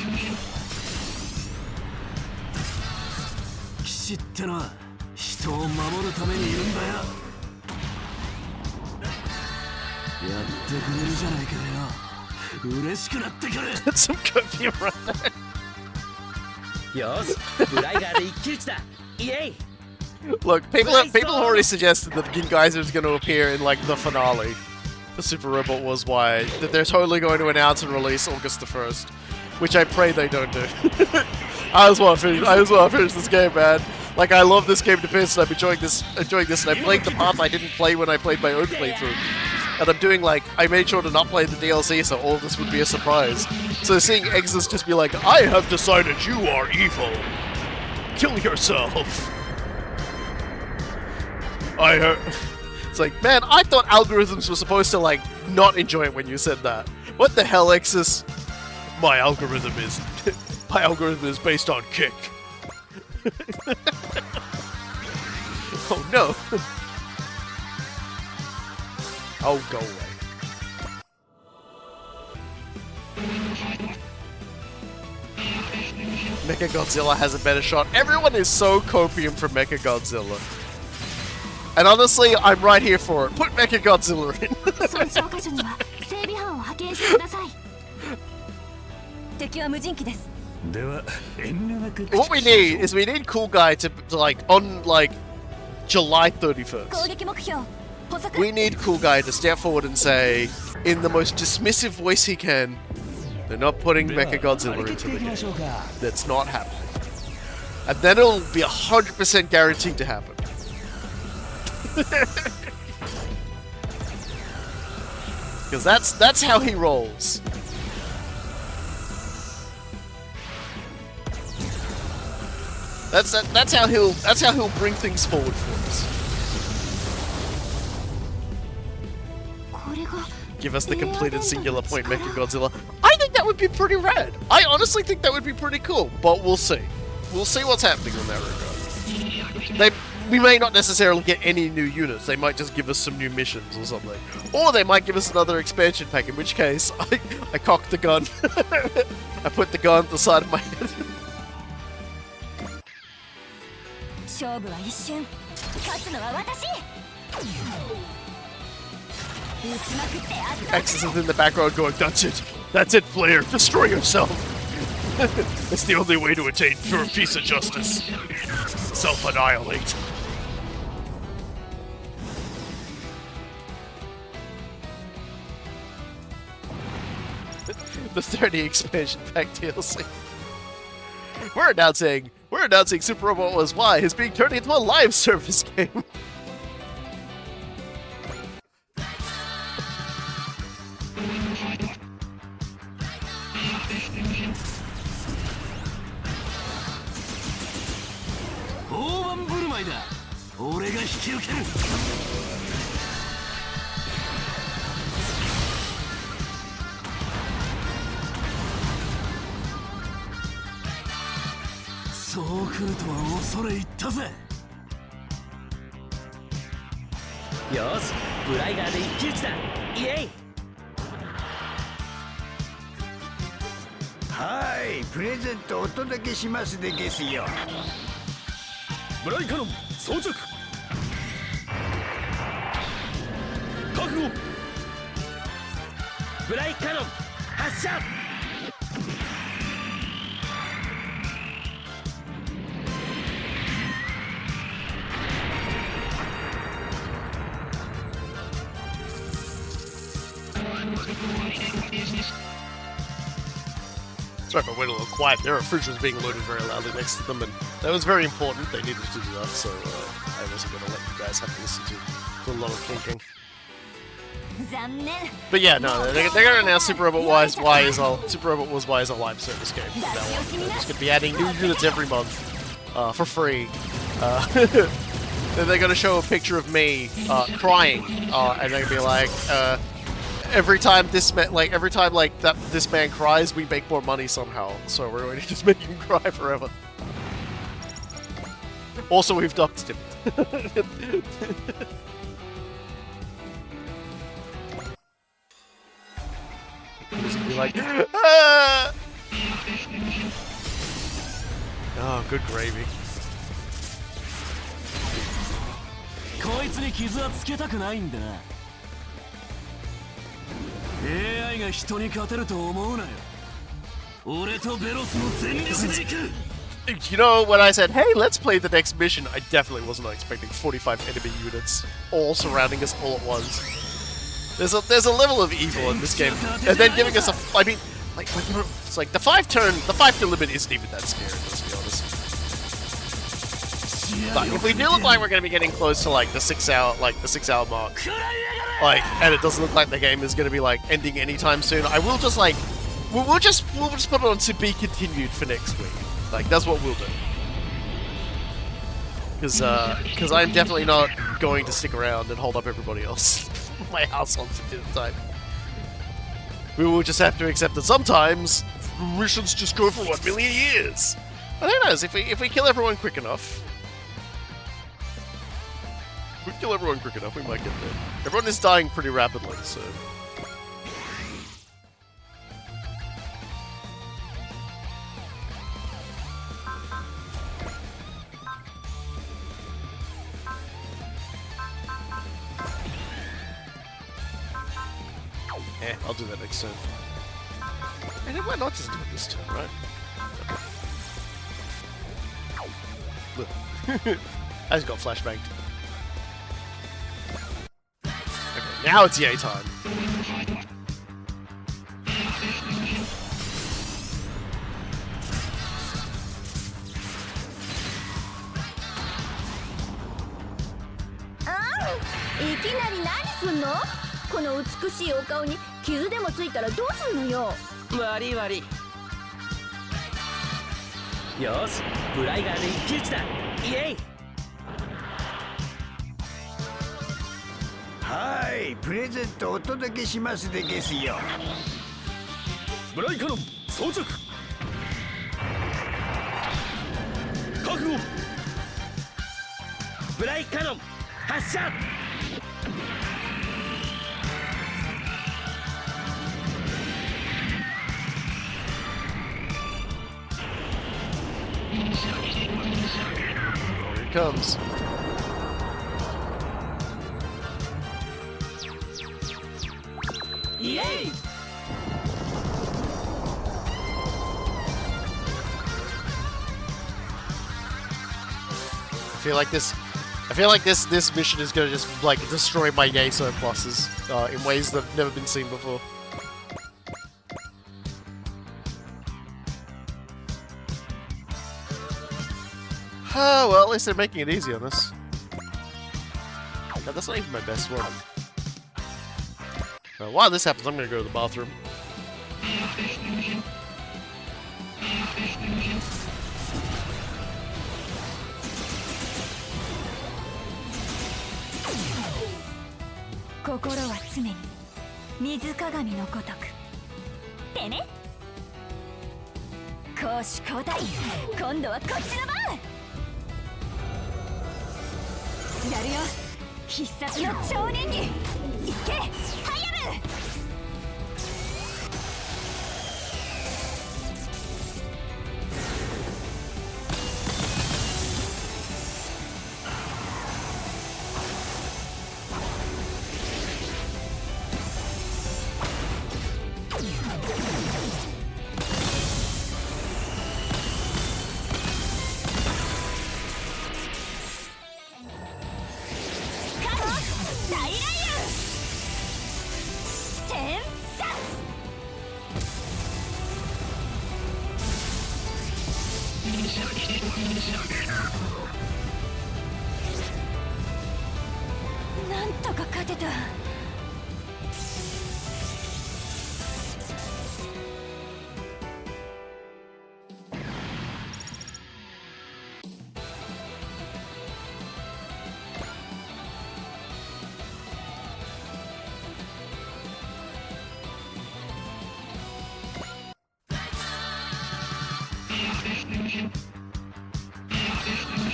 騎士ってのは人を守るためにいるんだよ。やってくれるじゃないかよ。嬉しくなってくる。Some coffee right there. よし、ブライガーで一騎打ちだ。イエイ。Look, people have already suggested that Gingaiser is going to appear in like the finale. The Super Rebel was why that they're totally going to announce and release August the 1st, which I pray they don't do. I just want to finish this game, man. Like, I love this game to bits, and I'm enjoying this, and I'm playing the parts I didn't play when I played my own playthrough. And I'm doing, like, I made sure to not play the DLC, so all this would be a surprise. So seeing Exis just be like, I have decided you are evil. Kill yourself. I heard... It's like, man, I thought algorithms were supposed to, like, not enjoy it when you said that. What the hell, Exis? My algorithm is based on kick. Oh no. Oh, go away. Mechagodzilla has a better shot. Everyone is so copium for Mechagodzilla. And honestly, I'm right here for it. Put Mechagodzilla in. What we need is Cool Guy to like, on like July 31st. We need Cool Guy to step forward and say, in the most dismissive voice he can, they're not putting Mechagodzilla into the game. That's not happening. And then it'll be 100% guaranteed to happen. Because that's how he rolls. That's how he'll bring things forward for us. Give us the completed singular point Mechagodzilla. I think that would be pretty rad. I honestly think that would be pretty cool, but we'll see. We'll see what's happening in that regard. We may not necessarily get any new units. They might just give us some new missions or something. Or they might give us another expansion pack, in which case I cock the gun. I put the gun at the side of my head. 勝負は一瞬、勝つのは私。打ちまくって圧倒。 Exis is in the background going, "That's it. That's it, player. Destroy yourself." It's the only way to attain pure peace and justice. Self-annihilate. The 30 expansion pack DLC. We're announcing Super Robot Was Why is being turned into a live service game. Sorry if I went a little quiet. Their fridge was being loaded very loudly next to them, and that was very important. They needed to do that, so I wasn't going to let you guys have to listen to a lot of clinking. But yeah, no, they're going to announce Super Robot Was Why is a live service game from now on. They're just going to be adding new units every month for free. Then they're going to show a picture of me crying, and they're going to be like, every time this man cries, we make more money somehow. So we're going to just make him cry forever. Also, we've doxed him. He's gonna be like, ah! Oh, good gravy. こいつに傷はつけたくないんだな。AI が人に勝てると思うなよ。俺とベロスの全力で行く。You know, when I said, hey, let's play the next mission, I definitely was not expecting 45 enemy units all surrounding us all at once. There's a level of evil in this game, and then giving us I mean, it's like the 5-turn limit isn't even that scary, let's be honest. But if we do look like we're going to be getting close to like the 6 hour mark, and it doesn't look like the game is going to be like ending anytime soon, I will just like we'll just put it on to be continued for next week. Like, that's what we'll do. Because I'm definitely not going to stick around and hold up everybody else. My household for dinner time. We will just have to accept that sometimes missions just go for 1 million years. I think that is, if we kill everyone quick enough. If we kill everyone quick enough, we might get there. Everyone is dying pretty rapidly, so... I'll do that next turn. And why not just do it this turn, right? I just got flashbanged. Okay, now it's EA time. Ah! いきなり何すんの？この美しいお顔に傷でもついたらどうすんのよ。悪い悪い。よし、ブライガーで一騎打ちだ。イエイ。はい、プレゼントお届けしますでゲスよ。ブライカノン装着。覚悟。ブライカノン発射。it comes. Yay! I feel like this mission is gonna just like destroy my yay surpluses in ways that have never been seen before. Well, at least they're making it easy on us. God, that's not even my best one. While this happens, I'm gonna go to the bathroom.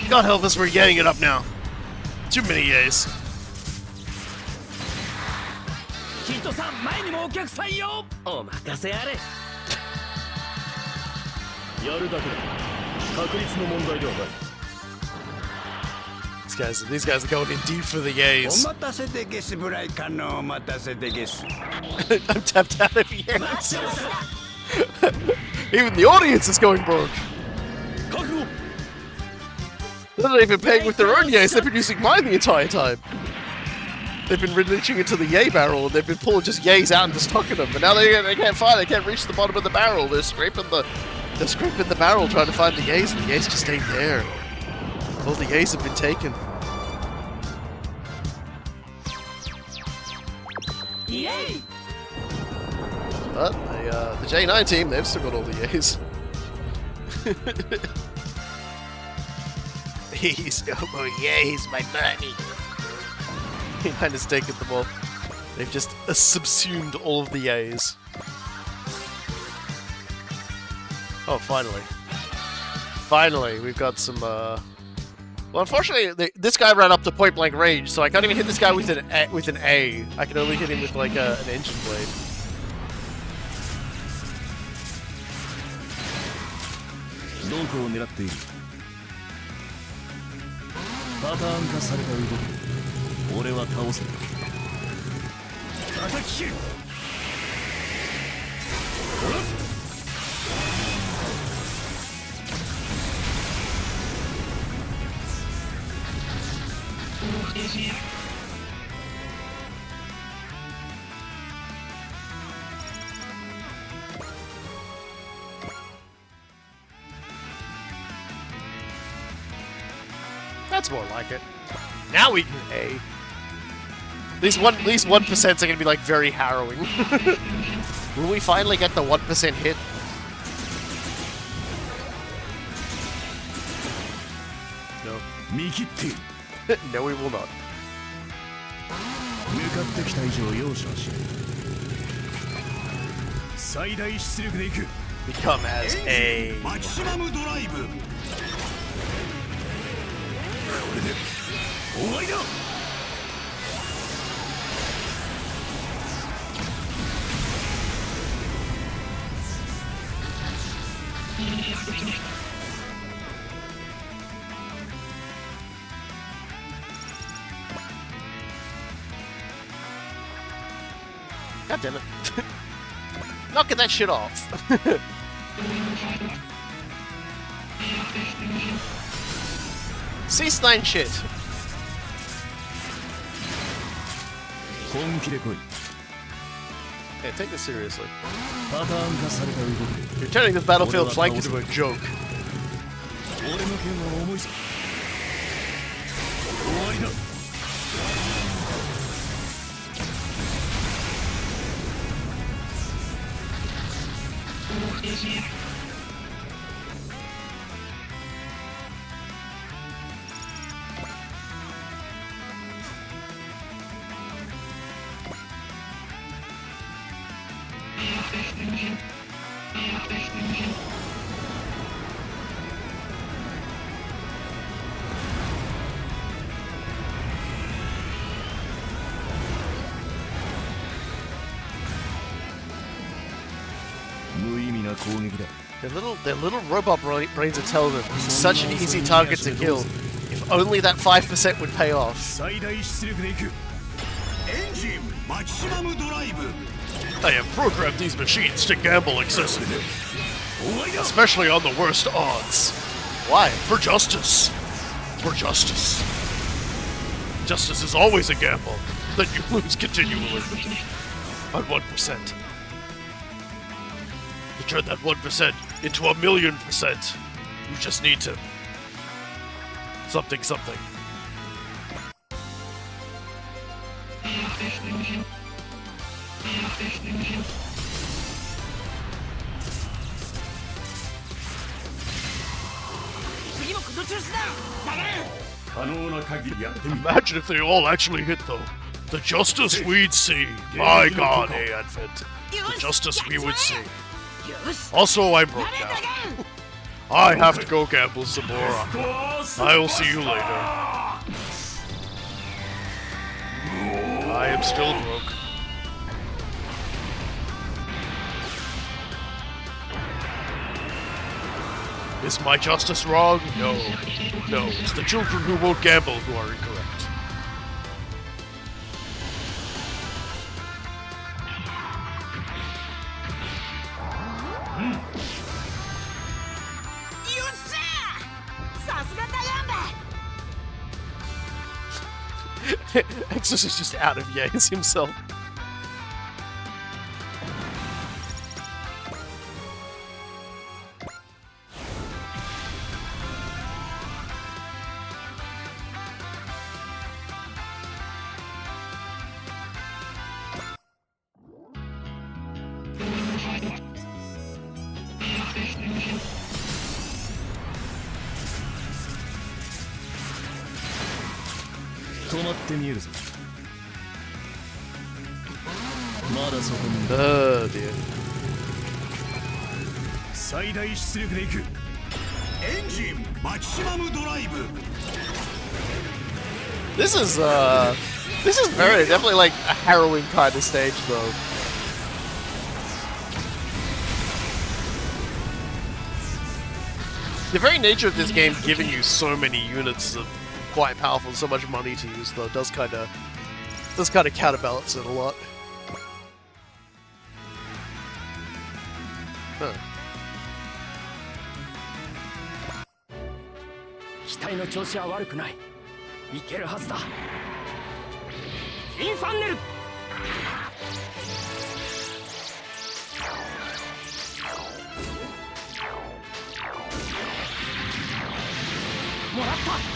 God help us, we're getting it up now. Too many yays. These guys are going in deep for the yays. I'm tapped out of yays. Even the audience is going broke. They're not even paying with their own yays, they've been using mine the entire time. They've been reaching into the yay barrel, and they've been pulling just yays out and just tucking them, but now they can't find, they can't reach the bottom of the barrel. They're scraping the barrel trying to find the yays, and the yays just ain't there. All the yays have been taken. Yay! But the J9 team, they've still got all the yays. He's my buddy. He has taken them all. They've just subsumed all of the yays. Oh, finally. Finally, we've got some, Well, unfortunately, this guy ran up to point-blank range, so I can't even hit this guy with an A. I can only hit him with, like, an engine blade. That's more like it. Now we can A. These 1% are gonna be like very harrowing. Will we finally get the 1% hit? No. No, we will not. Become as A. God damn it. Knocking that shit off. C9 shit. Hey, take this seriously. You're turning this battlefield flank into a joke. Their little robot brains are telling them this is such an easy target to kill. If only that 5% would pay off. I have programmed these machines to gamble excessively, especially on the worst odds. Why? For justice. For justice. Justice is always a gamble. Then you lose continually. On 1%. To turn that 1% into 1,000,000%, you just need to... something. Imagine if they all actually hit, though. The justice we'd see. My god, Advent. The justice we would see. Also, I'm broke now. I have to go gamble some more. I will see you later. I am still broke. Is my justice wrong? No. No, it's the children who won't gamble who are incorrect. Exis is just out of yays himself. Oh dear. This is very definitely like a harrowing kind of stage though. The very nature of this game giving you so many units of quite powerful, so much money to use though does kind of counterbalance it a lot. Huh. 機体の調子は悪くない。いけるはずだ。インファンネル。もらった。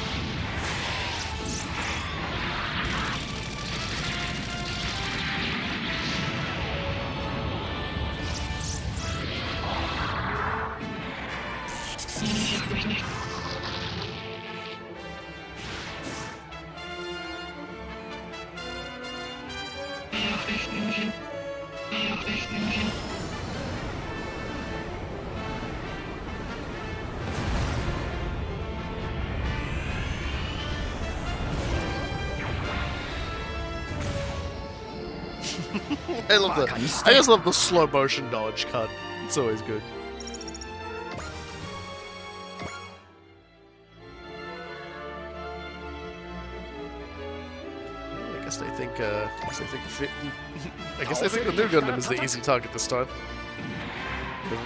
I just love the slow motion dodge cut. It's always good. guess they think the new Gundam is the easy target this time.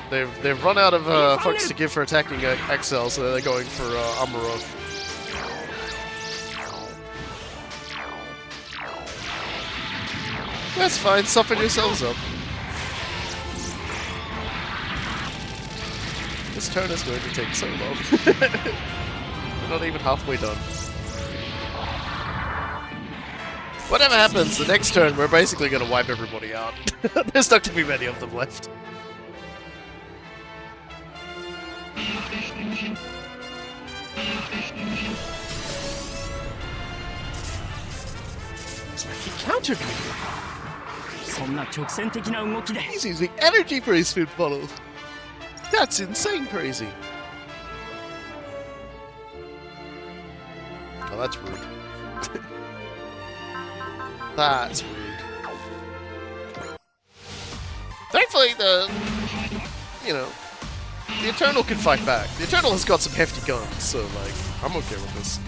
They've run out of fucks to give for attacking XL, so they're going for Amuro. That's fine, soften yourselves up. This turn is going to take so long. We're not even halfway done. Whatever happens, the next turn we're basically going to wipe everybody out. There's not going to be many of them left. It's like he countered me. He's using energy for his food bottle. That's insane crazy. Oh, that's rude. That's rude. Thankfully, the Eternal can fight back. The Eternal has got some hefty guns, so like, I'm okay with this.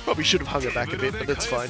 Probably should have hung it back a bit, but it's fine.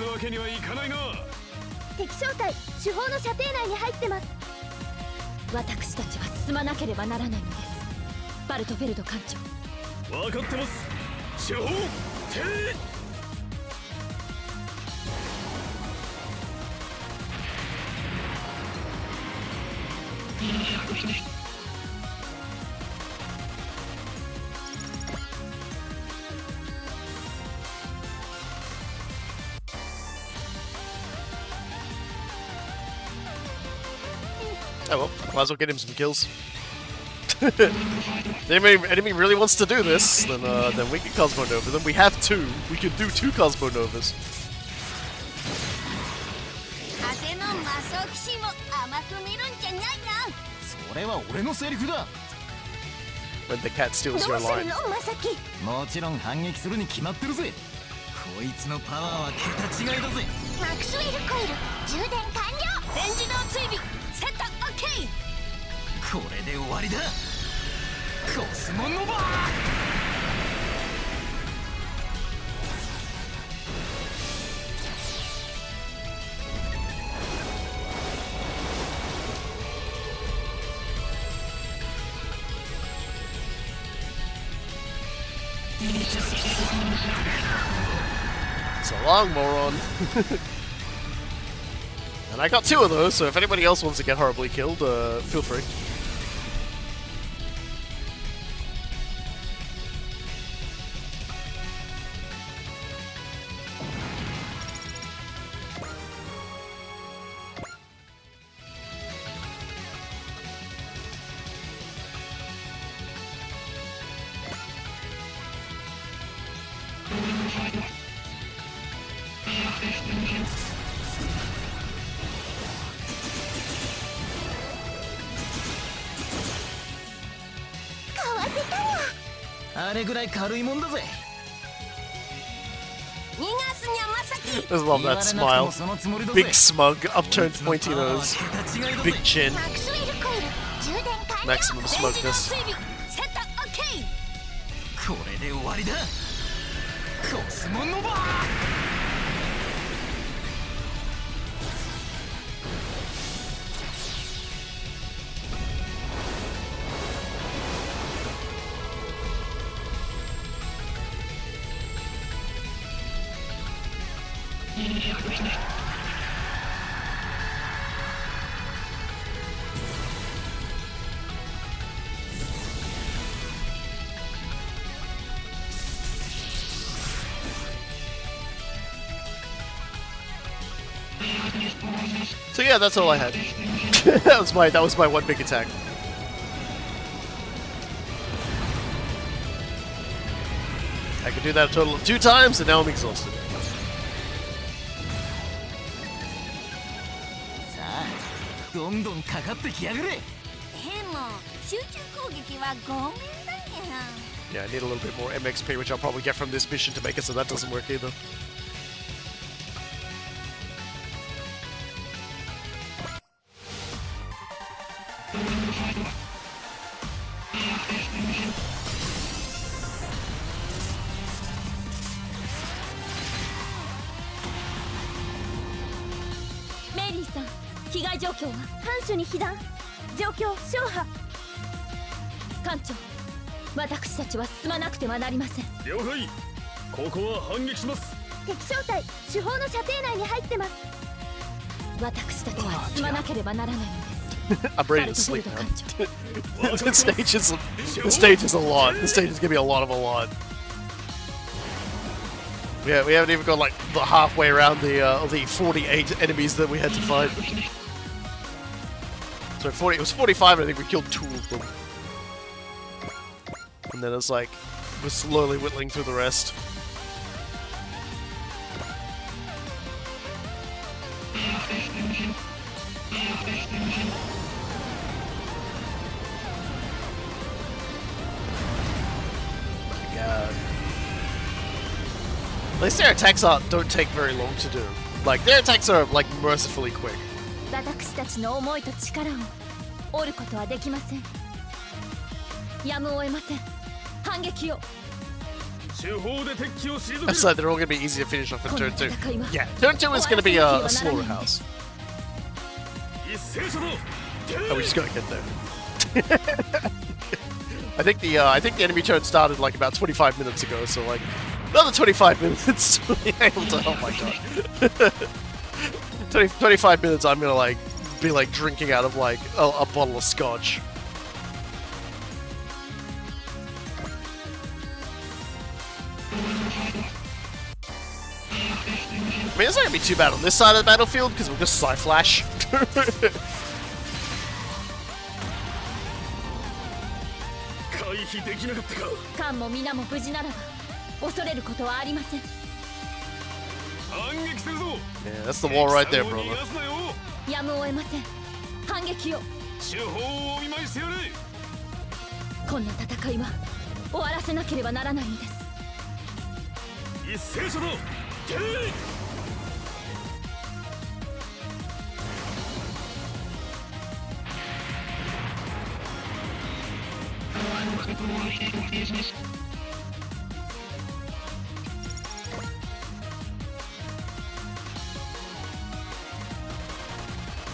Oh well, might as well get him some kills. If the enemy really wants to do this, then we can Cosmo Nova them. We have two. We can do 2 Cosmo Novas. When the cat steals your line. So long, moron. And I got 2 of those, so if anybody else wants to get horribly killed, feel free. I love that smile. Big smug, upturned pointy nose, big chin, maximum smugness. So yeah, that's all I had. that was my one big attack. I could do that a total of 2 times, and now I'm exhausted. Yeah, I need a little bit more MXP, which I'll probably get from this mission to make it so that doesn't work either. 被害状況は反主に被弾。状況小破。艦長、私たちは進まなくてはなりません。了解。ここは反撃します。敵小隊主砲の射程内に入ってます。私たちは進まなければならないのです。I'm ready to sleep now. The stage is a lot. The stage is gonna be a lot of a lot. Yeah, we haven't even got like the halfway around the 48 enemies that we had to fight. So it was 45, and I think we killed 2 of them. And then it's like we're slowly whittling through the rest. God. At least their attacks don't take very long to do. Like, their attacks are, like, mercifully quick. 私たちの思いと力を折ることはできません。やむを得ません。反撃を。That's like they're all gonna be easy to finish off in turn 2. Yeah, turn 2 is gonna be a slaughterhouse. Oh, we just gotta get there. I think the enemy turn started like about 25 minutes ago, so like another 25 minutes to be able to. Oh my god. 25 minutes. I'm gonna like be like drinking out of like a bottle of scotch. I mean, it's not gonna be too bad on this side of the battlefield because we'll just Psy Flash. 艦も皆も無事ならば恐れることはありません。 Yeah, that's the wall right there, brother. やむを得ません。反撃を。こんな戦いは終わらせなければならないのです。一斉書だ。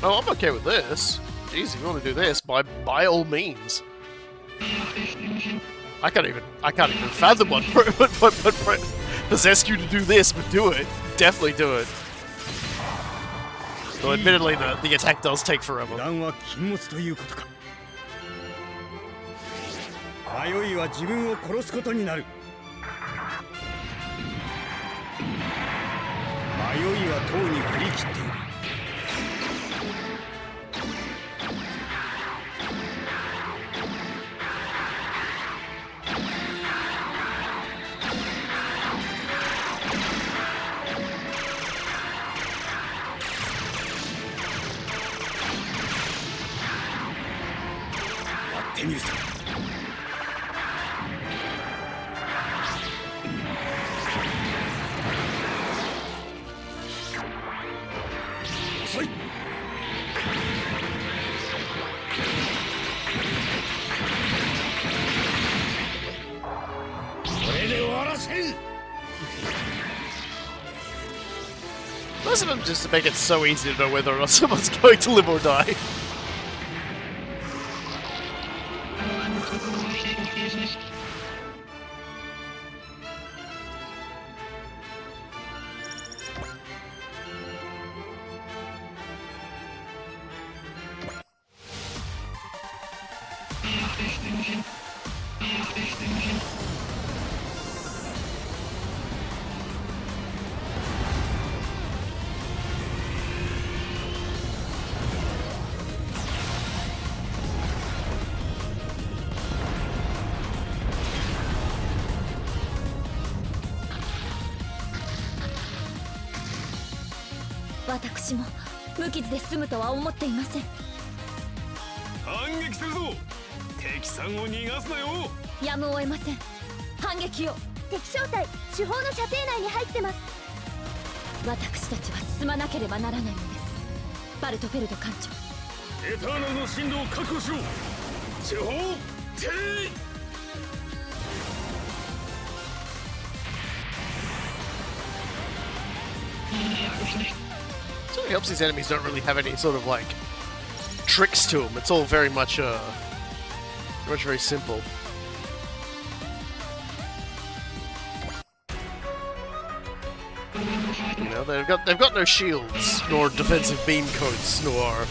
Oh, I'm okay with this. Jeez, if you want to do this, by all means. I can't even fathom what possessed you to do this, but do it. Definitely do it. Though admittedly, the attack does take forever. 迷いは自分を殺すことになる。迷いはとうに振り切っている。やってみるさ。 Most of them just to make it so easy to know whether or not someone's going to live or die.私も無傷で済むとは思っていません。反撃するぞ。敵さんを逃がすなよ。やむを得ません。反撃を。敵小隊主砲の射程内に入ってます。私たちは進まなければならないのです。バルトフェルド艦長。エターナルの進路を確保しろ。主砲停。 So It helps these enemies don't really have any sort of like tricks to them. It's all very much very simple. You know, they've got no shields, nor defensive beam coats, nor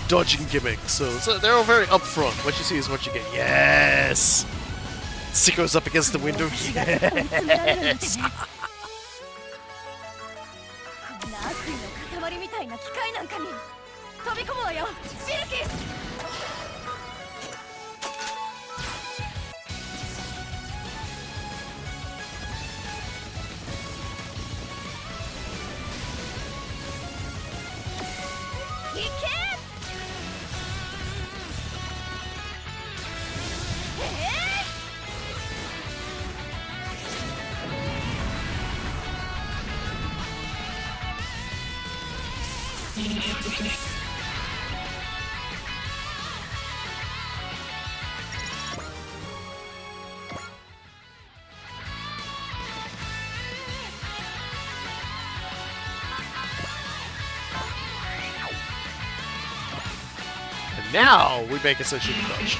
dodging gimmicks. So they're all very upfront. What you see is what you get. Yes. Sicko's up against the window. Yes. And now we make a such a dodge.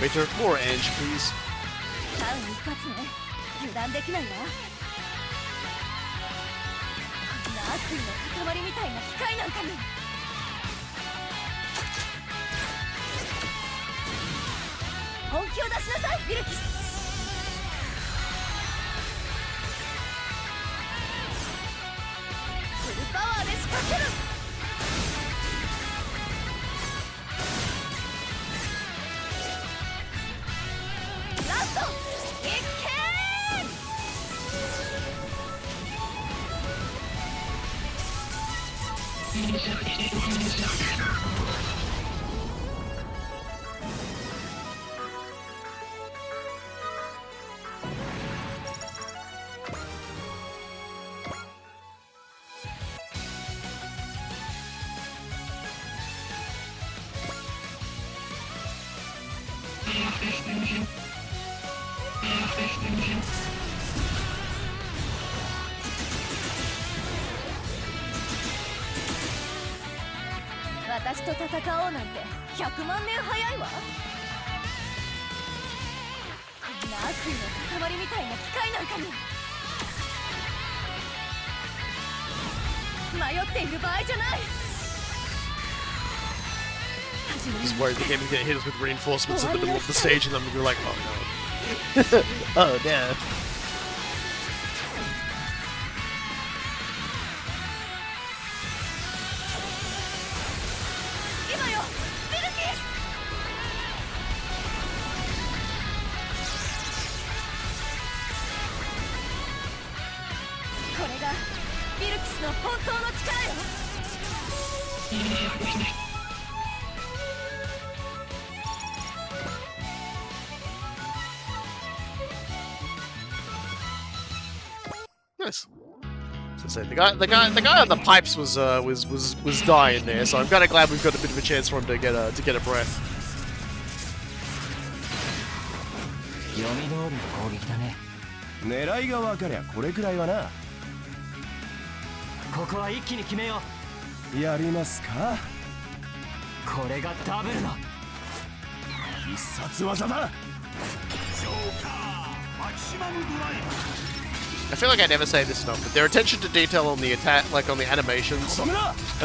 Waiter, more Ange, please. Just worried the game is gonna hit us with reinforcements in the middle of the stage and then we're like, oh no. Oh no. Nice. So the guy on the pipes was dying there, so I'm kind of glad we've got a bit of a chance for him to get a breath. 読み通りの攻撃だね。狙いが分かりゃこれくらいはな。ここは一気に決めよう。やりますか。これがダブルの必殺技だ。 I feel like I never say this enough, but their attention to detail on the attack, like on the animations and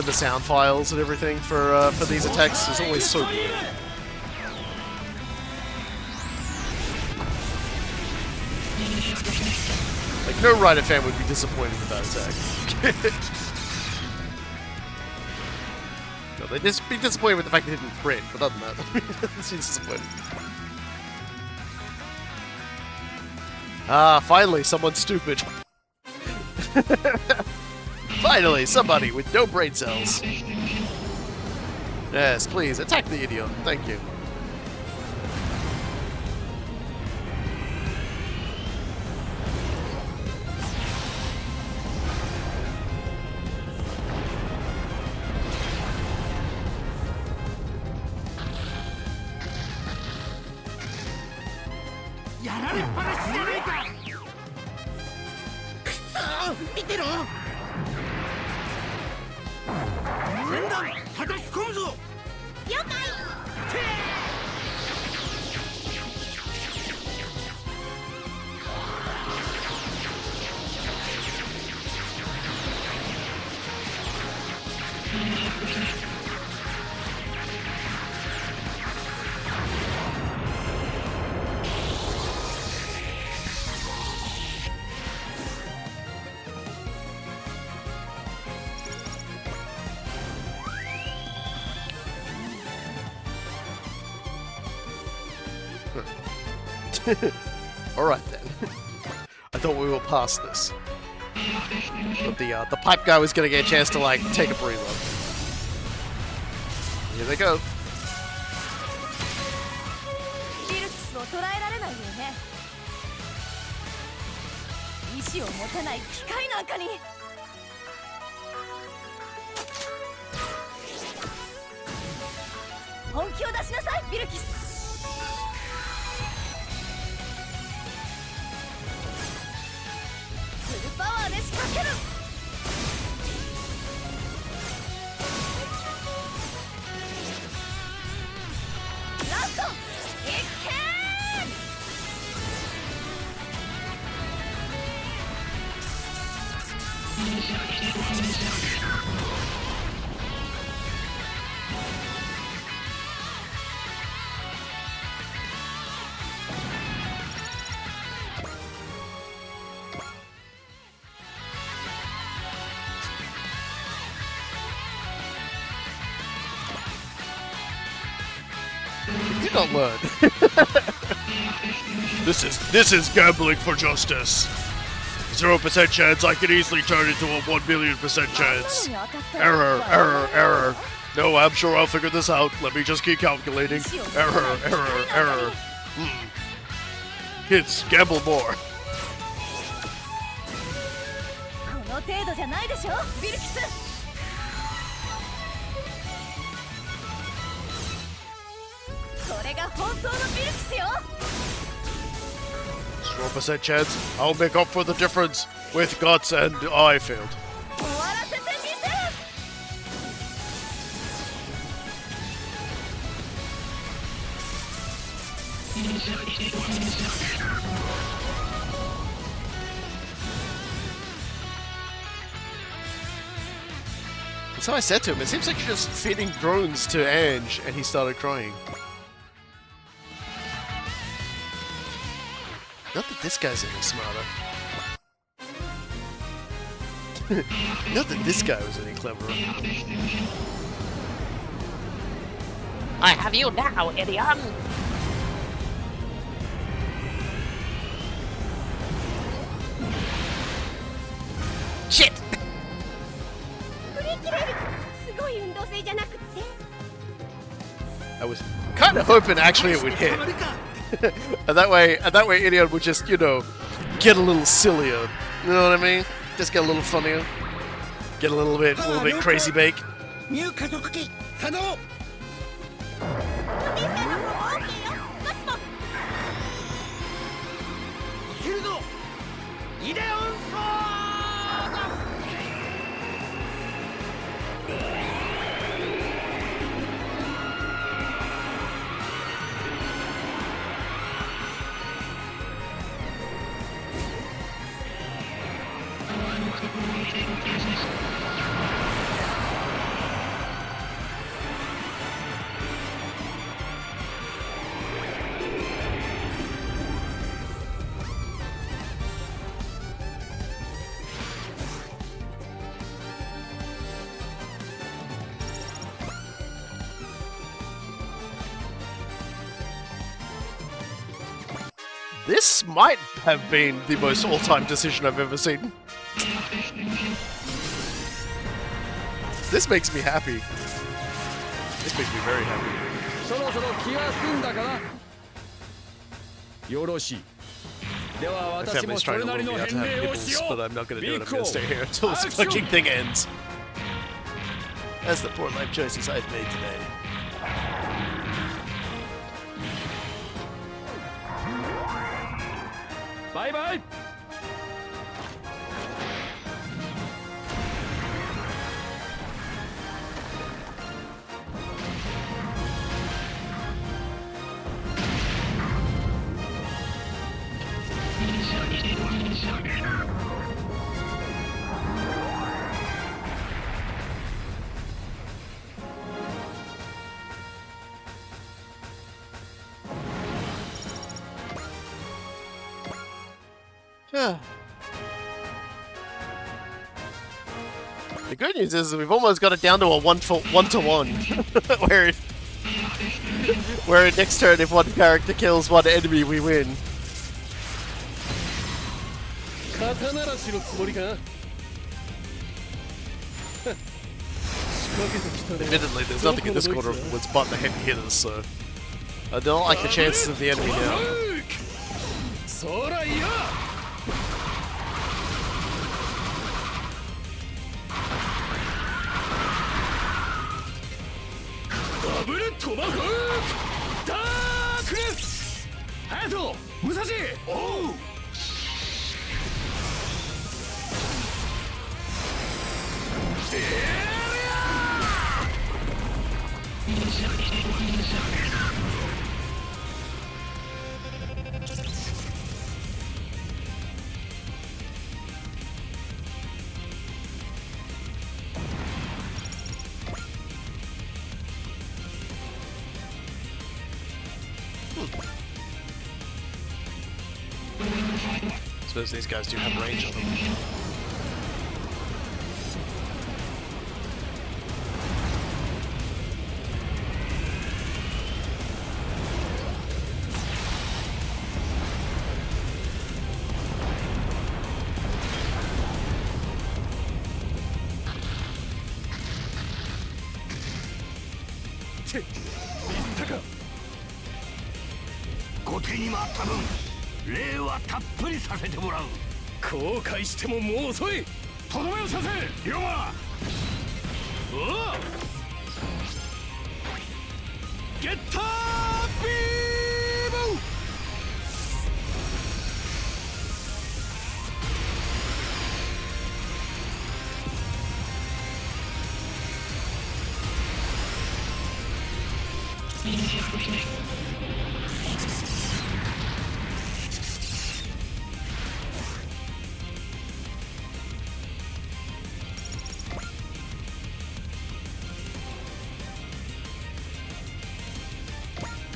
the sound files and everything for these attacks is always so good. Like, no Rider fan would be disappointed with that attack. No, they'd just be disappointed with the fact they didn't crit, but other than that, it seems disappointing. Ah, finally, someone stupid. Finally, somebody with no brain cells. Yes, please, attack the idiot. Thank you. Alright then. I thought we were past this. But the pipe guy was gonna get a chance to, like, take a breather. Here they go. Did not learn. This is gambling for justice. 0% chance I could easily turn into a 1,000,000% chance. Error, error, error. No, I'm sure I'll figure this out. Let me just keep calculating. Error, error, error. Kids, gamble more. % chance I'll make up for the difference with guts, and I failed. So I said to him, it seems like you're just feeding drones to Ange, and he started crying. Not that this guy's any smarter. Not that this guy was any cleverer. I have you now, idiot! Shit! I was kind of hoping actually it would hit. and that way Idiot would just, you know, get a little sillier. You know what I mean? Just get a little funnier. Get a little bit crazy bake. This might have been the most all-time decision I've ever seen. This makes me happy. This makes me very happy. My family's trying to lure me out to have nibbles, but I'm not gonna do it. I'm gonna stay here until this fucking thing ends. That's the poor life choices I've made today. Bye bye. The good news is we've almost got it down to a one-to-one, where next turn if one character kills one enemy, we win. Admittedly, there's nothing in this corner with but the heavy hitters, so I don't like the chances of the enemy now. Suppose these guys do have range on them.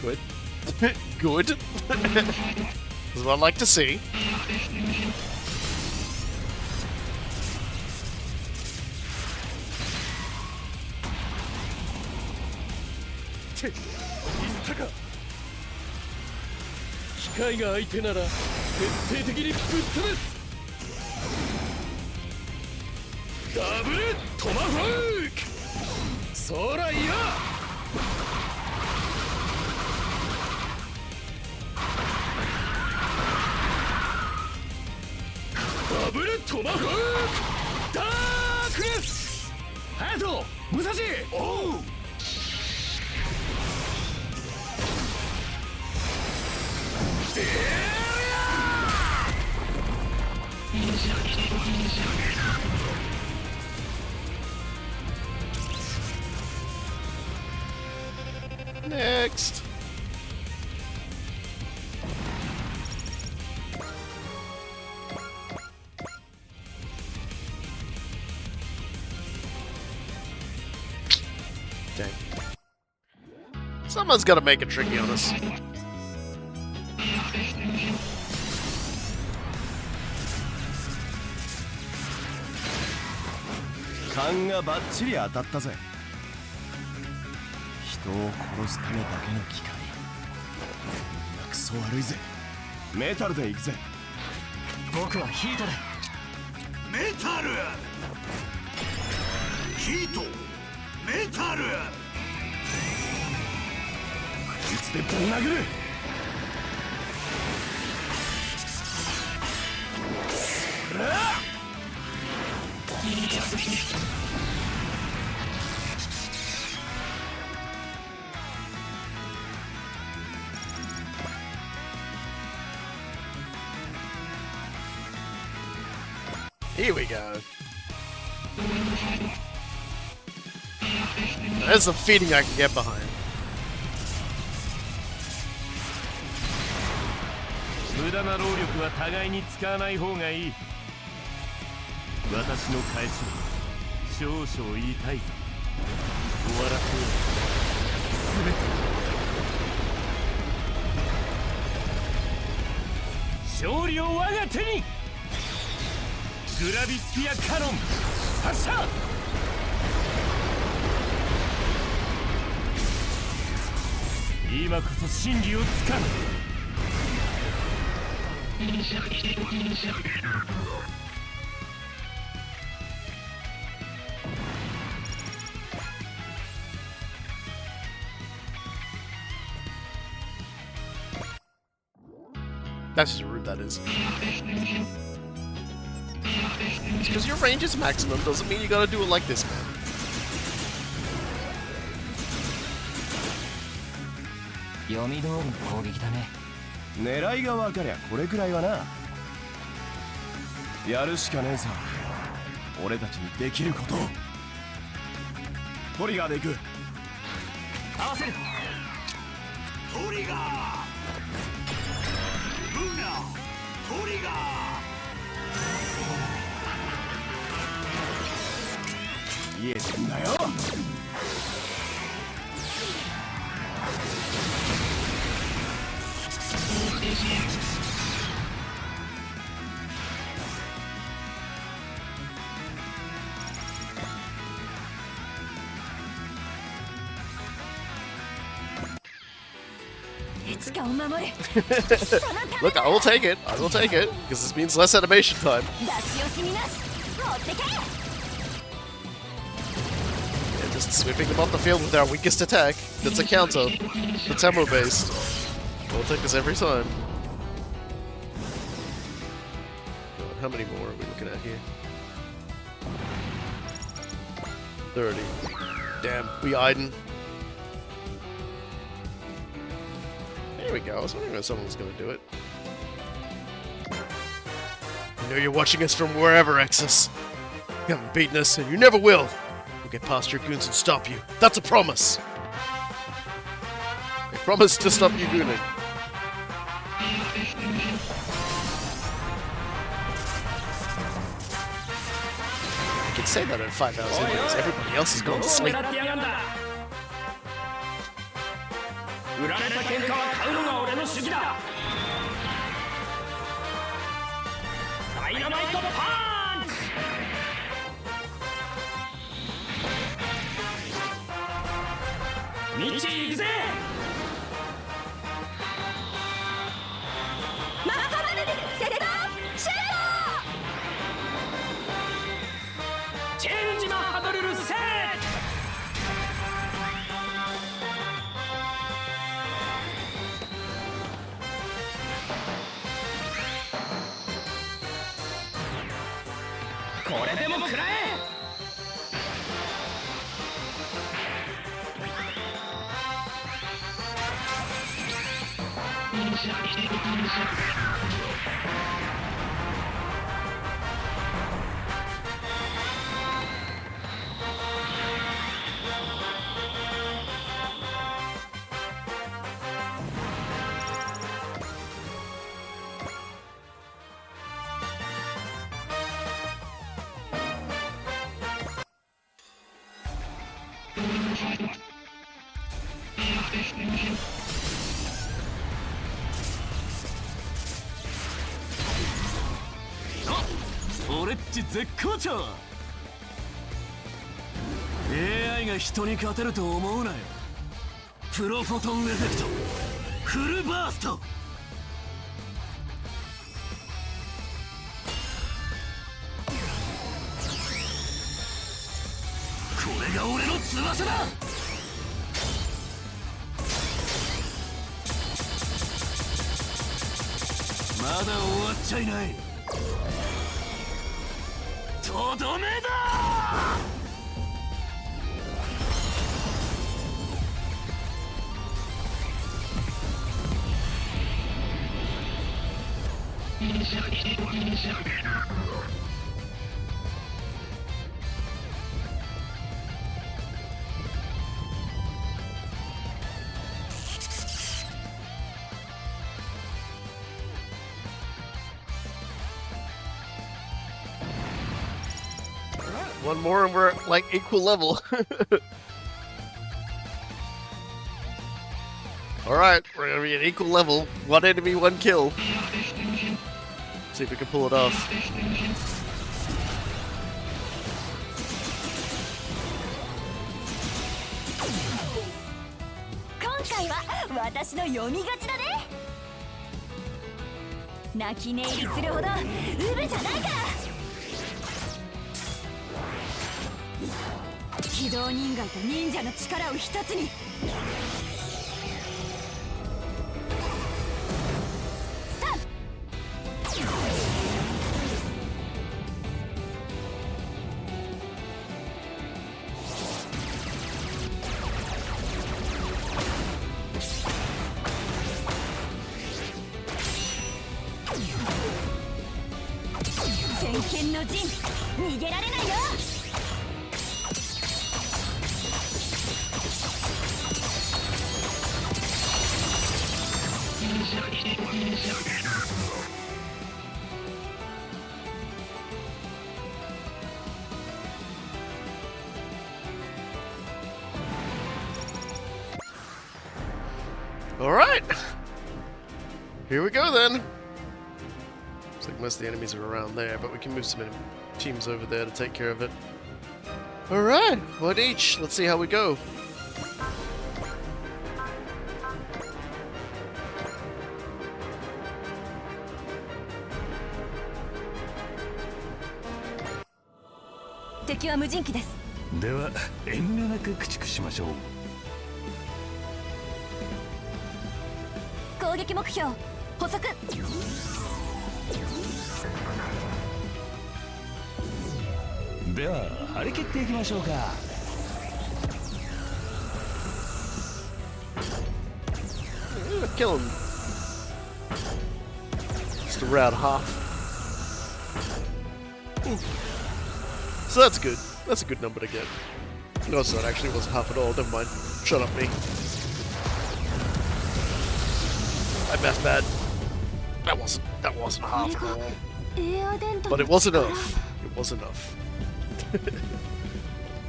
Good. Good. This is what I'd like to see. Next. Someone's gotta make it tricky on us. 勘がバッチリ当たったぜ。人を殺すためだけの機械。クソ悪いぜ。メタルで行くぜ。僕はヒートで。メタルヒートメタルいつでぶん殴る。そらHere we go. There's some feeding I can get behind. 無駄な労力は互いに使わない方がいい。私の返しは少々痛いぞ。終わらせよう。全て勝利を我が手に。グラビスピアカノン発射。今こそ真理をつかむ。That's just rude, that is. Just because your range is maximum doesn't mean you gotta do it like this, man. 読み通りの攻撃だね。狙いが分かりゃこれくらいはな。やるしかねえさ。俺たちにできることを。トリガーで行く。合わせる。トリガールナトリガー言えてんだよ。Look, I will take it. I will take it. Because this means less animation time. Yeah, just sweeping them off the field with our weakest attack. That's a counter. That's ammo based. We'll take this every time. God, how many more are we looking at here? 30. Damn, we Aiden. There we go. I was wondering if someone was going to do it. I know you're watching us from wherever, Exis. You haven't beaten us, and you never will. We'll get past your goons and stop you. That's a promise. I promise to stop you gooning. I can say that in 5 hours anyways. Everybody else is going to sleep. 売られた喧嘩は買うのが俺の主義だ。ダイナマイトパンチ。ミッチー行くぜ。マハマルセットシュート。チェンジマハドルルセット。これでも食らえ。レッジ絶好調。 AI が人に勝てると思うなよ。プロフォトンエフェクトフルバースト。これが俺の翼だ。まだ終わっちゃいない。とどめだ。One more and we're at, like, equal level. Alright, we're gonna be at equal level. One enemy, one kill. See if we can pull it off. 今回は私の読み勝ちだね。泣き寝入りするほどウブじゃないから。機動人外と忍者の力を一つに。先見の陣、逃げられないよ。Alright! Here we go then! Looks like most of the enemies are around there, but we can move some teams over there to take care of it. Alright, one each. Let's see how we go.敵は無人機です。では遠慮なく駆逐しましょう。攻撃目標補足。では張り切っていきましょうか。Kill him. Just around half. So that's good. That's a good number to get. No, it's not. Actually, it wasn't half at all. Never mind. Shut up, me. I math bad. That wasn't half at all. But it was enough. It was enough.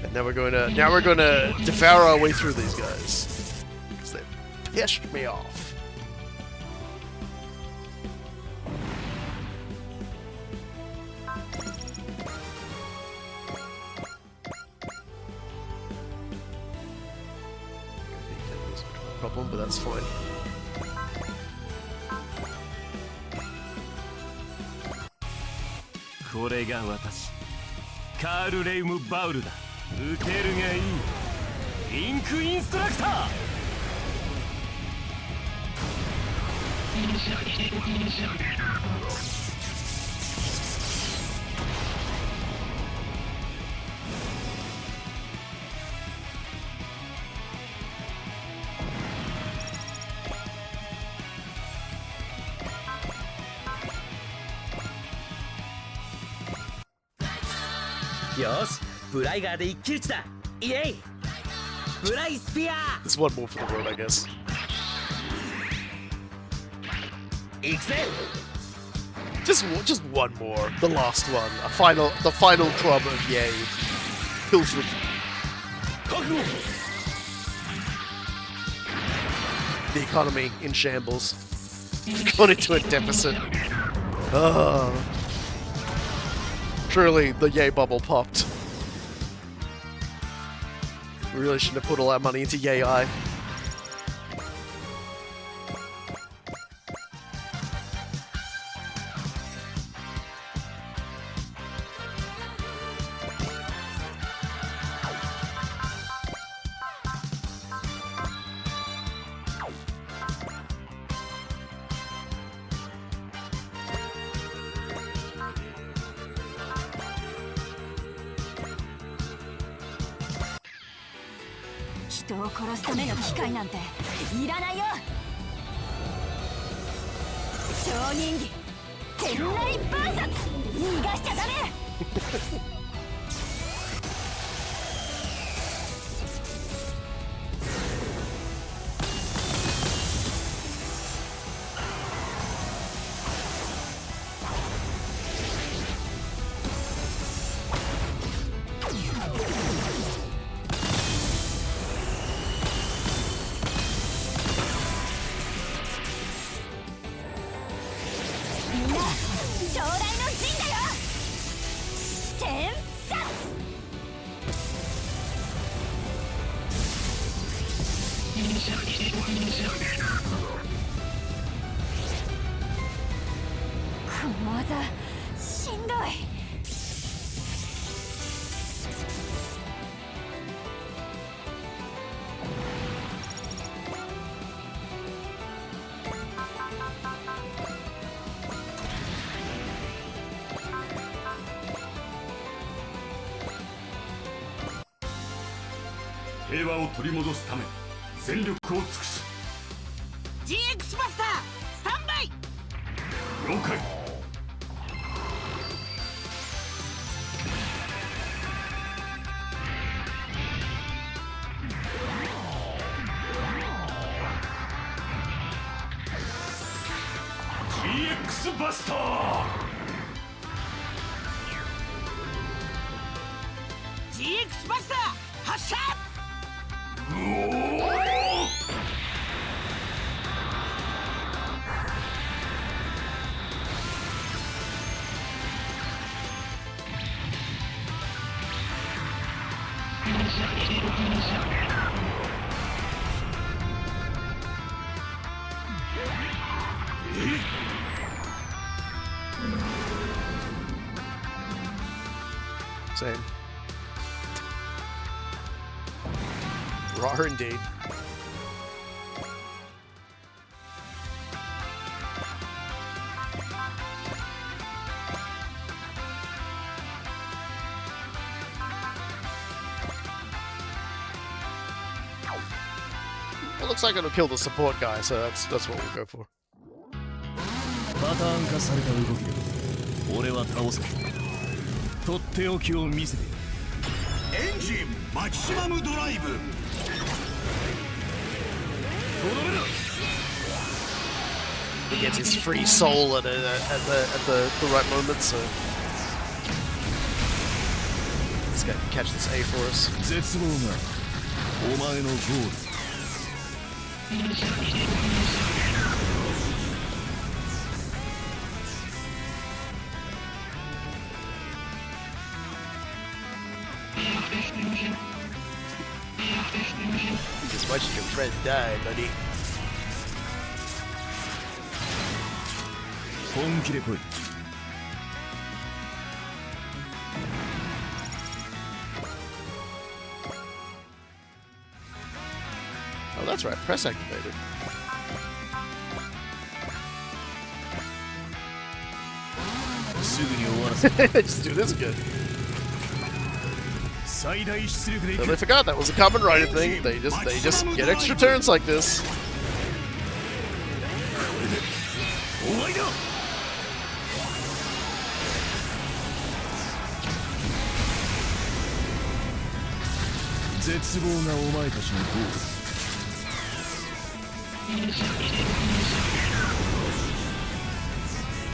And now we're gonna devour our way through these guys because they've pissed me off. Problem, but that's fine. This is私カール・レイム・バウルだ。受けるがいい。インクインストラクター。よし、ブライガーで一騎打ちだ。イエイ。ブライスピアー。 There's one more for the road, I guess. 行くぜ。Just one more. The last one. The final club of Yay. Pilford. The economy in shambles. Gone into a deficit. Surely the yay bubble popped. We really shouldn't have put all our money into yay eye.人を殺すための機械なんていらないよ。超人技天雷バーサス逃がしちゃダメ。この技しんどい。平和を取り戻すため全力を尽くす。 GX バスタースタンバイ。了解。GX バスター。 GX バスター発射。Same. Raw indeed. Well, looks like it'll kill the support guy, so that's what we'll go for. パターン化された動きで俺は倒せ。とっておきを見せて。エンジンマキシマムドライブ。とどめだ。 He gets his free soul at the right moment, so let's go catch this A for us. 絶望がお前のゴール。 Just watching your friend die, buddy. 本気で来い。 Oh, that's right. Press activated. Just do this again. So they forgot that was a common rider thing. They just get extra turns like this.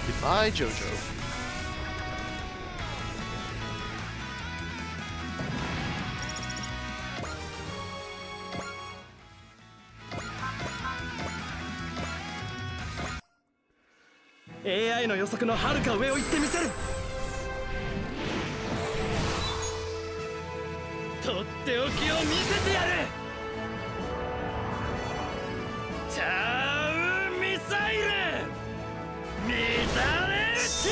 Goodbye, Jojo. AI の予測の遥か上を行ってみせる。とっておきを見せてやる。タウンミサイル乱れ打ち。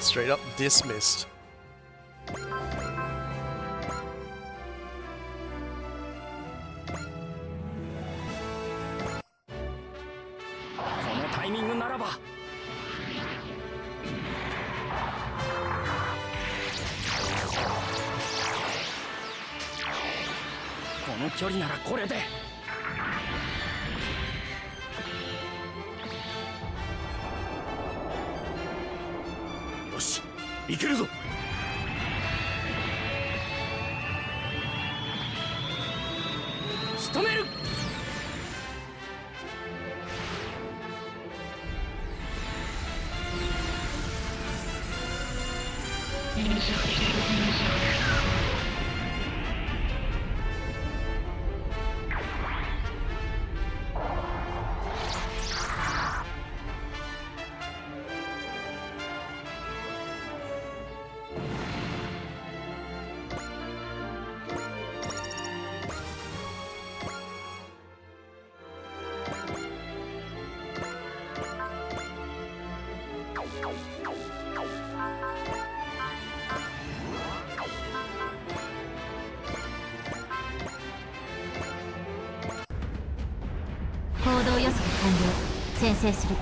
Straight up dismissed. このタイミングならばこの距離ならこれでよし、いけるぞ。仕留める。行動予測完了。先制する。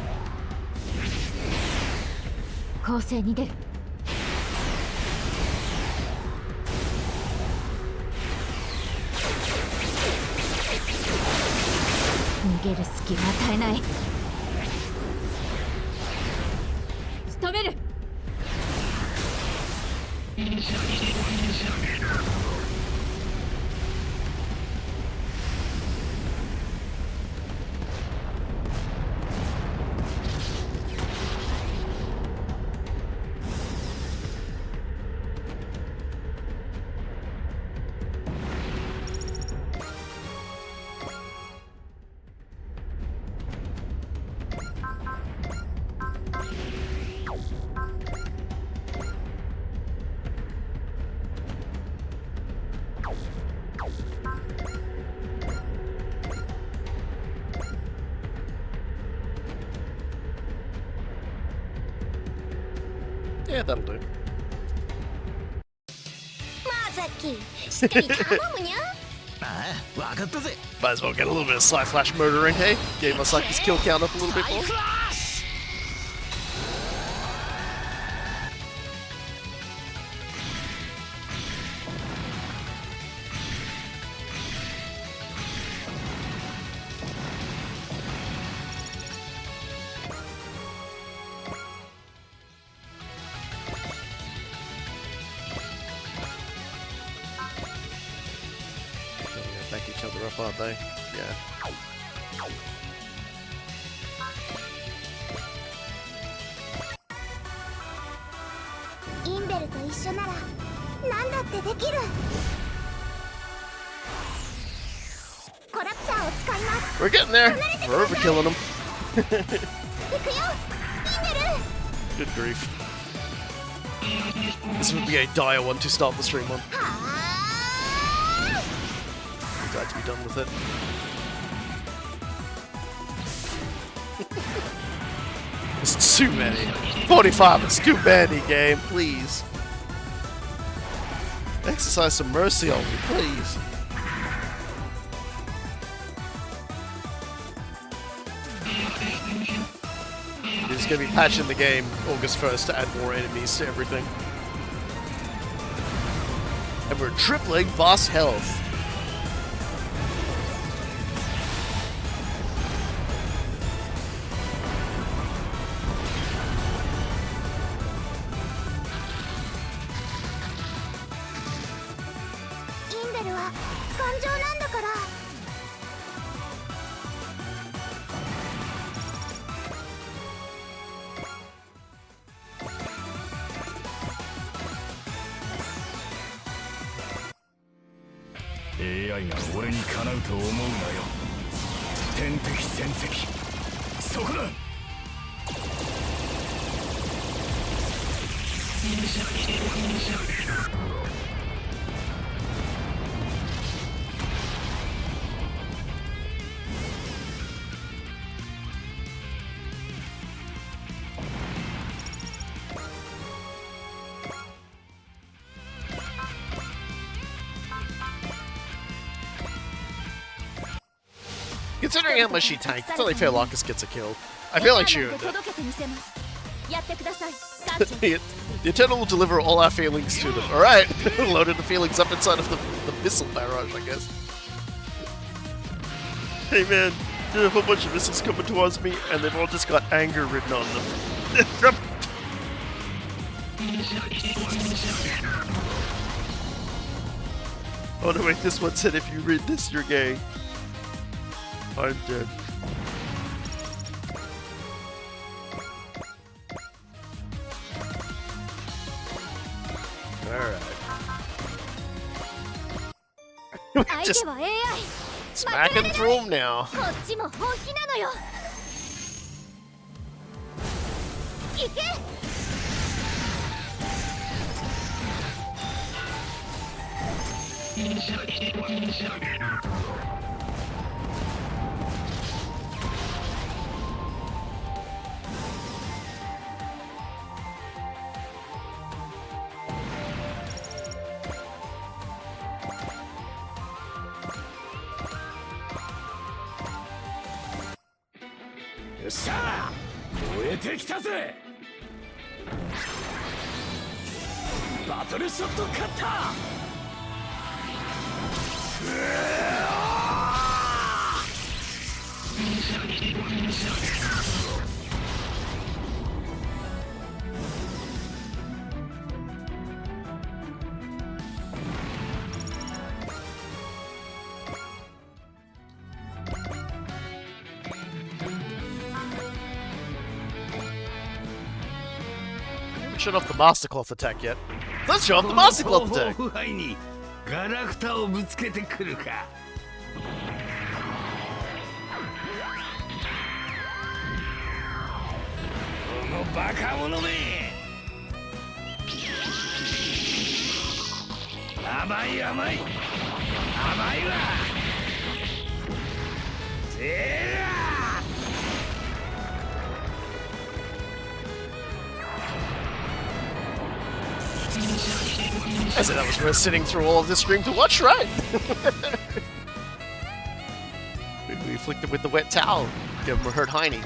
攻勢に出る。逃げる隙は与えない。仕留める。Yeah, that'll do. まさき、しっかり頼むにゃ。ああ、わかったぜ。 Might as well get a little bit of Sly Flash murdering, hey? Get Masaki's kill count up a little bit more. Back each other up, aren't they? Yeah. インベルと一緒なら何だってできる。コラプサーを使います。 We're getting there. We're overkilling them. 行くよ、インベル。 Good grief. This would be a dire one to start the stream on. I'm glad to be done with it. It's too many. 45, it's too many, game, please. Exercise some mercy on me, please. We're just gonna be patching the game August 1st to add more enemies to everything. And we're tripling boss health. 感情なんだから。AI が俺にかなうと思うなよ。天敵戦績そこだ。Considering how much she tanked, it's only fair Locus gets a kill. I feel like she earned it. The Eternal will deliver all our feelings to them. Alright, loaded the feelings up inside of the missile barrage, I guess. Hey man, there's a whole bunch of missiles coming towards me, and they've all just got anger written on them. Oh no, wait, this one said if you read this, you're gay. I'm dead. Alright. Just smacking through them now. Sa! 燃えてきたぜ。バトルショットカッター。Shut off the Master Cloth attack yet. Let's show off the Master Cloth attack! ガラクタをぶつけてくるか。このバカ者め。甘い甘い。甘いわ。せーら。I said that was worth sitting through all of this stream to watch, right? We flicked him with the wet towel. Give him a hurt hiney.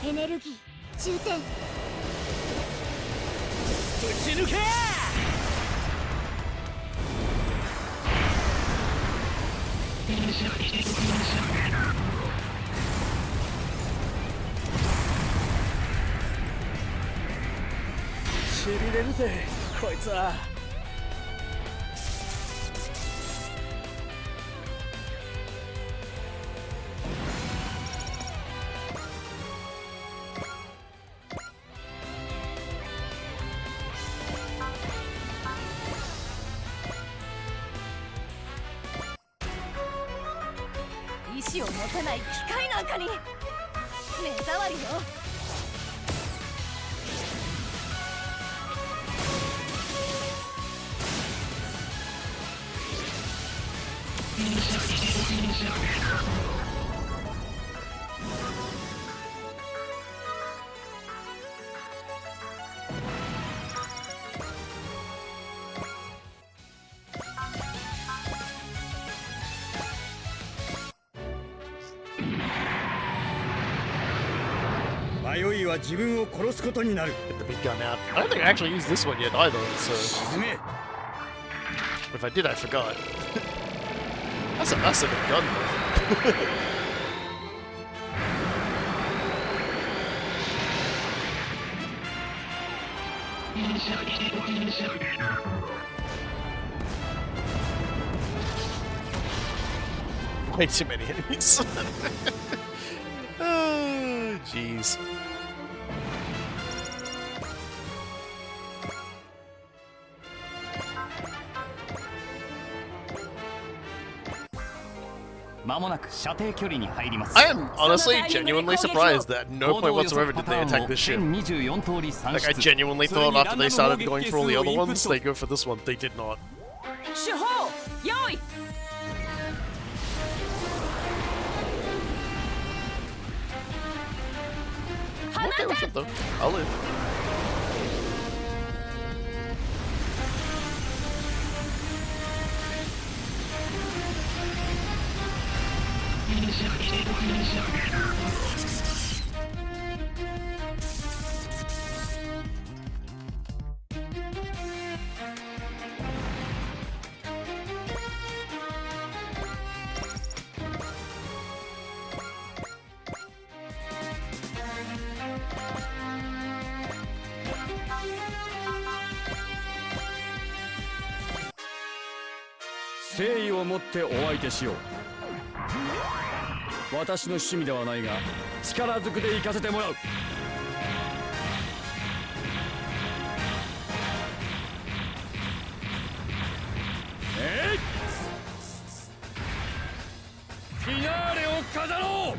Energy 充填。ぶち抜け。しびれるぜこいつは。意志を持たない機械なんかに目障りよ。迷いは自分を殺すことになる。 Get the big gun out. I don't think I actually used this one yet either, so... If I did, I forgot. That's a massive gun, though. Way too many enemies. Oh, jeez. I am honestly genuinely surprised that at no point whatsoever did they attack this ship. Like, I genuinely thought after they started going for all the other ones, they'd go for this one. They did not. I'm okay with it though. I'll live.誠意を持ってお相手しよう。私の趣味ではないが力ずくで行かせてもらう。フィナーレを飾ろう。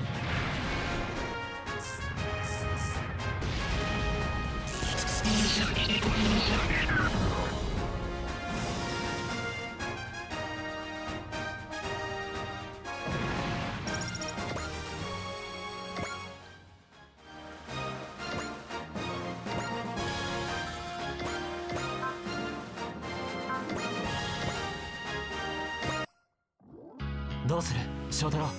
どうする翔太郎。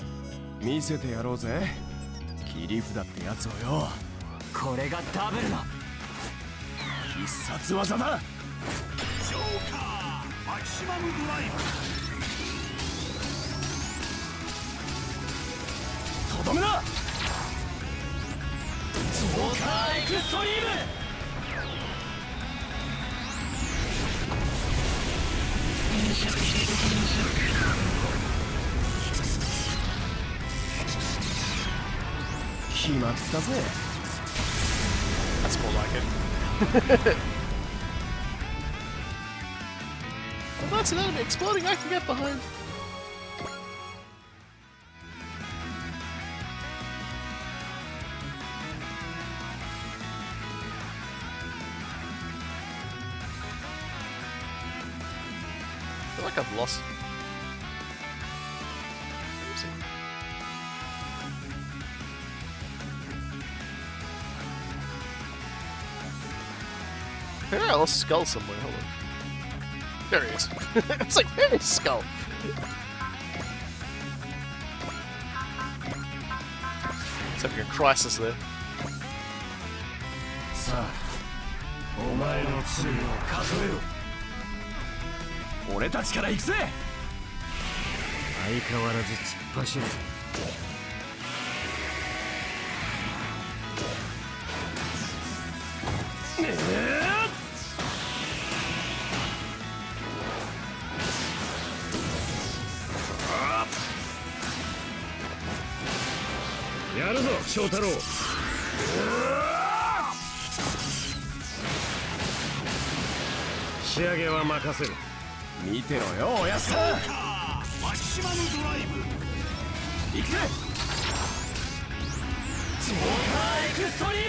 見せてやろうぜ切り札ってやつをよ。これがダブルの必殺技だ。ジョーカーマキシマムドライブ。とどめだ。ジョーカーエクストリーム。決まったぜ。That's more like it. Well, that's an enemy exploding I can get behind. I feel like I've lost. I lost Skull somewhere. Hold on. There he is. It's like, where is Skull? It's having a crisis there. さあ、お前の罪を数えろ。俺たちから行くぜ。相変わらず突っ走る。やるぞ翔太郎。仕上げは任せる。見てろよおやっさん。マキシマムドライブ。行くぜ。ジョーカーエクストリー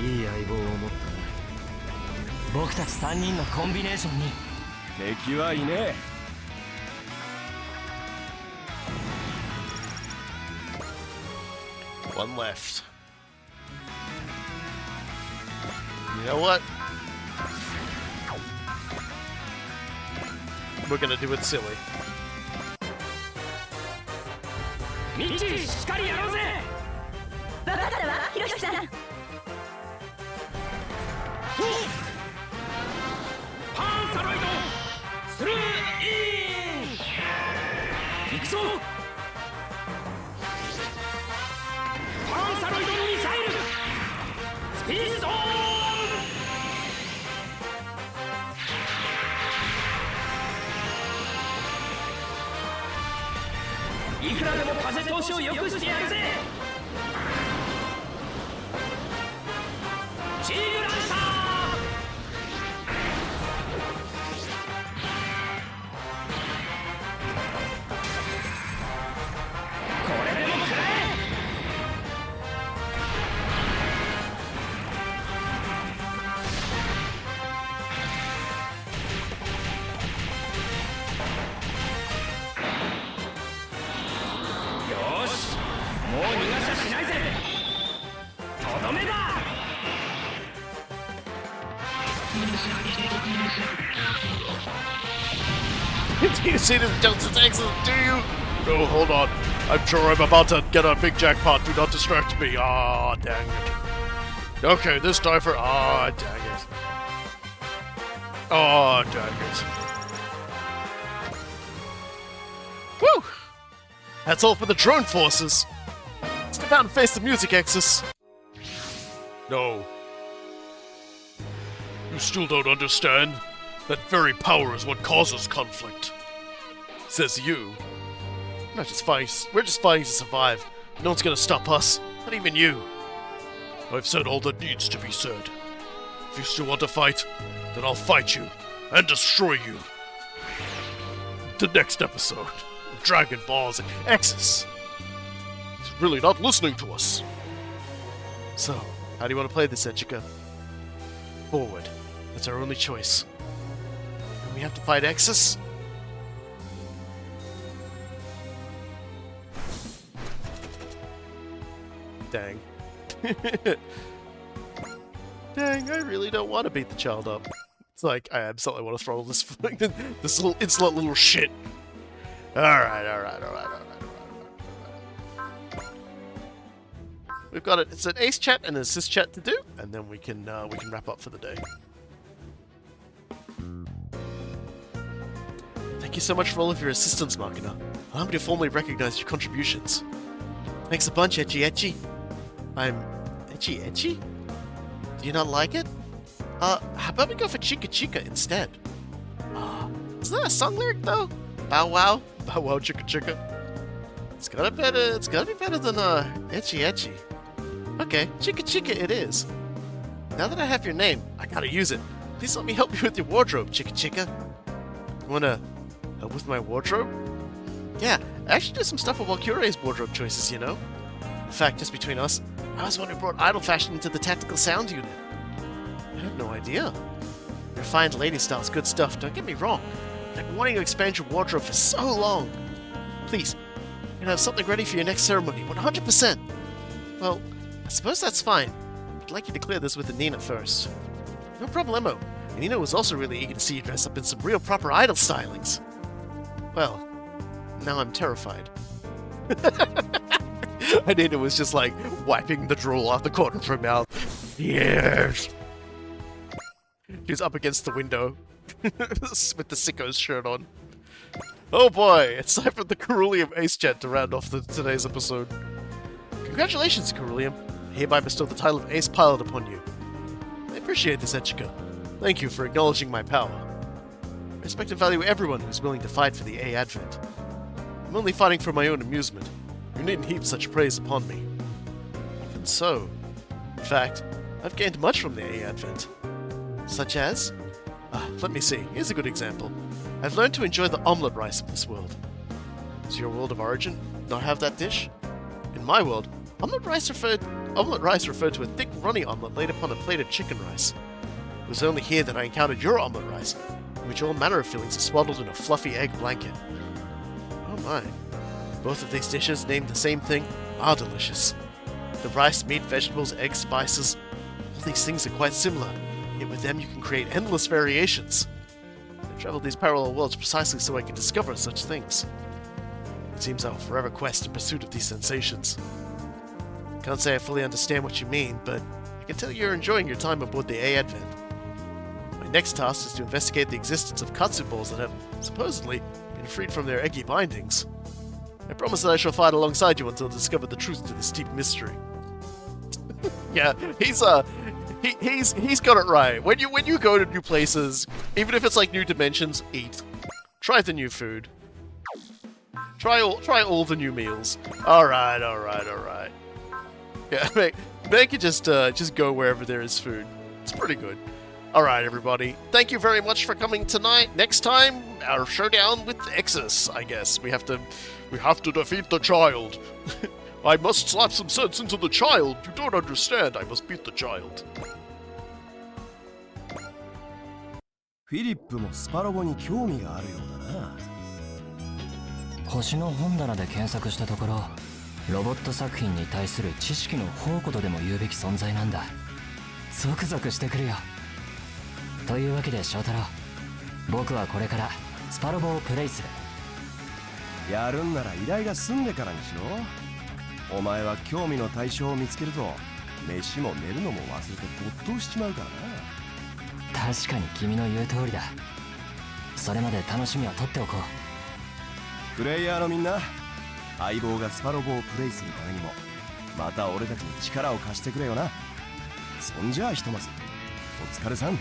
ム。いい相棒を持ったな。僕たち3人のコンビネーションに敵はいねえ。One left. You know what? We're gonna do it silly. ミッチーしっかりやろうぜ。ひろしさん。パンサロイドスルーイン。行くぞ。パンサロイドミサイルスピードオン。いくらでも風通しを良くしてやるぜ。チームランサー。これでも食らえ。よし、もう逃がしゃしないぜ。とどめだ。Do you see this Justice Exis? Do you? No, hold on. I'm sure I'm about to get a big jackpot. Do not distract me. Ah, dang it. Okay, this diver. Ah, dang it. Ah, dang it. Woo! That's all for the drone forces. Step out and face the music, Exis. No. You still don't understand? That very power is what causes conflict. Says you. We're just fighting to survive. No one's gonna stop us. Not even you. I've said all that needs to be said. If you still want to fight, then I'll fight you and destroy you. The next episode of Dragon Balls and Exis. He's really not listening to us. So, how do you want to play this, Echika? Forward. That's our only choice. And we have to fight Exis? Dang. Dang, I really don't want to beat the child up. It's like, I absolutely want to throw this this little insolent little shit. Alright. We've got it. It's an ace chat and an assist chat to do, and then we can wrap up for the day. Thank you so much for all of your assistance, Makina. Allow me to formally recognize your contributions. Thanks a bunch, Echi. I'm Echi? Do you not like it? How about we go for Chika instead? Isn't that a song lyric though? Bow wow Chika. It's gotta be better than Echi. Okay, Chika it is. Now that I have your name, I gotta use it. Please let me help you with your wardrobe, Chika. You wanna help with my wardrobe? Yeah, I actually did some stuff with Walkuri's wardrobe choices, you know? In fact, just between us, I was the one who brought idol fashion into the tactical sound unit. I had no idea. Refined lady style's good stuff, don't get me wrong. I've been wanting to expand your wardrobe for so long. Please, you can have something ready for your next ceremony, 100%. Well, I suppose that's fine. I'd like you to clear this with Nina first. No problemo. Nina was also really eager to see you dress up in some real proper idol stylings. Well, now I'm terrified. And Nina was just like wiping the drool off the corner of her mouth. Yes! She was up against the window with the sicko's shirt on. Oh boy, it's time for the Ceruleum Ace Chat to round off today's episode. Congratulations, Ceruleum. I hereby bestow the title of Ace Pilot upon you. I appreciate this, Echika. Thank you for acknowledging my power. I respect and value everyone who's willing to fight for the A Advent. I'm only fighting for my own amusement. You needn't heap such praise upon me. Even so, in fact, I've gained much from the A Advent. Such as? Let me see. Here's a good example. I've learned to enjoy the omelette rice of this world. Does your world of origin not have that dish? In my world, omelette rice referred to a thick, runny omelette laid upon a plate of chicken rice. It was only here that I encountered your omelette rice, in which all manner of fillings are swaddled in a fluffy egg blanket. Oh my. Both of these dishes, named the same thing, are delicious. The rice, meat, vegetables, eggs, spices, all these things are quite similar, yet with them you can create endless variations. I've traveled these parallel worlds precisely so I can discover such things. It seems I will forever quest in pursuit of these sensations. Can't say I fully understand what you mean, but I can tell you're enjoying your time aboard the A Advent. My next task is to investigate the existence of katsu balls that have, supposedly, been freed from their eggy bindings. I promise that I shall fight alongside you until I discover the truth to this deep mystery. Yeah, he's got it right. When you go to new places, even if it's like new dimensions, eat. Try the new food. Try all the new meals. Alright. Yeah, make it just go wherever there is food. It's pretty good. Alright, everybody. Thank you very much for coming tonight. Next time, our showdown with Exis, I guess. We have to defeat the child. I must slap some sense into the child. You don't understand. I must beat the child. フィリップもスパロボに興味があるようだな。星の本棚で検索したところ、ロボット作品に対する知識の宝庫とでも言うべき存在なんだ。ゾクゾクしてくるよ。というわけで翔太郎、僕はこれからスパロボをプレイする。やるんなら依頼が済んでからにしろ。お前は興味の対象を見つけると飯も寝るのも忘れて没頭しちまうからな。確かに君の言う通りだ。それまで楽しみは取っておこう。プレイヤーのみんな、相棒がスパロボをプレイするためにもまた俺たちに力を貸してくれよな。そんじゃあひとまずお疲れさん。